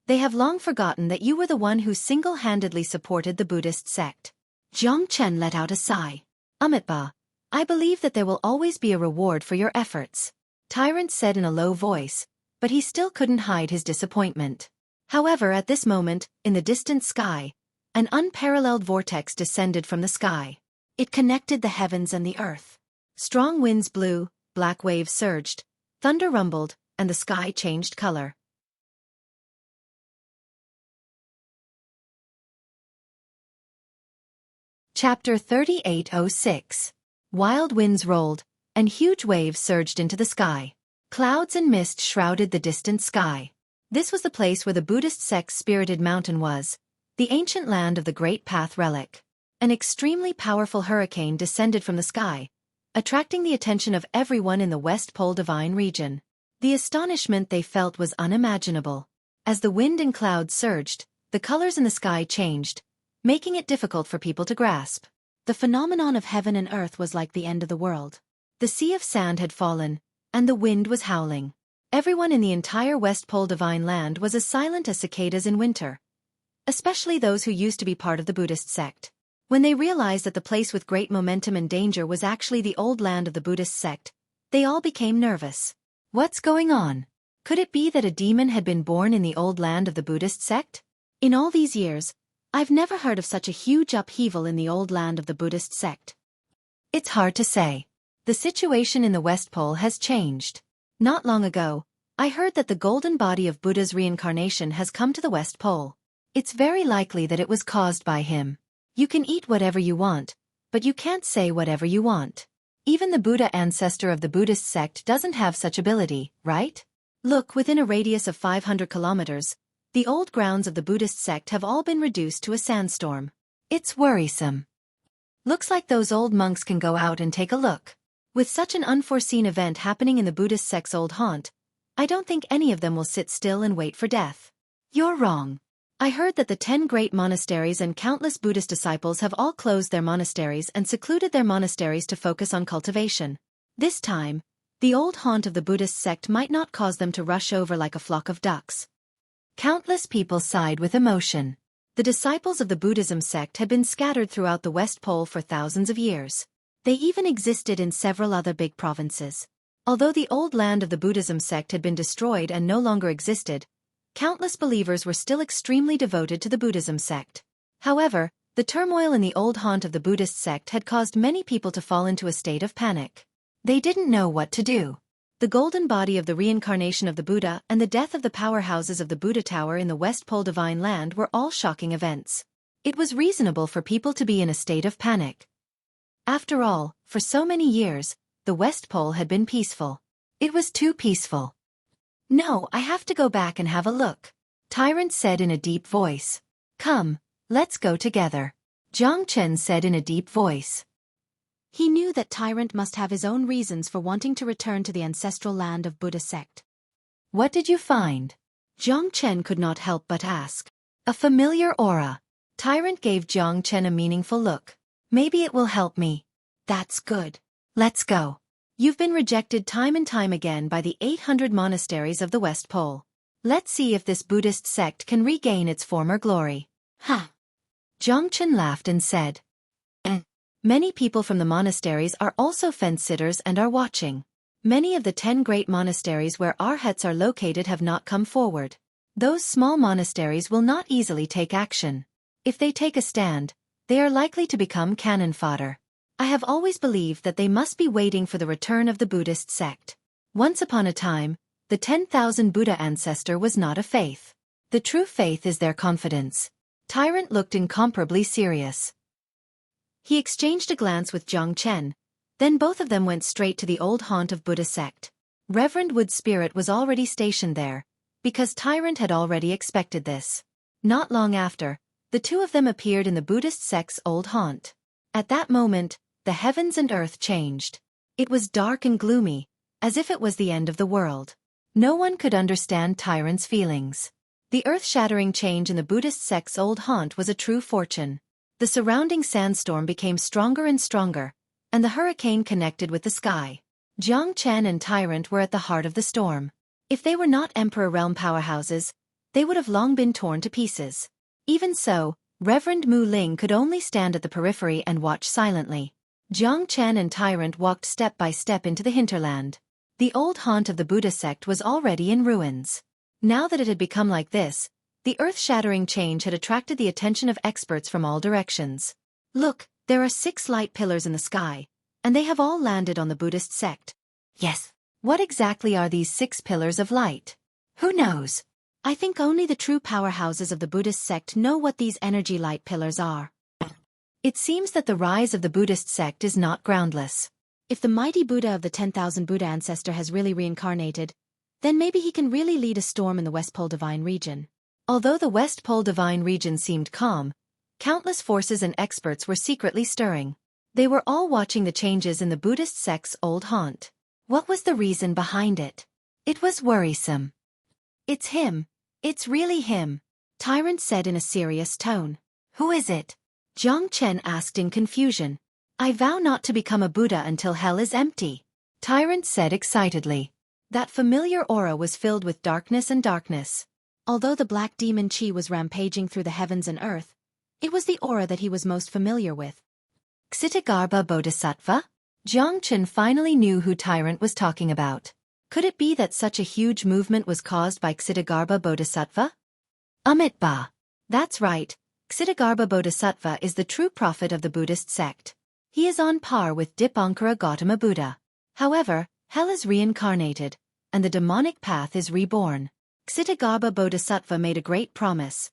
They have long forgotten that you were the one who single-handedly supported the Buddhist sect. Jiang Chen let out a sigh. Amitba, I believe that there will always be a reward for your efforts. Tyrant said in a low voice, but he still couldn't hide his disappointment. However, at this moment, in the distant sky, an unparalleled vortex descended from the sky. It connected the heavens and the earth. Strong winds blew, black waves surged, thunder rumbled, and the sky changed color. Chapter 3806. Wild winds rolled, and huge waves surged into the sky. Clouds and mist shrouded the distant sky. This was the place where the Buddhist sect's spirited mountain was, the ancient land of the Great Path Relic. An extremely powerful hurricane descended from the sky, attracting the attention of everyone in the West Pole Divine region. The astonishment they felt was unimaginable. As the wind and clouds surged, the colors in the sky changed, making it difficult for people to grasp. The phenomenon of heaven and earth was like the end of the world. The sea of sand had fallen, and the wind was howling. Everyone in the entire West Pole Divine Land was as silent as cicadas in winter, especially those who used to be part of the Buddhist sect. When they realized that the place with great momentum and danger was actually the old land of the Buddhist sect, they all became nervous. What's going on? Could it be that a demon had been born in the old land of the Buddhist sect? In all these years, I've never heard of such a huge upheaval in the old land of the Buddhist sect. It's hard to say. The situation in the West Pole has changed. Not long ago, I heard that the golden body of Buddha's reincarnation has come to the West Pole. It's very likely that it was caused by him. You can eat whatever you want, but you can't say whatever you want. Even the Buddha ancestor of the Buddhist sect doesn't have such ability, right? Look, within a radius of 500 kilometers, the old grounds of the Buddhist sect have all been reduced to a sandstorm. It's worrisome. Looks like those old monks can go out and take a look. With such an unforeseen event happening in the Buddhist sect's old haunt, I don't think any of them will sit still and wait for death. You're wrong. I heard that the 10 great monasteries and countless Buddhist disciples have all closed their monasteries and secluded their monasteries to focus on cultivation. This time, the old haunt of the Buddhist sect might not cause them to rush over like a flock of ducks. Countless people sighed with emotion. The disciples of the Buddhism sect had been scattered throughout the West Pole for thousands of years. They even existed in several other big provinces. Although the old land of the Buddhism sect had been destroyed and no longer existed, countless believers were still extremely devoted to the Buddhism sect. However, the turmoil in the old haunt of the Buddhist sect had caused many people to fall into a state of panic. They didn't know what to do. The golden body of the reincarnation of the Buddha and the death of the powerhouses of the Buddha Tower in the West Pole Divine Land were all shocking events. It was reasonable for people to be in a state of panic. After all, for so many years, the West Pole had been peaceful. It was too peaceful. No, I have to go back and have a look, Tyrant said in a deep voice. Come, let's go together, Jiang Chen said in a deep voice. He knew that Tyrant must have his own reasons for wanting to return to the ancestral land of Buddha sect. What did you find? Jiang Chen could not help but ask. A familiar aura. Tyrant gave Jiang Chen a meaningful look. Maybe it will help me. That's good. Let's go. You've been rejected time and time again by the 800 monasteries of the West Pole. Let's see if this Buddhist sect can regain its former glory. Ha! Jiang Chen laughed and said. Many people from the monasteries are also fence-sitters and are watching. Many of the 10 great monasteries where arhats are located have not come forward. Those small monasteries will not easily take action. If they take a stand, they are likely to become cannon fodder. I have always believed that they must be waiting for the return of the Buddhist sect. Once upon a time, the 10,000 Buddha ancestor was not a faith. The true faith is their confidence. Tyrant looked incomparably serious. He exchanged a glance with Jiang Chen, then both of them went straight to the old haunt of Buddha sect. Reverend Wood Spirit was already stationed there, because Tyrant had already expected this. Not long after, the two of them appeared in the Buddhist sect's old haunt. At that moment, the heavens and earth changed. It was dark and gloomy, as if it was the end of the world. No one could understand Tyrant's feelings. The earth-shattering change in the Buddhist sect's old haunt was a true fortune. The surrounding sandstorm became stronger and stronger, and the hurricane connected with the sky. Jiang Chen and Tyrant were at the heart of the storm. If they were not Emperor Realm powerhouses, they would have long been torn to pieces. Even so, Reverend Mu Ling could only stand at the periphery and watch silently. Jiang Chen and Tyrant walked step by step into the hinterland. The old haunt of the Buddha sect was already in ruins. Now that it had become like this, the earth-shattering change had attracted the attention of experts from all directions. Look, there are 6 light pillars in the sky, and they have all landed on the Buddhist sect. Yes. What exactly are these 6 pillars of light? Who knows? I think only the true powerhouses of the Buddhist sect know what these energy light pillars are. It seems that the rise of the Buddhist sect is not groundless. If the mighty Buddha of the 10,000 Buddha ancestor has really reincarnated, then maybe he can really lead a storm in the West Pole Divine region. Although the West Pole Divine region seemed calm, countless forces and experts were secretly stirring. They were all watching the changes in the Buddhist sect's old haunt. What was the reason behind it? It was worrisome. It's him. It's really him, Tyrant said in a serious tone. Who is it? Jiang Chen asked in confusion. I vow not to become a Buddha until hell is empty, Tyrant said excitedly. That familiar aura was filled with darkness and darkness. Although the black demon Qi was rampaging through the heavens and earth, it was the aura that he was most familiar with. Ksitagarbha Bodhisattva? Jiang Chen finally knew who Tyrant was talking about. Could it be that such a huge movement was caused by Ksitagarbha Bodhisattva? Amitabha. That's right, Ksitagarbha Bodhisattva is the true prophet of the Buddhist sect. He is on par with Dipankara Gautama Buddha. However, hell is reincarnated, and the demonic path is reborn. Ksitagarbha Bodhisattva made a great promise.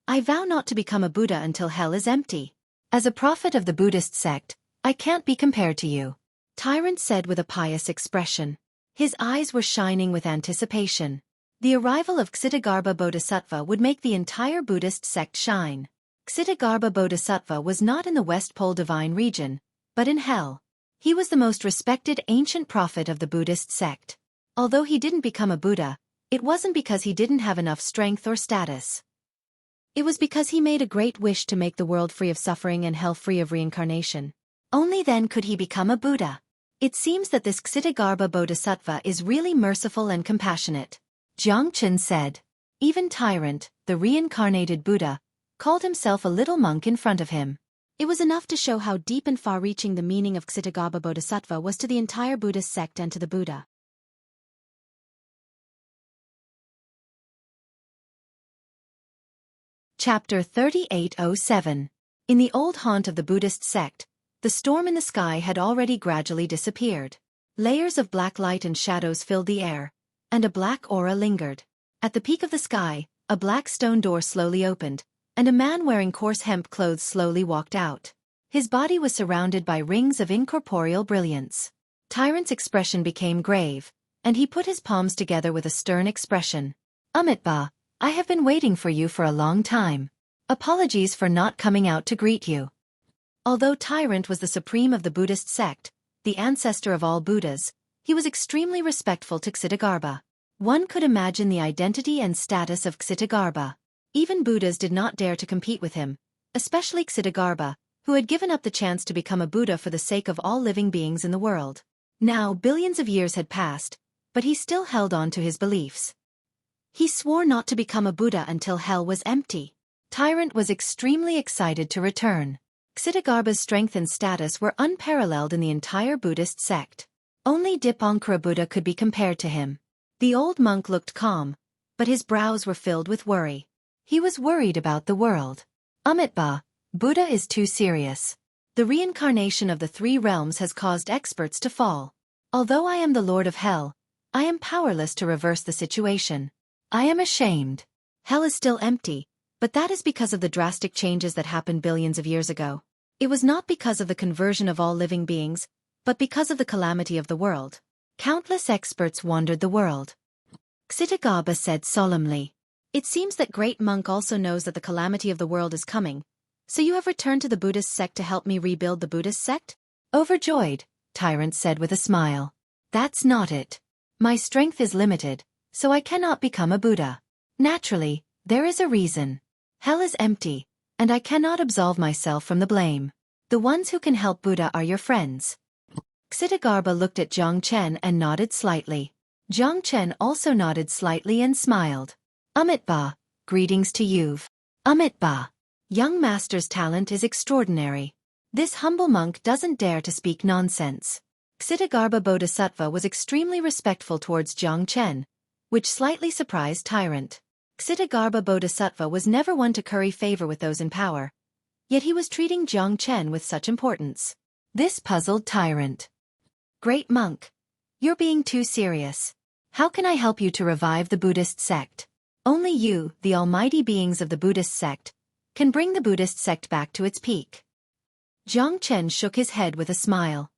I vow not to become a Buddha until hell is empty. As a prophet of the Buddhist sect, I can't be compared to you, Tyrant said with a pious expression. His eyes were shining with anticipation. The arrival of Ksitagarbha Bodhisattva would make the entire Buddhist sect shine. Ksitagarbha Bodhisattva was not in the West Pole Divine region, but in hell. He was the most respected ancient prophet of the Buddhist sect. Although he didn't become a Buddha, it wasn't because he didn't have enough strength or status. It was because he made a great wish to make the world free of suffering and hell free of reincarnation. Only then could he become a Buddha. It seems that this Ksitagarbha Bodhisattva is really merciful and compassionate, Jiang Chen said. Even Tyrant, the reincarnated Buddha, called himself a little monk in front of him. It was enough to show how deep and far-reaching the meaning of Ksitagarbha Bodhisattva was to the entire Buddhist sect and to the Buddha. Chapter 3807. In the old haunt of the Buddhist sect, the storm in the sky had already gradually disappeared. Layers of black light and shadows filled the air, and a black aura lingered. At the peak of the sky, a black stone door slowly opened, and a man wearing coarse hemp clothes slowly walked out. His body was surrounded by rings of incorporeal brilliance. Tyrant's expression became grave, and he put his palms together with a stern expression. Amitabha, I have been waiting for you for a long time. Apologies for not coming out to greet you. Although Tyrant was the supreme of the Buddhist sect, the ancestor of all Buddhas, he was extremely respectful to Ksitagarbha. One could imagine the identity and status of Ksitagarbha. Even Buddhas did not dare to compete with him, especially Ksitagarbha, who had given up the chance to become a Buddha for the sake of all living beings in the world. Now billions of years had passed, but he still held on to his beliefs. He swore not to become a Buddha until hell was empty. Tyrant was extremely excited to return. Ksitagarbha's strength and status were unparalleled in the entire Buddhist sect. Only Dipankara Buddha could be compared to him. The old monk looked calm, but his brows were filled with worry. He was worried about the world. Amitabha, Buddha is too serious. The reincarnation of the three realms has caused experts to fall. Although I am the Lord of Hell, I am powerless to reverse the situation. I am ashamed. Hell is still empty, but that is because of the drastic changes that happened billions of years ago. It was not because of the conversion of all living beings, but because of the calamity of the world. Countless experts wandered the world. Ksitagarbha said solemnly, It seems that Great Monk also knows that the calamity of the world is coming, so you have returned to the Buddhist sect to help me rebuild the Buddhist sect? Overjoyed, Tyrant said with a smile. That's not it. My strength is limited, so I cannot become a Buddha. Naturally, there is a reason. Hell is empty, and I cannot absolve myself from the blame. The ones who can help Buddha are your friends. Ksitagarbha looked at Jiang Chen and nodded slightly. Jiang Chen also nodded slightly and smiled. Amitabha, greetings to you. Amitabha, young master's talent is extraordinary. This humble monk doesn't dare to speak nonsense. Ksitagarbha Bodhisattva was extremely respectful towards Jiang Chen, which slightly surprised Tyrant. Ksitagarbha Bodhisattva was never one to curry favor with those in power, yet he was treating Jiang Chen with such importance. This puzzled Tyrant. Great monk, you're being too serious. How can I help you to revive the Buddhist sect? Only you, the almighty beings of the Buddhist sect, can bring the Buddhist sect back to its peak. Jiang Chen shook his head with a smile.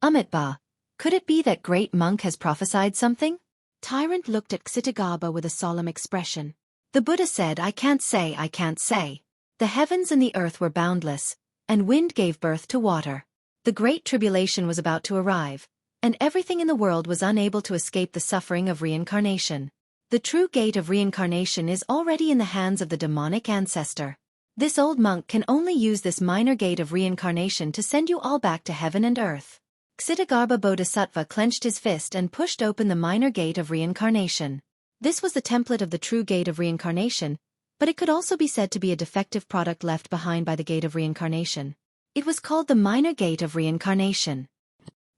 Amitabha, could it be that Great Monk has prophesied something? Tyrant looked at Ksitagarbha with a solemn expression. The Buddha said, I can't say. The heavens and the earth were boundless, and wind gave birth to water. The Great Tribulation was about to arrive, and everything in the world was unable to escape the suffering of reincarnation. The true gate of reincarnation is already in the hands of the demonic ancestor. This old monk can only use this minor gate of reincarnation to send you all back to heaven and earth. Ksitigarbha Bodhisattva clenched his fist and pushed open the minor gate of reincarnation. This was the template of the true gate of reincarnation, but it could also be said to be a defective product left behind by the gate of reincarnation. It was called the minor gate of reincarnation.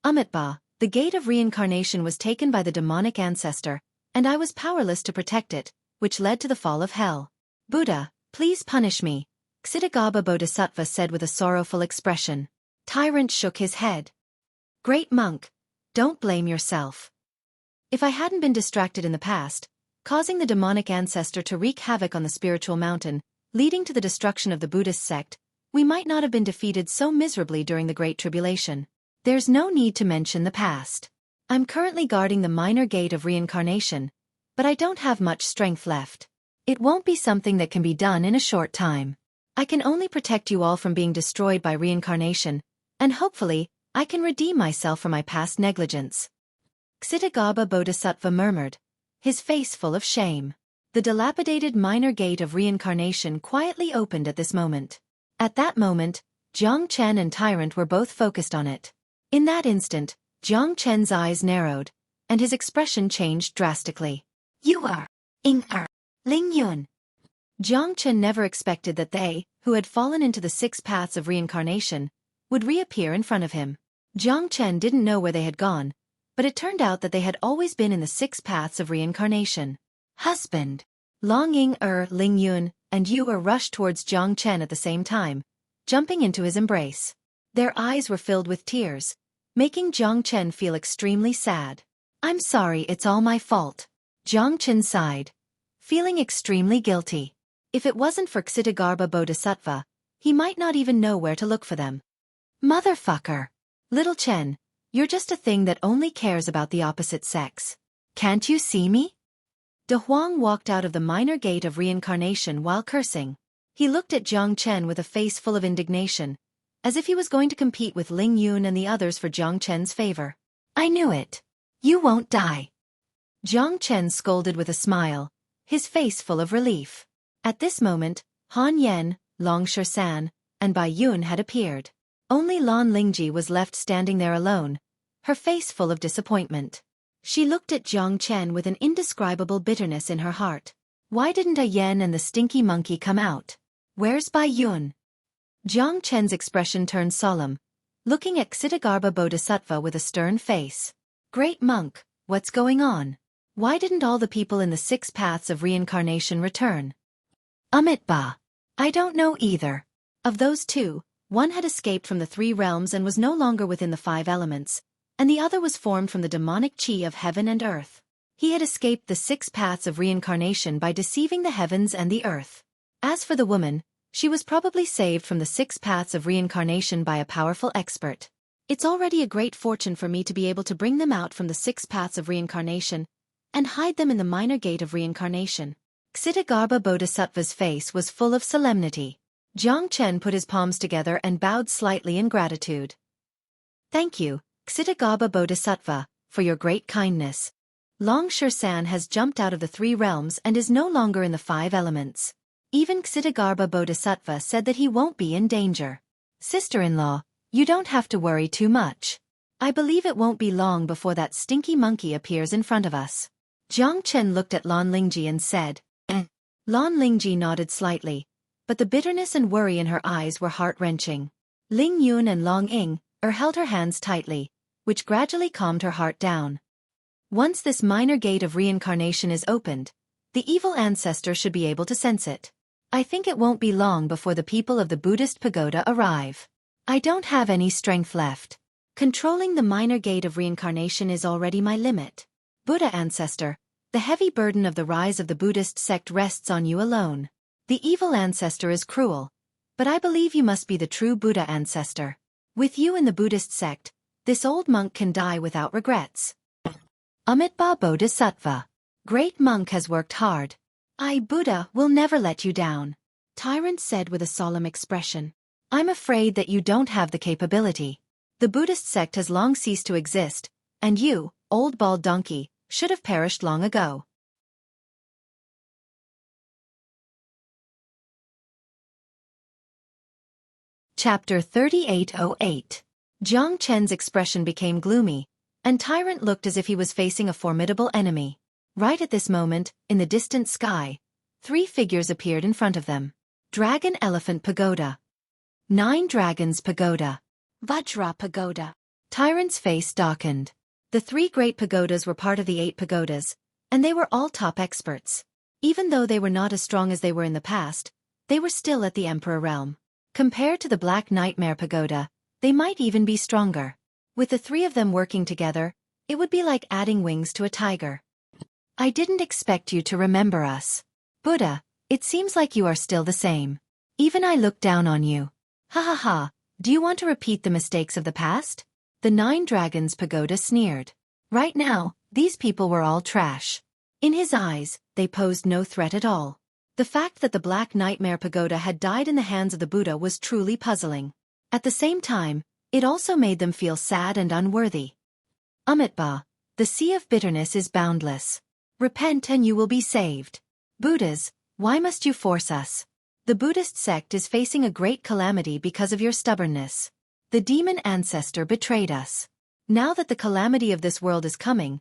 Amitabha, the gate of reincarnation was taken by the demonic ancestor, and I was powerless to protect it, which led to the fall of hell. Buddha, please punish me, Ksitigarbha Bodhisattva said with a sorrowful expression. Tyrant shook his head. Great monk, don't blame yourself. If I hadn't been distracted in the past, causing the demonic ancestor to wreak havoc on the spiritual mountain, leading to the destruction of the Buddhist sect, we might not have been defeated so miserably during the Great Tribulation. There's no need to mention the past. I'm currently guarding the minor gate of reincarnation, but I don't have much strength left. It won't be something that can be done in a short time. I can only protect you all from being destroyed by reincarnation, and hopefully, I can redeem myself for my past negligence. Ksitigarbha Bodhisattva murmured, his face full of shame. The dilapidated minor gate of reincarnation quietly opened at this moment. At that moment, Jiang Chen and Tyrant were both focused on it. In that instant, Jiang Chen's eyes narrowed, and his expression changed drastically. You are Ling Yun. Jiang Chen never expected that they, who had fallen into the 6 paths of reincarnation, would reappear in front of him. Jiang Chen didn't know where they had gone, but it turned out that they had always been in the 6 paths of reincarnation. Husband. Ling Yun, and Yu rushed towards Jiang Chen at the same time, jumping into his embrace. Their eyes were filled with tears, making Jiang Chen feel extremely sad. I'm sorry, it's all my fault. Jiang Chen sighed, feeling extremely guilty. If it wasn't for Ksitigarbha Bodhisattva, he might not even know where to look for them. Motherfucker. Little Chen, you're just a thing that only cares about the opposite sex. Can't you see me? De Huang walked out of the minor gate of reincarnation while cursing. He looked at Jiang Chen with a face full of indignation, as if he was going to compete with Ling Yun and the others for Jiang Chen's favor. I knew it. You won't die. Jiang Chen scolded with a smile, his face full of relief. At this moment, Han Yen, Long Shersan, and Bai Yun had appeared. Only Lan Lingji was left standing there alone, her face full of disappointment. She looked at Jiang Chen with an indescribable bitterness in her heart. Why didn't a Yen and the stinky monkey come out? Where's Bai Yun? Jiang Chen's expression turned solemn, looking at Ksitigarbha Bodhisattva with a stern face. Great monk, what's going on? Why didn't all the people in the 6 paths of reincarnation return? Amitabha. I don't know either. Of those 2, one had escaped from the 3 realms and was no longer within the 5 elements, and the other was formed from the demonic chi of heaven and earth. He had escaped the 6 paths of reincarnation by deceiving the heavens and the earth. As for the woman, she was probably saved from the 6 paths of reincarnation by a powerful expert. It's already a great fortune for me to be able to bring them out from the 6 paths of reincarnation and hide them in the minor gate of reincarnation. Ksitigarbha Bodhisattva's face was full of solemnity. Jiang Chen put his palms together and bowed slightly in gratitude. Thank you, Ksitigarbha Bodhisattva, for your great kindness. Long Shersan has jumped out of the 3 realms and is no longer in the 5 elements. Even Ksitigarbha Bodhisattva said that he won't be in danger. Sister-in-law, you don't have to worry too much. I believe it won't be long before that stinky monkey appears in front of us. Jiang Chen looked at Lan Lingji and said, Lan Lingji nodded slightly, but the bitterness and worry in her eyes were heart-wrenching. Ling Yun and Long Ying held her hands tightly, which gradually calmed her heart down. Once this minor gate of reincarnation is opened, the evil ancestor should be able to sense it. I think it won't be long before the people of the Buddhist pagoda arrive. I don't have any strength left. Controlling the minor gate of reincarnation is already my limit. Buddha ancestor, the heavy burden of the rise of the Buddhist sect rests on you alone. The evil ancestor is cruel, but I believe you must be the true Buddha ancestor. With you in the Buddhist sect, this old monk can die without regrets. Amitabha Bodhisattva. Great monk has worked hard. I, Buddha, will never let you down, Tyrant said with a solemn expression. I'm afraid that you don't have the capability. The Buddhist sect has long ceased to exist, and you, old bald donkey, should have perished long ago. Chapter 3808. Jiang Chen's expression became gloomy, and Tyrant looked as if he was facing a formidable enemy. Right at this moment, in the distant sky, 3 figures appeared in front of them. Dragon Elephant Pagoda. 9 Dragons Pagoda. Vajra Pagoda. Tyrant's face darkened. The 3 great pagodas were part of the 8 pagodas, and they were all top experts. Even though they were not as strong as they were in the past, they were still at the Emperor realm. Compared to the Black Nightmare Pagoda, they might even be stronger. With the 3 of them working together, it would be like adding wings to a tiger. I didn't expect you to remember us. Buddha, it seems like you are still the same. Even I looked down on you. Ha ha ha, do you want to repeat the mistakes of the past? The 9 Dragons Pagoda sneered. Right now, these people were all trash. In his eyes, they posed no threat at all. The fact that the Black Nightmare Pagoda had died in the hands of the Buddha was truly puzzling. At the same time, it also made them feel sad and unworthy. Amitabha, the sea of bitterness is boundless. Repent and you will be saved. Buddhas, why must you force us? The Buddhist sect is facing a great calamity because of your stubbornness. The demon ancestor betrayed us. Now that the calamity of this world is coming,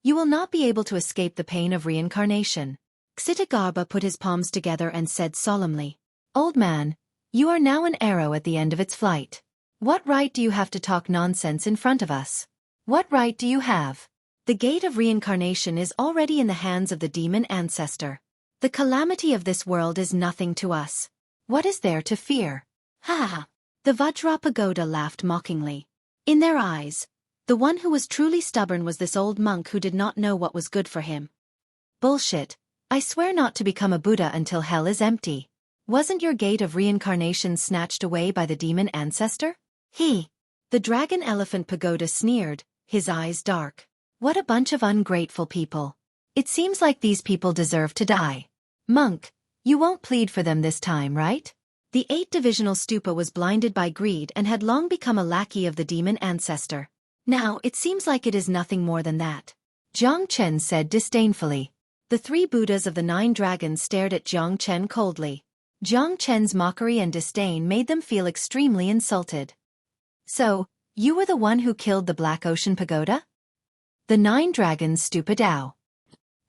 you will not be able to escape the pain of reincarnation. Xitigarbha put his palms together and said solemnly, Old man, you are now an arrow at the end of its flight. What right do you have to talk nonsense in front of us? What right do you have? The gate of reincarnation is already in the hands of the demon ancestor. The calamity of this world is nothing to us. What is there to fear? Ha ha! The Vajra Pagoda laughed mockingly. In their eyes, the one who was truly stubborn was this old monk who did not know what was good for him. Bullshit. I swear not to become a Buddha until hell is empty. Wasn't your gate of reincarnation snatched away by the demon ancestor? The Dragon Elephant Pagoda sneered, his eyes dark. What a bunch of ungrateful people. It seems like these people deserve to die. Monk, you won't plead for them this time, right? The 8-divisional stupa was blinded by greed and had long become a lackey of the demon ancestor. Now it seems like it is nothing more than that. Jiang Chen said disdainfully. The 3 Buddhas of the 9 dragons stared at Jiang Chen coldly. Jiang Chen's mockery and disdain made them feel extremely insulted. So, you were the one who killed the Black Ocean Pagoda? The 9 dragons stupa Dao.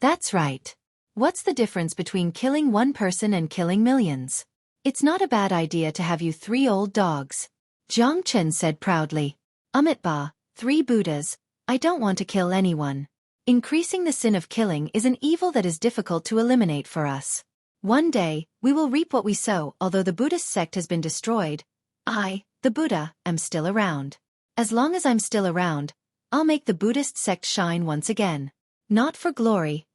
That's right. What's the difference between killing one person and killing millions? It's not a bad idea to have you 3 old dogs. Jiang Chen said proudly. Amitabha, 3 Buddhas, I don't want to kill anyone. Increasing the sin of killing is an evil that is difficult to eliminate for us. One day, we will reap what we sow. Although the Buddhist sect has been destroyed, I, the Buddha, am still around. As long as I'm still around, I'll make the Buddhist sect shine once again. Not for glory,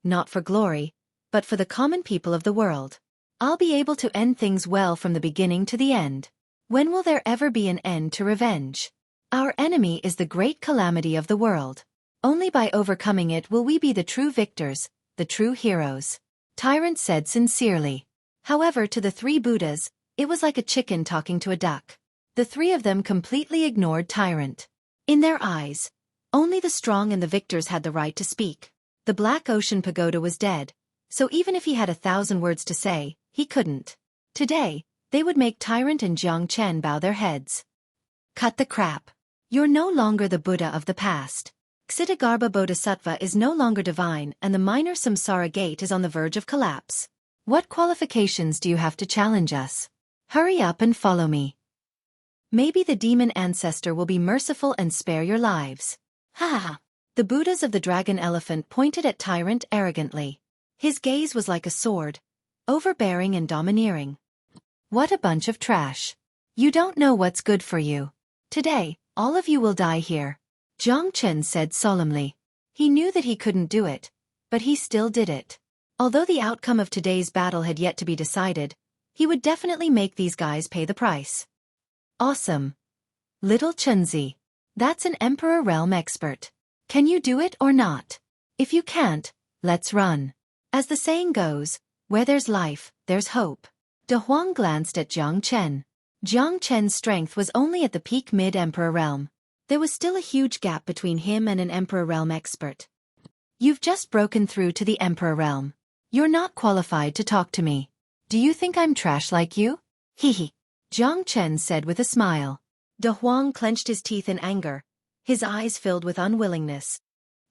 but for the common people of the world. I'll be able to end things well from the beginning to the end. When will there ever be an end to revenge? Our enemy is the great calamity of the world. Only by overcoming it will we be the true victors, the true heroes. Tyrant said sincerely. However, to the 3 Buddhas, it was like a chicken talking to a duck. The 3 of them completely ignored Tyrant. In their eyes, only the strong and the victors had the right to speak. The Black Ocean Pagoda was dead, so even if he had 1,000 words to say, he couldn't. Today, they would make Tyrant and Jiang Chen bow their heads. Cut the crap. You're no longer the Buddha of the past. Xitigarbha Bodhisattva is no longer divine and the minor samsara gate is on the verge of collapse. What qualifications do you have to challenge us? Hurry up and follow me. Maybe the demon ancestor will be merciful and spare your lives. Ha ha! The Buddhas of the Dragon Elephant pointed at Tyrant arrogantly. His gaze was like a sword, overbearing and domineering. What a bunch of trash. You don't know what's good for you. Today, all of you will die here. Jiang Chen said solemnly. He knew that he couldn't do it, but he still did it. Although the outcome of today's battle had yet to be decided, he would definitely make these guys pay the price. Awesome. Little Chunzi. That's an Emperor Realm expert. Can you do it or not? If you can't, let's run. As the saying goes, Where there's life, there's hope. De Huang glanced at Jiang Chen. Jiang Chen's strength was only at the peak mid-emperor realm. There was still a huge gap between him and an emperor realm expert. You've just broken through to the emperor realm. You're not qualified to talk to me. Do you think I'm trash like you? Hee. Jiang Chen said with a smile. De Huang clenched his teeth in anger, his eyes filled with unwillingness.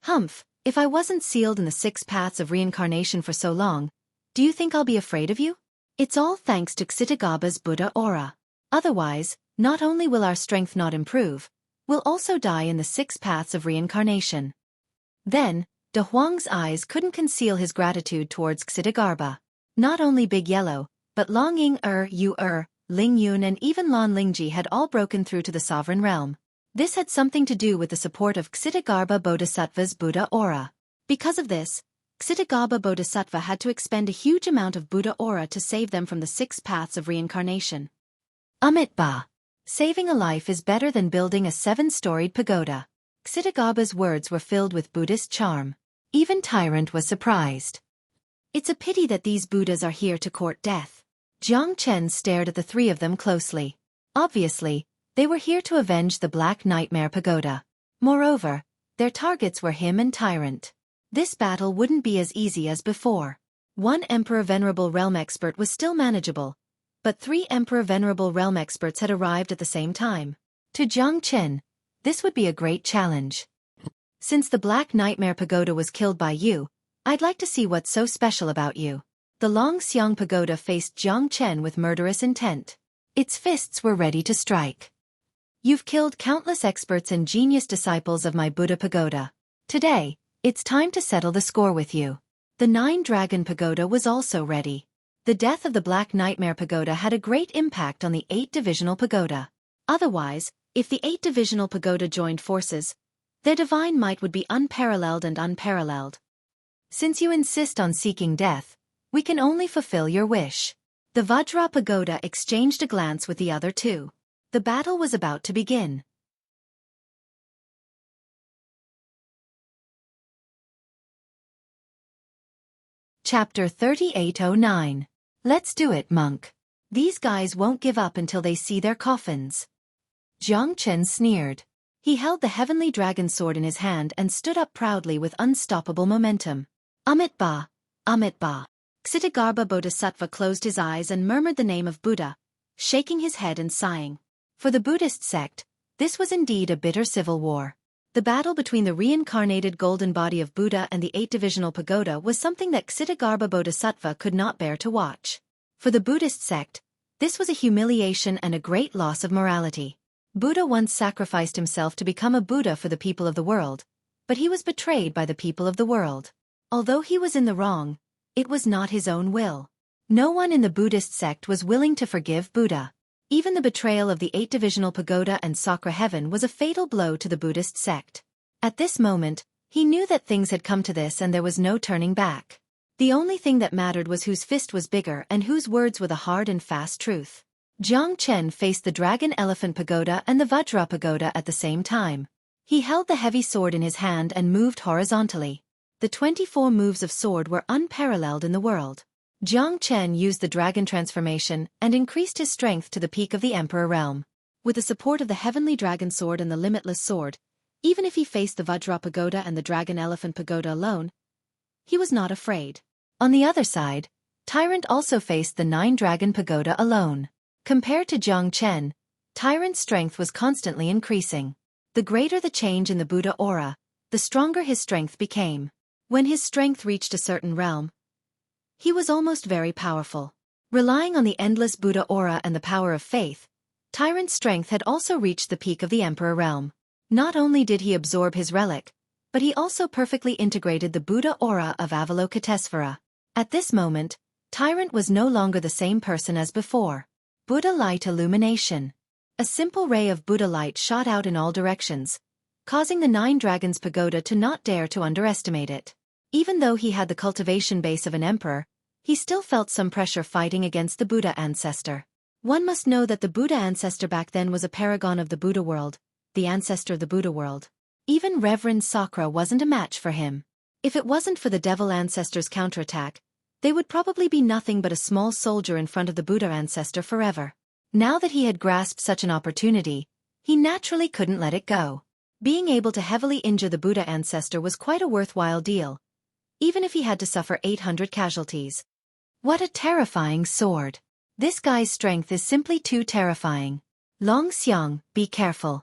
Humph, if I wasn't sealed in the 6 paths of reincarnation for so long, do you think I'll be afraid of you? It's all thanks to Xitigaba Buddha aura. Otherwise, not only will our strength not improve, we'll also die in the 6 paths of reincarnation. Then, De Huang's eyes couldn't conceal his gratitude towards Xitigaba. Not only Big Yellow, but Long Ying Yu Ling Yun and even Lan Lingji had all broken through to the sovereign realm. This had something to do with the support of Xitigaba Bodhisattva's Buddha aura. Because of this, Xitigaba Bodhisattva had to expend a huge amount of Buddha aura to save them from the 6 paths of reincarnation. Ba. Saving a life is better than building a 7-storied pagoda. Xitigaba's words were filled with Buddhist charm. Even Tyrant was surprised. It's a pity that these Buddhas are here to court death. Jiang Chen stared at the 3 of them closely. Obviously, they were here to avenge the Black Nightmare Pagoda. Moreover, their targets were him and Tyrant. This battle wouldn't be as easy as before. 1 Emperor Venerable Realm Expert was still manageable, but 3 Emperor Venerable Realm Experts had arrived at the same time. To Jiang Chen, this would be a great challenge. Since the Black Nightmare Pagoda was killed by you, I'd like to see what's so special about you. The Long Xiang Pagoda faced Jiang Chen with murderous intent. Its fists were ready to strike. You've killed countless experts and genius disciples of my Buddha Pagoda. Today, it's time to settle the score with you. The 9-Dragon Pagoda was also ready. The death of the Black Nightmare Pagoda had a great impact on the 8-Divisional Pagoda. Otherwise, if the 8-Divisional Pagoda joined forces, their divine might would be unparalleled and unparalleled. Since you insist on seeking death, we can only fulfill your wish. The Vajra Pagoda exchanged a glance with the other 2. The battle was about to begin. Chapter 3809. Let's do it, monk. These guys won't give up until they see their coffins. Jiang Chen sneered. He held the heavenly dragon sword in his hand and stood up proudly with unstoppable momentum. Ba. Xitigaba Bodhisattva closed his eyes and murmured the name of Buddha, shaking his head and sighing. For the Buddhist sect, this was indeed a bitter civil war. The battle between the reincarnated golden body of Buddha and the 8-Divisional Pagoda was something that Xitigaba Bodhisattva could not bear to watch. For the Buddhist sect, this was a humiliation and a great loss of morality. Buddha once sacrificed himself to become a Buddha for the people of the world, but he was betrayed by the people of the world. Although he was in the wrong, it was not his own will. No one in the Buddhist sect was willing to forgive Buddha. Even the betrayal of the 8-Divisional Pagoda and Sakra Heaven was a fatal blow to the Buddhist sect. At this moment, he knew that things had come to this and there was no turning back. The only thing that mattered was whose fist was bigger and whose words were the hard and fast truth. Jiang Chen faced the Dragon Elephant Pagoda and the Vajra Pagoda at the same time. He held the heavy sword in his hand and moved horizontally. The 24 moves of sword were unparalleled in the world. Jiang Chen used the dragon transformation and increased his strength to the peak of the Emperor realm. With the support of the Heavenly Dragon Sword and the Limitless Sword, even if he faced the Vajra Pagoda and the Dragon Elephant Pagoda alone, he was not afraid. On the other side, Tyrant also faced the 9-Dragon Pagoda alone. Compared to Jiang Chen, Tyrant's strength was constantly increasing. The greater the change in the Buddha aura, the stronger his strength became. When his strength reached a certain realm, he was almost very powerful. Relying on the endless Buddha aura and the power of faith, Tyrant's strength had also reached the peak of the Emperor realm. Not only did he absorb his relic, but he also perfectly integrated the Buddha aura of Avalokitesvara. At this moment, Tyrant was no longer the same person as before. Buddha light illumination. A simple ray of Buddha light shot out in all directions, causing the 9 Dragons Pagoda to not dare to underestimate it. Even though he had the cultivation base of an emperor, he still felt some pressure fighting against the Buddha ancestor. One must know that the Buddha ancestor back then was a paragon of the Buddha world, the ancestor of the Buddha world. Even Reverend Sakra wasn't a match for him. If it wasn't for the devil ancestor's counterattack, They would probably be nothing but a small soldier in front of the Buddha ancestor forever. Now that he had grasped such an opportunity, he naturally couldn't let it go. Being able to heavily injure the Buddha ancestor was quite a worthwhile deal, even if he had to suffer 800 casualties. What a terrifying sword. This guy's strength is simply too terrifying. Long Xiang, be careful.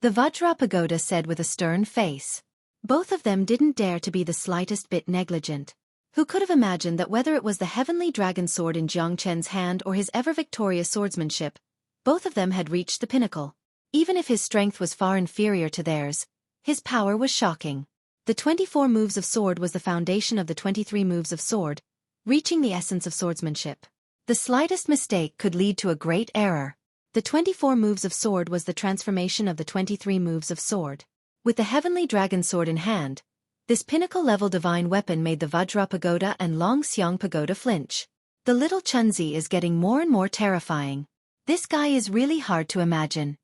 The Vajra Pagoda said with a stern face. Both of them didn't dare to be the slightest bit negligent. Who could have imagined that whether it was the heavenly dragon sword in Jiang Chen's hand or his ever-victorious swordsmanship, both of them had reached the pinnacle. Even if his strength was far inferior to theirs, his power was shocking. The 24 moves of sword was the foundation of the 23 moves of sword, reaching the essence of swordsmanship. The slightest mistake could lead to a great error. The 24 moves of sword was the transformation of the 23 moves of sword. With the heavenly dragon sword in hand, this pinnacle-level divine weapon made the Vajra Pagoda and Long Xiang Pagoda flinch. The little Chunzi is getting more and more terrifying. This guy is really hard to imagine.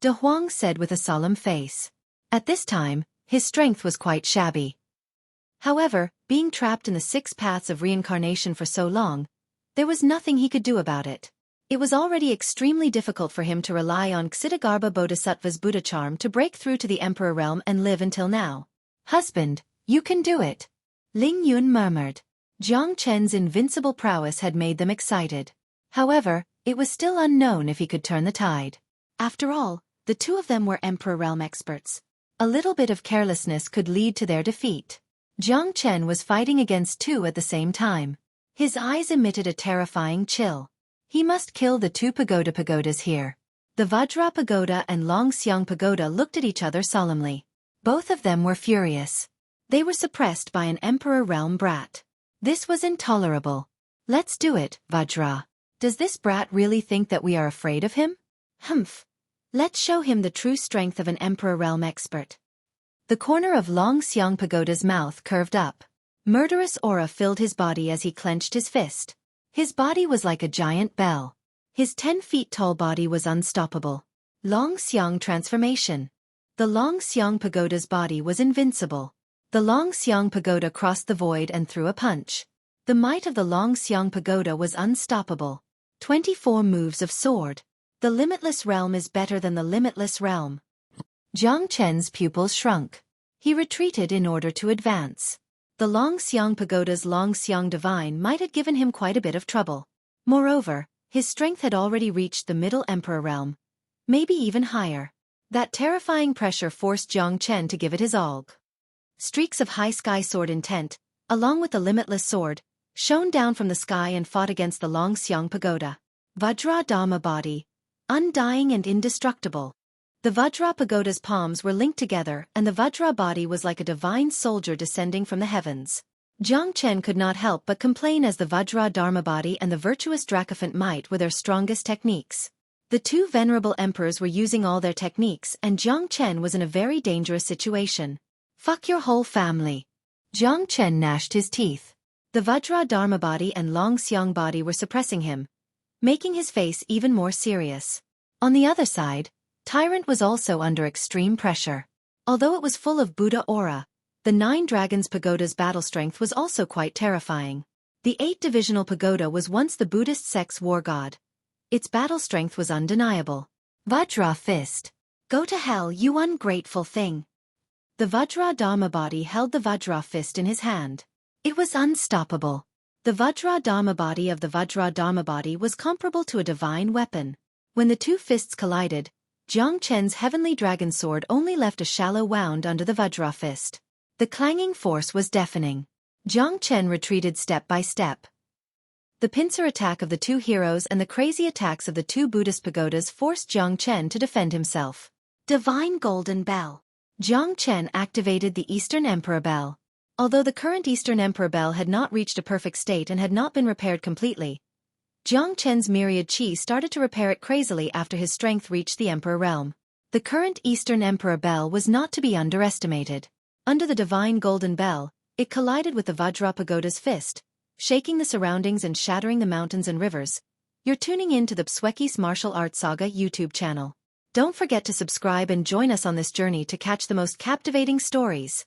De Huang said with a solemn face. At this time, his strength was quite shabby. However, being trapped in the 6 paths of reincarnation for so long, there was nothing he could do about it. It was already extremely difficult for him to rely on Ksitigarbha Bodhisattva's Buddha charm to break through to the Emperor realm and live until now. Husband, you can do it. Ling Yun murmured. Jiang Chen's invincible prowess had made them excited. However, it was still unknown if he could turn the tide. After all, the two of them were Emperor realm experts. A little bit of carelessness could lead to their defeat. Jiang Chen was fighting against two at the same time. His eyes emitted a terrifying chill. He must kill the two pagodas here. The Vajra Pagoda and Long Xiang Pagoda looked at each other solemnly. Both of them were furious. They were suppressed by an Emperor realm brat. This was intolerable. Let's do it, Vajra. Does this brat really think that we are afraid of him? Humph. Let's show him the true strength of an Emperor realm expert. The corner of Long Xiang Pagoda's mouth curved up. Murderous aura filled his body as he clenched his fist. His body was like a giant bell. His 10-feet-tall body was unstoppable. Long Xiang transformation. The Long Xiang Pagoda's body was invincible. The Long Xiang Pagoda crossed the void and threw a punch. The might of the Long Xiang Pagoda was unstoppable. 24 moves of sword. The limitless realm is better than the limitless realm. Jiang Chen's pupils shrunk. He retreated in order to advance. The Long Xiang Pagoda's Long Xiang Divine might have given him quite a bit of trouble. Moreover, his strength had already reached the Middle Emperor realm, maybe even higher. That terrifying pressure forced Jiang Chen to give it his all. Streaks of high sky sword intent, along with the limitless sword, shone down from the sky and fought against the Long Xiang Pagoda. Vajra Dharma body. Undying and indestructible. The Vajra Pagoda's palms were linked together and the Vajra body was like a divine soldier descending from the heavens. Jiang Chen could not help but complain as the Vajra Dharma body and the virtuous Dracophant might were their strongest techniques. The two venerable emperors were using all their techniques and Jiang Chen was in a very dangerous situation. Fuck your whole family. Jiang Chen gnashed his teeth. The Vajra Dharma body and Long Xiang body were suppressing him, making his face even more serious. On the other side, Tyrant was also under extreme pressure. Although it was full of Buddha aura, the 9 Dragons Pagoda's battle strength was also quite terrifying. The 8-divisional pagoda was once the Buddhist sect's war god. Its battle strength was undeniable. Vajra fist. Go to hell, you ungrateful thing. The Vajra Dharma body held the Vajra fist in his hand. It was unstoppable. The Vajra Dharma body of the Vajra Dharma body was comparable to a divine weapon. When the two fists collided, Jiang Chen's heavenly dragon sword only left a shallow wound under the Vajra fist. The clanging force was deafening. Jiang Chen retreated step by step. The pincer attack of the two heroes and the crazy attacks of the two Buddhist pagodas forced Jiang Chen to defend himself. Divine Golden Bell. Jiang Chen activated the Eastern Emperor Bell. Although the current Eastern Emperor Bell had not reached a perfect state and had not been repaired completely, Jiang Chen's myriad chi started to repair it crazily after his strength reached the Emperor realm. The current Eastern Emperor Bell was not to be underestimated. Under the Divine Golden Bell, it collided with the Vajra Pagoda's fist, shaking the surroundings and shattering the mountains and rivers. You're tuning in to the Xueqi's Martial Arts Saga YouTube channel. Don't forget to subscribe and join us on this journey to catch the most captivating stories.